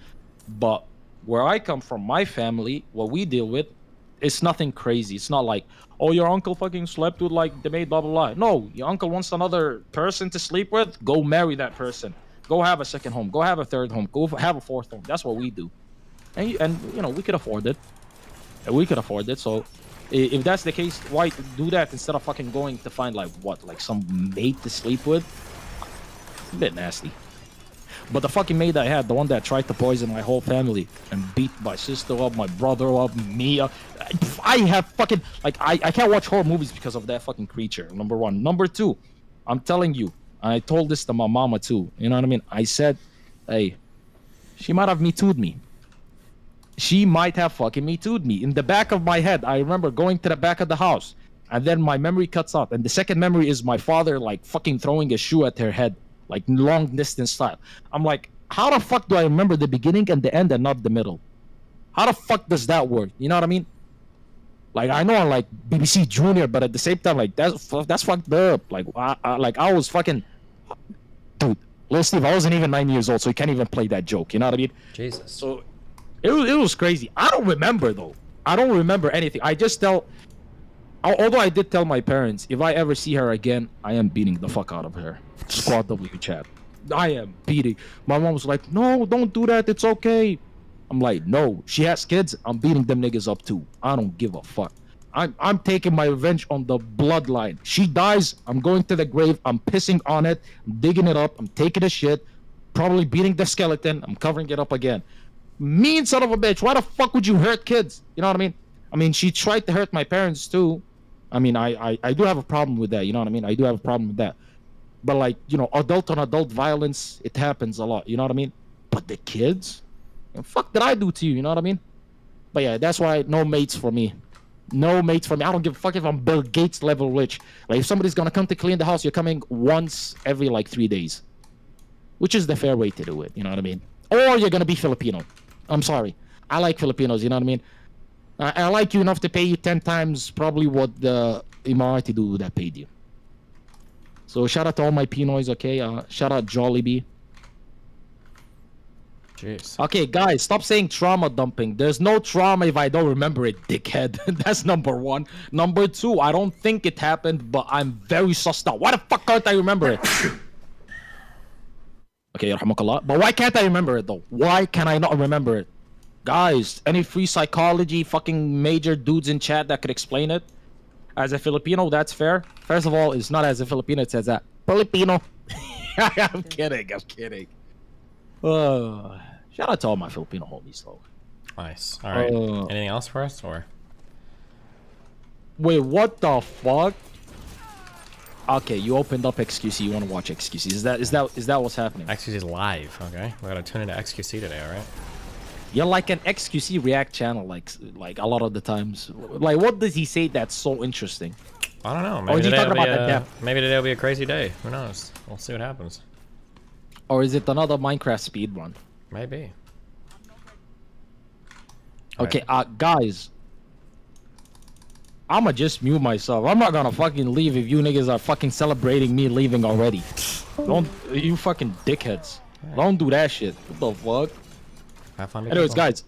But where I come from, my family, what we deal with, It's nothing crazy. It's not like, oh, your uncle fucking slept with like the maid, blah blah blah. No, your uncle wants another person to sleep with. Go marry that person. Go have a second home. Go have a third home. Go have a fourth home. That's what we do. And you know, we could afford it. We could afford it. So if that's the case, why do that instead of fucking going to find like what, like some maid to sleep with? A bit nasty. But the fucking maid I had, the one that tried to poison my whole family and beat my sister up, my brother up, me up. I have fucking, like, I can't watch horror movies because of that fucking creature, number one. Number two, I'm telling you, I told this to my mama too, you know what I mean? I said, hey, she might have Me Too'd me. She might have fucking Me Too'd me. In the back of my head, I remember going to the back of the house, and then my memory cuts out. And the second memory is my father, like, fucking throwing a shoe at her head. Like long distance style. I'm like, how the fuck do I remember the beginning and the end and not the middle? How the fuck does that work? You know what I mean? Like, I know I'm like BBC Junior, but at the same time, like that's fucked up. Like, I was fucking, dude, little Steve, I wasn't even 9 years old, so you can't even play that joke. You know what I mean? Jesus. So it was crazy. I don't remember though. I don't remember anything. I just tell. Although I did tell my parents, if I ever see her again, I am beating the fuck out of her. Squad W chat. I am beating. My mom was like, no, don't do that. It's okay. I'm like, no. She has kids. I'm beating them niggas up too. I don't give a fuck. I'm taking my revenge on the bloodline. She dies. I'm going to the grave. I'm pissing on it. I'm digging it up. I'm taking a shit. Probably beating the skeleton. I'm covering it up again. Mean son of a bitch. Why the fuck would you hurt kids? You know what I mean? I mean, she tried to hurt my parents too. I mean, I do have a problem with that. You know what I mean? I do have a problem with that. But like, you know, adult on adult violence, it happens a lot. You know what I mean? But the kids? What the fuck did I do to you? You know what I mean? But yeah, that's why no mates for me. No mates for me. I don't give a fuck if I'm Bill Gates level rich. Like, if somebody's gonna come to clean the house, you're coming once every like 3 days. Which is the fair way to do it. You know what I mean? Or you're gonna be Filipino. I'm sorry. I like Filipinos. You know what I mean? I like you enough to pay you 10 times probably what the Emirati dude that paid you. So shout out to all my Pinoys, okay? Shout out Jollibee. Jeez. Okay, guys, stop saying trauma dumping. There's no trauma if I don't remember it, dickhead. That's number one. Number two, I don't think it happened, but I'm very sussed out. Why the fuck can't I remember it? Okay, yarhamakallah. But why can't I remember it, though? Why can I not remember it? Guys, any free psychology fucking major dudes in chat that could explain it? As a Filipino, that's fair. First of all, it's not as a Filipino, it says that. Filipino. I'm kidding. Shout out to all my Filipino homies, though. Nice. All right. Anything else for us, or? Wait, what the fuck? Okay, you opened up XQC. You want to watch XQC? Is that what's happening? XQC is live. Okay, we gotta tune into XQC today. All right. You're like an XQC React channel, like a lot of the times. Like, what does he say that's so interesting? I don't know. Maybe maybe today will be a crazy day. Who knows? We'll see what happens. Or is it another Minecraft speed run? Maybe. Okay, guys. I'ma just mute myself. I'm not gonna fucking leave if you niggas are fucking celebrating me leaving already. Don't, you fucking dickheads. Don't do that shit. What the fuck? Have fun. Anyways, guys,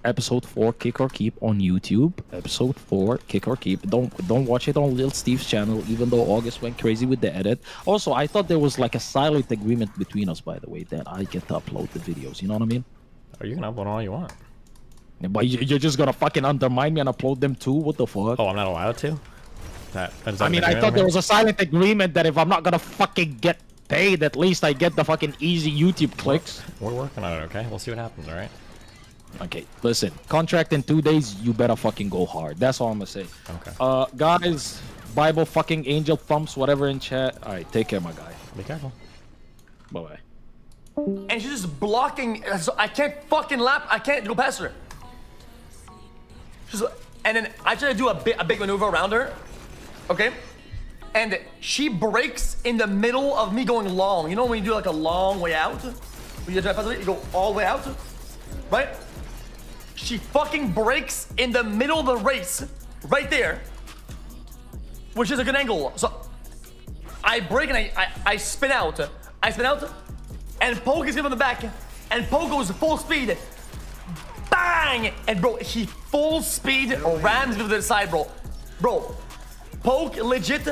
episode 4 Kick or Keep on YouTube. Episode 4 Kick or Keep. Don't watch it on Lil Steve's channel, even though August went crazy with the edit. Also, I thought there was like a silent agreement between us, by the way, that I get to upload the videos. You know what I mean? Oh, you can upload all you want. But you're just gonna fucking undermine me and upload them too? What the fuck? Oh, I'm not allowed to? I mean, I thought there was a silent agreement that if I'm not gonna fucking get paid, at least I get the fucking easy YouTube clicks. We're working on it, okay? We'll see what happens, alright? Okay, listen. Contract in 2 days, you better fucking go hard. That's all I'm gonna say. Okay. Guys, Bible fucking angel thumbs, whatever in chat. Alright, take care, my guy. Be careful. Bye-bye. And she's just blocking, so I can't fucking lap, I can't go past her. And then I try to do a big maneuver around her, okay? And she breaks in the middle of me going long. You know when you do like a long way out? When you go all the way out, right? She fucking breaks in the middle of the race, right there, which is a good angle. So I break and I spin out. And Poke is coming from the back, and Poke goes full speed. bang, and bro, he full speed rams me to the side, bro. Bro, Poke legit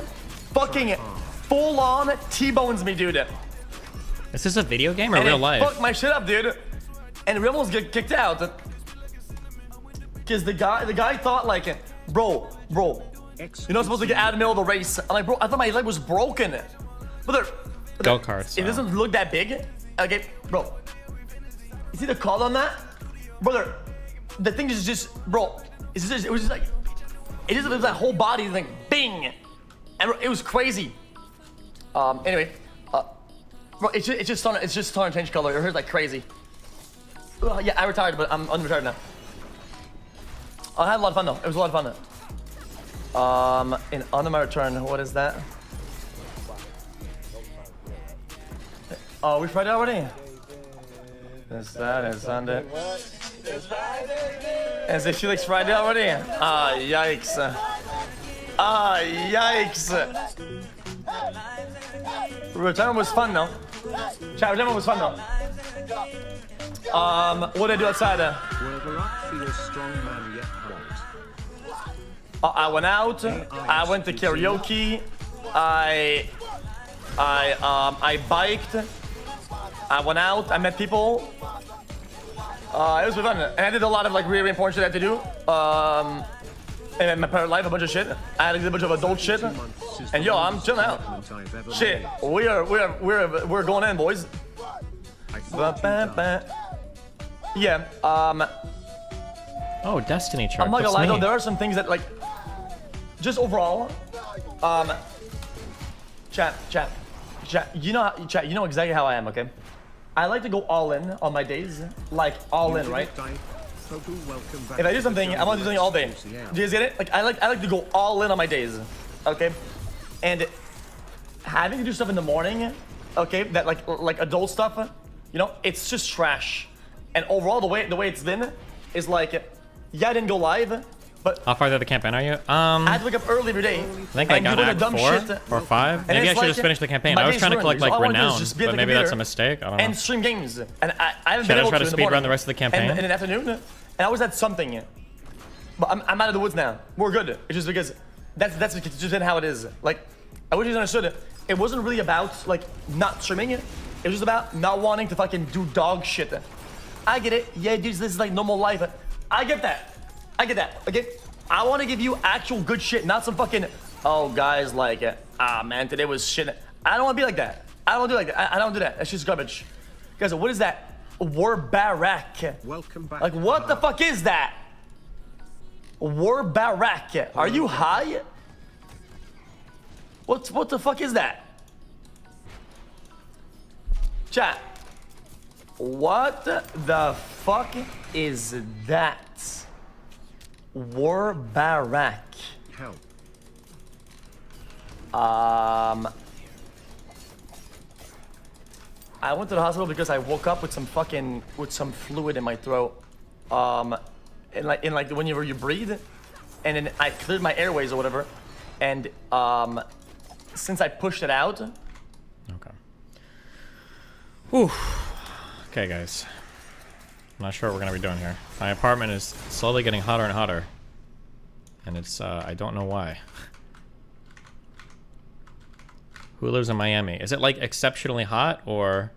fucking full on T-bones me, dude. Is this a video game or And real it life? fucked my shit up, dude. And we almost get kicked out. Cause the guy thought like, bro, you're not supposed to get out of the middle of the race. I'm like, bro, I thought my leg was broken. Brother, Go-karts. it doesn't look that big. Okay, bro. You see the call on that? Brother, the thing is just, bro, it was just like, it was that whole body thing, bing. And it was crazy. Anyway, bro, it's just starting to change color. It hurts like crazy. Yeah, I retired, but I'm unretired now. I had a lot of fun though. It was a lot of fun though. In on my return, what is that? Oh, we tried it already. Is that Sunday? As if she likes Friday already. Ah, yikes. Ah, yikes. Retirement was fun though. Chat, retirement was fun though. What did I do outside? I went out. I went to karaoke. I biked. I went out. I met people. It was fun. And I did a lot of like really important shit I had to do. In my parent life, a bunch of shit. I had to do a bunch of adult shit. And yo, I'm chilling out. Shit, we're going in, boys. Yeah. Oh, Destiny chart. I'm not gonna That's lie though, me. there are some things that like, just overall, chat. You know exactly how I am, okay? I like to go all in on my days, like all in, right? If I do something, I want to do something all day. Do you guys get it? Like I like to go all in on my days, okay? And having to do stuff in the morning, okay, that like adult stuff, you know, it's just trash. And overall, the way it's been is like, yeah, I didn't go live, but How far through the campaign are you? I had to wake up early every day. I think like on Act 4 or 5. Maybe I should just finish the campaign. I was trying to collect like renown, but maybe that's a mistake. I don't know. And stream games. And I haven't Should been I able try to to in the speed run morning the rest of the campaign? And in the afternoon, and I always had something. But I'm out of the woods now. We're good. It's just because that's just how it is. Like I wish you understood it. It wasn't really about like not streaming it. It was just about not wanting to fucking do dog shit. I get it. Yeah, dude, this is like normal life. I get that. Okay. I want to give you actual good shit, not some fucking, oh, guys, like, man, today was shit. I don't want to be like that. I don't do like that. I don't do that. That's just garbage. Guys, what is that? War Barak. Welcome back. Like, what the fuck is that? War Barak. Are you high? What the fuck is that? Chat. What the fuck is that? War Barak. Help. I went to the hospital because I woke up with some fluid in my throat. And like whenever you breathe, and then I cleared my airways or whatever, and since I pushed it out. Okay. Whew. Okay, guys. I'm not sure what we're gonna be doing here. My apartment is slowly getting hotter and hotter, and it's I don't know why. Who lives in Miami? Is it like exceptionally hot or?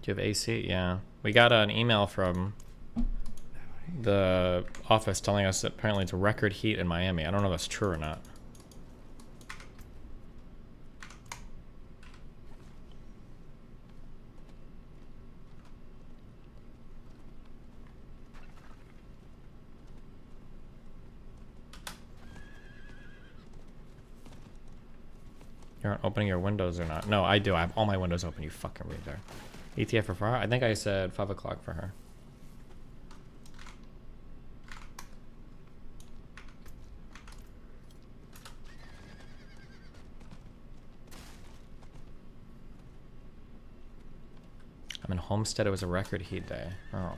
Do you have AC? Yeah. We got an email from the office telling us that apparently it's a record heat in Miami. I don't know if that's true or not. You aren't opening your windows or not? No, I do. I have all my windows open, you fucking retard. ETF for Farha? I think I said 5 o'clock for her. I'm in Homestead. It was a record heat day. Oh.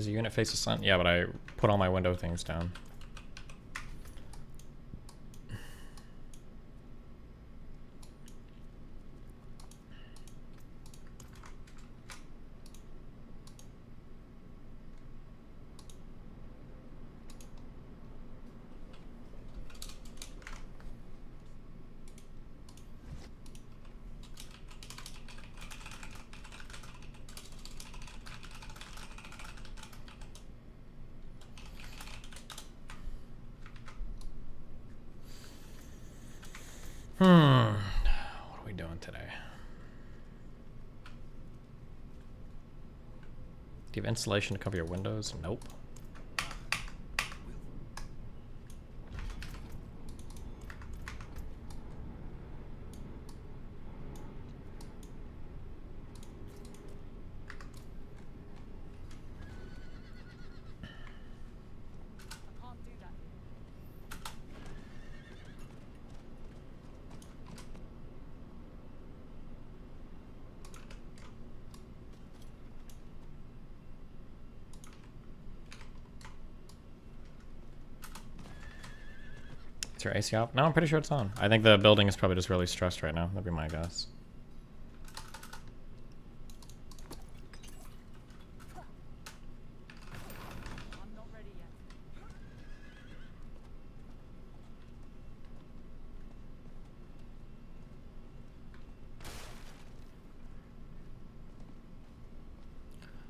Does your unit face the sun? Yeah, but I put all my window things down. What are we doing today? Do you have insulation to cover your windows? Nope. Is your AC off? No, I'm pretty sure it's on. I think the building is probably just really stressed right now. That'd be my guess.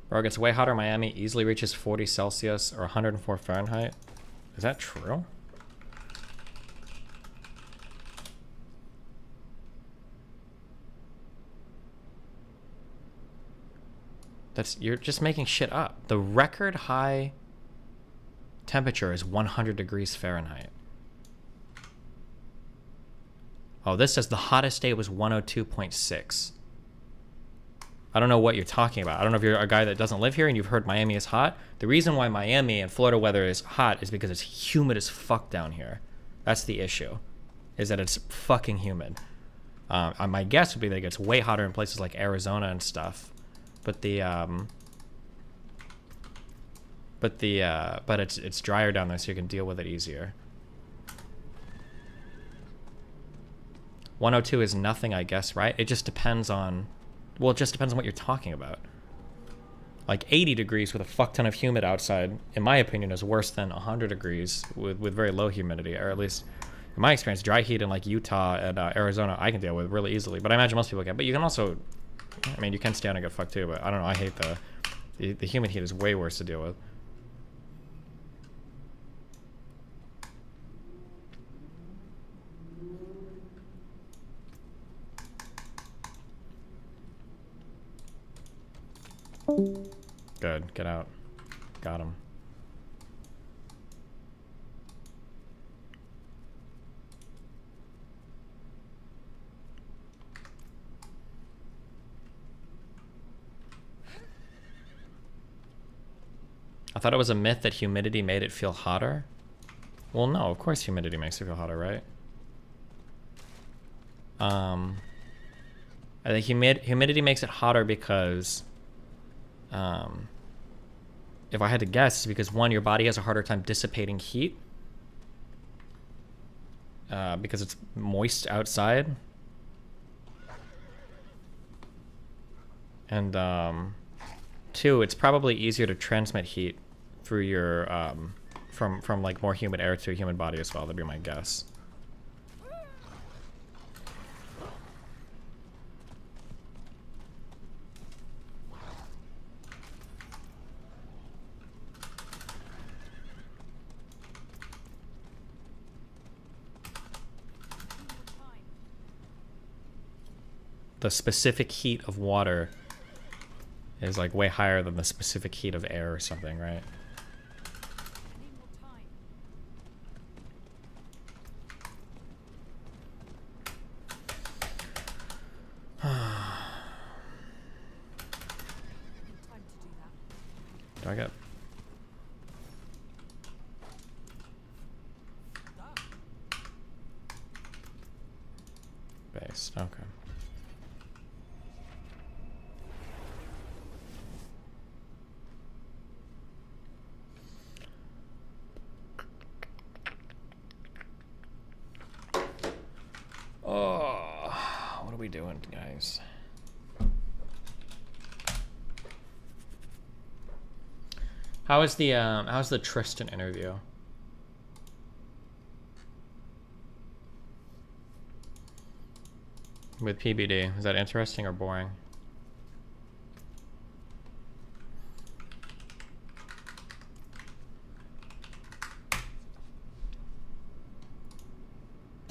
Bro, it gets way hotter in Miami. Easily reaches 40 Celsius or 104 Fahrenheit. Is that true? You're just making shit up. The record high temperature is 100 degrees Fahrenheit. Oh, this says the hottest day was 102.6. I don't know what you're talking about. I don't know if you're a guy that doesn't live here and you've heard Miami is hot. The reason why Miami and Florida weather is hot is because it's humid as fuck down here. That's the issue, is that it's fucking humid. My guess would be that it gets way hotter in places like Arizona and stuff. But it's drier down there, so you can deal with it easier. 102 is nothing, I guess, right? It just depends on, well, it just depends on what you're talking about. Like 80 degrees with a fuck ton of humid outside, in my opinion, is worse than 100 degrees with very low humidity, or at least in my experience, dry heat in like Utah and Arizona, I can deal with really easily. But I imagine most people can. But you can also, I mean, you can stay on and get fucked too, but I don't know. I hate the humid heat is way worse to deal with. Good. Get out. Got him. I thought it was a myth that humidity made it feel hotter. Well, no, of course humidity makes it feel hotter, right? I think humidity makes it hotter because, if I had to guess, it's because one, your body has a harder time dissipating heat because it's moist outside, and two, it's probably easier to transmit heat through your from like more humid air to a human body as well. That'd be my guess. The specific heat of water is like way higher than the specific heat of air or something, right? Do I get... Based, okay. Oh, what are we doing, guys? How's the Tristan interview? With PBD. Is that interesting or boring?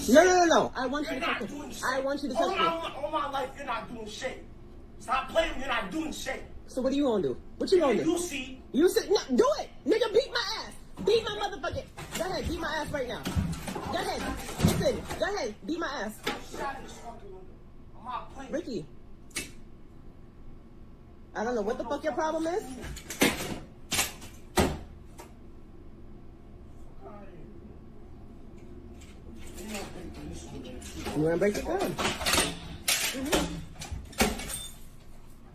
No. I want you to touch me. I want you to touch me. All my life, you're not doing shit. Stop playing, you're not doing shit. So what are you gonna do? What you gonna do? You see. You see? No, do it! Nigga, beat my ass! Beat my motherfucking... Go ahead, beat my ass right now. Go ahead. Listen, go ahead, beat my ass. Ricky. I don't know what the fuck your problem is. You wanna break the gun?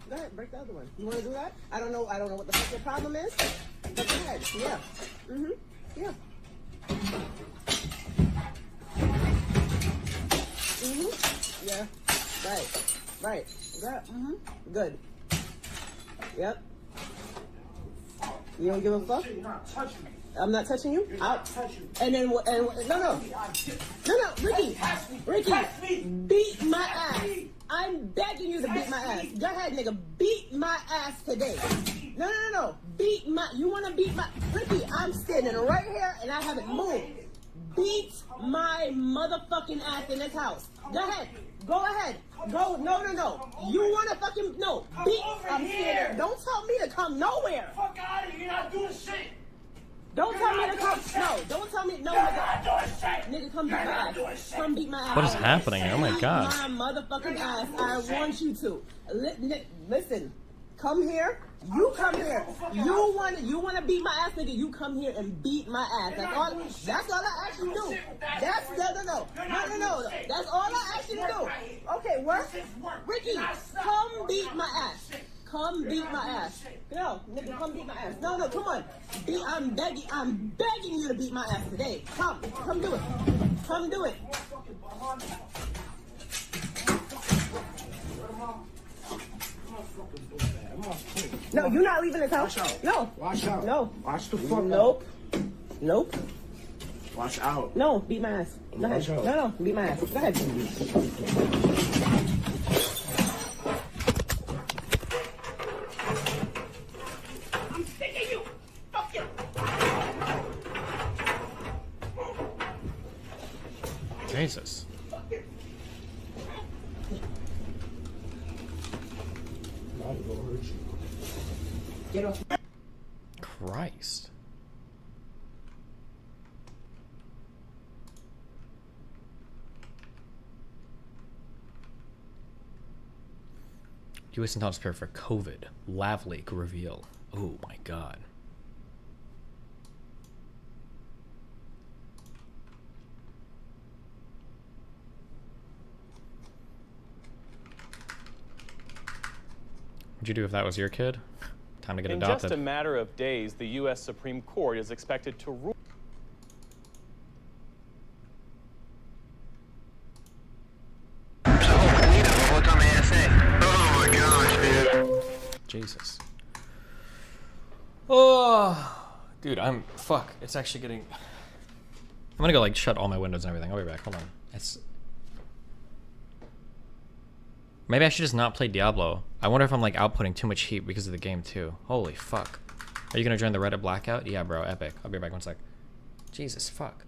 Go ahead, break the other one. You wanna do that? I don't know what the fuck your problem is. But go ahead, yeah. Yeah. Yeah. Right. Good. Yep. You don't give a fuck? You're not touching me. I'm not touching you? You're not touching me. And then what? No, Ricky, beat my ass. I'm begging you to beat my ass. Go ahead, nigga, beat my ass today. No. Beat my. You wanna beat my? Ricky, I'm standing right here and I haven't moved. Beat my motherfucking ass in this house. Go ahead. Go ahead. Go. No. You wanna fucking no? Beat. I'm standing. Don't tell me to come nowhere. Fuck out of here. You're not doing shit. Don't tell me to come. No, don't tell me. No, nigga, come beat my ass. Come beat my ass. What is happening? Oh my god. My motherfucking ass. I want you to. Listen. Come here. You come here. You wanna beat my ass, nigga? You come here and beat my ass. That's all I ask you to do. That's no. That's all I ask you to do. Okay, work. Ricky, come beat my ass. Come beat my ass. No, nigga, come beat my ass. No, come on. I'm begging you to beat my ass today. Come do it. Come do it. No, you're not leaving this house. Watch out. No. Watch out. No. Watch the fuck Nope. Watch out. No, beat my ass. Go ahead. No, beat my ass. Go ahead. I'm sick of you. Fuck you. Jesus. Get off. Christ. U.S. intelligence prepare for COVID. Lav leak reveal. Oh my god. What'd you do if that was your kid? Time to get adopted. In just a matter of days, the U.S. Supreme Court is expected to rule. Jesus. Oh, dude, fuck. It's actually getting. I'm gonna go like shut all my windows and everything. I'll be back. Hold on. Maybe I should just not play Diablo. I wonder if I'm like outputting too much heat because of the game too. Holy fuck. Are you gonna join the Reddit blackout? Yeah, bro. Epic. I'll be back 1 sec. Jesus fuck.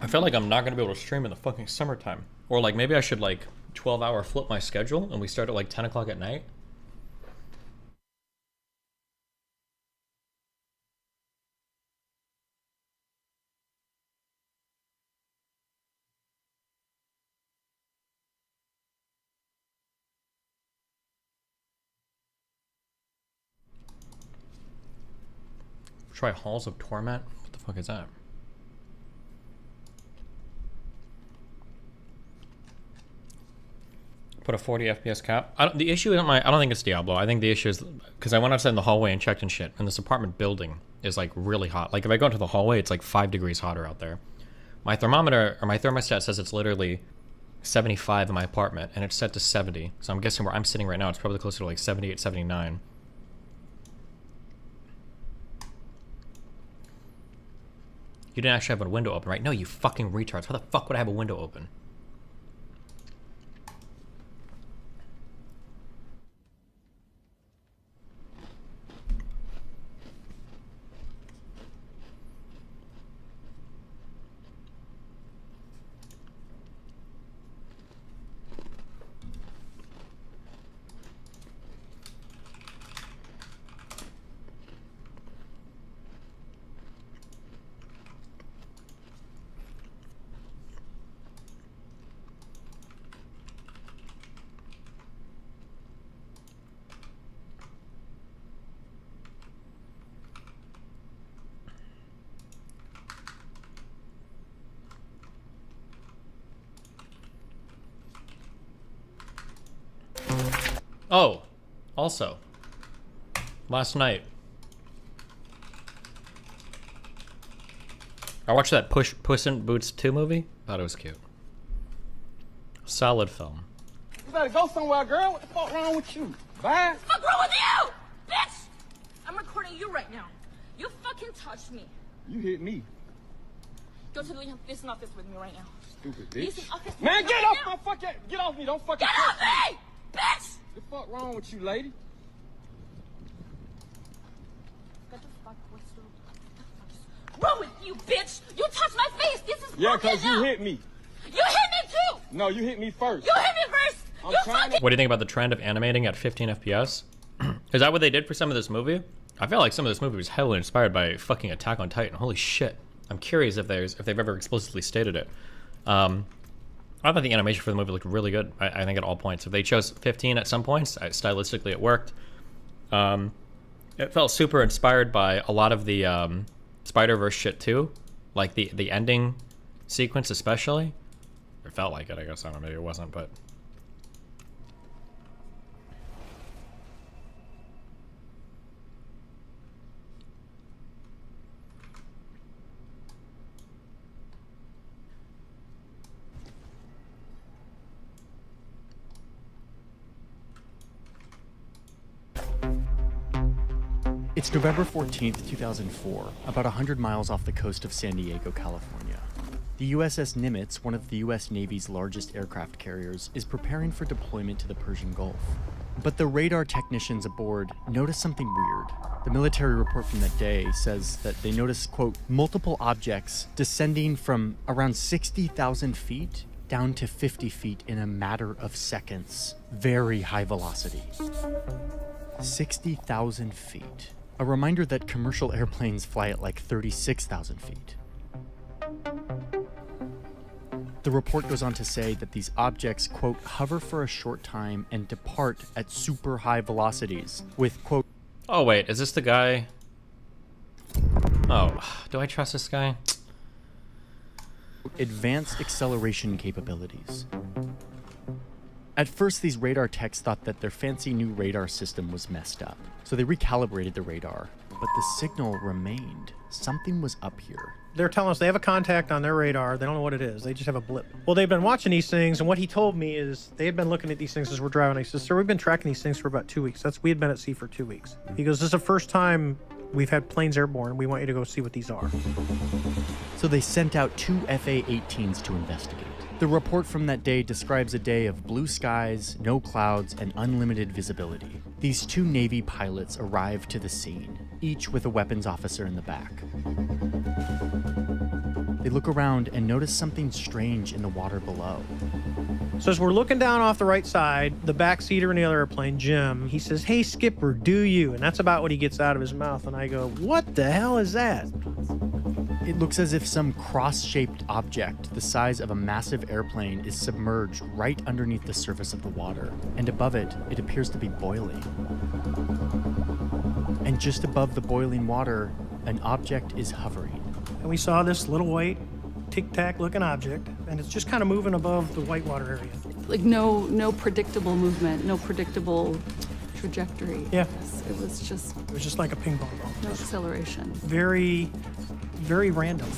I feel like I'm not gonna be able to stream in the fucking summertime. Or like maybe I should like 12-hour flip my schedule and we start at like 10 o'clock at night. Try Halls of Torment? What the fuck is that? Put a 40 FPS cap. The issue isn't I don't think it's Diablo. I think the issue is because I went outside in the hallway and checked and shit, and this apartment building is like really hot. Like if I go into the hallway, it's like 5 degrees hotter out there. My thermometer or my thermostat says it's literally 75 in my apartment, and it's set to 70. So I'm guessing where I'm sitting right now, it's probably closer to like 78, 79. You didn't actually have a window open, right? No, you fucking retards. How the fuck would I have a window open? Oh, also, last night, I watched that Puss in Boots 2 movie. Thought it was cute. Solid film. You better go somewhere, girl. What the fuck wrong with you? Bye. What's wrong with you, bitch? I'm recording you right now. You fucking touched me. You hit me. Go to the leasing office with me right now. Stupid Leasing bitch. office. Man, get right off now. my fucking. Get off me. Don't fucking. Get off me, bitch. What the fuck wrong with you, lady? What the fuck? What's wrong with you, bitch? You touched my face. This is Yeah, broken cause you now. hit me. You hit me too. No, you hit me first. You hit me first. I'm You trying fucking. What do you think about the trend of animating at 15 FPS? Is that what they did for some of this movie? I feel like some of this movie was heavily inspired by fucking Attack on Titan. Holy shit. I'm curious if they've ever explicitly stated it. I thought the animation for the movie looked really good. I think at all points. If they chose 15 at some points, stylistically it worked. It felt super inspired by a lot of the Spider-Verse shit too. Like the ending sequence especially. It felt like it, I guess. I don't know, maybe it wasn't, but... It's November 14th, 2004, about 100 miles off the coast of San Diego, California. The USS Nimitz, one of the US Navy's largest aircraft carriers, is preparing for deployment to the Persian Gulf. But the radar technicians aboard notice something weird. The military report from that day says that they noticed, quote, multiple objects descending from around 60,000 feet down to 50 feet in a matter of seconds. Very high velocity. 60,000 feet. A reminder that commercial airplanes fly at like 36,000 feet. The report goes on to say that these objects, quote, hover for a short time and depart at super high velocities with, quote... Oh, wait, is this the guy? Oh, do I trust this guy? Advanced acceleration capabilities. At first, these radar techs thought that their fancy new radar system was messed up, so they recalibrated the radar, but the signal remained. Something was up here. They're telling us they have a contact on their radar. They don't know what it is. They just have a blip. Well, they've been watching these things, and what he told me is they had been looking at these things as we're driving. He says, sir, we've been tracking these things for about 2 weeks. We had been at sea for 2 weeks. He goes, this is the first time we've had planes airborne. We want you to go see what these are. So they sent out 2 FA-18s to investigate. The report from that day describes a day of blue skies, no clouds, and unlimited visibility. These 2 Navy pilots arrived to the scene, each with a weapons officer in the back. They look around and notice something strange in the water below. So as we're looking down off the right side, the backseater in the other airplane, Jim, he says, "Hey, Skipper, do you?" And that's about what he gets out of his mouth. And I go, "What the hell is that?" It looks as if some cross-shaped object the size of a massive airplane is submerged right underneath the surface of the water. And above it, it appears to be boiling. And just above the boiling water, an object is hovering. And we saw this little white tic-tac looking object, and it's just kind of moving above the whitewater area. Like no predictable movement, no predictable trajectory. Yeah. It was just like a ping pong ball. No acceleration. Very, very random.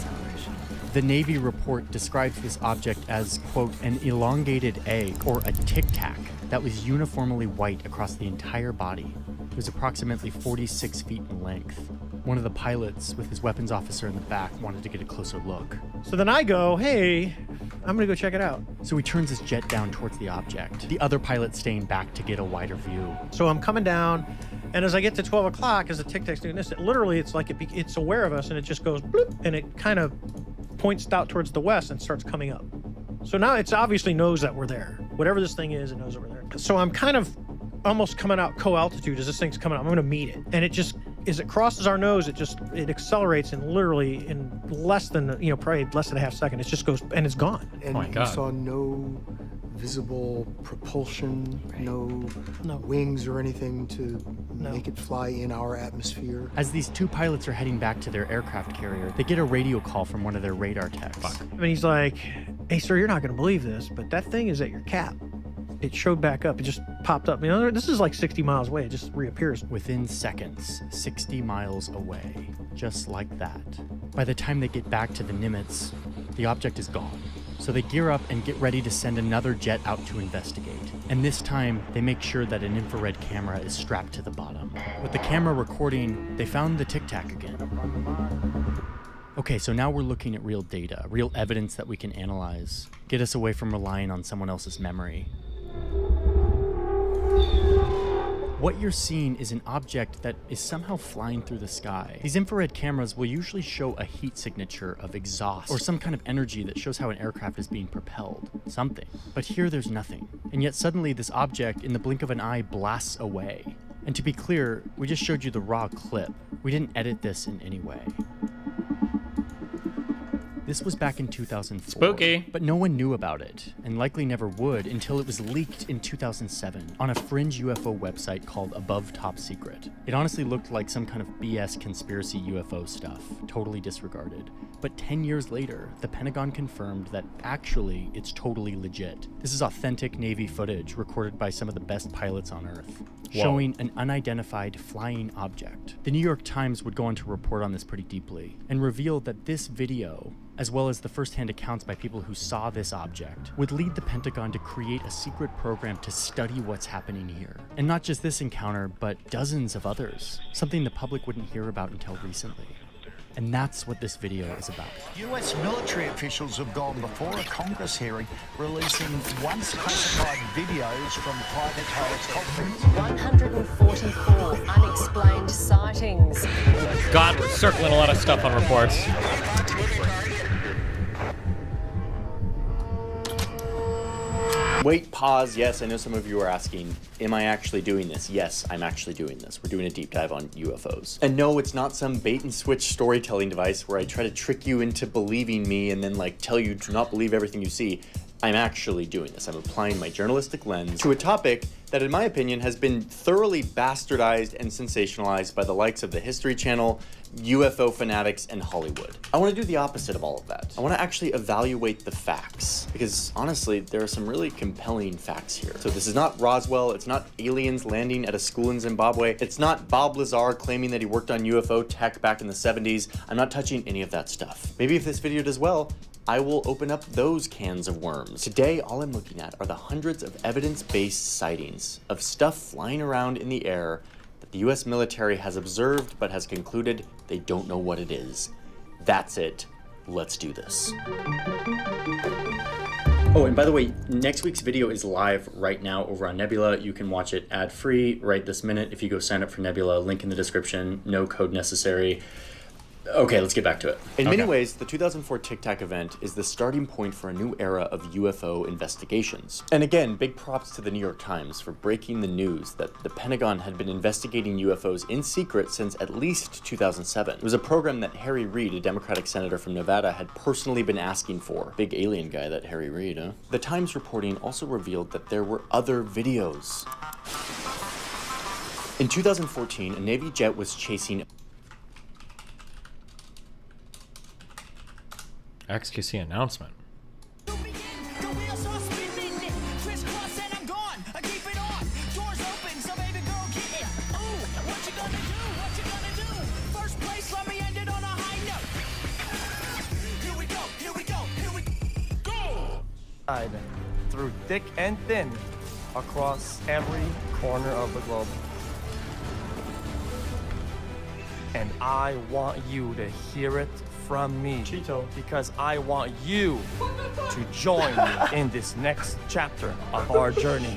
The Navy report describes this object as, quote, an elongated egg or a tic-tac that was uniformly white across the entire body. It was approximately 46 feet in length. One of the pilots, with his weapons officer in the back, wanted to get a closer look. So then I go, "Hey, I'm gonna go check it out." So he turns his jet down towards the object, the other pilot staying back to get a wider view. So I'm coming down, and as I get to 12 o'clock, as the tic-tac's doing this, it's like it's aware of us, and it just goes bloop, and it kind of points out towards the west and starts coming up. So now it's obviously knows that we're there. Whatever this thing is, it knows that we're there. So I'm kind of almost coming out co-altitude as this thing's coming up. I'm gonna meet it, and it just, as it crosses our nose, it accelerates, and literally in less than, probably less than a half second, it just goes, and it's gone. And you saw no visible propulsion, no wings or anything to make it fly in our atmosphere. As these two pilots are heading back to their aircraft carrier, they get a radio call from one of their radar techs. And he's like, "Hey, sir, you're not gonna believe this, but that thing is at your cap." It showed back up. It just popped up. This is like 60 miles away. It just reappears. Within seconds, 60 miles away. Just like that. By the time they get back to the Nimitz, the object is gone. So they gear up and get ready to send another jet out to investigate. And this time, they make sure that an infrared camera is strapped to the bottom. With the camera recording, they found the tic-tac again. Okay, so now we're looking at real data, real evidence that we can analyze, get us away from relying on someone else's memory. What you're seeing is an object that is somehow flying through the sky. These infrared cameras will usually show a heat signature of exhaust or some kind of energy that shows how an aircraft is being propelled. Something. But here there's nothing. And yet suddenly this object, in the blink of an eye, blasts away. And to be clear, we just showed you the raw clip. We didn't edit this in any way. This was back in 2004. Spooky. But no one knew about it, and likely never would until it was leaked in 2007 on a fringe UFO website called Above Top Secret. It honestly looked like some kind of BS conspiracy UFO stuff, totally disregarded. But 10 years later, the Pentagon confirmed that actually it's totally legit. This is authentic Navy footage recorded by some of the best pilots on Earth, showing an unidentified flying object. The New York Times would go on to report on this pretty deeply and reveal that this video, as well as the first-hand accounts by people who saw this object, would lead the Pentagon to create a secret program to study what's happening here. And not just this encounter, but dozens of others, something the public wouldn't hear about until recently. And that's what this video is about. US military officials have gone before a Congress hearing releasing once classified videos from private pilots' cockpits. 144 unexplained sightings. God, we're circling a lot of stuff on reports. Wait, pause. Yes, I know some of you are asking, am I actually doing this? Yes, I'm actually doing this. We're doing a deep dive on UFOs. And no, it's not some bait and switch storytelling device where I try to trick you into believing me and then tell you to not believe everything you see. I'm actually doing this. I'm applying my journalistic lens to a topic that, in my opinion, has been thoroughly bastardized and sensationalized by the likes of the History Channel, UFO fanatics, and Hollywood. I want to do the opposite of all of that. I want to actually evaluate the facts, because honestly, there are some really compelling facts here. So this is not Roswell, it's not aliens landing at a school in Zimbabwe, it's not Bob Lazar claiming that he worked on UFO tech back in the 70s. I'm not touching any of that stuff. Maybe if this video does well, I will open up those cans of worms. Today, all I'm looking at are the hundreds of evidence-based sightings of stuff flying around in the air that the US military has observed but has concluded they don't know what it is. That's it. Let's do this. Oh, and by the way, next week's video is live right now over on Nebula. You can watch it ad-free right this minute if you go sign up for Nebula. Link in the description. No code necessary. Okay, let's get back to it. In many Okay. ways, the 2004 Tic Tac event is the starting point for a new era of UFO investigations. And again, big props to the New York Times for breaking the news that the Pentagon had been investigating UFOs in secret since at least 2007. It was a program that Harry Reid, a Democratic senator from Nevada, had personally been asking for. Big alien guy, that Harry Reid, huh? The Times reporting also revealed that there were other videos. In 2014, a Navy jet was chasing XQC announcement. Through thick and thin, across every corner of the globe. And I want you to hear it from me. Cheeto. Because I want you to join me in this next chapter of our journey.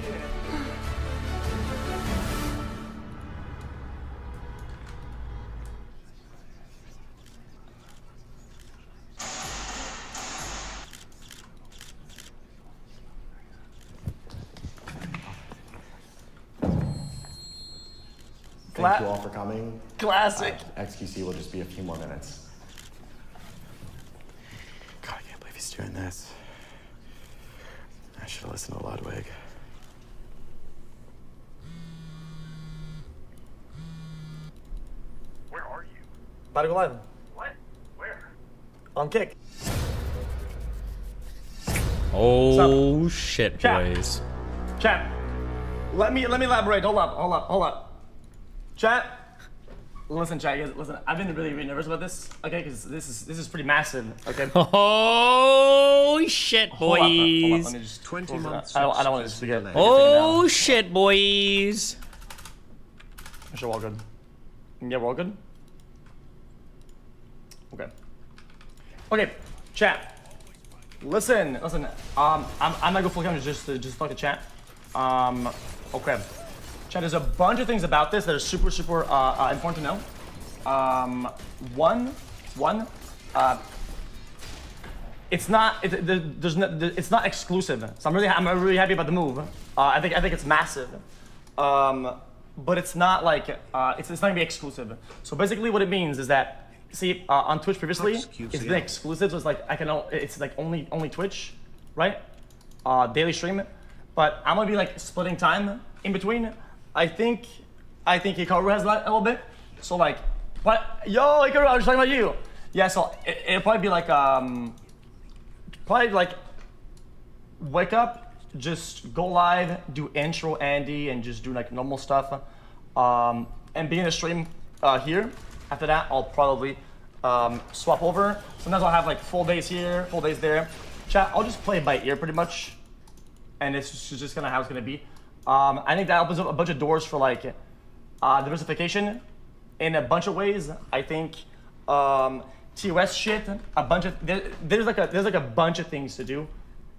Thank you all for coming. Classic. XQC will just be a few more minutes. God, I can't believe he's doing this. I should have listened to Ludwig. Where are you? About to go live. What? Where? On Kick. Oh shit, Chat. boys. Chat. Let me elaborate. Hold up. Chat. Listen, chat. Guys, listen. I've been really nervous about this. Okay, because this is pretty massive. Okay. Oh shit, Hold up, boys. Let me just 20 months I don't want to just forget. Oh shit, boys. I'm sure we're all good. Yeah, we're all good. Okay. Okay, chat. Listen. I'm gonna go full camera just talk to chat. Okay. Chat, there's a bunch of things about this that are super important to know. One, it's not exclusive. So I'm really happy about the move. I think it's massive. But it's not like it's not gonna be exclusive. So basically, what it means is that on Twitch previously, it's been exclusive. So it's like it's like only Twitch, right? Daily stream. But I'm gonna be like splitting time in between. I think Hikaru has that a little bit. So like, what? Yo, Hikaru, I was talking about you. Yeah, so it'll probably be like wake up, just go live, do intro Andy, and just do like normal stuff, and be in a stream here. After that, I'll probably swap over. Sometimes I'll have like full days here, full days there. Chat, I'll just play by ear pretty much, and it's just kind of how it's gonna be. I think that opens up a bunch of doors for like diversification in a bunch of ways. I think TOS shit, a bunch of there's like a bunch of things to do,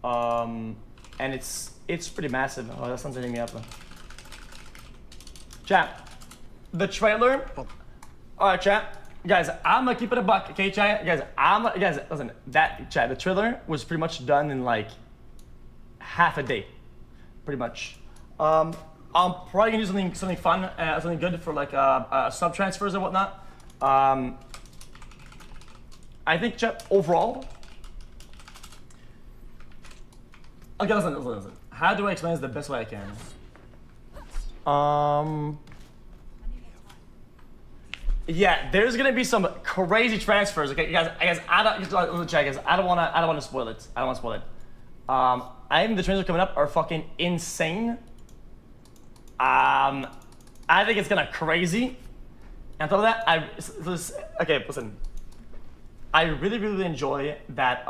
and it's pretty massive. Oh, that sounds hitting me up. Chat, the trailer. All right, chat. Guys, I'm gonna keep it a buck, okay, chat? Guys, listen. That chat, the trailer was pretty much done in like half a day, pretty much. I'm probably gonna do something fun, something good for like sub transfers and whatnot. I think chat overall. Okay, listen. How do I explain this the best way I can? Yeah, there's gonna be some crazy transfers. Okay, guys, I don't wanna spoil it. I think the transfers coming up are fucking insane. I think it's gonna crazy. And on top of that, listen. I really enjoy that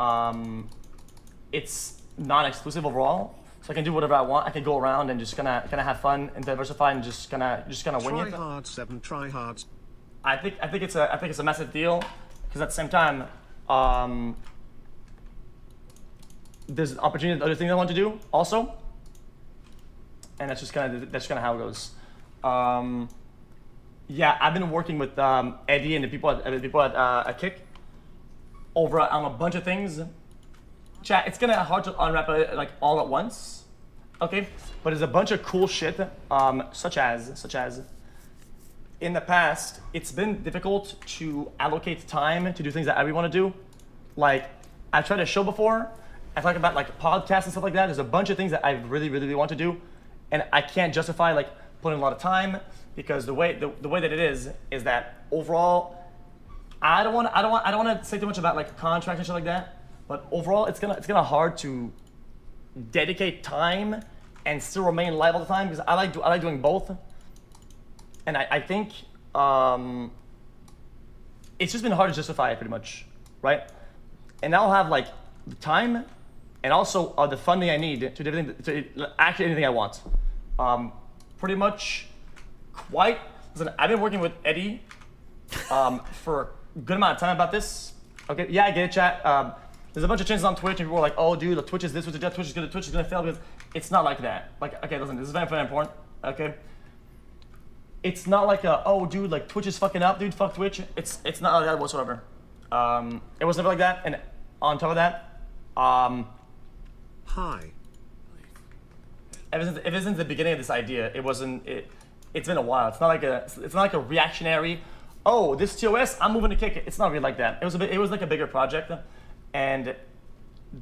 it's non-exclusive overall. So I can do whatever I want. I can go around and just kind of have fun and diversify and just kind of wing it. Try hard. I think it's a massive deal because at the same time, there's opportunity, other things I want to do also, and that's just kind of how it goes. Yeah, I've been working with Eddie and the people at Kick over on a bunch of things. Chat, it's gonna hard to unwrap it like all at once, okay? But there's a bunch of cool shit, such as in the past, it's been difficult to allocate time to do things that I really want to do. Like, I've tried to show before, I talk about like podcasts and stuff like that. There's a bunch of things that I really want to do, and I can't justify like putting a lot of time because the way that it is that overall, I don't want to say too much about like contracts and shit like that. But overall, it's gonna hard to dedicate time and still remain live all the time because I like doing both. And I think it's just been hard to justify it pretty much, right? And I'll have like the time and also the funding I need to actually anything I want. Pretty much quite. Listen, I've been working with Eddie for a good amount of time about this. Okay, yeah, I get it, chat. There's a bunch of changes on Twitch and people are like, oh dude, the Twitch is this, Twitch is that, Twitch is gonna fail because it's not like that. Like, okay, listen, this is very important, okay? It's not like oh dude, like Twitch is fucking up, dude, fuck Twitch. It's not like that whatsoever. It was never like that, and on top of that, Hi. Ever since the beginning of this idea, it's been a while. It's not like a reactionary, oh, this TOS, I'm moving to Kick it. It's not really like that. It was like a bigger project, and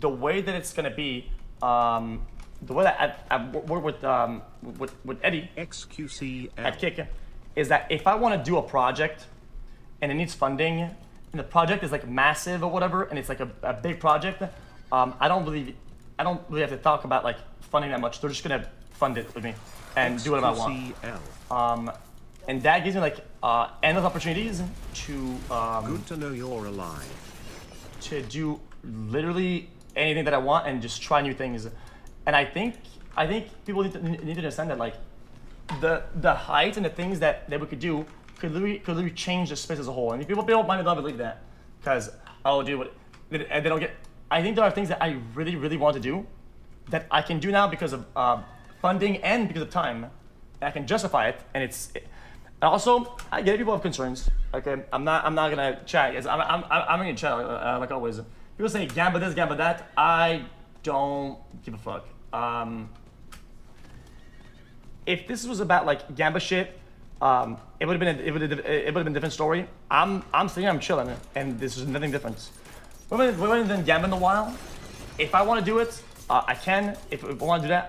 the way that it's gonna be, the way that I work with Eddie at Kick is that if I want to do a project and it needs funding and the project is like massive or whatever and it's like a big project, I don't really have to talk about like funding that much. They're just gonna fund it with me and do whatever I want. And that gives me like endless opportunities to good to know you're alive. To do literally anything that I want and just try new things. And I think people need to understand that like the height and the things that we could do could literally change the space as a whole. And people might not believe that because oh dude, they don't get. I think there are things that I really want to do that I can do now because of funding and because of time. And I can justify it, and and also, I get people have concerns. Okay, I'm not gonna chat. I'm gonna chat like always. People say Gamba this, Gamba that. I don't give a fuck. If this was about like Gamba shit, it would have been a different story. I'm sitting here, I'm chilling, and this is nothing different. We haven't done Gamba in a while. If I want to do it, I can. If I want to do that,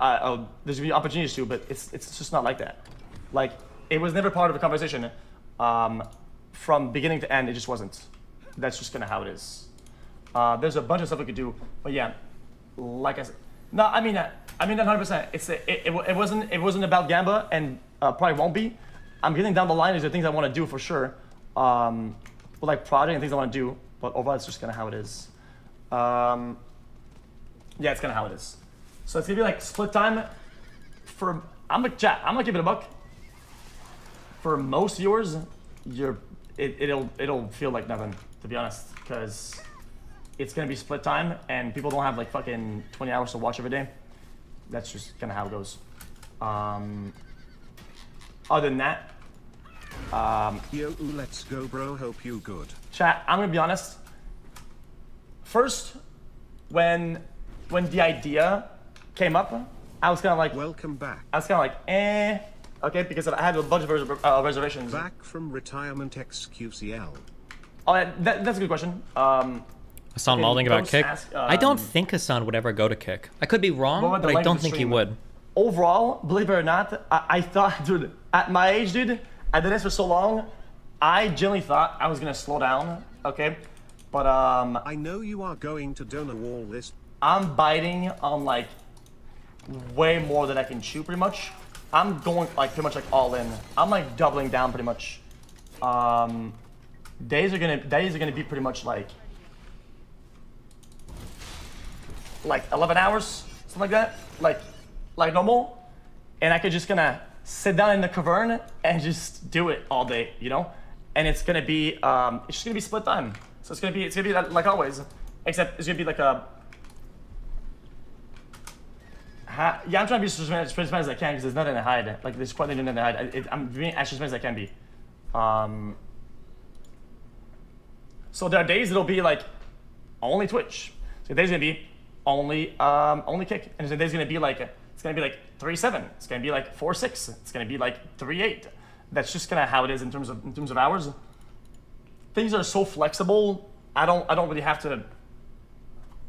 there's gonna be opportunities to, but it's just not like that. Like. It was never part of the conversation. From beginning to end, it just wasn't. That's just kind of how it is. There's a bunch of stuff we could do, but yeah, like I said, no, I mean that 100%. It wasn't about Gamba, and probably won't be. I'm getting down the line. There's the things I want to do for sure, but like project and things I want to do. But overall, it's just kind of how it is. Yeah, it's kind of how it is. So it's gonna be like split time. I'm gonna give it a buck. For most viewers, it'll feel like nothing, to be honest, because it's gonna be split time and people don't have like fucking 20 hours to watch every day. That's just kind of how it goes. Other than that, yo, let's go, bro. Hope you good. Chat, I'm gonna be honest. First, when the idea came up, I was kind of like, welcome back. I was kind of like, eh. Okay, because I had a bunch of reservations. Back from retirement XQCL. Oh, yeah, that's a good question. Hassan Malding about Kick. I don't think Hassan would ever go to Kick. I could be wrong, but I don't think he would. Overall, believe it or not, I thought, dude, at my age, dude, I did this for so long, I genuinely thought I was gonna slow down, okay? But I know you are going to donate all this. I'm biting on like way more than I can chew, pretty much. I'm going like pretty much like all in. I'm like doubling down pretty much. Days are gonna be pretty much like 11 hours, something like that, like normal. And I could just gonna sit down in the cavern and just do it all day, you know. And it's gonna be it's just gonna be split time. So it's gonna be like always, except it's gonna be like a. Yeah, I'm trying to be as transparent as I can because there's nothing to hide. Like, there's quite nothing to hide. I'm being as transparent as I can be. So there are days it'll be like only Twitch. So there's gonna be only Kick, and there's gonna be like it's gonna be like 3-7. It's gonna be like 4-6. It's gonna be like 3-8. That's just kind of how it is in terms of hours. Things are so flexible. I don't really have to.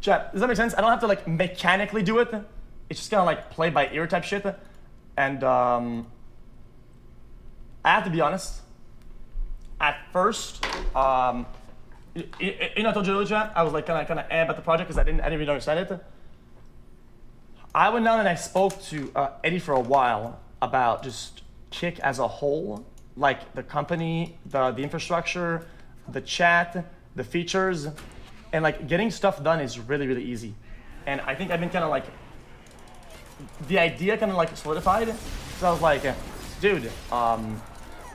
Chat, does that make sense? I don't have to like mechanically do it. It's just kind of like play by ear type shit. And I have to be honest. At first, I told you earlier, chat, I was like kind of about the project because I didn't even understand it. I went down and I spoke to Eddie for a while about just Kick as a whole, like the company, the infrastructure, the chat, the features, and like getting stuff done is really, really easy. And I think I've been kind of like, the idea kind of like solidified. So I was like, dude,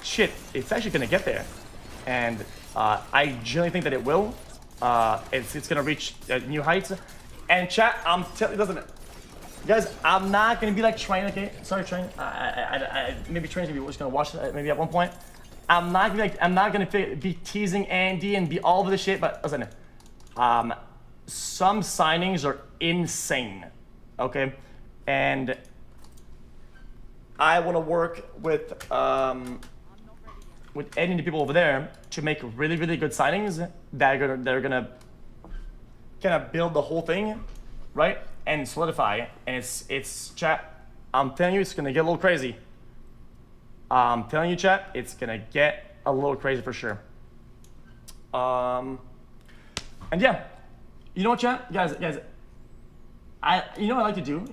shit, it's actually gonna get there. And I genuinely think that it will. It's gonna reach new heights. And chat, I'm telling you, listen, guys, I'm not gonna be like Train, okay? Sorry, Train. Maybe Train's gonna be just gonna watch it maybe at one point. I'm not gonna be teasing Andy and be all over the shit, but listen, some signings are insane, okay? And I want to work with Eddie and the people over there to make really, really good signings that are gonna kind of build the whole thing, right? And solidify. And it's chat. I'm telling you, it's gonna get a little crazy. I'm telling you, chat, it's gonna get a little crazy for sure. And yeah, you know what, chat, guys, you know what I like to do.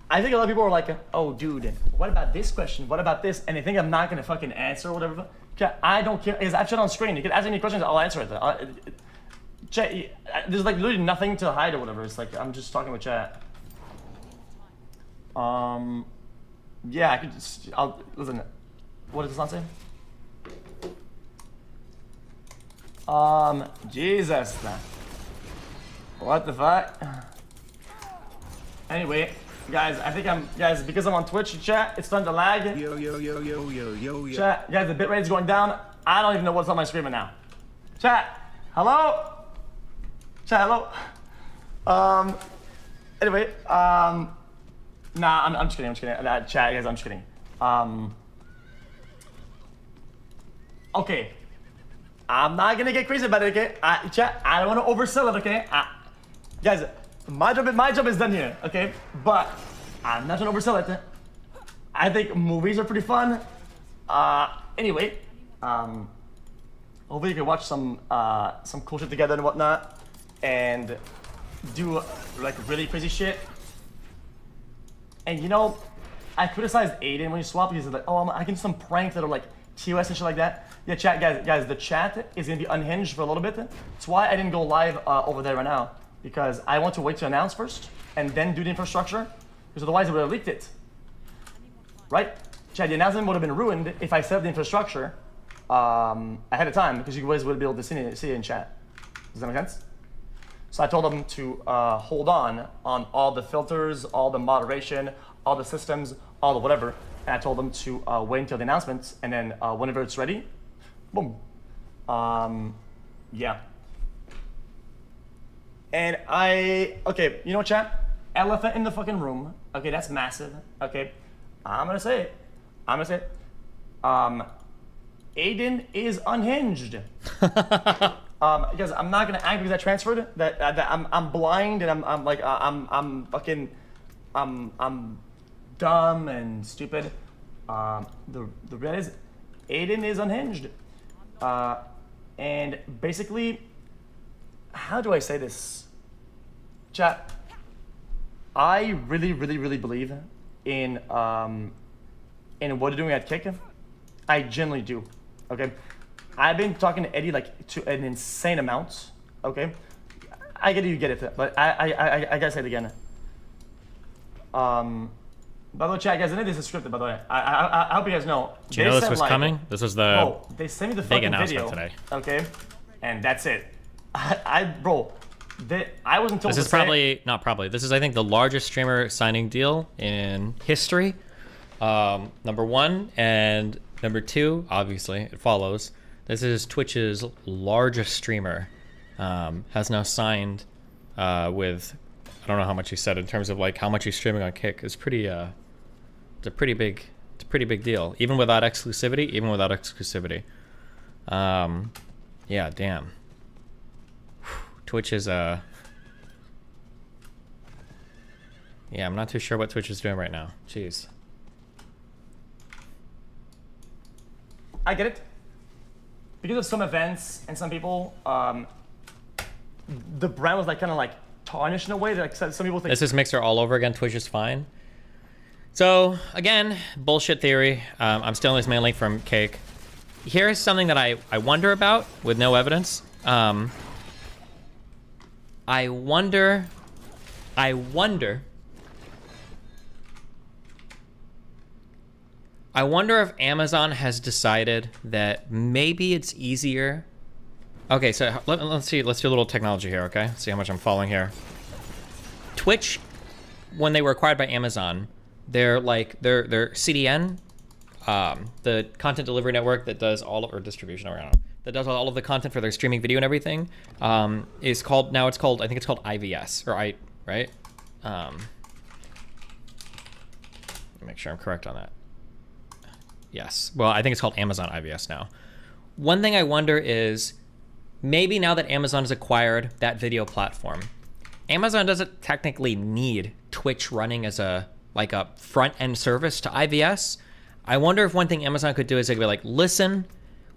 I think a lot of people are like, oh, dude, what about this question? What about this? And they think I'm not gonna fucking answer or whatever. Chat, I don't care. Because I have chat on screen. You can ask me any questions, I'll answer it. Chat, there's like literally nothing to hide or whatever. It's like I'm just talking with chat. Yeah, I could just. Listen. What does this not say? Jesus. What the fuck? Anyway, guys, I think guys, because I'm on Twitch, chat, it's starting to lag. Yo. Chat, guys, the bitrate's going down. I don't even know what's on my screen right now. Chat, hello? Chat, hello? Anyway, nah, I'm just kidding. Chat, guys, I'm just kidding. Okay. I'm not gonna get crazy about it, okay? Chat, I don't wanna oversell it, okay? Guys, my job is done here, okay? But I'm not gonna oversell it. I think movies are pretty fun. Anyway, hopefully you can watch some cool shit together and whatnot, and do like really crazy shit. And you know, I criticized Aiden when he swapped because he's like, oh, I can do some pranks that are like TOS and shit like that. Yeah, chat, guys, the chat is gonna be unhinged for a little bit. That's why I didn't go live over there right now, because I want to wait to announce first and then do the infrastructure, because otherwise it would have leaked it. Right? Chat, the announcement would have been ruined if I set up the infrastructure ahead of time, because you guys would be able to see it in chat. Does that make sense? So I told them to hold on all the filters, all the moderation, all the systems, all the whatever. And I told them to wait until the announcements, and then whenever it's ready, boom. Yeah. And okay, you know what, chat? Elephant in the fucking room. Okay, that's massive. Okay, I'm gonna say it. Aiden is unhinged. Because I'm not gonna act because I transferred. That I'm blind and I'm fucking I'm dumb and stupid. The reality is, Aiden is unhinged. And basically, how do I say this? Chat, I really believe in what you're doing at Kick. I genuinely do. Okay, I've been talking to Eddie like to an insane amount. Okay, I get it, you get it, but I gotta say it again. By the way, chat, guys, I think this is scripted. By the way, I hope you guys know. Do you know this was coming? This was the they sent me the big fucking announcement video today. Okay, and that's it. I wasn't told. This is probably not probably. This is, I think, the largest streamer signing deal in history. Number one, and Number 2, obviously, it follows. This is Twitch's largest streamer. Has now signed with, I don't know how much he said in terms of like how much he's streaming on Kick. It's pretty, it's a pretty big deal. Even without exclusivity, yeah, damn. Twitch is yeah, I'm not too sure what Twitch is doing right now. Jeez. I get it. Because of some events and some people, the brand was like kind of like tarnished in a way that like some people think. This is Mixer all over again. Twitch is fine. So again, bullshit theory. I'm stealing this mainly from Cake. Here's something that I wonder about with no evidence. I wonder if Amazon has decided that maybe it's easier. Okay, so let's see. Let's do a little technology here, okay? See how much I'm following here. Twitch, when they were acquired by Amazon, their CDN, the content delivery network that does all of, or distribution, I don't know, that does all of the content for their streaming video and everything, is called, now it's called, I think it's called IVS, or right? Make sure I'm correct on that. Yes. Well, I think it's called Amazon IVS now. One thing I wonder is, maybe now that Amazon has acquired that video platform, Amazon doesn't technically need Twitch running as a front-end service to IVS. I wonder if one thing Amazon could do is they could be like, listen,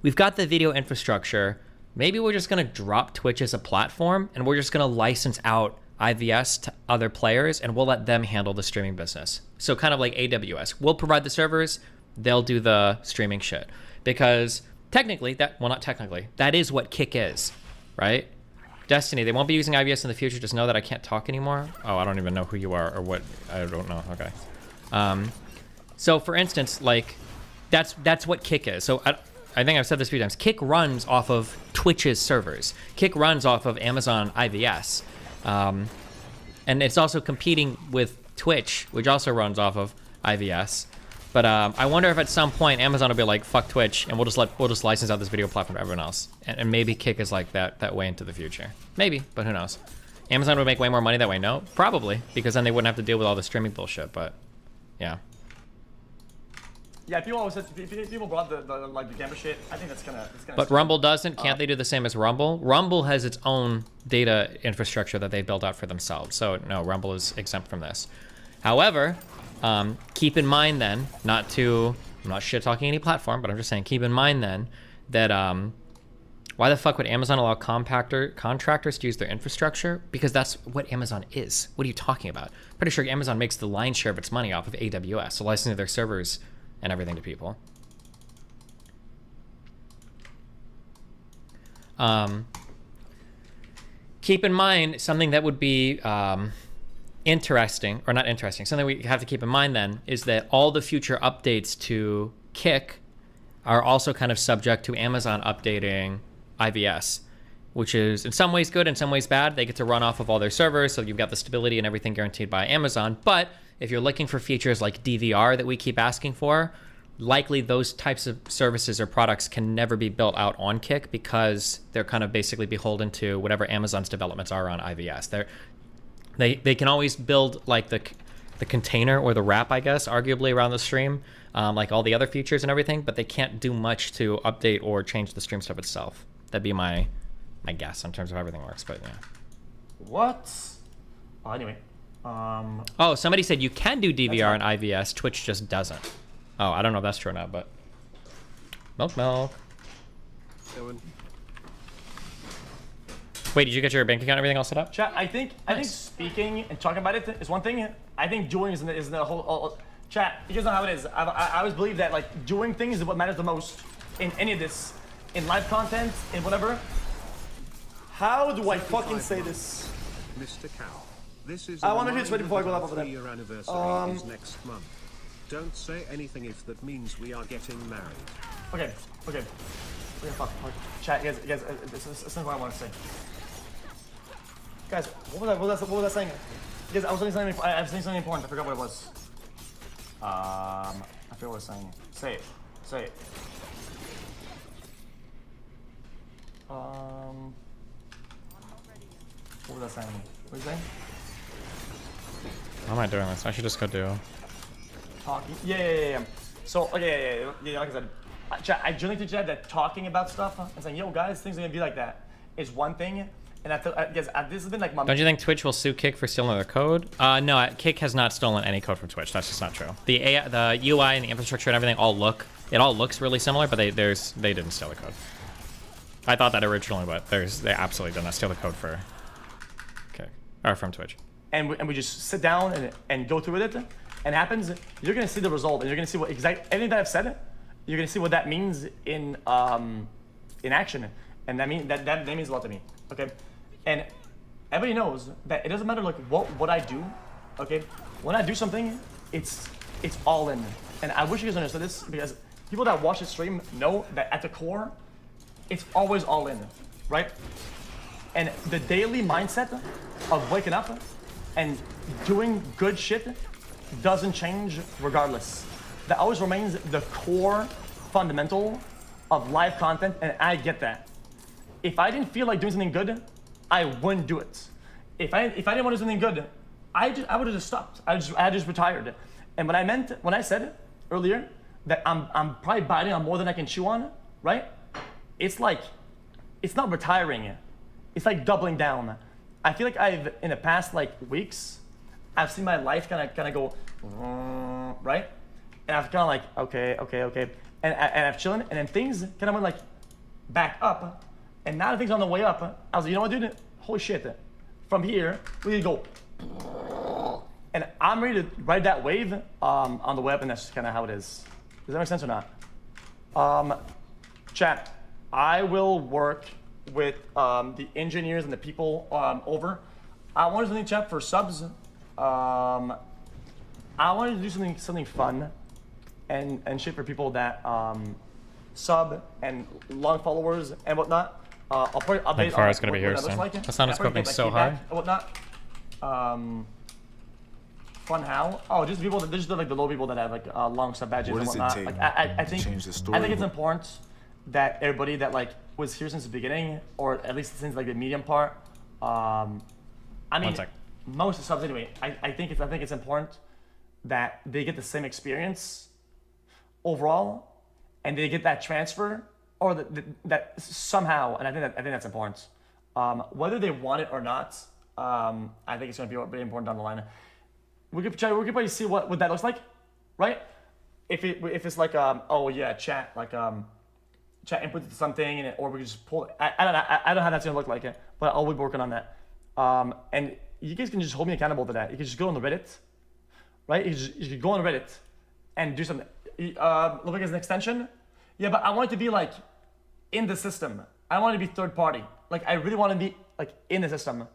we've got the video infrastructure. Maybe we're just going to drop Twitch as a platform, and we're just going to license out IVS to other players, and we'll let them handle the streaming business. So kind of like AWS. We'll provide the servers, they'll do the streaming shit. Because technically, not technically, that is what Kick is, right? Destiny, they won't be using IVS in the future. Just know that I can't talk anymore. Oh, I don't even know who you are or what. I don't know. Okay. So for instance, like, that's what Kick is. So I think I've said this a few times. Kick runs off of Twitch's servers. Kick runs off of Amazon IVS. And it's also competing with Twitch, which also runs off of IVS. But I wonder if at some point Amazon will be like, fuck Twitch, and we'll just license out this video platform to everyone else. And maybe Kick is like that way into the future. Maybe, but who knows? Amazon would make way more money that way. No, probably, because then they wouldn't have to deal with all the streaming bullshit. But yeah. Yeah, people always said, people brought the gamer shit. I think that's gonna. But Rumble doesn't. Can't they do the same as Rumble? Rumble has its own data infrastructure that they've built out for themselves. So no, Rumble is exempt from this. However, keep in mind then, I'm not shit talking any platform, but I'm just saying, keep in mind then that why the fuck would Amazon allow contractors to use their infrastructure? Because that's what Amazon is. What are you talking about? Pretty sure Amazon makes the lion's share of its money off of AWS, so licensing their servers and everything to people. Keep in mind something that would be interesting, or not interesting, something we have to keep in mind then is that all the future updates to Kick are also kind of subject to Amazon updating IVS, which is in some ways good, in some ways bad. They get to run off of all their servers, so you've got the stability and everything guaranteed by Amazon. But if you're looking for features like DVR that we keep asking for, likely those types of services or products can never be built out on Kick because they're kind of basically beholden to whatever Amazon's developments are on IVS. They can always build like the container or the wrap, I guess, arguably around the stream, like all the other features and everything, but they can't do much to update or change the stream stuff itself. That'd be my guess in terms of how everything works, but yeah. What? Anyway. Oh, somebody said you can do DVR in IVS, Twitch just doesn't. Oh, I don't know if that's true or not, but milk. Wait, did you get your bank account and everything all set up? Chat, I think speaking and talking about it is one thing. I think doing is the whole chat. You guys know how it is. I always believe that like doing things is what matters the most in any of this, in live content, in whatever. How do I fucking say this? Mr. Cow, this is I want to do this ready before I go live over there. Your anniversary is next month. Don't say anything if that means we are getting married. Okay. Fuck. Chat, guys, this is what I want to say. Guys, what was I saying? Guys, I was saying something. I was saying something important. I forgot what it was. I forgot what I was saying. Say it. Say it. What was that saying? What was you saying? How am I doing this? I should just go do. Talking. Yeah. So, okay, yeah. Like I said, I generally think that talking about stuff and saying, yo, guys, things are gonna be like that is one thing. And I guess this has been like my. Don't you think Twitch will sue Kick for stealing their code? No, Kick has not stolen any code from Twitch. That's just not true. The AI, the UI and the infrastructure and everything all looks really similar, but they didn't steal the code. I thought that originally, but they absolutely did not steal the code for Kick or from Twitch. And we just sit down and go through with it. And it happens, you're gonna see the result, and you're gonna see what anything that I've said. You're gonna see what that means in action, and that means a lot to me. Okay, and everybody knows that it doesn't matter like what I do. Okay, when I do something, it's all in, and I wish you guys understood this because people that watch the stream know that at the core, it's always all in, right? And the daily mindset of waking up and doing good shit doesn't change regardless. That always remains the core fundamental of live content, and I get that. If I didn't feel like doing something good, I wouldn't do it. If I didn't want to do something good, I would have just stopped. I just retired. And when I said earlier that I'm probably biting on more than I can chew on, right? It's like, it's not retiring. It's like doubling down. I feel like in the past like weeks, I've seen my life kind of go, right? And I've kind of like, okay. And I've chilling, and then things kind of went like back up. And now that things are on the way up, I was like, you know what, dude? Holy shit. From here, we need to go. And I'm ready to ride that wave on the web, and that's just kind of how it is. Does that make sense or not? Chat, I will work with the engineers and the people over. I want to do something, chat, for subs. I wanted to do something fun and shit for people that sub and long followers and whatnot. I'll probably update. I think Farha's gonna be here soon. That's not scoping so high. And whatnot. Fun how? Oh, just people that just like the low people that have like long sub badges and whatnot. Like, I think it's important that everybody that like was here since the beginning, or at least since like the medium part. I mean, most of the subs anyway. I think it's important that they get the same experience overall, and they get that transfer, or that somehow. And I think that's important. Whether they want it or not, I think it's going to be very important down the line. We could probably see what that looks like, right? If it's like oh yeah, chat like chat input to something, or we could just pull. I don't know how that's gonna look like it, but I'll be working on that. And you guys can just hold me accountable to that. You can just go on the Reddit, right? You could go on Reddit and do something. Look like as an extension. Yeah, but I want it to be like in the system. I want it to be third party. Like I really want to be like in the system.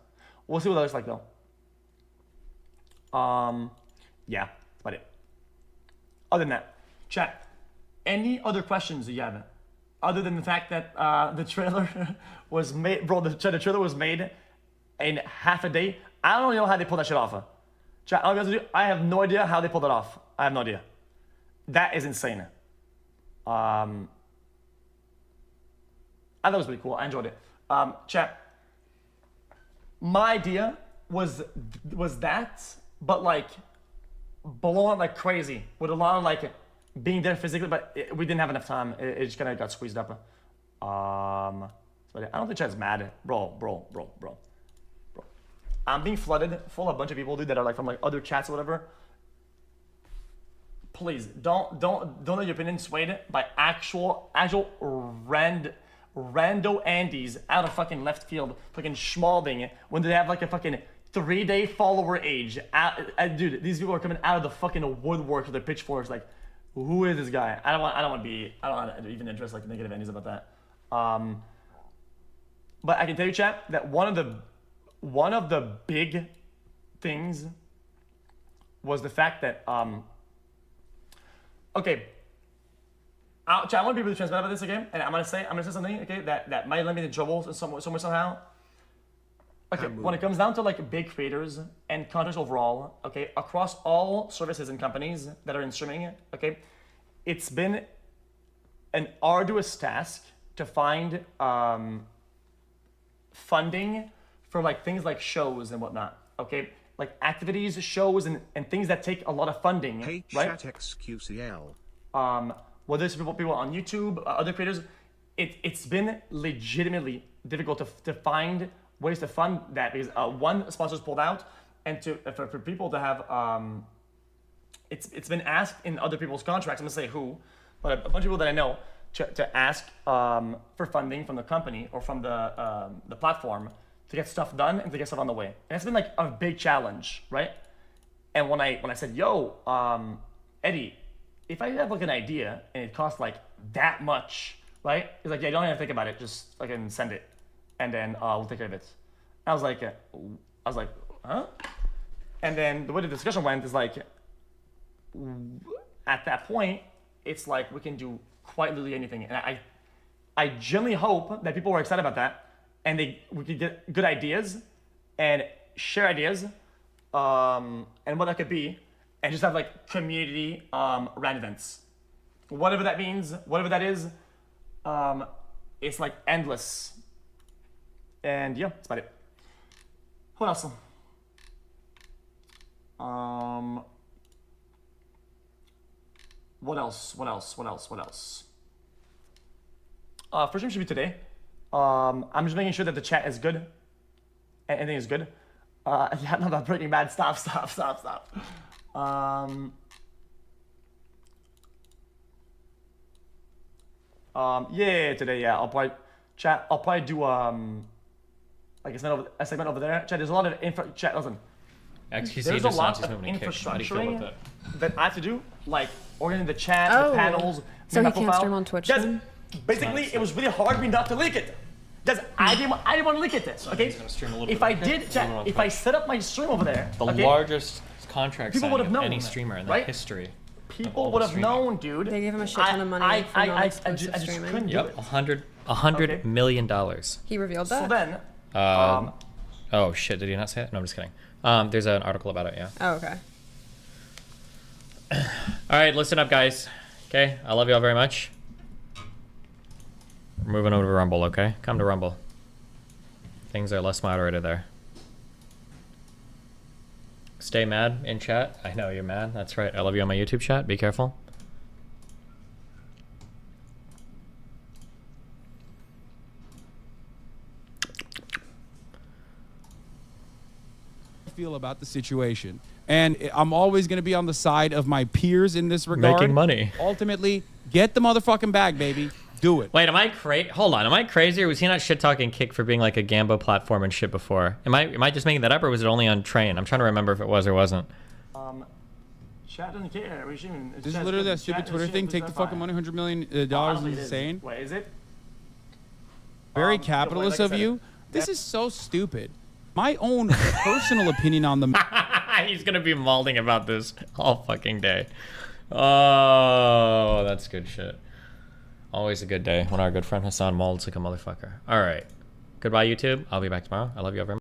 We'll see what that looks like though. Yeah, that's about it. Other than that, chat, any other questions that you have? Other than the fact that the trailer was made, bro, the trailer was made in half a day. I don't know how they pulled that shit off. Chat, I have no idea how they pulled it off. I have no idea. That is insane. I thought it was pretty cool. I enjoyed it. Chat, my idea was that, but like blown like crazy with a lot of like being there physically, but we didn't have enough time. It just kind of got squeezed up. I don't think chat's mad, bro. I'm being flooded full of a bunch of people, dude, that are like from like other chats or whatever. Please don't let your opinion swayed by actual rando Andes out of fucking left field, fucking schmalding when they have like a fucking 3-day follower age. Dude, these people are coming out of the fucking woodwork with their pitchforks. Like, who is this guy? I don't want to even address like negative endings about that. But I can tell you, chat, that one of the big things was the fact that okay. Chat, I want to be really transparent about this again, and I'm gonna say something, okay, that might let me in trouble somewhere somehow. Okay, when it comes down to like big creators and content overall, okay, across all services and companies that are in streaming, okay, it's been an arduous task to find funding for like things like shows and whatnot. Okay, like activities, shows, and things that take a lot of funding, Hey, right? chat XQCL. Whether it's people on YouTube, other creators, it's been legitimately difficult to find ways to fund that because one, sponsors pulled out, and for people to have it's been asked in other people's contracts. I'm gonna say who, but a bunch of people that I know to ask for funding from the company or from the platform to get stuff done and to get stuff on the way. And it's been like a big challenge, right? And when I said, yo, Eddie, if I have like an idea and it costs like that much, right? He's like, yeah, you don't have to think about it. Just like send it, and then we'll take care of it. I was like, huh? And then the way the discussion went is like, at that point, it's like we can do quite literally anything. And I genuinely hope that people were excited about that, and we could get good ideas and share ideas, and what that could be, and just have like community rant events, whatever that means, whatever that is. It's like endless, and yeah, that's about it. What else? What else? First stream should be today. I'm just making sure that the chat is good. And everything is good. Yeah, no, that's Breaking Bad. Stop. Yeah, today, yeah. I'll probably do like a segment over there. Chat, there's a lot of chat, listen. There's a lot of infrastructuring that I have to do, like organizing the chat, the panels. So he can't stream on Twitch then? Basically, it was really hard for me not to leak it. Because I didn't want to leak it. Okay. If I did, chat, if I set up my stream over there, the largest contract people would have known, any streamer in right? history. People would have known, dude. They gave him a shit ton of money for non-exclusive I just streaming. couldn't do Yep, it. $100 million. He revealed that. So then, oh shit! Did he not say it? No, I'm just kidding. There's an article about it. Yeah. Oh, okay. All right, listen up, guys. Okay, I love you all very much. We're moving over to Rumble. Okay, come to Rumble. Things are less moderated there. Stay mad in chat. I know you're mad. That's right. I love you on my YouTube chat. Be careful. Feel about the situation, and I'm always going to be on the side of my peers in this regard. Making money. Ultimately, get the motherfucking bag, baby. Do it. Wait, am I crazy? Hold on, am I crazy, or was he not shit talking Kick for being like a Gambo platform and shit before? Am I just making that up, or was it only on Train? I'm trying to remember if it was or wasn't. chat doesn't care. This is literally that stupid Twitter thing. Take the fucking money. $100 million is insane. Wait, is it? Very capitalist of you. This is so stupid. My own personal opinion on the. He's gonna be malding about this all fucking day. Oh, that's good shit. Always a good day when our good friend Hassan malds like a motherfucker. All right. Goodbye, YouTube. I'll be back tomorrow. I love you all very much.